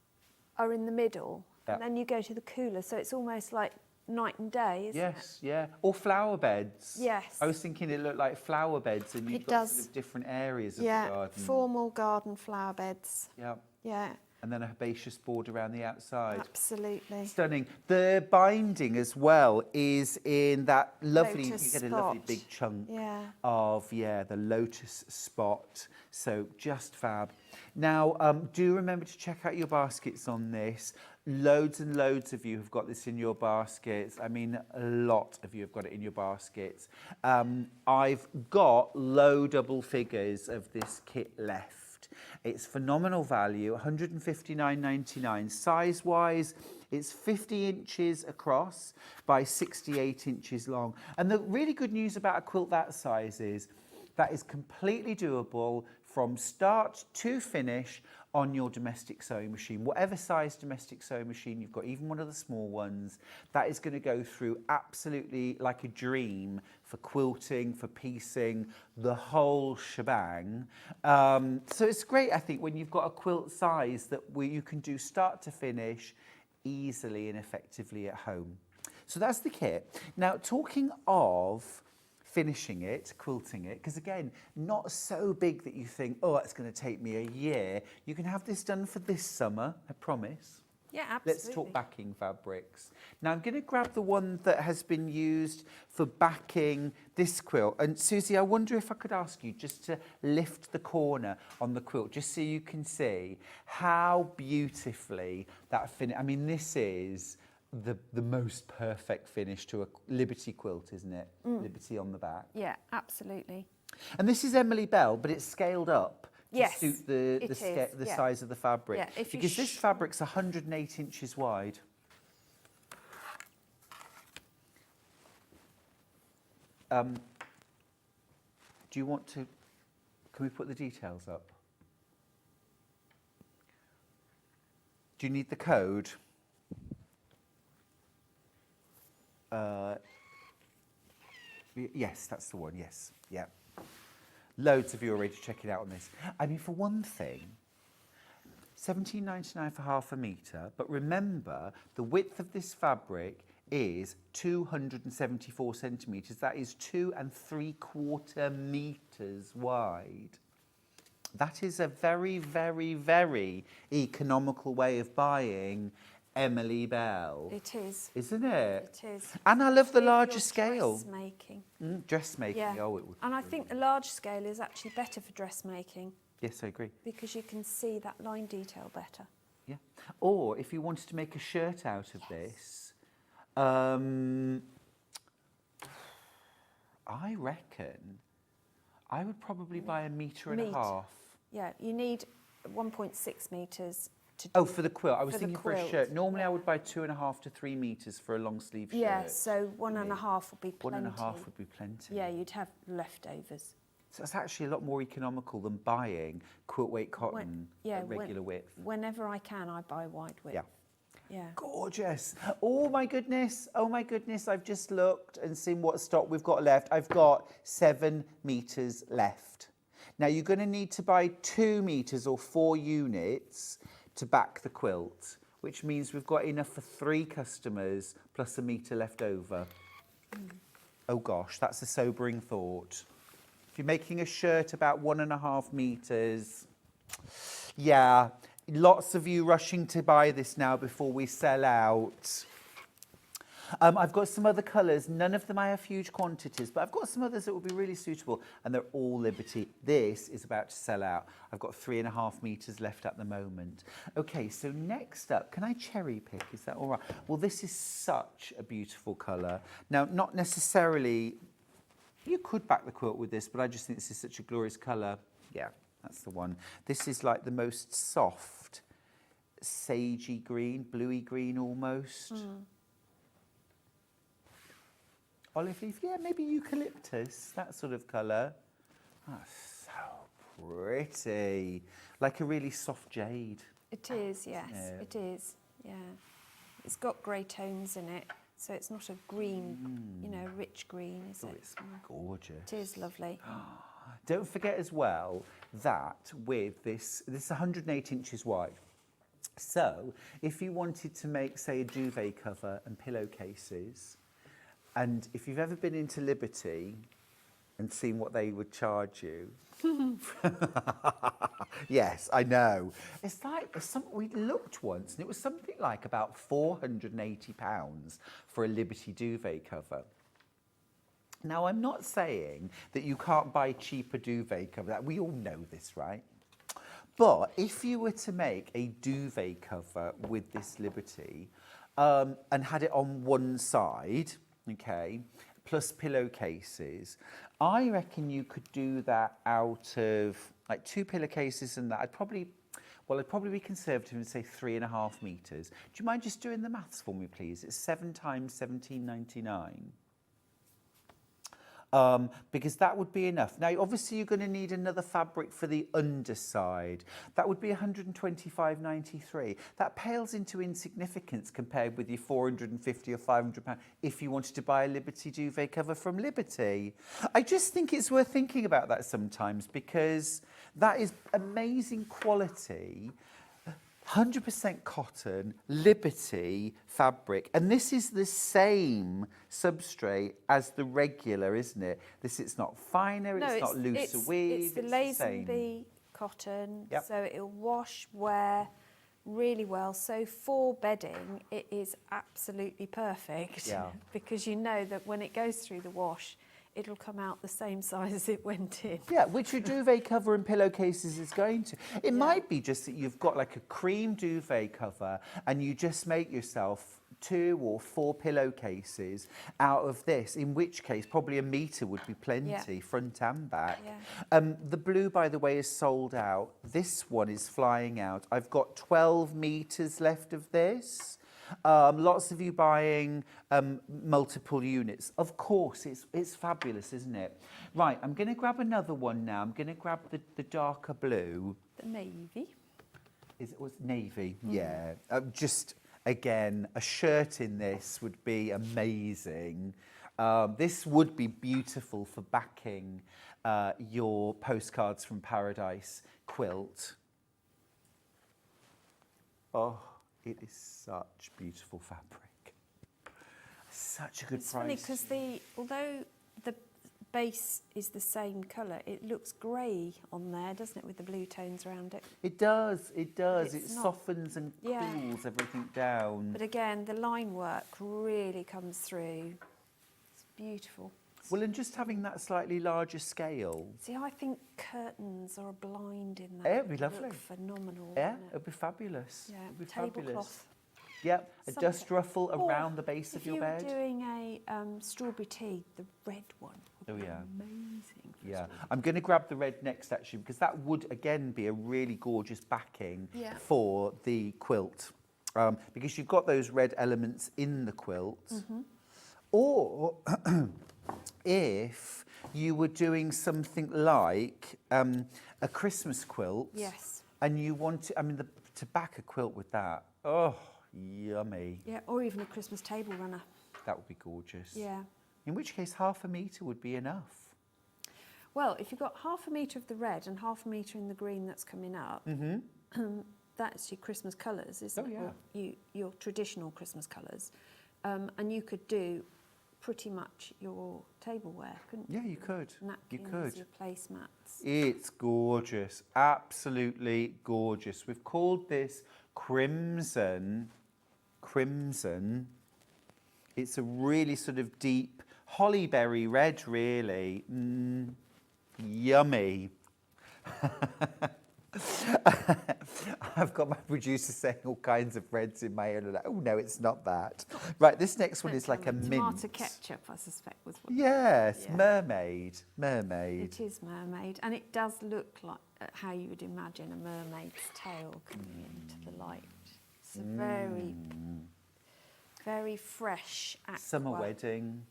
are in the middle, and then you go to the cooler, so it's almost like night and day, isn't it? Yeah. Or flower beds. Yes. I was thinking it looked like flower beds, and you've got sort of different areas of the garden. Formal garden flower beds. Yeah. Yeah. And then a herbaceous border around the outside. Absolutely. Stunning. The binding as well is in that lovely, Lotus you get a spot. lovely big chunk Yeah. of, the lotus spot. So just fab. Now, do remember to check out your baskets on this. Loads and loads of you have got this in your baskets. I mean, a lot of you have got it in your baskets. I've got low double figures of this kit left. It's phenomenal value, $159.99. Size-wise, it's 50 inches across by 68 inches long. And the really good news about a quilt that size is that is completely doable from start to finish on your domestic sewing machine. Whatever size domestic sewing machine you've got, even one of the small ones, that is going to go through absolutely like a dream for quilting, for piecing, the whole shebang. So it's great, I think, when you've got a quilt size where you can do start to finish easily and effectively at home. So that's the kit. Now, talking of finishing it, quilting it, because again, not so big that you think, oh, it's going to take me a year. You can have this done for this summer, I promise. Yeah, absolutely. Let's talk backing fabrics. Now, I'm going to grab the one that has been used for backing this quilt. And Susie, I wonder if I could ask you just to lift the corner on the quilt, just so you can see how beautifully that finish. I mean, this is the most perfect finish to a Liberty quilt, isn't it? Liberty on the back. Yeah, absolutely. And this is Emily Bell, but it's scaled up to suit the size of the fabric. Yeah, because this fabric's 108 inches wide. Do you want to... Can we put the details up? Do you need the code? Yes, that's the one, yes. Yeah. Loads of you are ready to check it out on this. I mean, for one thing, $17.99 for half a metre, but remember, the width of this fabric is 274 centimetres. That is 2 3/4 metres wide. That is a very, very, very economical way of buying Emily Bell. It is. Isn't it? It is. And I love the larger scale. Dressmaking. Dressmaking, Yeah. oh, it would. And I think the large scale is actually better for dressmaking. Yes, I agree. Because you can see that line detail better. Yeah. Or if you wanted to make a shirt out of this, I reckon I would probably buy a metre and a half. Yeah, you need 1.6 metres to do. Oh, for the quilt. I was thinking for a quilt. shirt. Normally I would buy 2.5 to 3 metres for a long sleeve shirt. Yeah, so 1.5 would be plenty. 1.5 would be plenty. Yeah, you'd have leftovers. So that's actually a lot more economical than buying quilt weight cotton at regular width. Whenever I can, I buy wide width. Yeah. Yeah. Gorgeous. Oh my goodness. I've just looked and seen what stock we've got left. I've got 7 metres left. Now you're going to need to buy 2 metres or 4 units to back the quilt, which means we've got enough for 3 customers plus a metre left over. Oh gosh, that's a sobering thought. If you're making a shirt about 1.5 metres, yeah, lots of you rushing to buy this now before we sell out. I've got some other colours. None of them I have huge quantities, but I've got some others that will be really suitable, and they're all Liberty. This is about to sell out. I've got 3.5 metres left at the moment. Okay, so next up, can I cherry pick? Is that all right? Well, this is such a beautiful colour. Now, not necessarily, you could back the quilt with this, but I just think this is such a glorious colour. Yeah, that's the one. This is like the most soft, sagey green, bluey green almost. Olive leaf, yeah, maybe eucalyptus, that sort of colour. That's so pretty. Like a really soft jade. It is, yes, it is, yeah. It's got grey tones in it, so it's not a green, you know, rich green, is it? It's gorgeous. It is lovely. Don't forget as well that with this is 108 inches wide. So if you wanted to make, say, a duvet cover and pillowcases, and if you've ever been into Liberty and seen what they would charge you, yes, I know. It's like we looked once, and it was something like about £480 for a Liberty duvet cover. Now, I'm not saying that you can't buy cheaper duvet cover. We all know this, right? But if you were to make a duvet cover with this Liberty and had it on one side, okay, plus pillowcases, I reckon you could do that out of like 2 pillowcases and that. I'd probably be conservative and say 3.5 meters. Do you mind just doing the maths for me, please? It's 7 times £17.99. Because that would be enough. Now, obviously, you're going to need another fabric for the underside. That would be £125.93. That pales into insignificance compared with your £450 or £500 if you wanted to buy a Liberty duvet cover from Liberty. I just think it's worth thinking about that sometimes, because that is amazing quality. 100% cotton, Liberty fabric. And this is the same substrate as the regular, isn't it? It's not finer, it's not looser weave. It's the Lazenby cotton, so it'll wash, wear really well. So for bedding, it is absolutely perfect because you know that when it goes through the wash, it'll come out the same size as it went in. Yeah, which your duvet cover and pillowcases is going to. It might be just that you've got like a cream duvet cover and you just make yourself 2 or 4 pillowcases out of this, in which case probably a metre would be plenty, front and back. The blue, by the way, is sold out. This one is flying out. I've got 12 metres left of this. Lots of you buying multiple units. Of course, it's fabulous, isn't it? Right, I'm going to grab another one now. I'm going to grab the darker blue. The navy. It was navy, yeah. Just, again, a shirt in this would be amazing. This would be beautiful for backing your Postcards from Paradise quilt. Oh. It is such beautiful fabric. Such a good price. It's funny because although the base is the same colour, it looks grey on there, doesn't it, with the blue tones around it? It does, it does. It softens and cools everything down. But again, the line work really comes through. It's beautiful. Well, and just having that slightly larger scale. See, I think curtains or a blind in that it'd be lovely. Look phenomenal. Yeah, it'd be fabulous. Yeah, it'd be tablecloth. Yep, a dust ruffle around the base of your bed. If you were doing a strawberry tea, the red one would be amazing. Yeah, I'm going to grab the red next, actually, because that would, again, be a really gorgeous backing for the quilt. Because you've got those red elements in the quilt. Or if you were doing something like a Christmas quilt, and you want to back a quilt with that, yummy. Yeah, or even a Christmas table runner. That would be gorgeous. Yeah. In which case, 1/2 metre would be enough. Well, if you've got 1/2 metre of the red and 1/2 metre in the green that's coming up, that's your Christmas colours, isn't it? Your traditional Christmas colours. And you could do pretty much your tableware, couldn't you? Yeah, you could. Napkins, your placemats. It's gorgeous, absolutely gorgeous. We've called this Crimson. It's a really sort of deep hollyberry red, really. Yummy. I've got my producer saying all kinds of reds in my ear. Like, oh no, it's not that. Right, this next one is like a mint. Tomato ketchup, I suspect, was what. Yes, mermaid. It is mermaid, and it does look like how you would imagine a mermaid's tail coming into the light. It's a very, very fresh aqua. Summer wedding.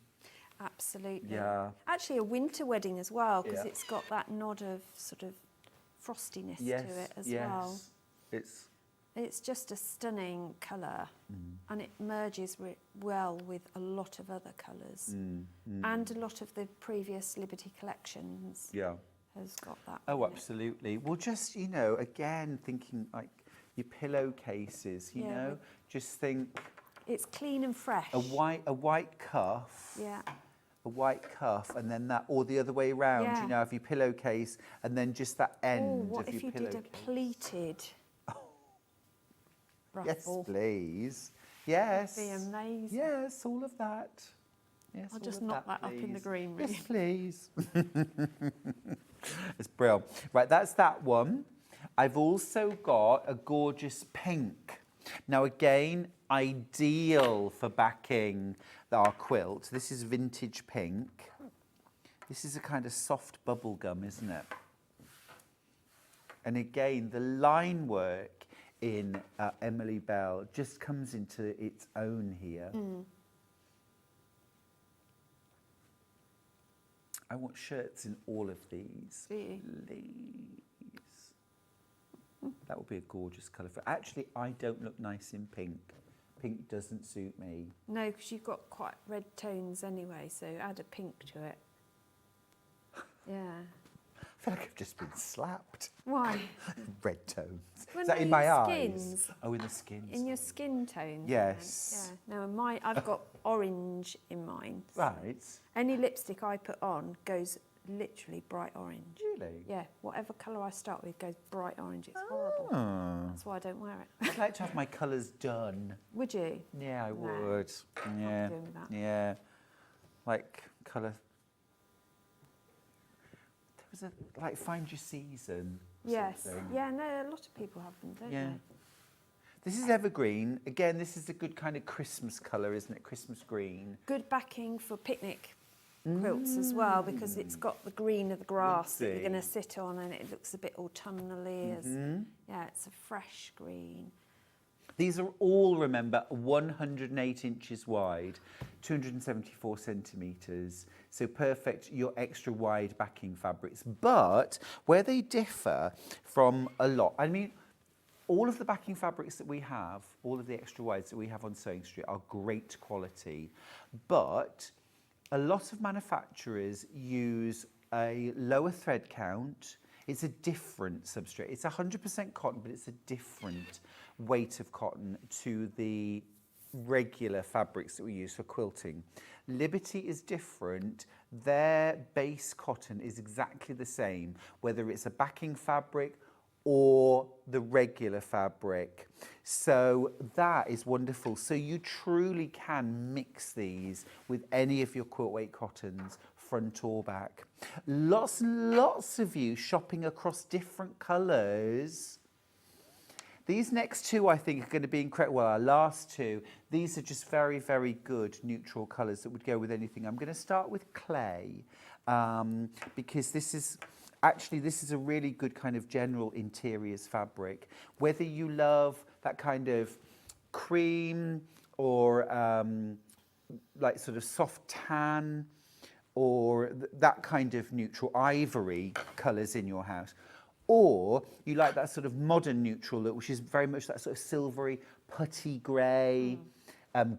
Absolutely. Yeah. Actually, a winter wedding as well, because it's got that nod of sort of frostiness Yes, to it as yes. well. It's just a stunning colour, and it merges well with a lot of other colours, and a lot of the previous Liberty collections. Yeah. Has got that. Oh, absolutely. Well, just, you know, again, thinking like your pillowcases, you know, just think. It's clean and fresh. A white cuff. Yeah. A white cuff, and then that, or the other way around, you know, if your pillowcase, and then just that end what of if your you pillowcase. did a pleated ruffle? Yes, please. Yes. That'd be amazing. Yes, all of that. Yes, I'll all just of knock that, that up in the please. green room. Yes, please. It's brilliant. Right, that's that one. I've also got a gorgeous pink. Now, again, ideal for backing our quilt. This is vintage pink. This is a kind of soft bubble gum, isn't it? And again, the line work in Emily Bell just comes into its own here. I want shirts in all of these. Please. That would be a gorgeous colour. Actually, I don't look nice in pink. Pink doesn't suit me. No, because you've got quite red tones anyway, so add a pink to it. Yeah. I feel like I've just been slapped. Why? Red tones. Well, Is that no, in my your eyes? skins. Oh, in the skins. In your skin tones. Yes. Yeah. No, in mine, I've got orange in mine. So Right. any lipstick I put on goes literally bright orange. Really? Yeah. Whatever colour I start with goes bright orange. It's horrible. Oh. That's why I don't wear it. I'd like to have my colours done. Would you? Yeah, I No. would. Yeah. doing that. Yeah. Like colour. There was a like find your season. Yes. something. Yeah. No, a lot of people have them, don't Yeah. they? This is evergreen. Again, this is a good kind of Christmas colour, isn't it? Christmas green. Good backing for picnic quilts as well, because it's got the green of the grass that you're going to sit on, and it looks a bit autumnally. Yeah, it's a fresh green. These are all, remember, 108 inches wide, 274 centimetres. So perfect, your extra wide backing fabrics. But where they differ from a lot, I mean, all of the backing fabrics that we have, all of the extra wides that we have on Sewing Street are great quality. But a lot of manufacturers use a lower thread count. It's a different substrate. It's 100% cotton, but it's a different weight of cotton to the regular fabrics that we use for quilting. Liberty is different. Their base cotton is exactly the same, whether it's a backing fabric or the regular fabric. So that is wonderful. So you truly can mix these with any of your quilt weight cottons, front or back. Lots and lots of you shopping across different colours. These next two, I think, are going to be incredible. Well, our last two, these are just very, very good neutral colours that would go with anything. I'm going to start with clay because this is a really good kind of general interiors fabric. Whether you love that kind of cream or like sort of soft tan or that kind of neutral ivory colours in your house, or you like that sort of modern neutral look, which is very much that sort of silvery, putty grey,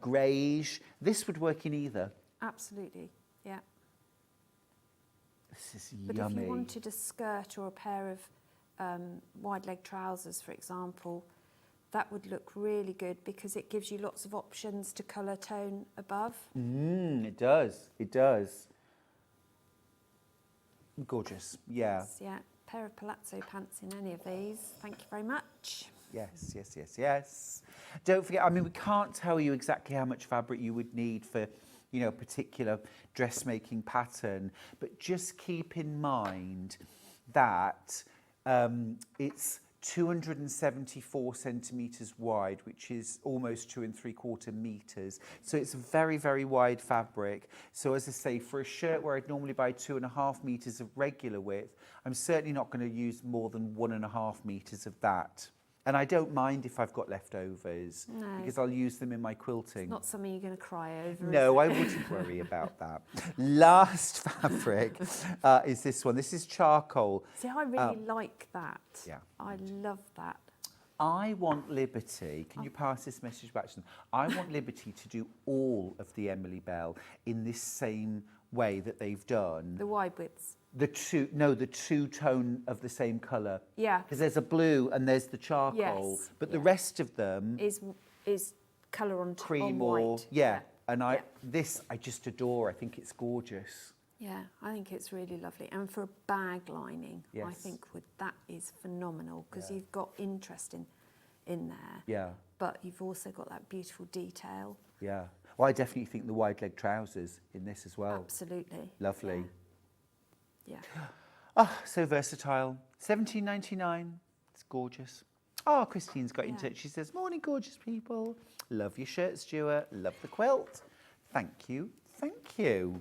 greyish. This would work in either. Absolutely, yeah. This is But yummy. if you wanted a skirt or a pair of wide leg trousers, for example, that would look really good because it gives you lots of options to colour tone above. It does. It does. Gorgeous. Yeah. Yes, yeah. Pair of palazzo pants in any of these. Thank you very much. Yes, yes, yes, yes. Don't forget, I mean, we can't tell you exactly how much fabric you would need for, you know, a particular dressmaking pattern, but just keep in mind that it's 274 centimetres wide, which is almost 2 3/4 metres. So it's a very, very wide fabric. So as I say, for a shirt where I'd normally buy 2.5 metres of regular width, I'm certainly not going to use more than 1.5 metres of that And I don't mind if I've got leftovers No. because I'll use them in my quilting. Not something you're going to cry over. No, I wouldn't worry about that. Last fabric is this one. This is charcoal. See, I really like that. Yeah. I love that. I want Liberty, can you pass this message back to them? I want Liberty to do all of the Emily Bell in this same way that they've done. The wide widths. The two tone of the same colour. Yeah. Because there's a blue and there's the charcoal, Yes, but the rest of them is colour on cream on or white. yeah. And this I just adore. I think it's gorgeous. Yeah, I think it's really lovely. And for a bag lining, I Yes. think that is phenomenal because you've got interest in there. Yeah. But you've also got that beautiful detail. Yeah. Well, I definitely think the wide leg trousers in this as well. Absolutely. Lovely. Yeah. Oh, so versatile. $17.99. It's gorgeous. Oh, Christine's got in touch. She says, "Morning, gorgeous people. Love your shirt, Stuart. Love the quilt. Thank you. Thank you."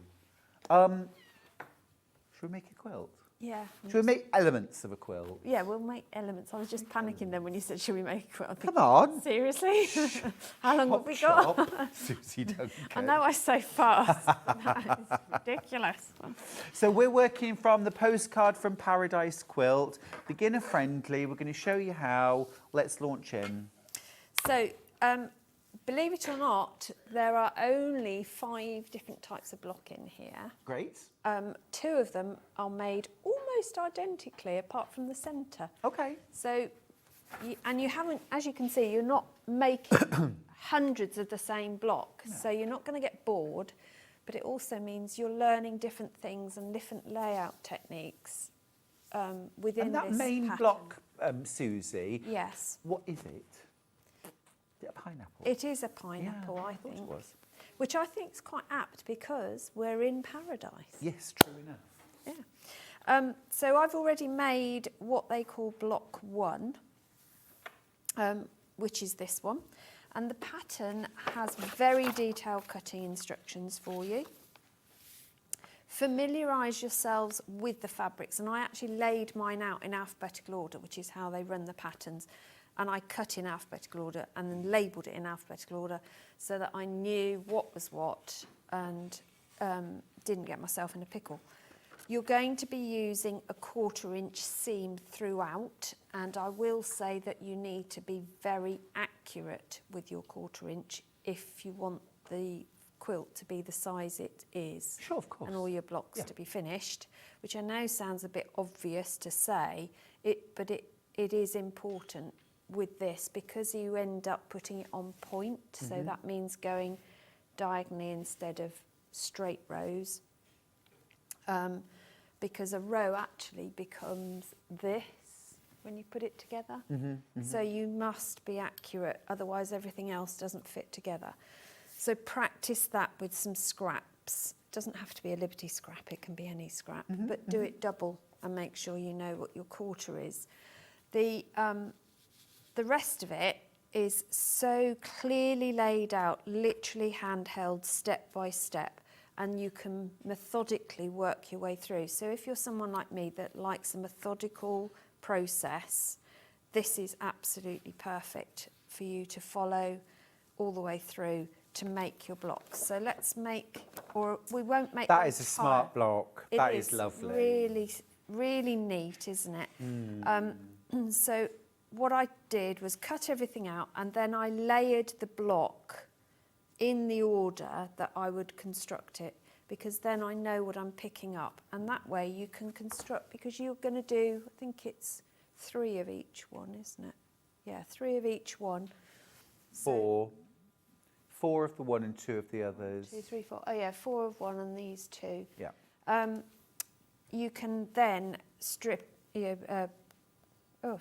Should we make a quilt? Yeah. Should we make elements of a quilt? Yeah, we'll make elements. I was just panicking then when you said, should we make a quilt? Come on. Seriously? How long have we got? Suzie Duncan. I know I say fast. That is ridiculous. So we're working from the Postcard from Paradise quilt. Beginner friendly. We're going to show you how. Let's launch in. So, believe it or not, there are only 5 different types of block in here. Great. 2 of them are made almost identically, apart from the centre. Okay. So, you haven't, as you can see, you're not making hundreds of the same block, so you're not going to get bored. But it also means you're learning different things and different layout techniques within this And that main pattern. block, Suzie. Yes. What is it? Is it a pineapple? It is a pineapple, I thought think. it was. Which I think is quite apt because we're in paradise. Yes, true enough. Yeah. So I've already made what they call block 1, which is this one. And the pattern has very detailed cutting instructions for you. Familiarise yourselves with the fabrics. And I actually laid mine out in alphabetical order, which is how they run the patterns. And I cut in alphabetical order and then labelled it in alphabetical order so that I knew what was what and didn't get myself in a pickle. You're going to be using a 1/4 inch seam throughout, and I will say that you need to be very accurate with your 1/4 inch if you want the quilt to be the size it is. Sure, of course. And all your blocks to be finished, which I know sounds a bit obvious to say, but it is important with this because you end up putting it on point. So that means going diagonally instead of straight rows. Because a row actually becomes this when you put it together. So you must be accurate, otherwise everything else doesn't fit together. So practice that with some scraps. Doesn't have to be a Liberty scrap, it can be any scrap, but do it double and make sure you know what your 1/4 is. The rest of it is so clearly laid out, literally handheld, step by step, and you can methodically work your way through. So if you're someone like me that likes a methodical process, this is absolutely perfect for you to follow all the way through to make your blocks. So let's make, or we won't make That the is a smart block. That is lovely. Really, really neat, isn't it? So what I did was cut everything out and then I layered the block in the order that I would construct it, because then I know what I'm picking up, and that way you can construct, because you're going to do, I think it's 3 of each one, isn't it? Yeah, 3 of each one. 4. 4 of the one and 2 of the others. 2, 3, 4. Oh yeah, 4 of one and these 2. Yeah. You can then strip,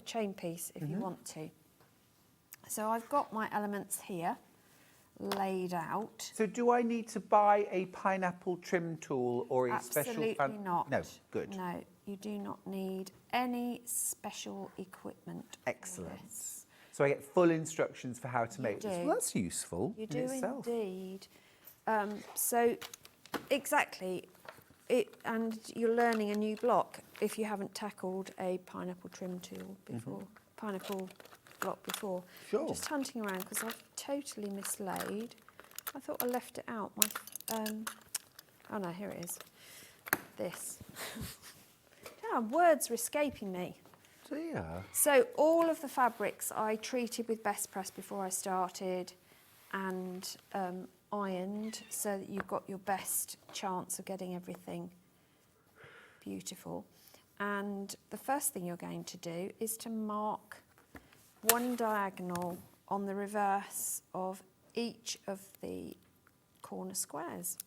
chain piece if you want to. So I've got my elements here laid out. So do I need to buy a pineapple trim tool or a Absolutely special... not. No, good. No, you do not need any special equipment. Excellent. So I get full instructions for how to make this. do. Well, that's useful You in do itself. indeed. So exactly, and you're learning a new block if you haven't tackled a pineapple trim tool before. Pineapple block before. Sure. I'm just hunting around because I've totally mislaid. I thought I left it out. Oh no, here it is. This. Words are escaping me. So all of the fabrics I treated with Best Press before I started and ironed so that you've got your best chance of getting everything beautiful. And the first thing you're going to do is to mark one diagonal on the reverse of each of the corner squares.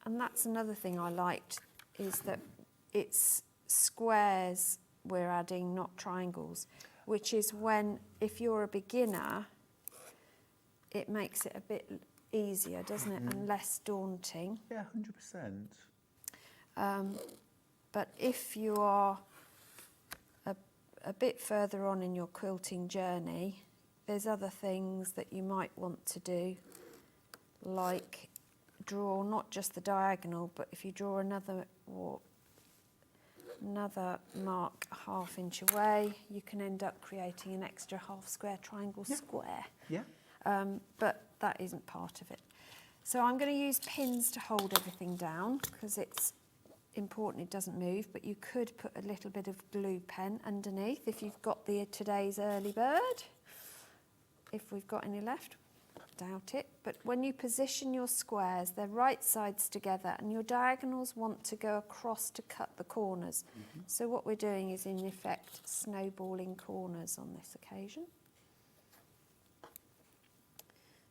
And that's another thing I liked, is that it's squares we're adding, not triangles, which is when, if you're a beginner, it makes it a bit easier, doesn't it, and less daunting. Yeah, 100%. But if you are a bit further on in your quilting journey, there's other things that you might want to do, like draw not just the diagonal, but if you draw another mark a ½ inch away, you can end up creating an extra half square triangle square. Yeah. But that isn't part of it. So I'm going to use pins to hold everything down because it's important it doesn't move, but you could put a little bit of glue pen underneath if you've got today's early bird. If we've got any left, doubt it. But when you position your squares, they're right sides together and your diagonals want to go across to cut the corners. So what we're doing is in effect snowballing corners on this occasion.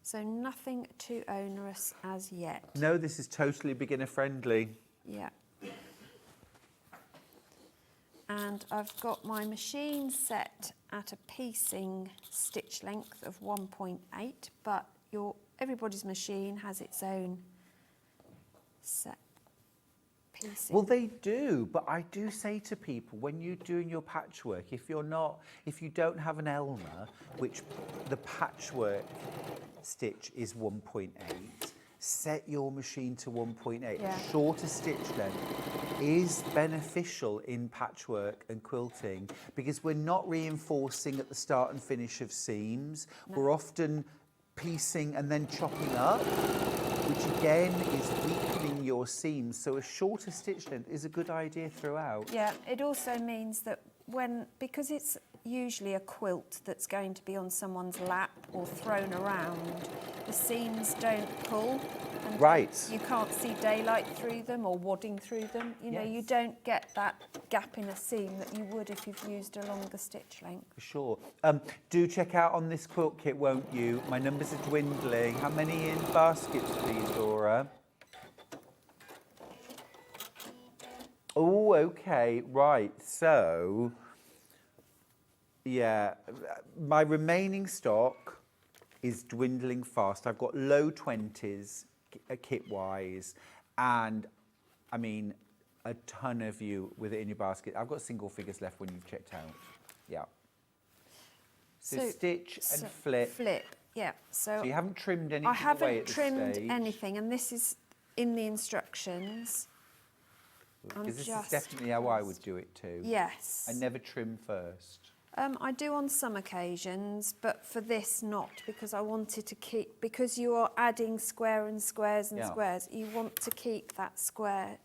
So nothing too onerous as yet. No, this is totally beginner friendly. Yeah. And I've got my machine set at a piecing stitch length of 1.8, but everybody's machine has its own set piecing. Well, they do, but I do say to people, when you're doing your patchwork, if you don't have an Elmer, which the patchwork stitch is 1.8, set your machine to 1.8. Yeah. Shorter stitch length is beneficial in patchwork and quilting because we're not reinforcing at the start and finish of seams. No. We're often piecing and then chopping up, which again is weakening your seams. So a shorter stitch length is a good idea throughout. Yeah, it also means that because it's usually a quilt that's going to be on someone's lap or thrown around, the seams don't pull. And right. You can't see daylight through them or wadding through them. You know, you don't get that gap in a seam that you would if you've used a longer stitch length. For sure. Do check out on this quilt kit, won't you? My numbers are dwindling. How many in baskets, please, Dora? Oh, okay, right. So, yeah, my remaining stock is dwindling fast. I've got low 20s kit-wise, and I mean, a ton of you with it in your basket. I've got single figures left when you've checked out. Yeah. So stitch and flip. Flip, yeah. So you haven't trimmed anything I haven't away at this trimmed stage. anything, and this is in the instructions. Because this is definitely how I would do it too. Yes. I never trim first. I do on some occasions, but for this not, because I wanted to keep, because you are adding square and squares and squares, you want to keep that square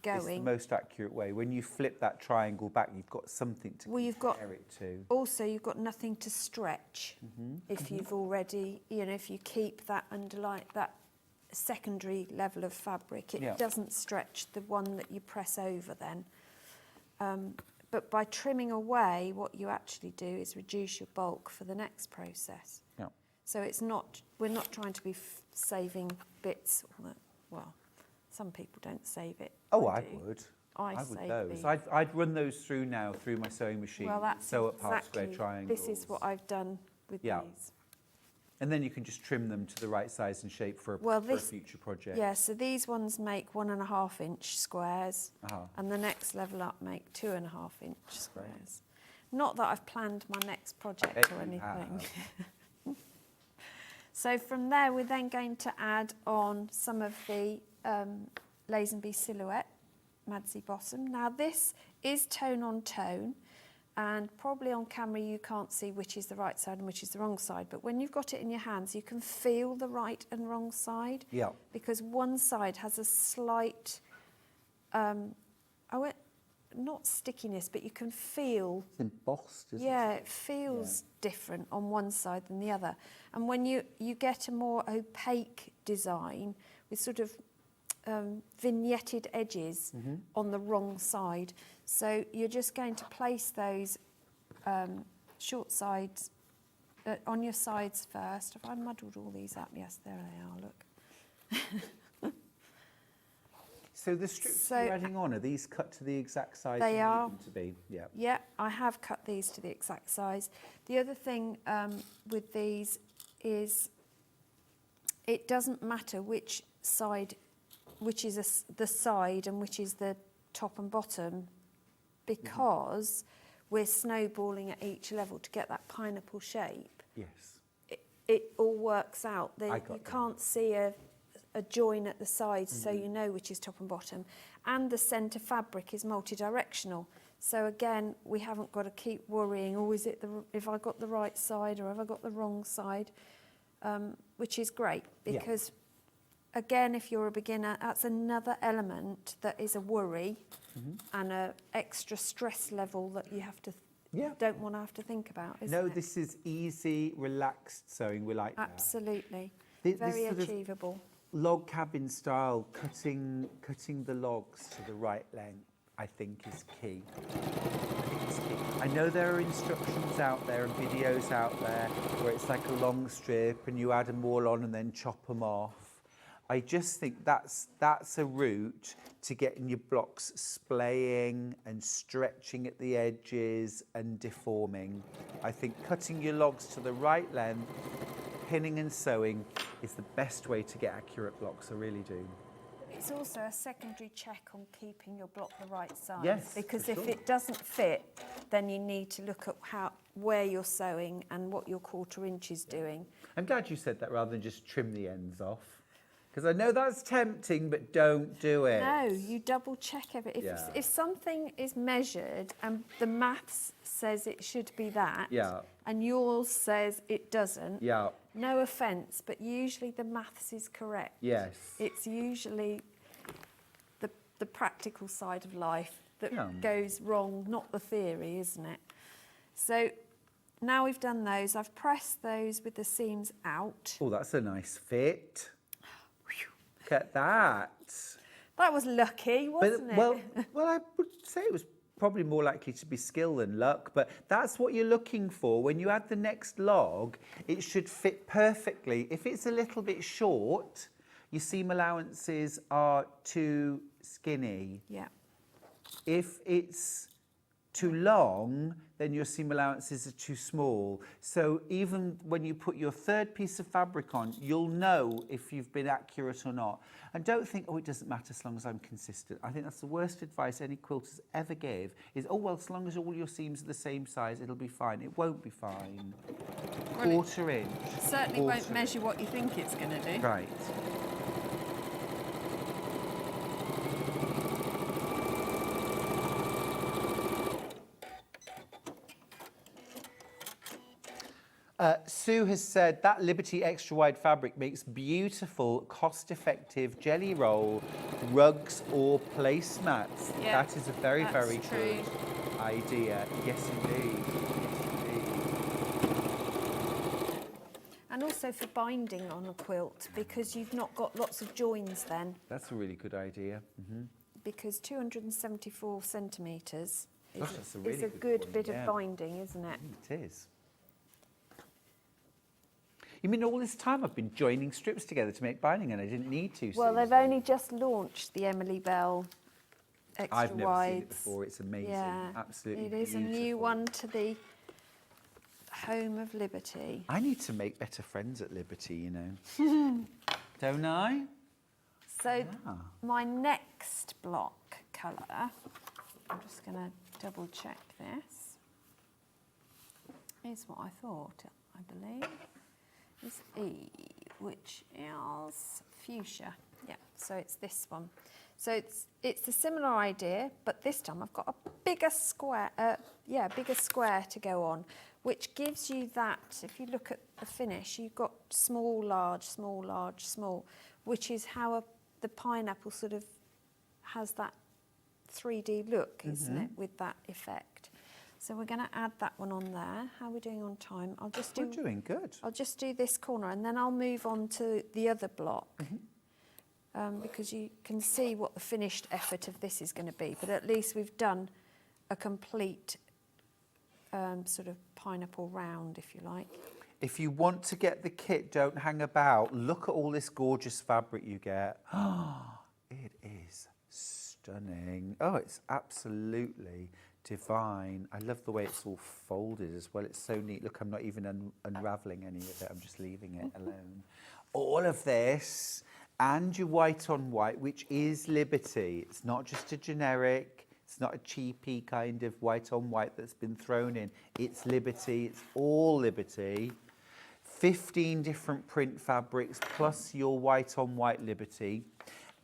going. It's the most accurate way. When you flip that triangle back, you've got something to compare it to. Also, you've got nothing to stretch if you've already, if you keep that underlying, that secondary level of fabric, it doesn't stretch the one that you press over then. But by trimming away, what you actually do is reduce your bulk for the next process. Yeah. So we're not trying to be saving bits. Well, some people don't save it. Oh, I would. I would save those. these. I'd run those through now through my sewing machine. Well, that's sew up half square triangles. This is what I've done with these. And then you can just trim them to the right size and shape for a future project. Yeah, so these ones make 1.5 inch squares, and the next level up make 2.5 inch squares. Not that I've planned my next project or anything. So from there, we're then going to add on some of the Lazenby Silhouette Madsy Bottom. Now this is tone on tone, and probably on camera you can't see which is the right side and which is the wrong side, but when you've got it in your hands you can feel the right and wrong side. Yeah. Because one side has a slight, not stickiness, but you can feel... It's embossed, isn't yeah, it feels different on one side than the other. And when you get a more opaque design with sort of vignetted edges on the wrong side, so you're just going to place those short sides on your sides first. Have I muddled all these up? Yes, there they are, look. So the strips you're adding on, are these cut to the exact size They you are. need them to be? Yeah. Yeah, I have cut these to the exact size. The other thing with these is it doesn't matter which side, which is the side and which is the top and bottom, because we're snowballing at each level to get that pineapple shape. Yes. It all works out. I You can't see a join at the sides, so you know which is top and bottom. And the centre fabric is multi-directional. So again, we haven't got to keep worrying, oh, is it if I got the right side or have I got the wrong side, which is great because, again, if you're a beginner, that's another element that is a worry and an extra stress level that you have to don't want to have to think about, isn't it? This is easy, relaxed sewing. We like that. Absolutely. This Very sort of achievable. log cabin style, cutting the logs to the right length, I think is key. I know there are instructions out there and videos out there where it's like a long strip and you add them all on and then chop them off. I just think that's a route to getting your blocks splaying and stretching at the edges and deforming. I think cutting your logs to the right length, pinning and sewing is the best way to get accurate blocks, I really do. It's also a secondary check on keeping your block the right size. Yes, because for if sure. it doesn't fit, then you need to look at where you're sewing and what your 1/4 inch is doing. I'm glad you said that rather than just trim the ends off. Because I know that's tempting, but don't do it. No, you double check everything. If something is measured and the maths says it should be that, and yours says it doesn't, no offence, but usually the maths is correct. Yes. It's usually the practical side of life that goes wrong, not the theory, isn't it? So now we've done those, I've pressed those with the seams out. Oh, that's a nice fit. Look at that. That was lucky, wasn't it? Well, I would say it was probably more likely to be skill than luck, but that's what you're looking for. When you add the next log, it should fit perfectly. If it's a little bit short, your seam allowances are too skinny. Yeah. If it's too long, then your seam allowances are too small. So even when you put your third piece of fabric on, you'll know if you've been accurate or not. And don't think, oh, it doesn't matter as long as I'm consistent. I think that's the worst advice any quilters ever gave, is, oh, well, as long as all your seams are the same size, it'll be fine. It won't be fine. Well, 1/4 inch. Certainly won't measure what you think it's going to do. Right. Sue has said that Liberty extra wide fabric makes beautiful, cost-effective jelly roll rugs or placemats. Yeah, that is a very, very true. good idea. Yes, indeed. And also for binding on a quilt, because you've not got lots of joins then. That's a really good idea. Because 274 centimetres That's is a good bit of binding, isn't it? It is. You mean all this time I've been joining strips together to make binding and I didn't need to? Well, they've only just launched the Emily Bell extra I've never wides. seen it before. It's amazing. Yeah, Absolutely it is beautiful. a new one to the home of Liberty. I need to make better friends at Liberty, you know. Don't I? So my next block colour, I'm just going to double check this, is what I thought, I believe, is E, which is fuchsia. Yeah, So it's this one. So it's a similar idea, but this time I've got a bigger square, bigger square to go on, which gives you that, if you look at the finish, you've got small, large, small, large, small, which is how the pineapple sort of has that 3D look, isn't it, with that effect. So we're going to add that one on there. How are we doing on time? We're doing good. I'll just do this corner and then I'll move on to the other block. Because you can see what the finished effort of this is going to be, but at least we've done a complete sort of pineapple round, if you like. If you want to get the kit, don't hang about. Look at all this gorgeous fabric you get. It is stunning. Oh, it's absolutely divine. I love the way it's all folded as well. It's so neat. Look, I'm not even unravelling any of it. I'm just leaving it alone. All of this, and your white on white, which is Liberty. It's not just a generic, it's not a cheapy kind of white on white that's been thrown in. It's Liberty, it's all Liberty. 15 different print fabrics plus your white on white Liberty.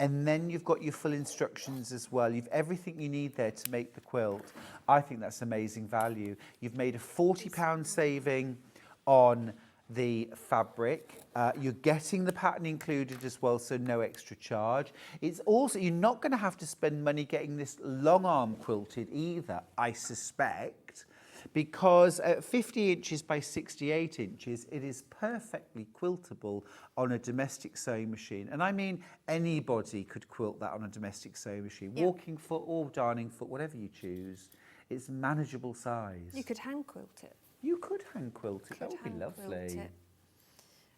And then you've got your full instructions as well. You've everything you need there to make the quilt. I think that's amazing value. You've made a £40 saving on the fabric. You're getting the pattern included as well, so no extra charge. It's also, you're not going to have to spend money getting this long arm quilted either, I suspect, because at 50 inches by 68 inches, it is perfectly quiltable on a domestic sewing machine. And I mean, anybody could quilt that on a domestic sewing machine, walking foot or darning foot, whatever you choose. It's manageable size. You could hand quilt it. You could hand quilt it. That would be lovely.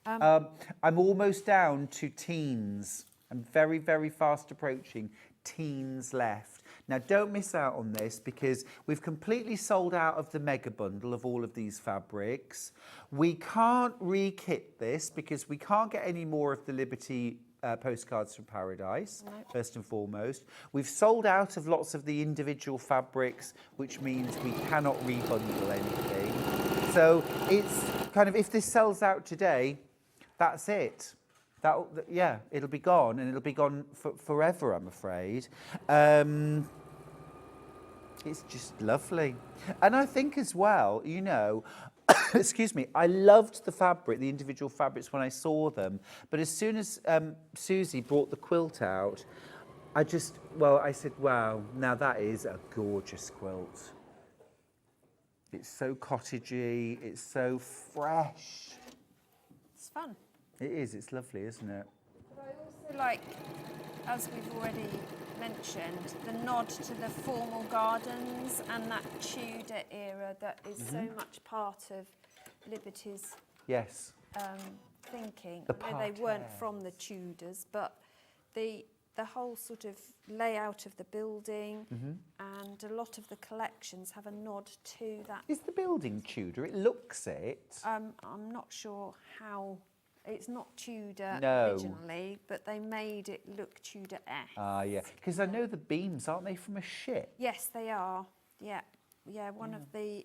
I'm almost down to teens. I'm very, very fast approaching teens left. Now, don't miss out on this because we've completely sold out of the mega bundle of all of these fabrics. We can't re-kit this because we can't get any more of the Liberty Postcards from Paradise, first and foremost. We've sold out of lots of the individual fabrics, which means we cannot rebundle anything. So it's kind of, if this sells out today, that's it. Yeah, it'll be gone, and it'll be gone forever, I'm afraid. It's just lovely. And I think as well, you know, excuse me, I loved the fabric, the individual fabrics when I saw them. But as soon as Suzie brought the quilt out, I said, wow, now that is a gorgeous quilt. It's so cottagey, it's so fresh. It's fun. It is, it's lovely, isn't it? But I also like, as we've already mentioned, the nod to the formal gardens and that Tudor era that is so much part of Liberty's thinking. They weren't from the Tudors, but the whole sort of layout of the building and a lot of the collections have a nod to that. Is the building Tudor? It looks it. I'm not sure how. It's not Tudor No. originally, but they made it look Tudor-esque. Ah, yeah. Because I know the beams, aren't they from a ship? Yes, they are. Yeah, one of the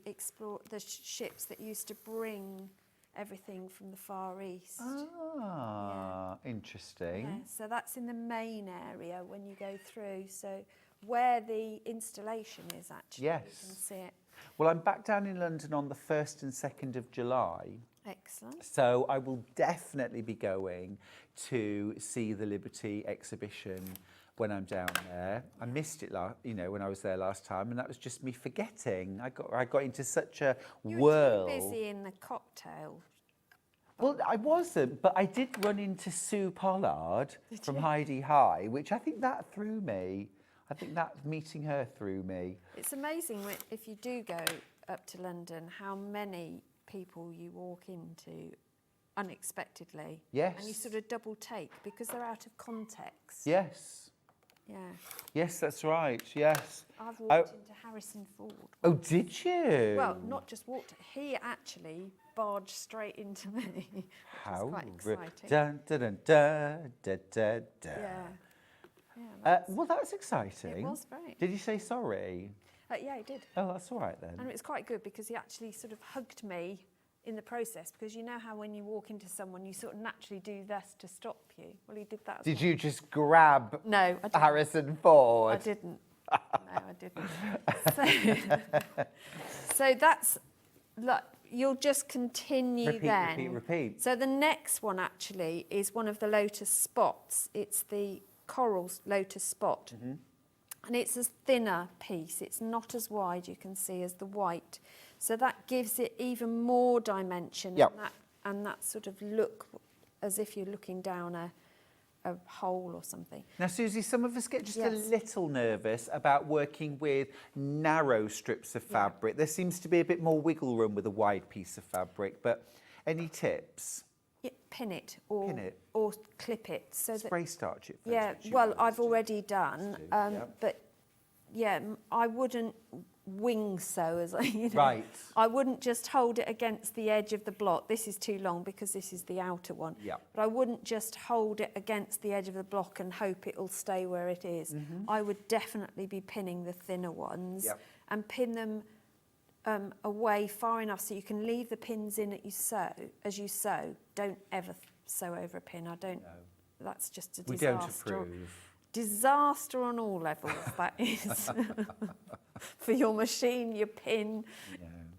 ships that used to bring everything from the Far East. Ah, interesting. Yeah, so that's in the main area when you go through. So where the installation is actually, you can see it. Well, I'm back down in London on the 1st and 2nd of July. Excellent. So I will definitely be going to see the Liberty exhibition when I'm down there. I missed it, when I was there last time, and that was just me forgetting. I got into such a whirl. You were too busy in the cocktail. Well, I wasn't, but I did run into Sue Pollard from Heidi High, which I think that threw me. I think that meeting her threw me. It's amazing if you do go up to London, how many people you walk into unexpectedly. Yes. And you sort of double take because they're out of context. Yes. Yeah. Yes, that's right. Yes. I've walked into Harrison Ford. Oh, did you? Well, not just walked. He actually barged straight into me. Which How was quite exciting. Dun, dun, dun, dun, dun, dun, dun. Yeah. Well, that's exciting. It was great. Did you say sorry? Yeah, he did. Oh, that's all right then. And it was quite good because he actually sort of hugged me in the process, because you know how when you walk into someone, you sort of naturally do this to stop you. Well, he did that as Did well. you just grab No, I didn't. Harrison Ford? I didn't. No, I didn't. So that's, like, you'll just continue Repeat, then. repeat, repeat. So the next one actually is one of the lotus spots. It's the coral lotus spot. And it's a thinner piece. It's not as wide, you can see, as the white. So that gives it even more dimension. Yep. And that sort of look as if you're looking down a hole or something. Now, Susie, some of us get just a Yes. little nervous about working with narrow strips of fabric. There seems to be a bit more wiggle room with a wide piece of fabric, but any tips? Yeah, pin it or Pin it. or clip it so Spray starch it first. Yeah, which you well, always I've do. already done, yeah. but yeah, I wouldn't wing sew as you know. Right. I wouldn't just hold it against the edge of the block. This is too long because this is the outer one. Yeah. But I wouldn't just hold it against the edge of the block and hope it'll stay where it is. I would definitely be pinning the thinner ones and pin them away far enough so you can leave the pins in as you sew. Don't ever sew over a pin. I don't. That's just a We disaster. don't approve. Disaster on all levels, that is. For your machine, your pin,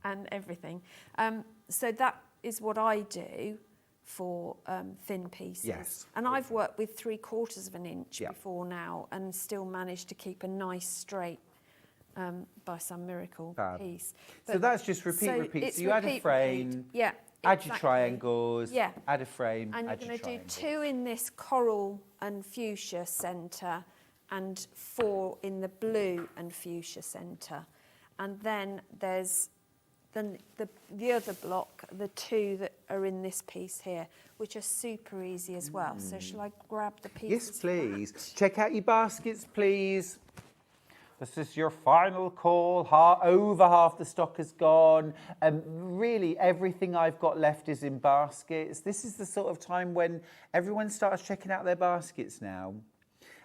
and everything. So that is what I do for thin pieces. Yes. And I've worked with 3/4 of an inch Yeah. before now and still managed to keep a nice straight, by some miracle, Fab. piece. So that's just repeat, repeat. it's So you add a repeat, frame, repeat. Yeah. add your exactly. triangles, Yeah. add a frame, And you're add your going to do triangles. 2 in this coral and fuchsia centre and 4 in the blue and fuchsia centre. And then there's the other block, the 2 that are in this piece here, which are super easy as well. So shall I grab the pieces? Yes, for that? please. Check out your baskets, please. This is your final call. Over half the stock has gone. Really, everything I've got left is in baskets. This is the sort of time when everyone starts checking out their baskets now.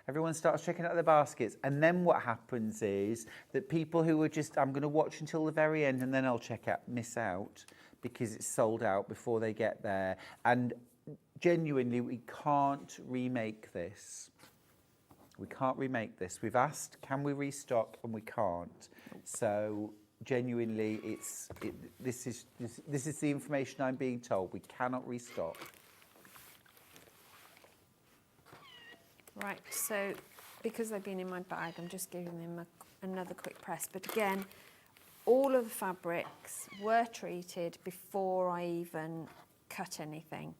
Everyone starts checking out their baskets. And then what happens is that people who are just, I'm going to watch until the very end and then I'll miss out because it's sold out before they get there. And genuinely, we can't remake this. We can't remake this. We've asked, can we restock? And we can't. So genuinely, this is the information I'm being told. We cannot restock. Right, so because they've been in my bag, I'm just giving them another quick press. But again, all of the fabrics were treated before I even cut anything,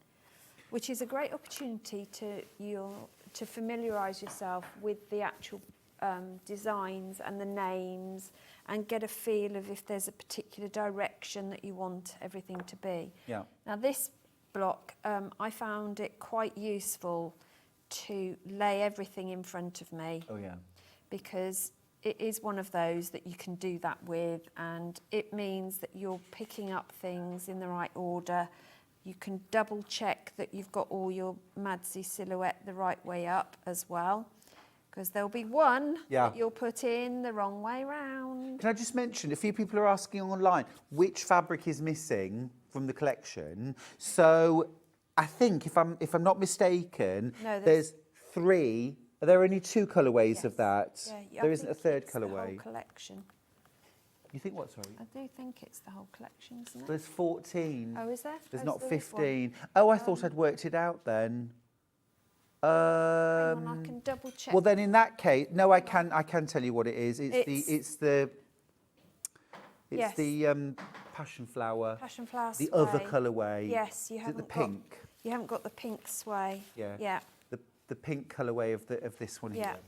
which is a great opportunity to familiarise yourself with the actual designs and the names and get a feel of if there's a particular direction that you want everything to be. Yeah. Now this block, I found it quite useful to lay everything in front of me. Oh, yeah. Because it is one of those that you can do that with, and it means that you're picking up things in the right order. You can double check that you've got all your Madsy silhouette the right way up as well, because there'll be one that you'll put in the wrong way round. Can I just mention, a few people are asking online which fabric is missing from the collection. So I think, if I'm not mistaken, there's 3. Are there only 2 colourways of that? Yeah, there isn't a third it's the colourway. whole collection. You think what, sorry? I do think it's the whole collection, isn't it? There's 14. Oh, is there? There's Oh, not so there is one. 15. Oh, I thought I'd worked it out then. Hang on, I can double check. Well, then in that case, no, I can tell you what it is. It's the passion flower. Passion flower The sway. other colourway. Yes, you Is it haven't the pink? You haven't got the pink sway. Yeah. Yeah. The pink colourway of this one Yeah. here.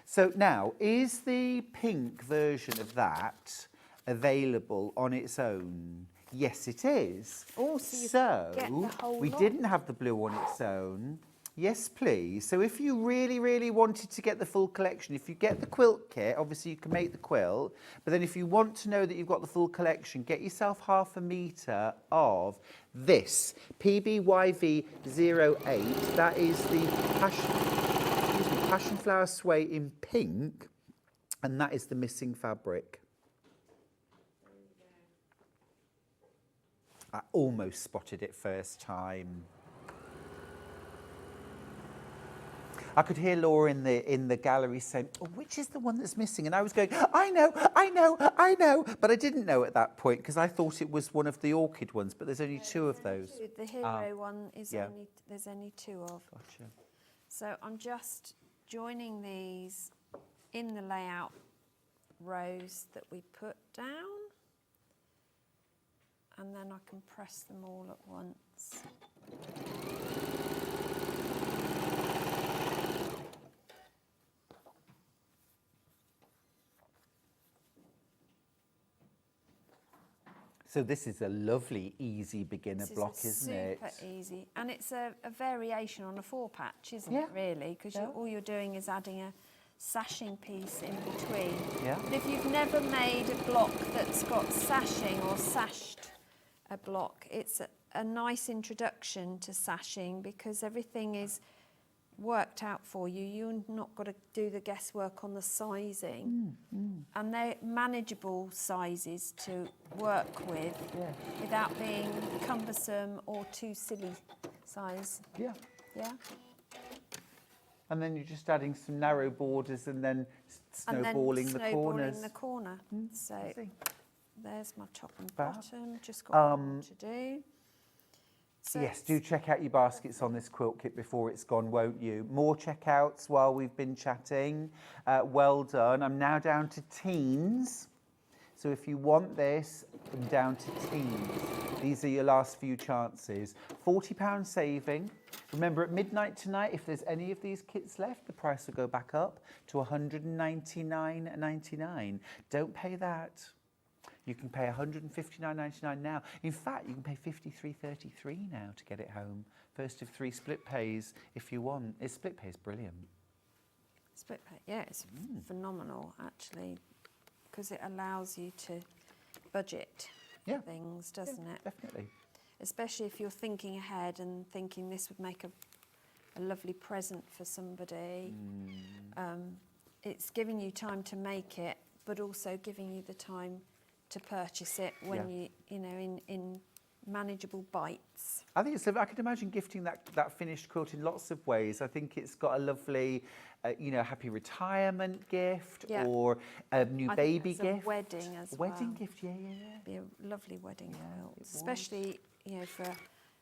So now, is the pink version of that available on its own? Yes, it is. Oh, so you get the whole we lot. didn't have the blue on its own. Yes, please. So if you really, really wanted to get the full collection, if you get the quilt kit, obviously you can make the quilt. But then if you want to know that you've got the full collection, get yourself 1/2 metre of this PBYV08. That is the passion flower sway in pink, and that is the missing fabric. I almost spotted it first time. I could hear Laura in the gallery saying, oh, which is the one that's missing? And I was going, I know, but I didn't know at that point because I thought it was one of the orchid ones, but there's only two of those. The hero one is there's only two of. Gotcha. So I'm just joining these in the layout rows that we put down, and then I can press them all at once. So this is a lovely, easy beginner block, isn't it? Super easy, and it's a variation on a 4-patch, isn't Yeah. it? Really, because all you're doing is adding a sashing piece in between. Yeah. But if you've never made a block that's got sashing or sashed a block, it's a nice introduction to sashing because everything is worked out for you. You've not got to do the guesswork on the sizing. And they're manageable sizes to work with without being cumbersome or too silly size. Yeah. Yeah. And then you're just adding some narrow borders and then snowballing the corners. The corner. So there's my top and Fab. bottom. Just got more to do. So Yes, do check out your baskets on this quilt kit before it's gone, won't you? More checkouts while we've been chatting. Well done. I'm now down to teens. So if you want this, I'm down to teens. These are your last few chances. £40 saving. Remember, at midnight tonight, if there's any of these kits left, the price will go back up to £199.99. Don't pay that. You can pay £159.99 now. In fact, you can pay £53.33 now to get it home. First of 3 split pays if you want. Split pay is brilliant. split pay, yeah, it's phenomenal actually, because it allows you to budget things, doesn't it? Definitely. Especially if you're thinking ahead and thinking this would make a lovely present for somebody. It's giving you time to make it, but also giving you the time to purchase it when you know, in manageable bites. I think it's. I can imagine gifting that finished quilt in lots of ways. I think it's got a lovely, you know, happy retirement gift or a new baby gift. A wedding as well. Wedding gift, yeah. Be a lovely wedding quilt, especially you know for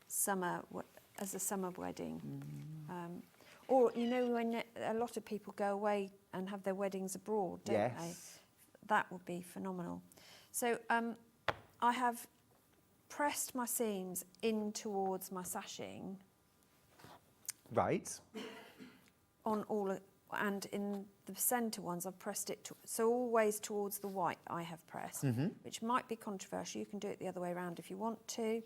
summer as a summer wedding. Or you know when a lot of people go away and have their weddings abroad, don't they? That would be phenomenal. So I have pressed my seams in towards my sashing. Right. On all, and in the centre ones, I've pressed it so always towards the white. I have pressed, which might be controversial. You can do it the other way around if you want to.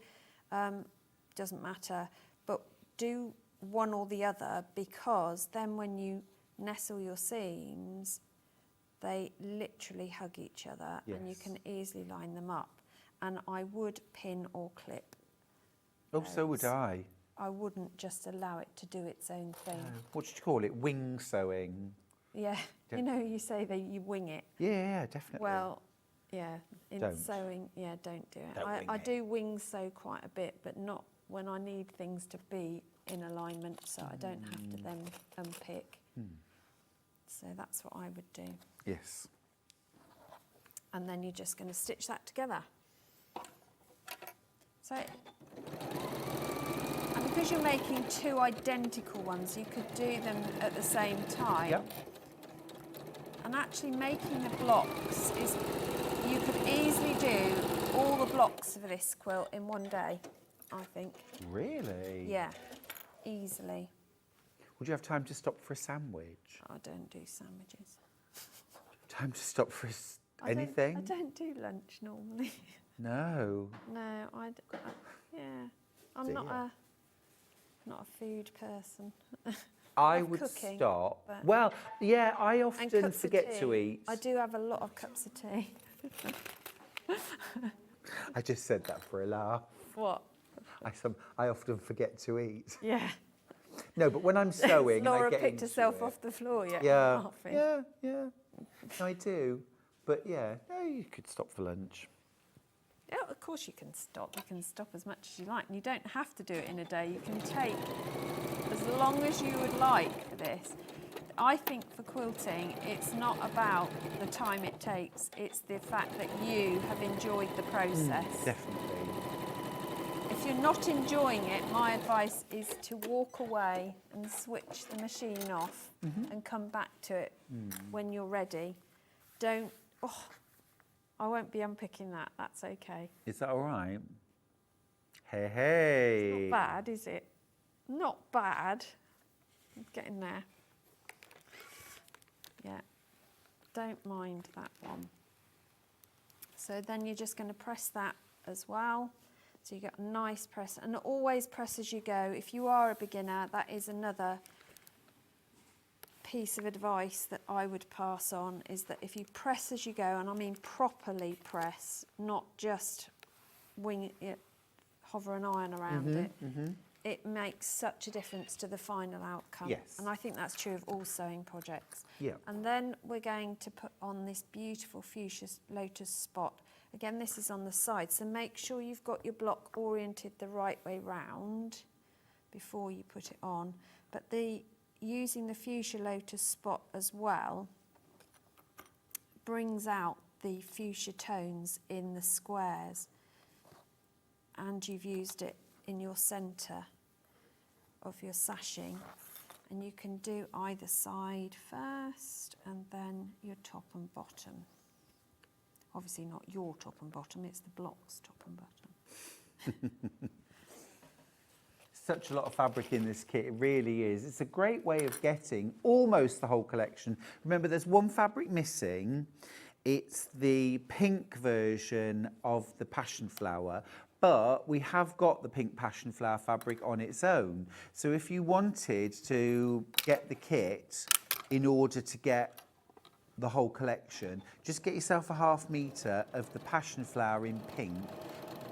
Doesn't matter, but do one or the other, because then when you nestle your seams, they literally hug each other, and you can easily line them up. And I would pin or clip. Oh, so would I. I wouldn't just allow it to do its own thing. What should you call it? Wing sewing? Yeah, you know, you say that you wing it. Yeah, definitely. Well, yeah, in Don't. sewing, yeah, don't do it. Don't wing I it. do wing sew quite a bit, but not when I need things to be in alignment, so I don't have to then unpick. So that's what I would do. Yes. And then you're just going to stitch that together. So, and because you're making two identical ones, you could do them at the same time. Yep. And actually making the blocks is, you could easily do all the blocks of this quilt in one day, I think. Really? Yeah, easily. Would you have time to stop for a sandwich? I don't do sandwiches. Time to stop for anything? I don't do lunch normally. No. No, I'm not a food person. I would cooking, stop. but- Well, yeah, I And often cups of forget to tea. eat. I do have a lot of cups of tea. I just said that for a laugh. What? I often forget to eat. Yeah. No, but when I'm sewing, and I Laura get picked into herself it, off the floor yet. Yeah, Laughing. yeah. I do, but yeah, no, you could stop for lunch. Yeah, of course you can stop. You can stop as much as you like, and you don't have to do it in a day. You can take as long as you would like for this. I think for quilting, it's not about the time it takes, it's the fact that you have enjoyed the process. Definitely. If you're not enjoying it, my advice is to walk away and switch the machine off and come back to it when you're ready. Don't, I won't be unpicking that, that's okay. Is that all right? Hey, hey. It's not bad, is it? Not bad. It's getting there. Yeah, don't mind that one. So then you're just going to press that as well. So you get a nice press, and always press as you go. If you are a beginner, that is another piece of advice that I would pass on, is that if you press as you go, and I mean properly press, not just wing it, hover an iron around it, it makes such a difference to the final outcome. Yes. And I think that's true of all sewing projects. Yeah. And then we're going to put on this beautiful fuchsia lotus spot. Again, this is on the side, so make sure you've got your block oriented the right way round before you put it on. But using the fuchsia lotus spot as well brings out the fuchsia tones in the squares, and you've used it in your centre of your sashing, and you can do either side first and then your top and bottom. Obviously not your top and bottom, it's the block's top and bottom. Such a lot of fabric in this kit, it really is. It's a great way of getting almost the whole collection. Remember, there's one fabric missing. It's the pink version of the passion flower, but we have got the pink passion flower fabric on its own. So if you wanted to get the kit in order to get the whole collection, just get yourself a 1/2 metre of the passion flower in pink.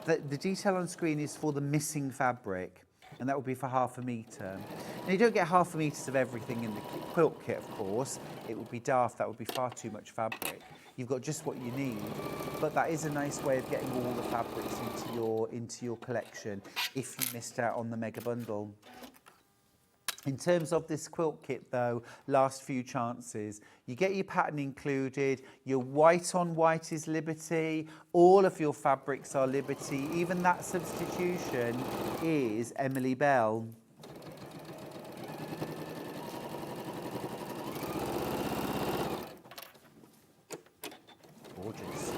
The detail on screen is for the missing fabric, and that would be for 1/2 metre. And you don't get 1/2 metres of everything in the quilt kit, of course. It would be daft, that would be far too much fabric. You've got just what you need, but that is a nice way of getting all the fabrics into your collection if you missed out on the mega bundle. In terms of this quilt kit though, last few chances. You get your pattern included, your white on white is Liberty, all of your fabrics are Liberty, even that substitution is Emily Bell. Gorgeous.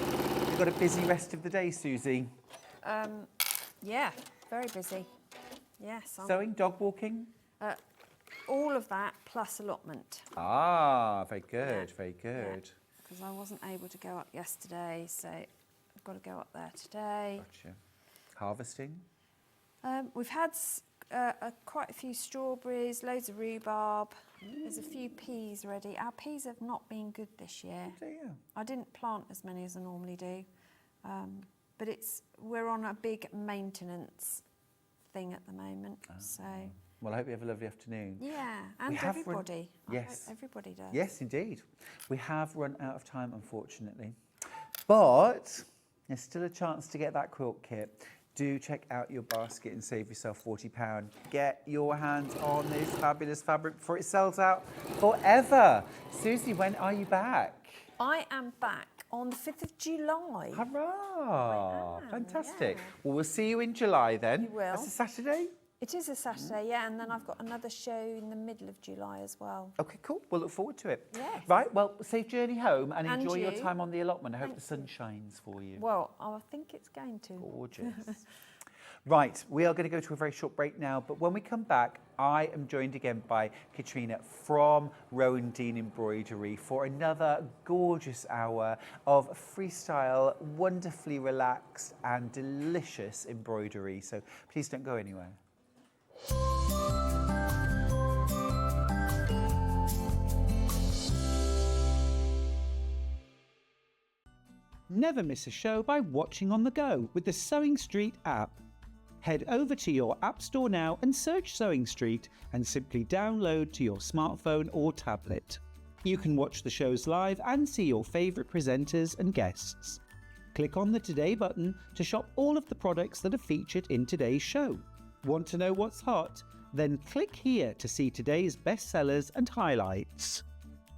You've got a busy rest of the day, Susie. Yeah, very busy. Yes. Sewing, dog walking? All of that plus allotment. Ah, very good, very good. Because I wasn't able to go up yesterday, so I've got to go up there today. Gotcha. Harvesting? We've had quite a few strawberries, loads of rhubarb. There's a few peas ready. Our peas have not been good this year. I didn't plant as many as I normally do, but we're on a big maintenance thing at the moment. So. Well, I hope you have a lovely afternoon. Yeah, and everybody. Yes. I hope everybody does. Yes, indeed. We have run out of time, unfortunately. But there's still a chance to get that quilt kit. Do check out your basket and save yourself £40. Get your hands on this fabulous fabric before it sells out forever. Susie, when are you back? I am back on the 5th of July. Hurrah! Fantastic. Yeah. Well, we'll see you in July then. You will. That's a Saturday? It is a Saturday, yeah, and then I've got another show in the middle of July as well. Okay, cool. We'll look forward to it. Yes. Right, well, safe journey home and enjoy your you. time on the allotment. I hope the sun shines for you. Well, I think it's going to. Gorgeous. Right, we are going to go to a very short break now, but when we come back, I am joined again by Katrina from Rowandean Embroidery for another gorgeous hour of freestyle, wonderfully relaxed and delicious embroidery. So please don't go anywhere. Never miss a show by watching on the go with the Sewing Street app. Head over to your app store now and search Sewing Street and simply download to your smartphone or tablet. You can watch the shows live and see your favourite presenters and guests. Click on the Today button to shop all of the products that are featured in today's show. Want to know what's hot? Then click here to see today's bestsellers and highlights.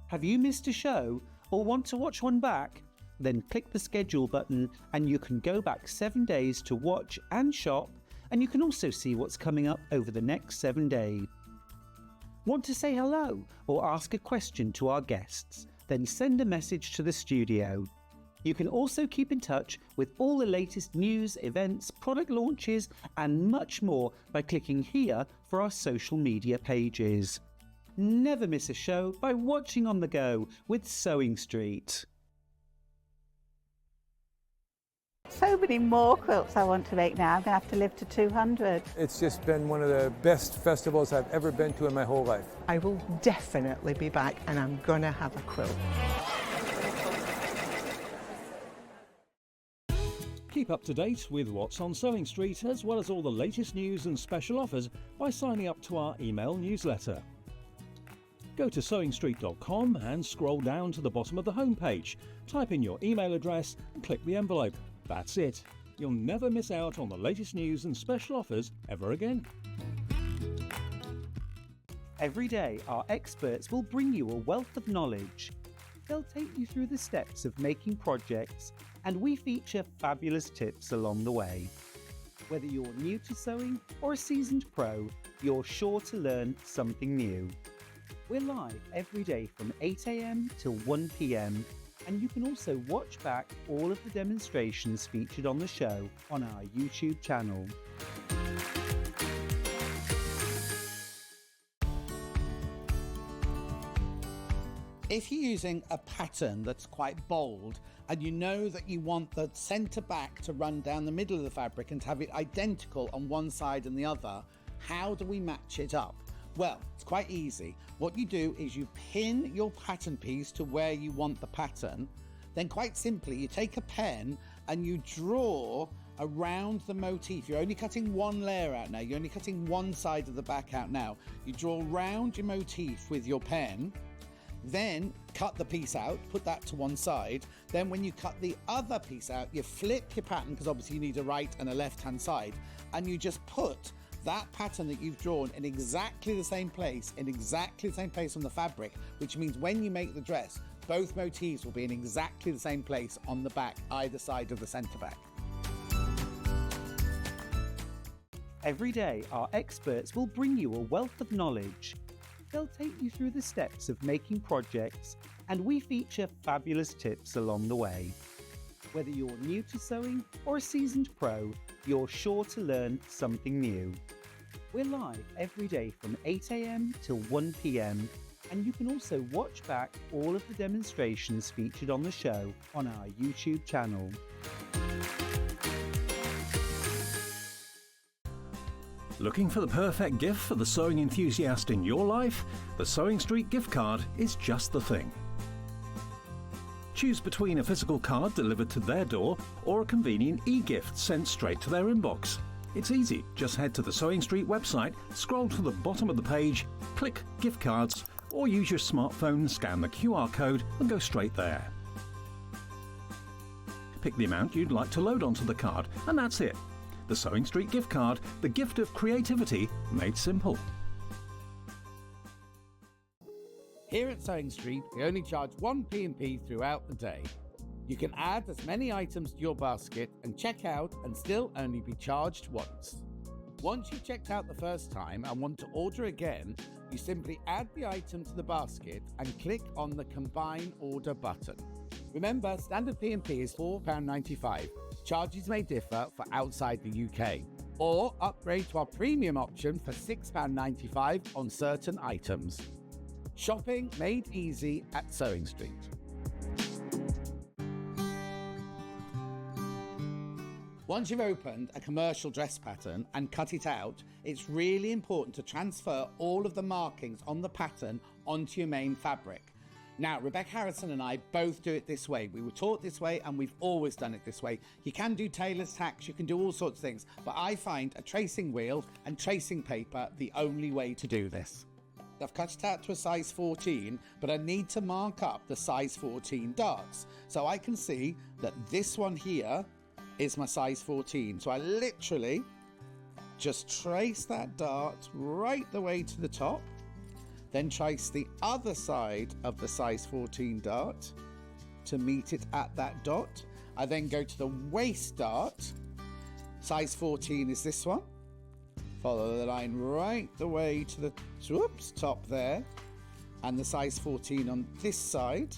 Have you missed a show or want to watch one back? Then click the schedule button and you can go back 7 days to watch and shop, and you can also see what's coming up over the next 7 days. Want to say hello or ask a question to our guests? Then send a message to the studio. You can also keep in touch with all the latest news, events, product launches and much more by clicking here for our social media pages. Never miss a show by watching on the go with Sewing Street. So many more quilts I want to make now. I'm going to have to live to 200. It's just been one of the best festivals I've ever been to in my whole life. I will definitely be back and I'm going to have a quilt. Keep up to date with what's on Sewing Street, as well as all the latest news and special offers by signing up to our email newsletter. Go to sewingstreet.com and scroll down to the bottom of the homepage. Type in your email address and click the envelope. That's it. You'll never miss out on the latest news and special offers ever again. Every day, our experts will bring you a wealth of knowledge. They'll take you through the steps of making projects, and we feature fabulous tips along the way. Whether you're new to sewing or a seasoned pro, you're sure to learn something new. We're live every day from 8 AM till 1 PM, and you can also watch back all of the demonstrations featured on the show on our YouTube channel. If you're using a pattern that's quite bold and you know that you want the centre back to run down the middle of the fabric and to have it identical on one side and the other, how do we match it up? Well, it's quite easy. What you do is you pin your pattern piece to where you want the pattern. Then quite simply, you take a pen and you draw around the motif. You're only cutting one layer out now. You're only cutting one side of the back out now. You draw round your motif with your pen. Then cut the piece out, put that to one side. Then when you cut the other piece out, you flip your pattern, because obviously you need a right and a left-hand side, and you just put that pattern that you've drawn in exactly the same place, on the fabric, which means when you make the dress, both motifs will be in exactly the same place on the back, either side of the centre back. Every day, our experts will bring you a wealth of knowledge. They'll take you through the steps of making projects, and we feature fabulous tips along the way. Whether you're new to sewing or a seasoned pro, you're sure to learn something new. We're live every day from 8 AM till 1 PM, and you can also watch back all of the demonstrations featured on the show on our YouTube channel. Looking for the perfect gift for the sewing enthusiast in your life? The Sewing Street gift card is just the thing. Choose between a physical card delivered to their door or a convenient e-gift sent straight to their inbox. It's easy. Just head to the Sewing Street website, scroll to the bottom of the page, click Gift Cards, or use your smartphone, scan the QR code and go straight there. Pick the amount you'd like to load onto the card, and that's it. The Sewing Street gift card, the gift of creativity made simple. Here at Sewing Street, we only charge 1 P&P throughout the day. You can add as many items to your basket and check out and still only be charged once. Once you've checked out the first time and want to order again, you simply add the item to the basket and click on the Combine Order button. Remember, standard P&P is £4.95. Charges may differ for outside the UK. Or upgrade to our premium option for £6.95 on certain items. Shopping made easy at Sewing Street. Once you've opened a commercial dress pattern and cut it out, it's really important to transfer all of the markings on the pattern onto your main fabric. Now, Rebecca Harrison and I both do it this way. We were taught this way and we've always done it this way. You can do tailor's tacks, you can do all sorts of things, but I find a tracing wheel and tracing paper the only way to do this. I've cut it out to a size 14, but I need to mark up the size 14 darts. So I can see that this one here is my size 14. So I literally just trace that dart right the way to the top, then trace the other side of the size 14 dart to meet it at that dot. I then go to the waist dart, size 14 is this one, follow the line right the way to the top there, and the size 14 on this side.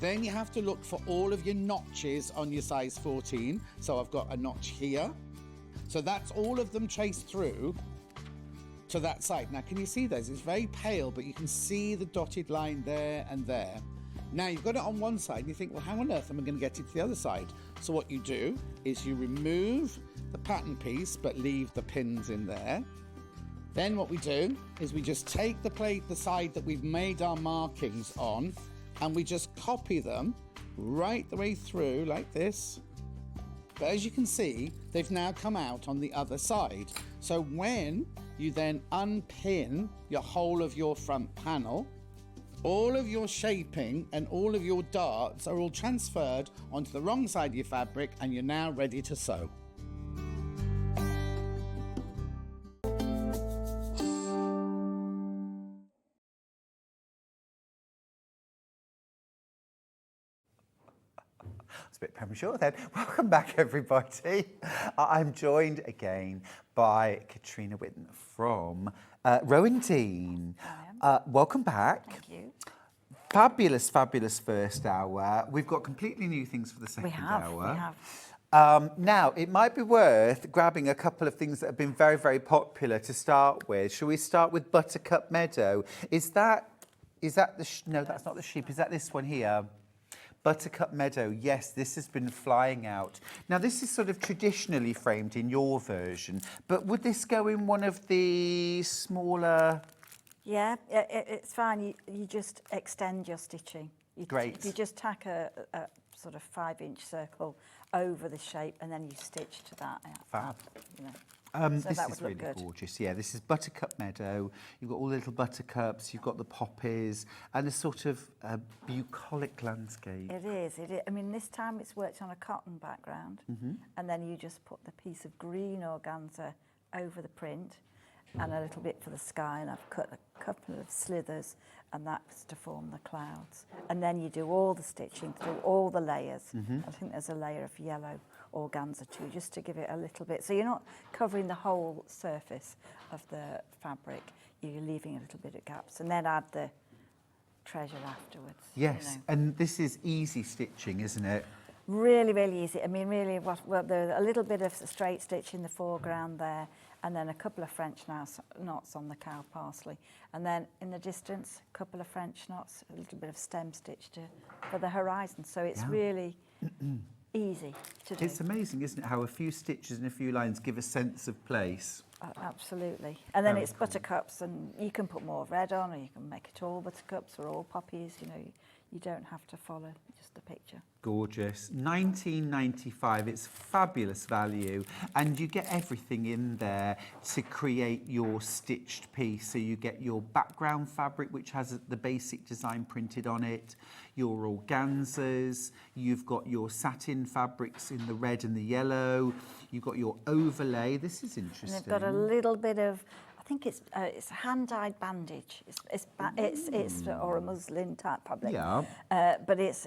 Then you have to look for all of your notches on your size 14. So I've got a notch here. So that's all of them traced through to that side. Now, can you see those? It's very pale, but you can see the dotted line there and there. Now, you've got it on one side, and you think, well, how on earth am I going to get it to the other side? So what you do is you remove the pattern piece, but leave the pins in there. Then what we do is we just take the plate, the side that we've made our markings on, and we just copy them right the way through like this. But as you can see, they've now come out on the other side. So when you then unpin your whole of your front panel, all of your shaping and all of your darts are all transferred onto the wrong side of your fabric, and you're now ready to sew. It's a bit premature then. Welcome back, everybody. I'm joined again by Katrina Witten from Rowandean. Welcome back. Thank you. Fabulous, fabulous first hour. We've got completely new things for the second hour. We have. Now, it might be worth grabbing a couple of things that have been very, very popular to start with. Shall we start with Buttercup Meadow? Is that the... no, that's not the sheep. Is that this one here? Buttercup Meadow, yes, this has been flying out. Now, this is sort of traditionally framed in your version, but would this go in one of the smaller... Yeah, it's fine. You just extend your stitching. Great. If you just tack a sort of 5-inch circle over the shape, and then you stitch to that. Fab. You know. So this is really gorgeous. Yeah, this is Buttercup Meadow. You've got all the little buttercups, you've got the poppies, and a sort of bucolic landscape. It is. I mean, this time it's worked on a cotton background, and then you just put the piece of green organza over the print, and a little bit for the sky, and I've cut a couple of slithers, and that's to form the clouds. And then you do all the stitching through all the layers. I think there's a layer of yellow organza too, just to give it a little bit. So you're not covering the whole surface of the fabric, you're leaving a little bit of gaps, and then add the treasure afterwards. Yes, you know. and this is easy stitching, isn't it? Really, really easy. I mean, really, there's a little bit of straight stitch in the foreground there, and then a couple of French knots on the cow parsley. And then in the distance, a couple of French knots, a little bit of stem stitch for the horizon. So it's really easy to do. It's amazing, isn't it, how a few stitches and a few lines give a sense of place. Absolutely. And then it's buttercups, and you can put more red on, or you can make it all buttercups or all poppies. You know, you don't have to follow just the picture. Gorgeous. $19.95. It's fabulous value, and you get everything in there to create your stitched piece. So you get your background fabric, which has the basic design printed on it, your organzas, you've got your satin fabrics in the red and the yellow, you've got your overlay. This is interesting. And they've got a little bit of, I think it's a hand-dyed bandage. It's or a muslin type probably. Yeah. But it's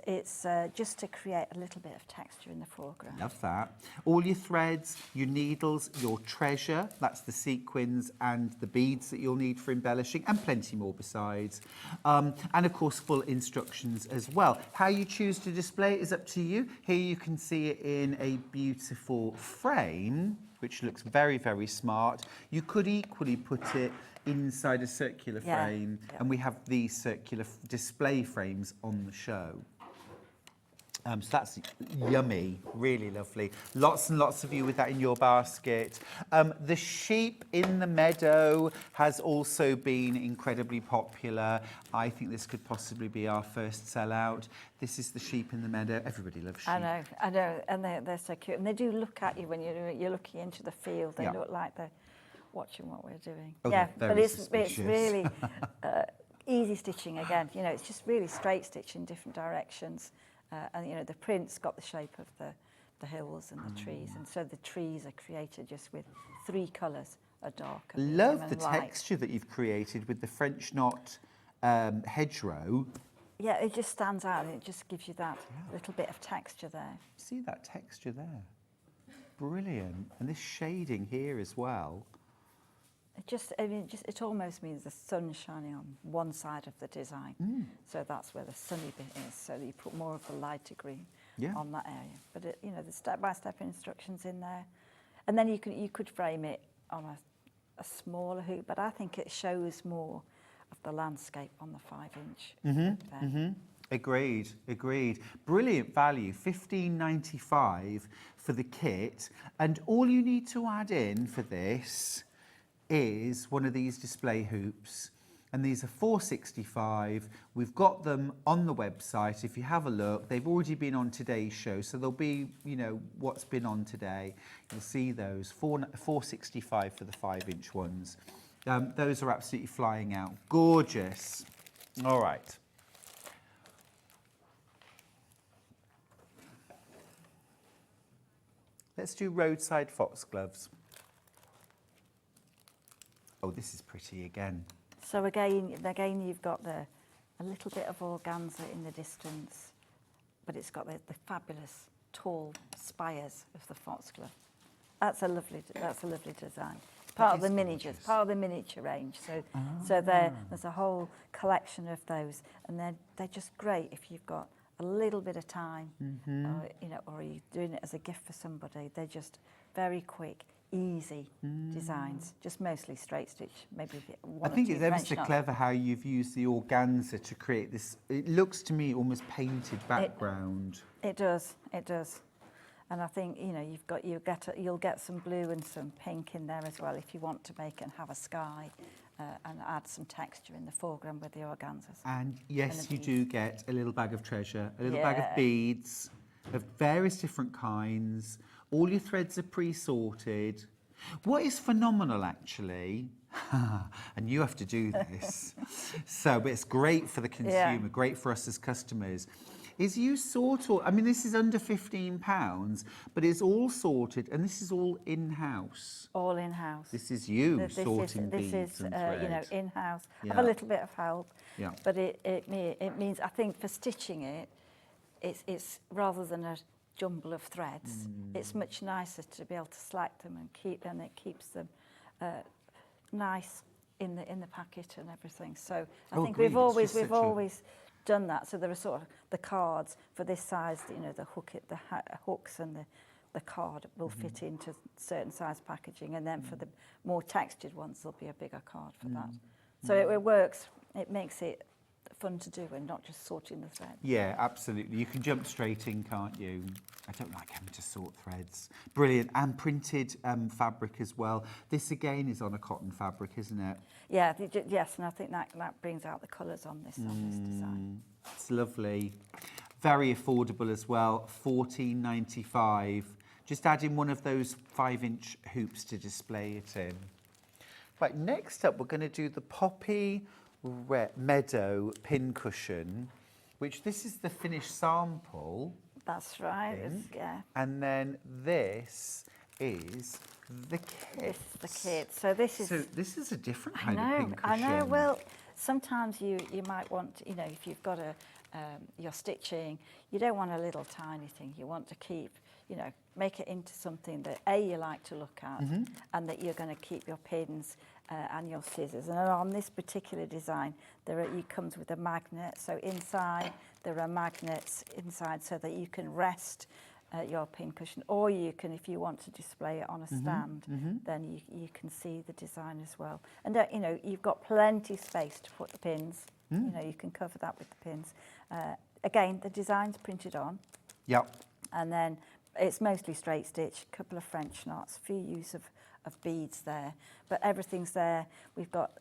just to create a little bit of texture in the foreground. Love that. All your threads, your needles, your treasure, that's the sequins and the beads that you'll need for embellishing, and plenty more besides. And of course, full instructions as well. How you choose to display it is up to you. Here you can see it in a beautiful frame, which looks very, very smart. You could equally put it inside a circular frame, and we have these circular display frames on the show. So that's yummy, really lovely. Lots and lots of you with that in your basket. The sheep in the meadow has also been incredibly popular. I think this could possibly be our first sellout. This is the sheep in the meadow. Everybody loves sheep. I know, and they're so cute. And they do look at you when you're looking into the field. They look like they're watching what we're doing. Oh, yeah, but it's suspicious. really easy stitching again. You know, it's just really straight stitch in different directions. And you know, the print's got the shape of the the hills and the trees. And so the trees are created just with 3 colours, a dark, a medium Love and the light. texture that you've created with the French knot hedgerow. Yeah, it just stands out and it just gives you that little bit of texture there. See that texture there? Brilliant. And this shading here as well. It almost means the sun shining on one side of the design. So that's where the sunny bit is. So you put more of the lighter green on that area. But the step-by-step instructions in there, and then you could frame it on a smaller hoop. But I think it shows more of the landscape on the 5-inch hoop there. Agreed. Brilliant value, $15.95 for the kit. And all you need to add in for this is one of these display hoops, and these are $4.65. We've got them on the website. If you have a look, they've already been on today's show, so there'll be, what's been on today. You'll see those $4.65 for the 5-inch ones. Those are absolutely flying out. Gorgeous. All right. Let's do roadside foxgloves. Oh, this is pretty again. So again, you've got a little bit of organza in the distance, but it's got the fabulous tall spires of the foxglove. That's a lovely design. Part of the miniatures, part of the miniature range. So there's a whole collection of those, and they're just great if you've got a little bit of time, or you're doing it as a gift for somebody. They're just very quick, easy designs, just mostly straight stitch, maybe one I think or two it's ever French so knots. clever how you've used the organza to create this, it looks to me almost painted background. It does. And I think you'll get some blue and some pink in there as well if you want to make it and have a sky and add some texture in the foreground with the organzas. And yes, and you do get a little bag of treasure, a little Yeah. bag of beads of various different kinds. All your threads are pre-sorted. What is phenomenal, actually, and you have to do this, but it's great for the consumer, great for us as customers, is you sort all, this is under £15, but it's all sorted, and this is all in-house. All in-house. This is you sorting beads and thread. In-house. I Yeah. have a little bit of help, Yeah. but it means, I think for stitching it's rather than a jumble of threads, it's much nicer to be able to select them and it keeps them nice in the packet and everything. So I think agreed. we've It's just always done that. So there are sort of the cards for this size, the hooks and the card will fit into certain size packaging, and then for the more textured ones there'll be a bigger card for that. So it works. It makes it fun to do and not just sorting the thread. Yeah, absolutely. You can jump straight in, can't you? I don't like having to sort threads. Brilliant. And printed fabric as well. This again is on a cotton fabric, isn't it? Yeah, yes, and I think that brings out the colours on this design. It's lovely. Very affordable as well, $14.95. Just add in one of those 5-inch hoops to display it in. Right, next up we're going to do the Poppy Meadow pincushion, which this is the finished sample. That's right, yeah. And then this is the kit. This is the kit. So this is a different kind of pincushion. I know. Well, sometimes you might want, if you've got you're stitching, you don't want a little tiny thing. You want to keep, make it into something that you like to look at, and that you're going to keep your pins and your scissors. And on this particular design, it comes with a magnet. So inside there are magnets inside, so that you can rest your pincushion, or you can, if you want to display it on a stand, then you can see the design as well. And you've got plenty space to put the pins. You can cover that with the pins. Again, the design's printed on. Yep. And then it's mostly straight stitch, a couple of French knots, few use of beads there, but everything's there. We've got,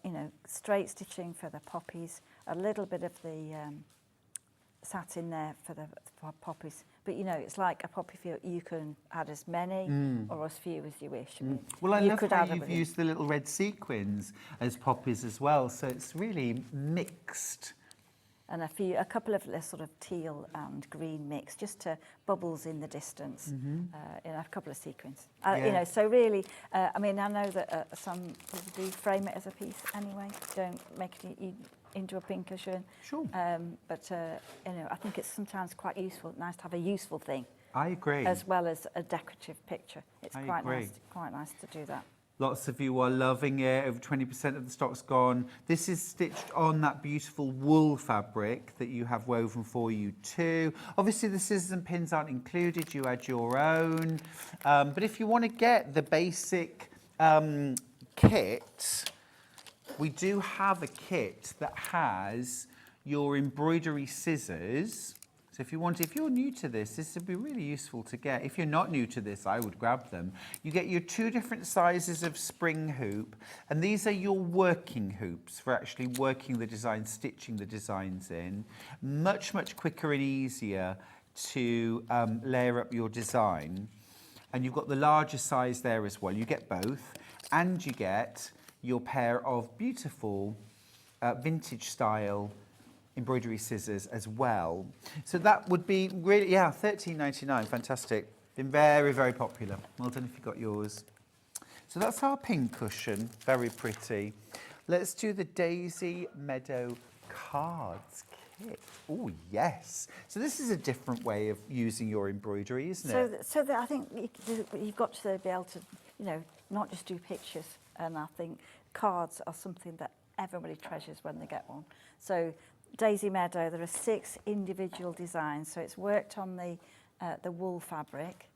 straight stitching for the poppies, a little bit of the satin there for poppies. But, it's like a poppy field. You can add as many or as few as you wish. Well, I love how you've used the little red sequins as poppies as well, so it's really mixed. and a couple of sort of teal and green mix, just to bubbles in the distance, in a couple of sequins. You know, so really, I mean, I know that some people do frame it as a piece anyway, don't make it into a pincushion. Sure. But you know, I think it's sometimes quite useful, nice to have a useful thing. I agree. As well as a decorative picture. It's I quite agree. quite nice to do that. Lots of you are loving it. Over 20% of the stock's gone. This is stitched on that beautiful wool fabric that you have woven for you too. Obviously, the scissors and pins aren't included. You add your own. But if you want to get the basic kit, we do have a kit that has your embroidery scissors. So if you're new to this would be really useful to get. If you're not new to this, I would grab them. You get your 2 different sizes of spring hoop, and these are your working hoops for actually working the design, stitching the designs in. Much, much quicker and easier to layer up your design. And you've got the larger size there as well. You get both, and you get your pair of beautiful vintage style embroidery scissors as well. So that would be really, yeah, £13.99, fantastic. Been very, very popular. Well done if you got yours. So that's our pin cushion, very pretty. Let's do the Daisy Meadow cards kit. Oh, yes. So this is a different way of using your embroidery, isn't it? So I think you've got to be able to, you know, not just do pictures. And I think cards are something that everybody treasures when they get one. So Daisy Meadow, there are 6 individual designs. So it's worked on the wool fabric,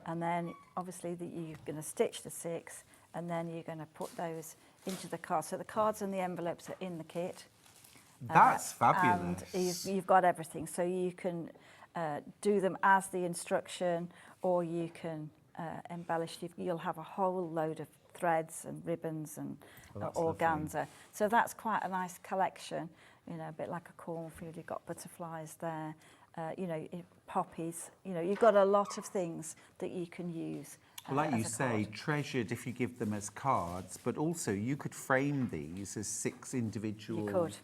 and then obviously you're going to stitch the 6, and then you're going to put those into the cards. So the cards and the envelopes are in the kit. That's fabulous. And you've got everything. So you can do them as the instruction, or you can embellish. You'll have a whole load of threads and ribbons and organza. Lovely. So that's quite a nice collection. You know, a bit like a cornfield. You've got butterflies there. You know, poppies. You know, you've got a lot of things that you can use. Well, like you say, treasured if you give them as cards, but also you could frame these as 6 individual. You could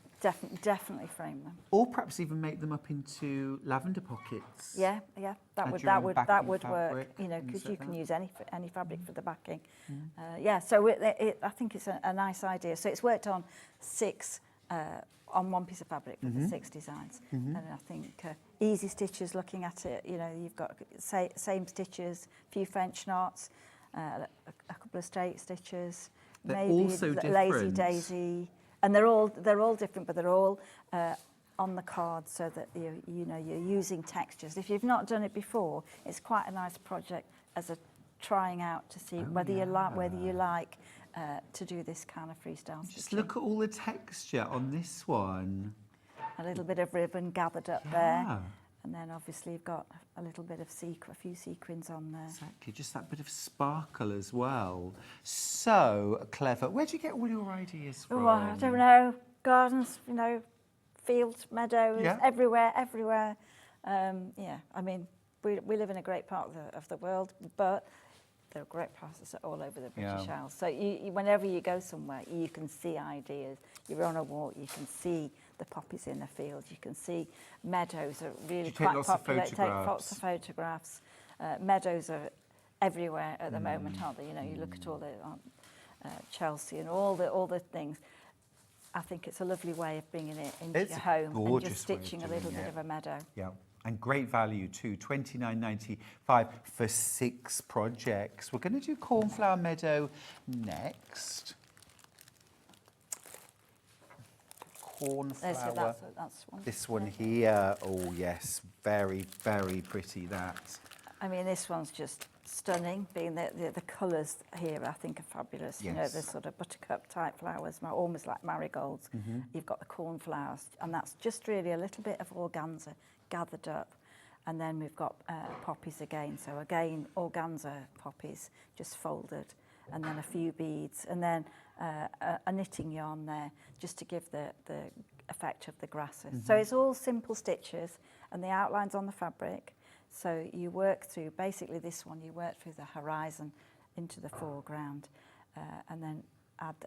definitely frame them. Or perhaps even make them up into lavender pockets. Yeah, that would work. You know, because you can use any fabric for the backing. Yeah, so I think it's a nice idea. So it's worked on 6. On one piece of fabric with the 6 designs. And I think easy stitches, looking at it, you know, you've got same stitches, a few French knots, a couple of straight stitches, they're maybe also lazy daisy, and they're all different, but they're all on the card, so that you know you're using textures. If you've not done it before, it's quite a nice project as a trying out to see whether you like to do this kind of freestyle. Just look at all the texture on this one. A little bit of ribbon gathered up there, and then obviously you've got a little bit of a few sequins on there. Exactly, just that bit of sparkle as well. So clever. Where do you get all your ideas from? Oh, I don't know. Gardens, you know, fields, meadows, everywhere. Yeah, I mean, we live in a great part of the world, but there are great prices all over the British Isles. So whenever you go somewhere, you can see ideas. You're on a walk, you can see the poppies in the fields. You can see meadows are really quite popular. Take lots of photographs. Meadows are everywhere at the moment, aren't they? You know, you look at all the Chelsea and all the things. I think it's a lovely way of bringing it into your home and just stitching a little bit of a meadow. Yeah. And great value too, £29.95 for 6 projects. We're going to do Cornflower Meadow next. Cornflower. That's one. This one here. Oh yes, very, very pretty that. I mean, this one's just stunning, being the colours here I think are fabulous. Yes. You know, the sort of buttercup type flowers, almost like marigolds. You've got the cornflowers, and that's just really a little bit of organza gathered up, and then we've got poppies again. So again, organza poppies just folded, and then a few beads, and then a knitting yarn there just to give the effect of the grasses. So it's all simple stitches, and the outline's on the fabric. So you work through, basically this one, you work through the horizon into the foreground, and then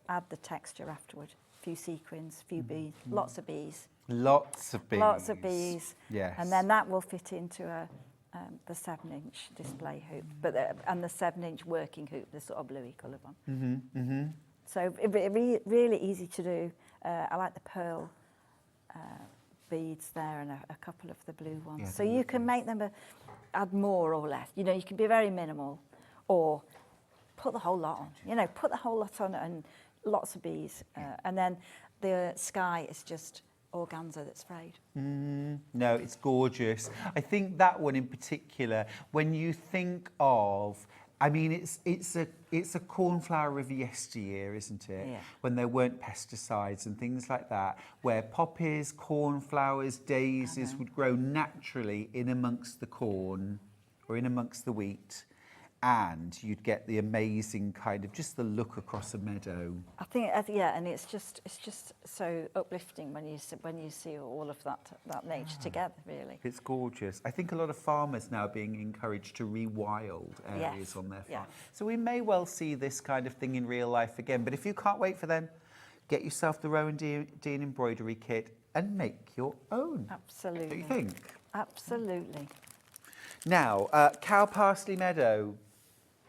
add the texture afterward. A few sequins, a few beads, lots of bees. Lots of bees. Lots of bees. Yes. And then that will fit into the 7-inch display hoop, and the 7-inch working hoop, the sort of bluey coloured one. So really easy to do. I like the pearl beads there and a couple of the blue ones. Yeah, so you can make them add more or less. You know, you can be very minimal, or put the whole lot on. Put the whole lot on and lots of bees, and then the sky is just organza that's frayed. No, it's gorgeous. I think that one in particular, when you think of, I mean, it's a cornflower of yesteryear, isn't it? Yeah. When there weren't pesticides and things like that, where poppies, cornflowers, daisies would grow naturally in amongst the corn or in amongst the wheat, and you'd get the amazing kind of just the look across a meadow. I think, and it's just so uplifting when you see all of that nature together. Really, It's gorgeous. I think a lot of farmers now are being encouraged to rewild areas on their farm. So we may well see this kind of thing in real life again. But if you can't wait for them, get yourself the Rowandean Embroidery Kit and make your own. Absolutely. Don't you think? Absolutely. Now, Cow Parsley Meadow.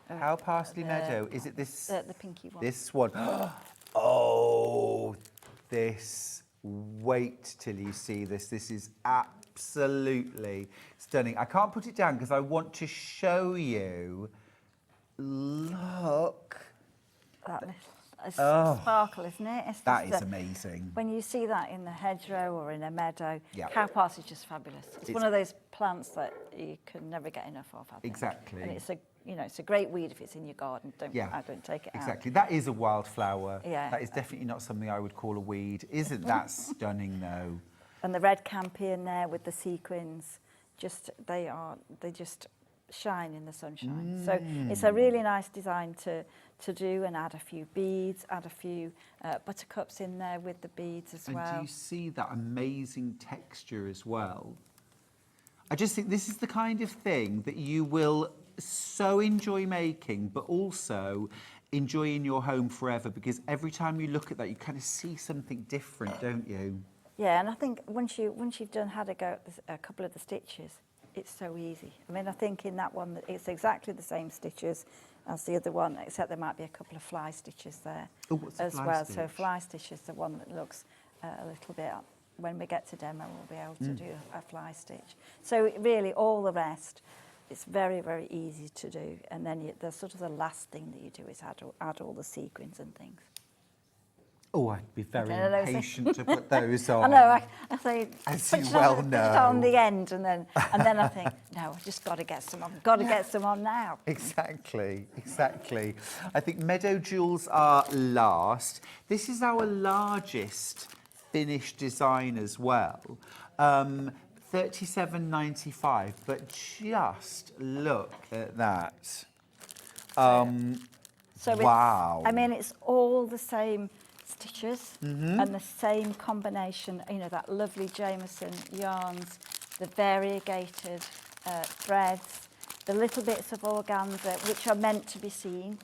Cow Parsley Meadow. Is it this? The pinky one. This one. Oh, this. Wait till you see this. This is absolutely stunning. I can't put it down because I want to show you. Look. It's sparkle, isn't it? That is amazing. When you see that in the hedgerow or in a meadow, Yeah. cow parsley is just fabulous. It's one of those plants that you can never get enough of, I think. Exactly. And it's a great weed if it's in your garden. I don't take it out. Exactly. That is a wildflower. Yeah. That is definitely not something I would call a weed. Isn't that stunning, though? And the red campion there with the sequins, they just shine in the sunshine. So it's a really nice design to do, and add a few beads, add a few buttercups in there with the beads as well. And do you see that amazing texture as well? I just think this is the kind of thing that you will so enjoy making, but also enjoy in your home forever, because every time you look at that, you kind of see something different, don't you? Yeah, and I think once you've had a go at a couple of the stitches, it's so easy. I mean, I think in that one, it's exactly the same stitches as the other one, except there might be a couple of fly stitches there as well. So fly stitch is the one that looks a little bit, when we get to demo, we'll be able to do a fly stitch. So really all the rest, it's very, very easy to do. And then the sort of the last thing that you do is add all the sequins and things. Oh, I'd be very impatient to put those on. I know. I say, as put you it well on, know. Put it on the end, and then I think, no, I've just got to get some on. Got to get some on now. Exactly. I think Meadow Jewels are last. This is our largest finished design as well. $37.95, but just look at that. Wow. I mean, it's all the same stitches and the same combination, that lovely Jameson yarns, the variegated threads, the little bits of organza, which are meant to be seen,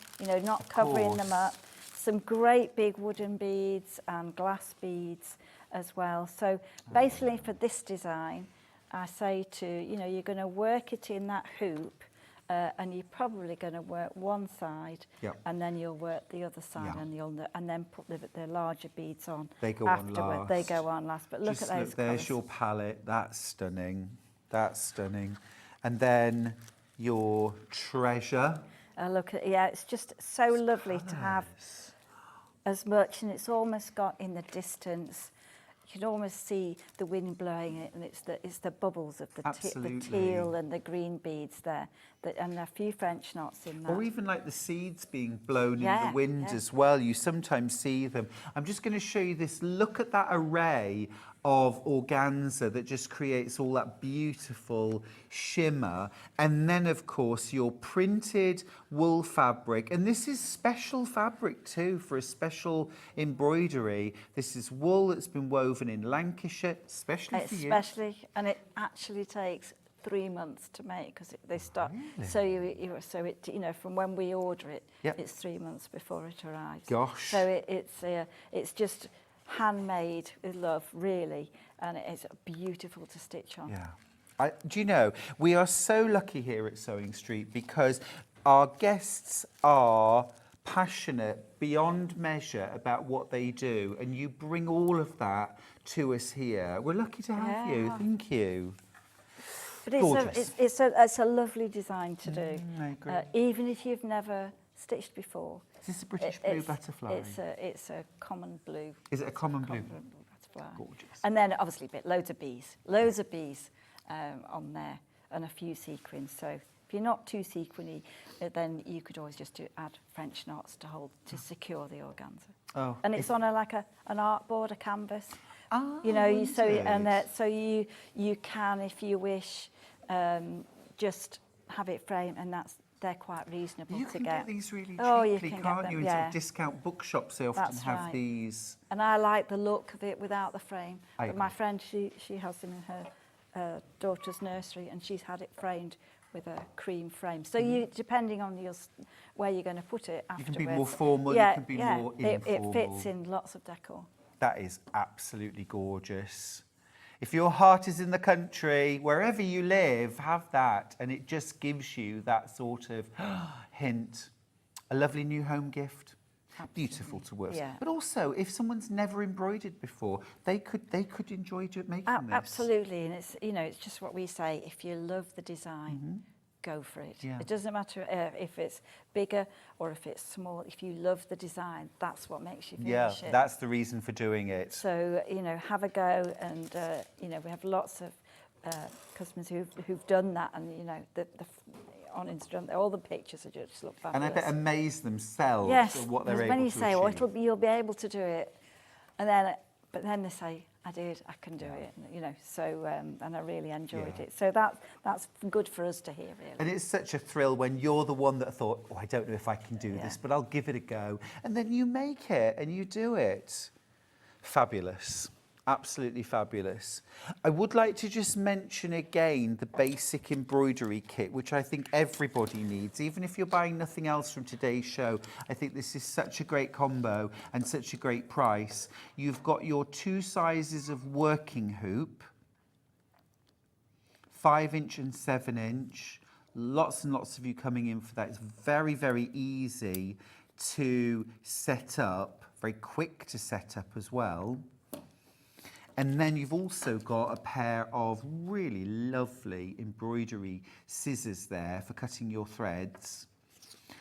not covering them up. Some great big wooden beads and glass beads as well. So basically for this design, I say you're going to work it in that hoop, and you're probably going to work one side, and then you'll work the other side, and then put the larger beads on. They go afterward. on last. They go on last. But look at those There's colours. your palette. That's stunning. And then your treasure. Look at it's just so lovely to have as much, and it's almost got in the distance. You can almost see the wind blowing it, and it's the bubbles of the teal and the green beads there, and a few French knots in there. Or even like the seeds being blown in the wind as well. You sometimes see them. I'm just going to show you this. Look at that array of organza that just creates all that beautiful shimmer. And then, of course, your printed wool fabric. And this is special fabric too for a special embroidery. This is wool that's been woven in Lancashire, especially for you. And it actually takes 3 months to make, because they start. Really? So it from when we order it, Yep. it's 3 months before it arrives. Gosh. So it's just handmade with love, really, and it's beautiful to stitch on. Yeah. Do you know, we are so lucky here at Sewing Street because our guests are passionate beyond measure about what they do, and you bring all of that to us here. We're lucky to have you. Thank you. But it's a lovely design to do. I agree. Even if you've never stitched before. Is this a British blue butterfly? It's a common blue. Is it a common blue? Butterfly. Gorgeous. And then obviously loads of bees on there, and a few sequins. So if you're not too sequiny, then you could always just add French knots to secure the organza. Oh, and it's on an art board, a canvas. Oh, you know, so you can, if you wish, just have it framed, and they're quite reasonable to get. You can get these really cheaply, can't you? In sort of discount bookshops, they often have these. And I like the look of it without the frame. But my friend, she has them in her daughter's nursery, and she's had it framed with a cream frame. So you, depending on where you're going to put it afterwards. You can be more formal, you can be more informal. It fits in lots of decor. That is absolutely gorgeous. If your heart is in the country, wherever you live, have that. And it just gives you that sort of hint. A lovely new home gift. Beautiful to work with. But also, if someone's never embroidered before, they could enjoy making this. Absolutely. And it's just what we say. If you love the design, go for it. Yeah. It doesn't matter if it's bigger or if it's small. If you love the design, that's what makes you finish it. That's the reason for doing it. So, have a go. And, we have lots of customers who've done that. And, on Instagram, all the pictures just look fabulous. And I bet amaze themselves at what they're able to achieve. When you say, you'll be able to do it. But then they say, I can do it, so, and I really enjoyed it. So that's good for us to hear, really. And it's such a thrill when you're the one that thought, I don't know if I can do this, but I'll give it a go. And then you make it and you do it. Fabulous. Absolutely fabulous. I would like to just mention again the basic embroidery kit, which I think everybody needs, even if you're buying nothing else from today's show. I think this is such a great combo and such a great price. You've got your 2 sizes of working hoop, 5-inch and 7-inch. Lots and lots of you coming in for that. It's very, very easy to set up, very quick to set up as well. And then you've also got a pair of really lovely embroidery scissors there for cutting your threads.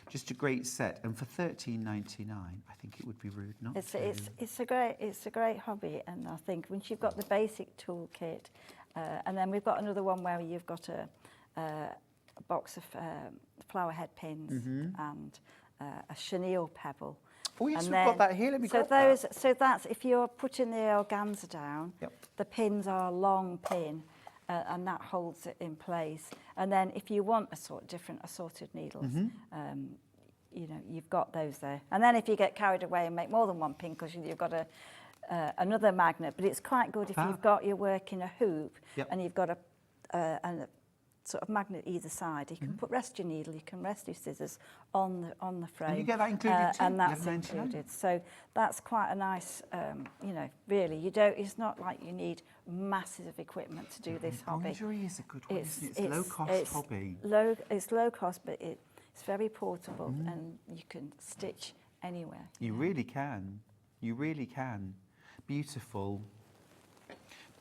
Just a great set, and for $13.99, I think it would be rude not to. It's a great hobby, and I think once you've got the basic toolkit, and then we've got another one where you've got a box of flower head pins and a chenille pebble. Oh yes, we've got that here. Let me grab that. So that's if you're putting the organza down, the pins are a long pin, and that holds it in place. And then if you want different assorted needles, you've got those there. And then if you get carried away and make more than one pin because you've got another magnet, but it's quite good if you've got your work in a hoop and you've got a sort of magnet either side. You can rest your needle, you can rest your scissors on the frame. And you get that included too. And that's included. So that's quite a nice, really. It's not like you need masses of equipment to do this hobby. Embroidery is a good one, isn't it? It's a low-cost hobby. It's low cost, but it's very portable and you can stitch anywhere. You really can. You really can. Beautiful.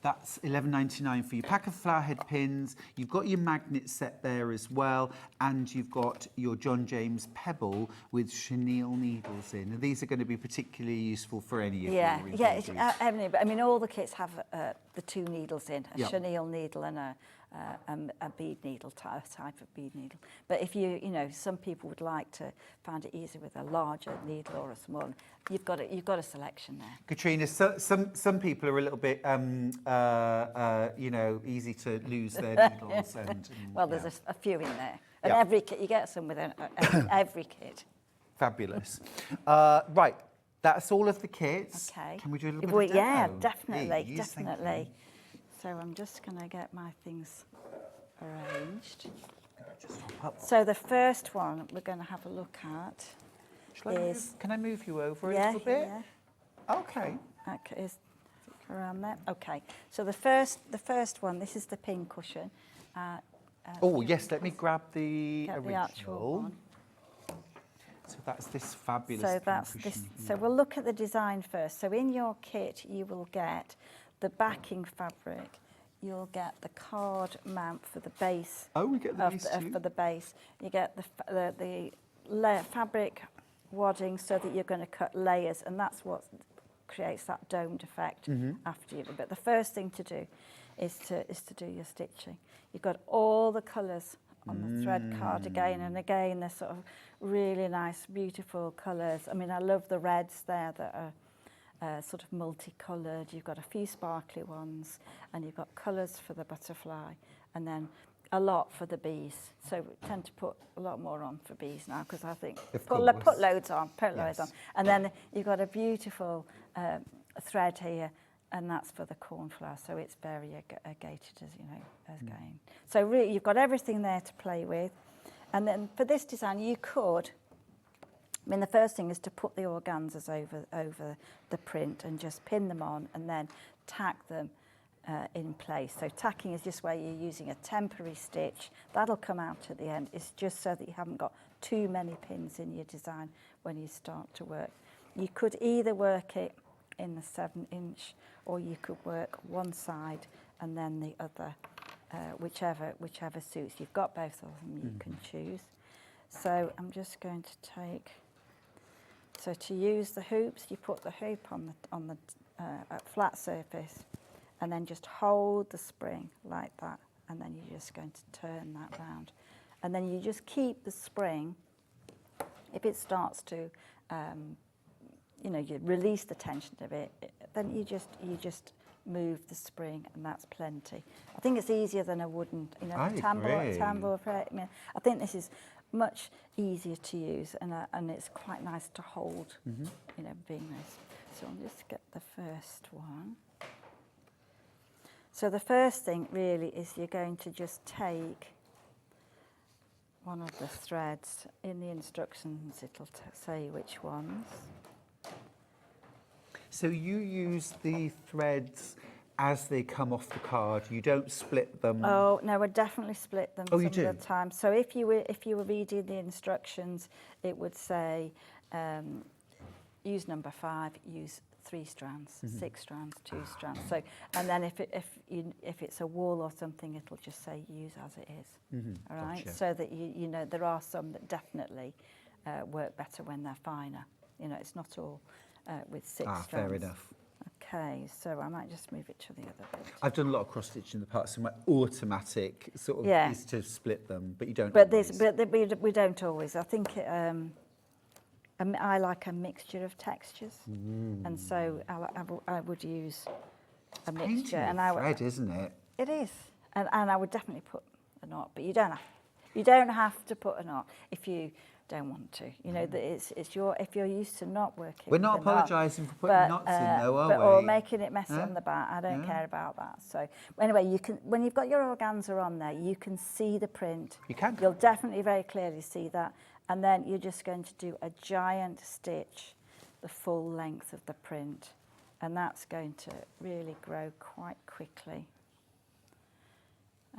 That's $11.99 for your pack of flower head pins. You've got your magnet set there as well, and you've got your John James pebble with chenille needles in. And these are going to be particularly useful for any of your embroideries. But I mean, all the kits have the 2 needles in, a chenille needle and a bead needle, type of bead needle. But if some people would like to find it easier with a larger needle or a smaller, you've got a selection there. Katrina, some people are a little bit, easy to lose their needles. Well, there's a few in there. And every kit, you get some with every kit. Fabulous. Right, that's all of the kits. Okay. Can we do a little bit of demo? Yeah, definitely, Please, definitely. So I'm just going to get my things arranged. So the first one we're going to have a look at is... Can I move you over a little bit? Yeah. Okay. Okay, is around there. Okay, so the first one, this is the pin cushion. Oh yes, let me grab the Get original. the actual one. So that's this fabulous So pin that's cushion this. here. So we'll look at the design first. So in your kit, you will get the backing fabric. You'll get the card mount for the base. Oh, we get the base too? For the base. You get the fabric wadding so that you're going to cut layers, and that's what creates that domed effect after you. But the first thing to do is to do your stitching. You've got all the colours on the thread card again and again. They're sort of really nice, beautiful colours. I mean, I love the reds there that are sort of multicoloured. You've got a few sparkly ones, and you've got colours for the butterfly, and then a lot for the bees. So we tend to put a lot more on for bees now, because I think put loads on, loads on. And then you've got a beautiful thread here, and that's for the cornflower, so it's variegated, as you know, again. So really, you've got everything there to play with. And then for this design, you could, I mean, the first thing is to put the organzas over the print and just pin them on and then tack them in place. So tacking is just where you're using a temporary stitch. That'll come out at the end. It's just so that you haven't got too many pins in your design when you start to work. You could either work it in the 7-inch, or you could work one side and then the other, whichever suits. You've got both of them, you can choose. So I'm just going to take, so to use the hoops, you put the hoop on the flat surface, and then just hold the spring like that, and then you're just going to turn that round. And then you just keep the spring. If it starts to you know, you release the tension of it, then you just move the spring, and that's plenty. I think it's easier than a wooden, you know, tambour. I mean, I think this is much easier to use, and it's quite nice to hold, you know, being nice. So I'll just get the first one. So the first thing really is you're going to just take one of the threads. In the instructions it'll say which ones. So you use the threads as they come off the card. You don't split them. Oh no, I definitely split them some you do? of the time. So if you were reading the instructions, it would say use number 5, use 3 strands, 6 strands, 2 strands. So, and then if it's a wool or something, it'll just say use as it is. All right, Gotcha. so that you know there are some that definitely work better when they're finer. You know, it's not all with 6 strands. Fair enough. Okay, so I might just move it to the other bit. I've done a lot of cross stitch in the past, so my automatic sort of is to split them, but you don't. But we don't always. I think I like a mixture of textures, and so I would use a mixture. And thread, isn't it? It is, and I would definitely put a knot, but you don't have to put a knot if you don't want to. You know that it's your, if you're used to not working. We're not apologising for putting knots in, though, are we? Or making it messy on the back. I don't care about that. So anyway, you can, when you've got your organza on there, you can see the print. You can. You'll definitely very clearly see that, and then you're just going to do a giant stitch, the full length of the print, and that's going to really grow quite quickly.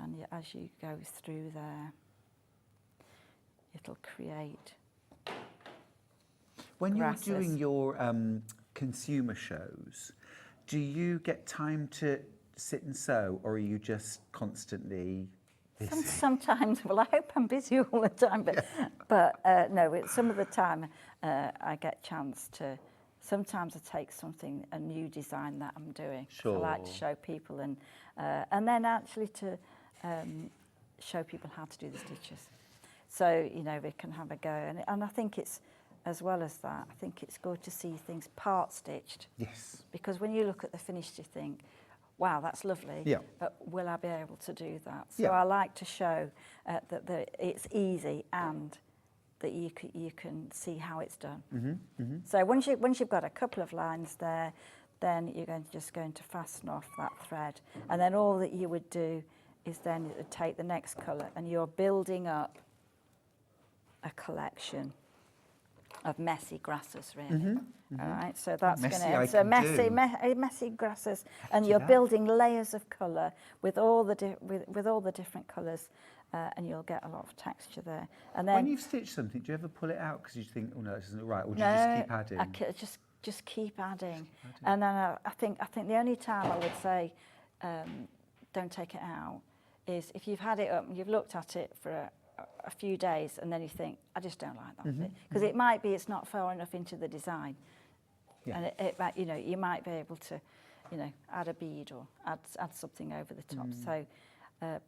And as you go through there, it'll create When grasses. you're doing your consumer shows, do you get time to sit and sew, or are you just constantly busy? Sometimes, well, I hope I'm busy all the time, but no, some of the time I get a chance to. Sometimes I take a new design that I'm doing. Sure. I like to show people, and then actually to show people how to do the stitches. So, you know, we can have a go. And I think it's, as well as that, I think it's good to see things part stitched. Yes. Because when you look at the finished, you think, wow, that's lovely, yeah. but will I be able to do that? So I like to show that it's easy and that you can see how it's done. So once you've got a couple of lines there, then you're just going to fasten off that thread. And then all that you would do is then take the next colour, and you're building up a collection of messy grasses, really. All right, so that's Messy going to, I so can messy, do. messy grasses, and you're building layers of colour with all the with all the different colours, and you'll get a lot of texture there. And then when you've stitched something, do you ever pull it out because you think, oh no, this isn't right, or do you just keep adding? Just keep adding. And then I think the only time I would say don't take it out is if you've had it up and you've looked at it for a few days and then you think, I just don't like that bit. Because it might be it's not far enough into the design. Yeah. And it might, you know, you might be able to, you know, add a bead or add something over the top. So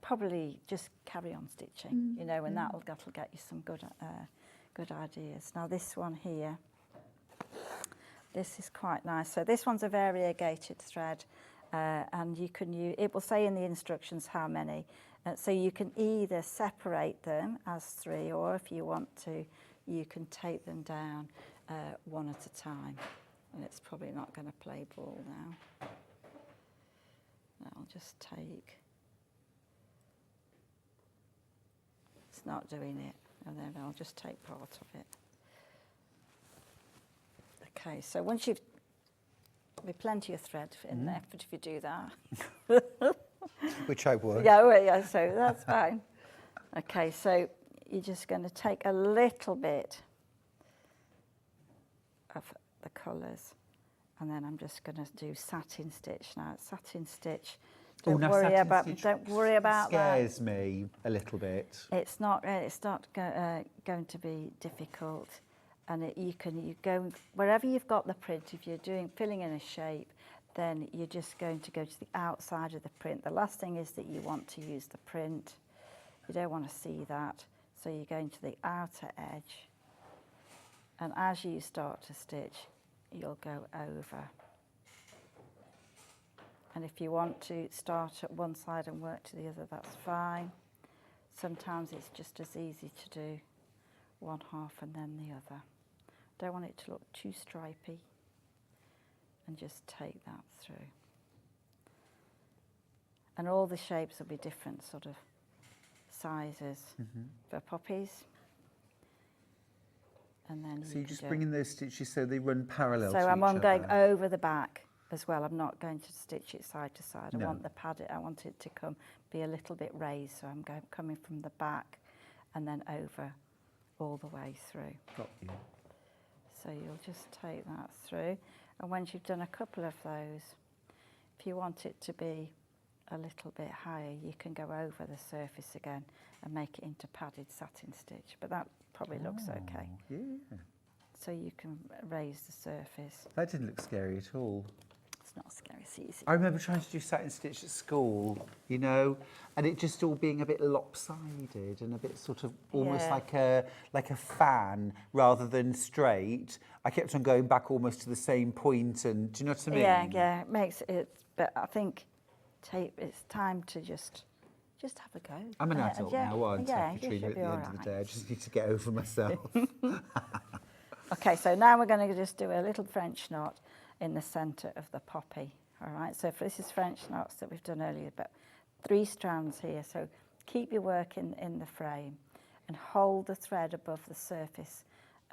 probably just carry on stitching, you know, and that'll get you some good ideas. Now this one here, this is quite nice. So this one's a variegated thread, and you can use, it will say in the instructions how many. So you can either separate them as 3, or if you want to, you can take them down one at a time. And it's probably not going to play ball now. I'll just take. It's not doing it, and then I'll just take part of it. Okay, so once you've, there'll be plenty of thread in there if you do that. Which I would. Yeah, well, yeah, so that's fine. Okay, so you're just going to take a little bit of the colours, and then I'm just going to do satin stitch now. Satin stitch. Don't worry about that. Scares me a little bit. It's not going to be difficult, and you go wherever you've got the print. If you're filling in a shape, then you're just going to go to the outside of the print. The last thing is that you want to use the print. You don't want to see that, so you're going to the outer edge, and as you start to stitch, you'll go over. And if you want to start at one side and work to the other, that's fine. Sometimes it's just as easy to do one half and then the other. Don't want it to look too stripy, and just take that through. And all the shapes will be different sort of sizes for poppies. And then so you're just bringing those stitches so they run parallel to each other. So I'm going over the back as well. I'm not going to stitch it side to side. I want the padding. I want it to be a little bit raised. So I'm coming from the back and then over all the way through. Got you. So you'll just take that through. And once you've done a couple of those, if you want it to be a little bit higher, you can go over the surface again and make it into padded satin stitch. But that probably looks okay. Yeah. So you can raise the surface. That didn't look scary at all. It's not scary, it's easy. I remember trying to do satin stitch at school, you know, and it just all being a bit lopsided and a bit sort of almost like a fan rather than straight. I kept on going back almost to the same point, and do you know what I mean? Yeah, it makes it. But I think it's time to just have a go. I'm an adult now, aren't I, Katrina? At the end of the day, I just need to get over myself. Okay, so now we're going to just do a little French knot in the centre of the poppy. All right, so this is French knots that we've done earlier, but 3 strands here. So keep your work in the frame and hold the thread above the surface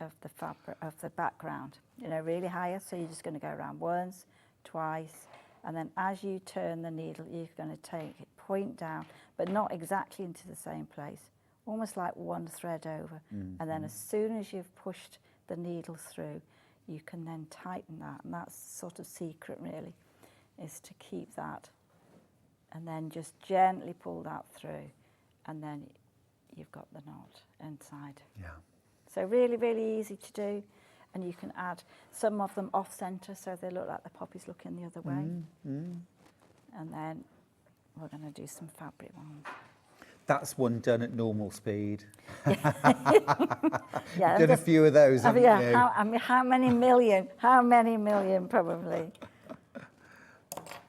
of the fabric, of the background, you know, really higher. So you're just going to go around once, twice, and then as you turn the needle, you're going to take it point down, but not exactly into the same place, almost like one thread over. And then as soon as you've pushed the needle through, you can then tighten that, and that's sort of secret really, is to keep that, and then just gently pull that through, and then you've got the knot inside. Yeah. So really, really easy to do, and you can add some of them off centre so they look like the poppies looking the other way. And then we're going to do some fabric ones. That's one done at normal speed. Yeah, done a few of those, haven't you? How many million? How many million, probably.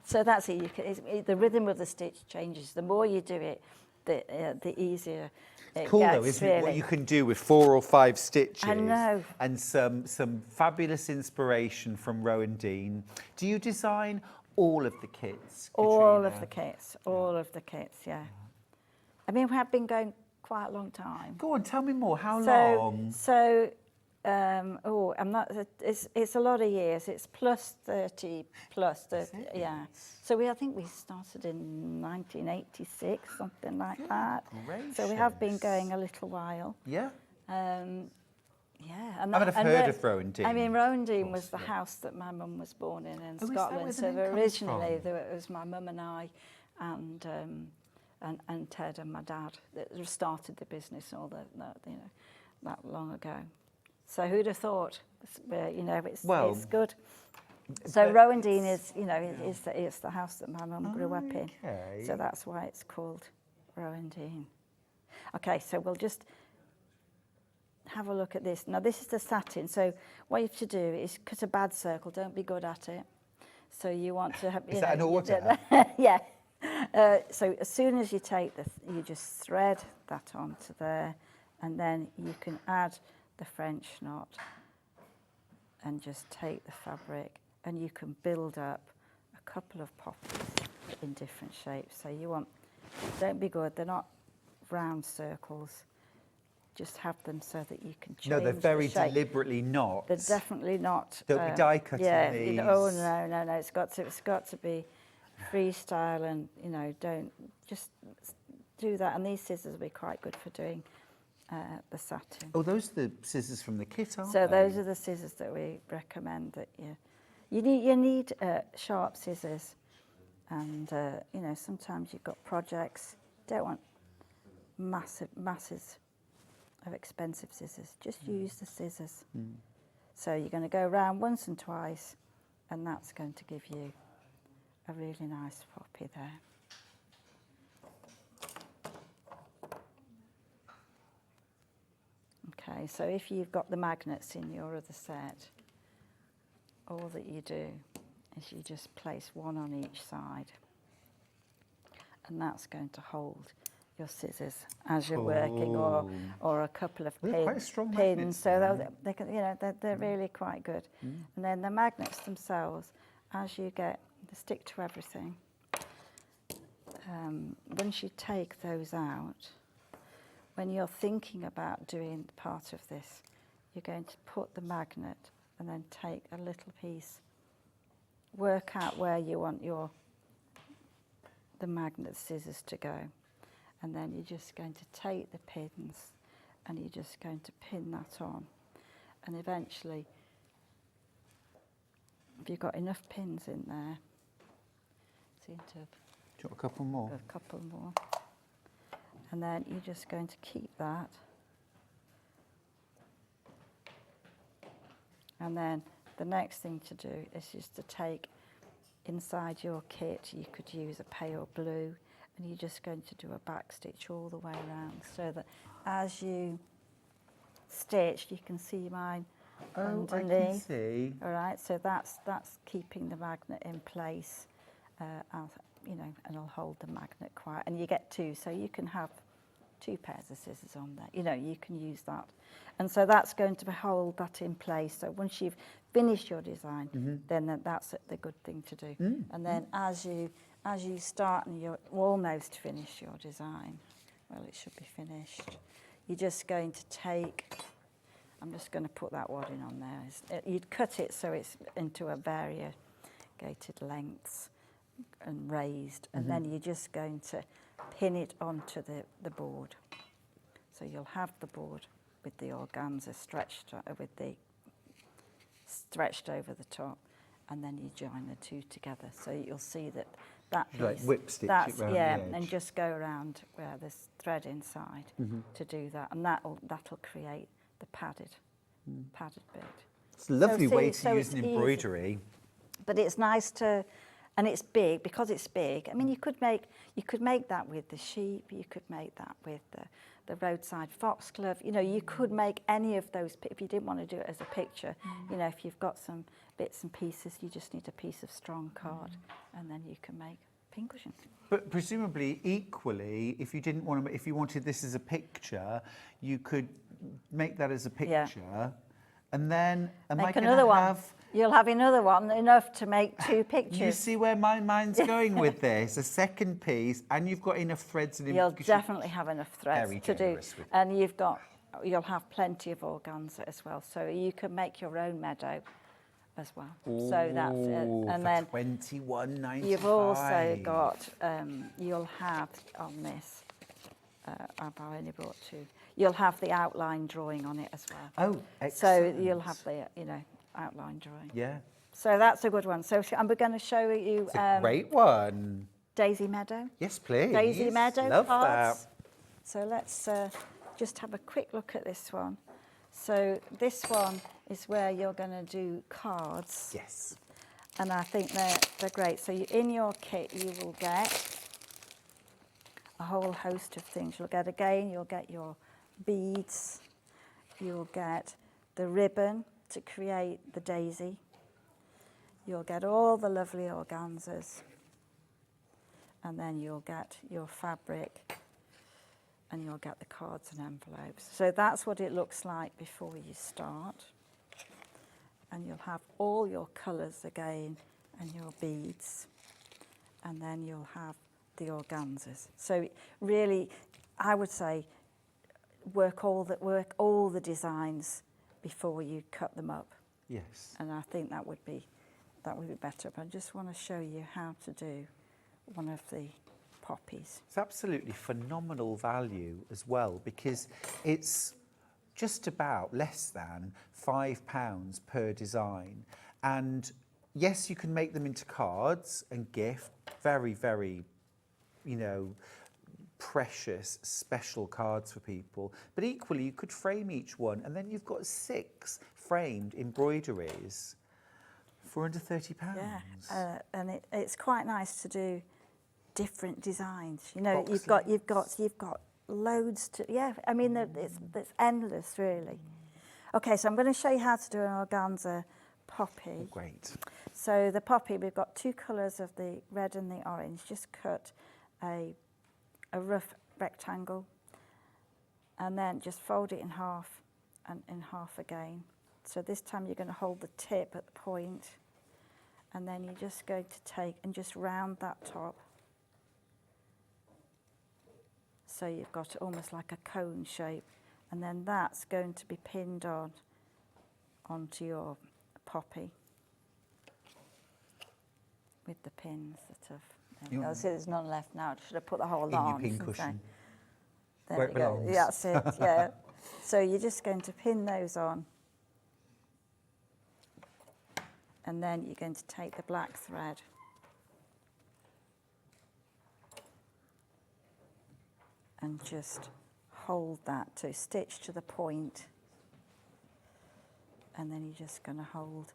So that's it. The rhythm of the stitch changes. The more you do it, the easier it cool gets, though, isn't really. it? What you can do with 4 or 5 stitches. I know. And some fabulous inspiration from Rowandean. Do you design all of the kits, Katrina? All of the kits. All of the kits. Yeah. I mean, we have been going quite a long time. Go on, tell me more. How long? So I'm not. It's a lot of years. It's plus 30, yeah. So I think we started in 1986, something like that. So we have been going a little while. Yeah. Yeah, and I've heard of Rowandean. I mean, Rowandean was the house that my mum was born in Scotland. So originally, it was my mum and I, and Ted and my dad that started the business all that long ago. So who'd have thought? It's good. So Rowandean is it's the house that my mum grew up in. So that's why it's called Rowandean. Okay, so we'll just have a look at this. Now this is the satin. So what you have to do is cut a bad circle. Don't be good at it. So you want to have. Is that an order? Yeah. So as soon as you take you just thread that onto there, and then you can add the French knot, and just take the fabric, and you can build up a couple of poppies in different shapes. So you want. Don't be good. They're not round circles. Just have them so that you can change. No, they're very the shape. deliberately not. They're definitely not. Don't be die cutting these. Oh no! It's got to be freestyle, and don't just do that. And these scissors will be quite good for doing the satin. Oh, those are the scissors from the kit, aren't So they? those are the scissors that we recommend. That you need sharp scissors, and sometimes you've got projects. Don't want masses of expensive scissors. Just use the scissors. So you're going to go around once and twice, and that's going to give you a really nice poppy there. Okay, so if you've got the magnets in your other set, all that you do is you just place one on each side, and that's going to hold your scissors as you're working, or a couple of pins. So they can, they're really quite good. And then the magnets themselves, as you they stick to everything. Once you take those out, when you're thinking about doing part of this, you're going to put the magnet and then take a little piece, work out where you want the magnet scissors to go. And then you're just going to take the pins and you're just going to pin that on. And eventually, if you've got enough pins in there, do you want a couple more? A couple more. And then you're just going to keep that. And then the next thing to do is just to take inside your kit, you could use a pale blue, and you're just going to do a back stitch all the way around, so that as you stitch, you can see mine underneath. I can see. All right, so that's keeping the magnet in place, and it'll hold the magnet quiet. And you get two, so you can have 2 pairs of scissors on there. You can use that. And so that's going to hold that in place. So once you've finished your design, then that's the good thing to do. And then as you start and you're almost finished your design, well, it should be finished, you're just going to take, I'm just going to put that wadding on there. You'd cut it so it's into a variegated lengths and raised, and then you're just going to pin it onto the board. So you'll have the board with the organza stretched over the top, and then you join the two together. So you'll see that piece, like whip stitch it round the edge. And just go around where there's thread inside to do that, and that'll create the padded bit. It's a lovely way to use an embroidery. Easy. But it's nice to, and it's big because it's big. I mean, you could make that with the sheep. You could make that with the roadside foxglove. You could make any of those if you didn't want to do it as a picture. If you've got some bits and pieces, you just need a piece of strong card, and then you can make pincushion. But presumably, equally, if you wanted this as a picture, you could make that as a picture, and then make another one. You'll have another one, enough to make 2 pictures. You see where my mind's going with this? A second piece, and you've got enough threads and you'll definitely have enough threads to do, and you've got you'll have plenty of organza as well. So you can make your own meadow as well. So that's it. And then £21.95. you've also got, you'll have on this, I've only brought 2. You'll have the outline drawing on it as well. Oh, excellent. So you'll have the, outline drawing. Yeah. So that's a good one. So I'm going to show you. It's a great one. Daisy Meadow. Yes, please. Daisy Meadow Love cards. that. So let's just have a quick look at this one. So this one is where you're going to do cards. Yes. And I think they're great. So in your kit, you will get a whole host of things. You'll get your beads. You'll get the ribbon to create the daisy. You'll get all the lovely organzas. And then you'll get your fabric, and you'll get the cards and envelopes. So that's what it looks like before you start. And you'll have all your colours again and your beads. And then you'll have the organzas. So really, I would say, work all the designs before you cut them up. Yes. And I think that would be better. But I just want to show you how to do one of the poppies. It's absolutely phenomenal value as well, because it's just about less than £5 per design. And yes, you can make them into cards and gift, very, very, precious, special cards for people. But equally, you could frame each one, and then you've got 6 framed embroideries for under £30. Yeah, and it's quite nice to do different designs. Boxes. You've got loads to. Yeah, I mean it's endless really. Okay, so I'm going to show you how to do an organza poppy. Oh, great. So the poppy, we've got 2 colours of the red and the orange. Just cut a rough rectangle, and then just fold it in half and in half again. So this time you're going to hold the tip at the point, and then you're just going to take and just round that top. So you've got almost like a cone shape, and then that's going to be pinned onto your poppy with the pins that have. I see there's none left now. Should have put the whole In on. your pin cushion. There Where we it go. belongs. Yeah, that's it. Yeah. So you're just going to pin those on, and then you're going to take the black thread and just hold that to stitch to the point, and then you're just going to hold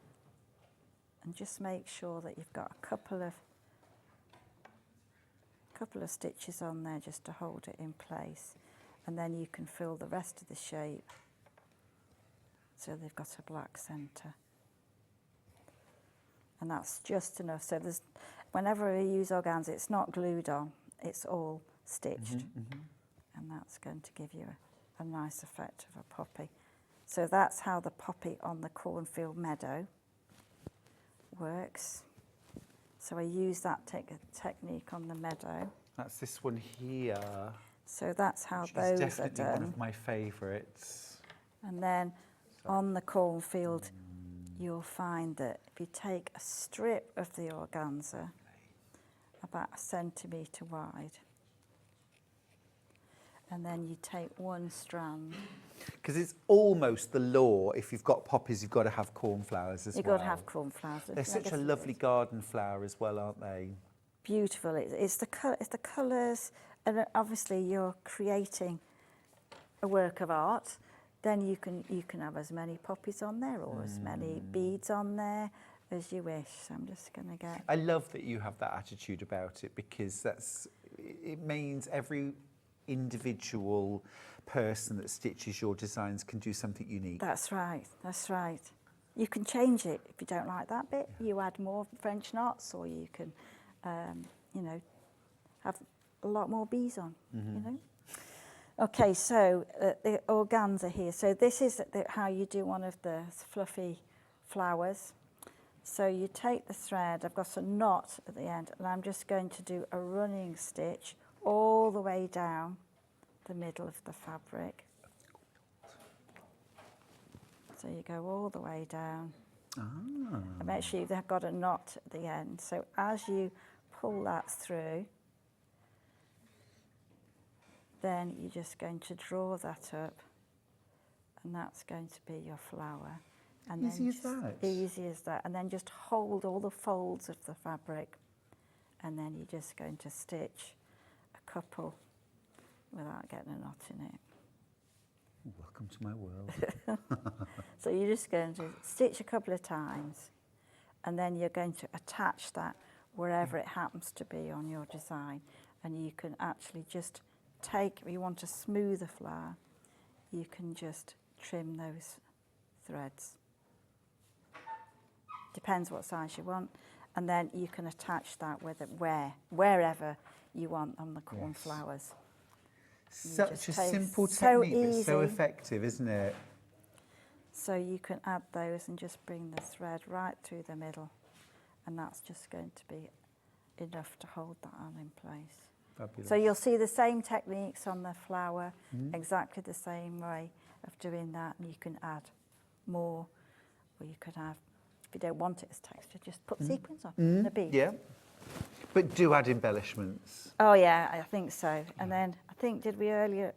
and just make sure that you've got a couple of stitches on there just to hold it in place, and then you can fill the rest of the shape so they've got a black centre, and that's just enough. So whenever we use organza, it's not glued on, it's all stitched. And that's going to give you a nice effect of a poppy. So that's how the poppy on the cornfield meadow works. So I use that technique on the meadow. That's this one here. So that's how which those is are definitely done. one of my favourites. And then on the cornfield, you'll find that if you take a strip of the organza, about 1 centimetre wide, and then you take one strand. Because it's almost the law, if you've got poppies, you've got to have cornflowers as well. You've got to have cornflowers. They're such a lovely garden flower as well, aren't they? Beautiful. It's the colours, and obviously you're creating a work of art. Then you can have as many poppies on there or as many beads on there as you wish. So I'm just going to get. I love that you have that attitude about it, because it means every individual person that stitches your designs can do something unique. That's right, that's right. You can change it if you don't like that bit. You add more French knots, or you can, have a lot more bees on, Okay, so the organza here. So this is how you do one of the fluffy flowers. So you take the thread, I've got a knot at the end, and I'm just going to do a running stitch all the way down the middle of the fabric. So you go all the way down. Ah. And make sure you've got a knot at the end. So as you pull that through, then you're just going to draw that up, and that's going to be your flower. And Easy as that? Easy as that. And then just hold all the folds of the fabric, and then you're just going to stitch a couple without getting a knot in it. Welcome to my world. So you're just going to stitch a couple of times, and then you're going to attach that wherever it happens to be on your design. And you can actually just take, if you want a smoother flower, you can just trim those threads. Depends what size you want. And then you can attach that wherever you want on the cornflowers. Such a simple technique, but so effective, isn't it? So you can add those and just bring the thread right through the middle, and that's just going to be enough to hold that on in place. Fabulous. So you'll see the same techniques on the flower, exactly the same way of doing that, and you can add more, or you could have, if you don't want it as texture, just put sequins on the bead. Yeah, but do add embellishments. Oh yeah, I think so. And then I think, did we earlier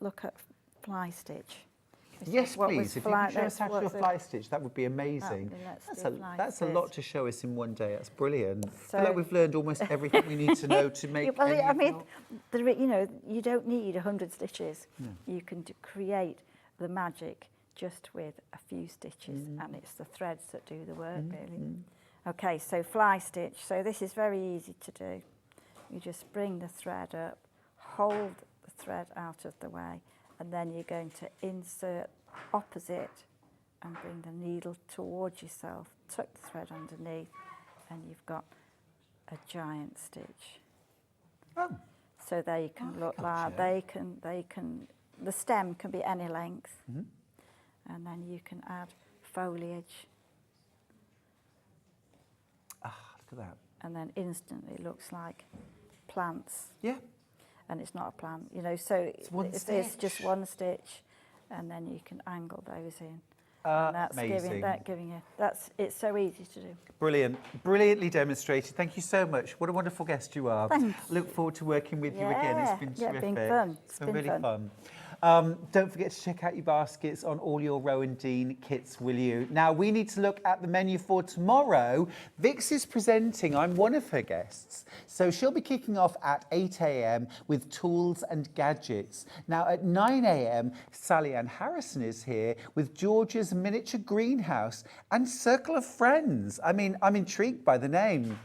look at fly stitch? Yes, please. If you could show us how to do a fly stitch, that would be amazing. That's a lot to show us in one day. That's brilliant. I feel like we've learned almost everything we need to know to make. I mean, you know, you don't need 100 stitches. No. You can create the magic just with a few stitches, and it's the threads that do the work, really. Okay, so fly stitch. So this is very easy to do. You just bring the thread up, hold the thread out of the way, and then you're going to insert opposite and bring the needle towards yourself, tuck the thread underneath, and you've got a giant stitch. Oh. So they can look like, they can, the stem can be any length, and then you can add foliage. Ah, look at that. And then instantly it looks like plants. Yeah. And it's not a plant, you know, so it's just one stitch, and then you can angle those in. And that's amazing. It's so easy to do. Brilliant. Brilliantly demonstrated. Thank you so much. What a wonderful guest you are. Thanks. Look forward to working with you again. It's been terrific. It's been fun. It's been really fun. Don't forget to check out your baskets on all your Rowandean kits, will you? Now, we need to look at the menu for tomorrow. Vix is presenting. I'm one of her guests. So she'll be kicking off at 8 a.m. with tools and gadgets. Now, at 9 a.m., Sally Ann Harrison is here with George's Miniature Greenhouse and Circle of Friends. I mean, I'm intrigued by the name.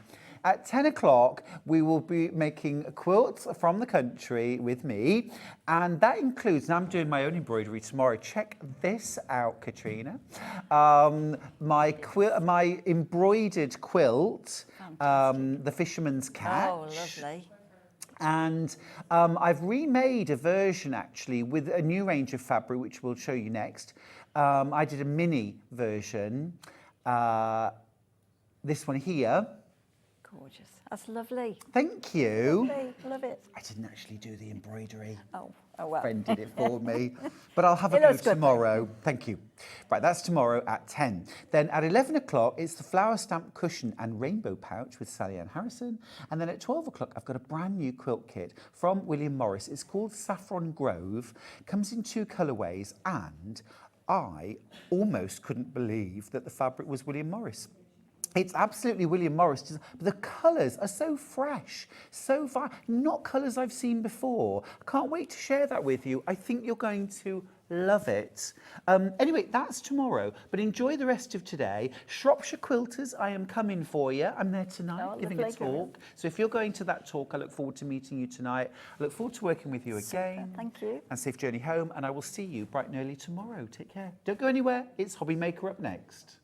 At 10 o'clock, we will be making quilts from the country with me, and that includes, and I'm doing my own embroidery tomorrow. Check this out, Katrina. My embroidered quilt, The Fisherman's Catch. Oh, lovely. And I've remade a version, actually, with a new range of fabric, which we'll show you next. I did a mini version. This one here. Gorgeous. That's lovely. Thank you. Lovely. Love it. I didn't actually do the embroidery. Oh well. Friend did it for me. But I'll have a go tomorrow. Thank you. Right, that's tomorrow at 10. Then at 11 o'clock, it's the flower stamp cushion and rainbow pouch with Sally Ann Harrison. And then at 12 o'clock, I've got a brand new quilt kit from William Morris. It's called Saffron Grove. Comes in 2 colourways, and I almost couldn't believe that the fabric was William Morris. It's absolutely William Morris, but the colours are so fresh, so not colours I've seen before. I can't wait to share that with you. I think you're going to love it. Anyway, that's tomorrow, but enjoy the rest of today. Shropshire Quilters, I am coming for you. I'm there tonight giving a talk. So if you're going to that talk, I look forward to meeting you tonight. I look forward to working with you again. Thank you. And safe journey home, and I will see you bright and early tomorrow. Take care. Don't go anywhere. It's Hobby Maker up next.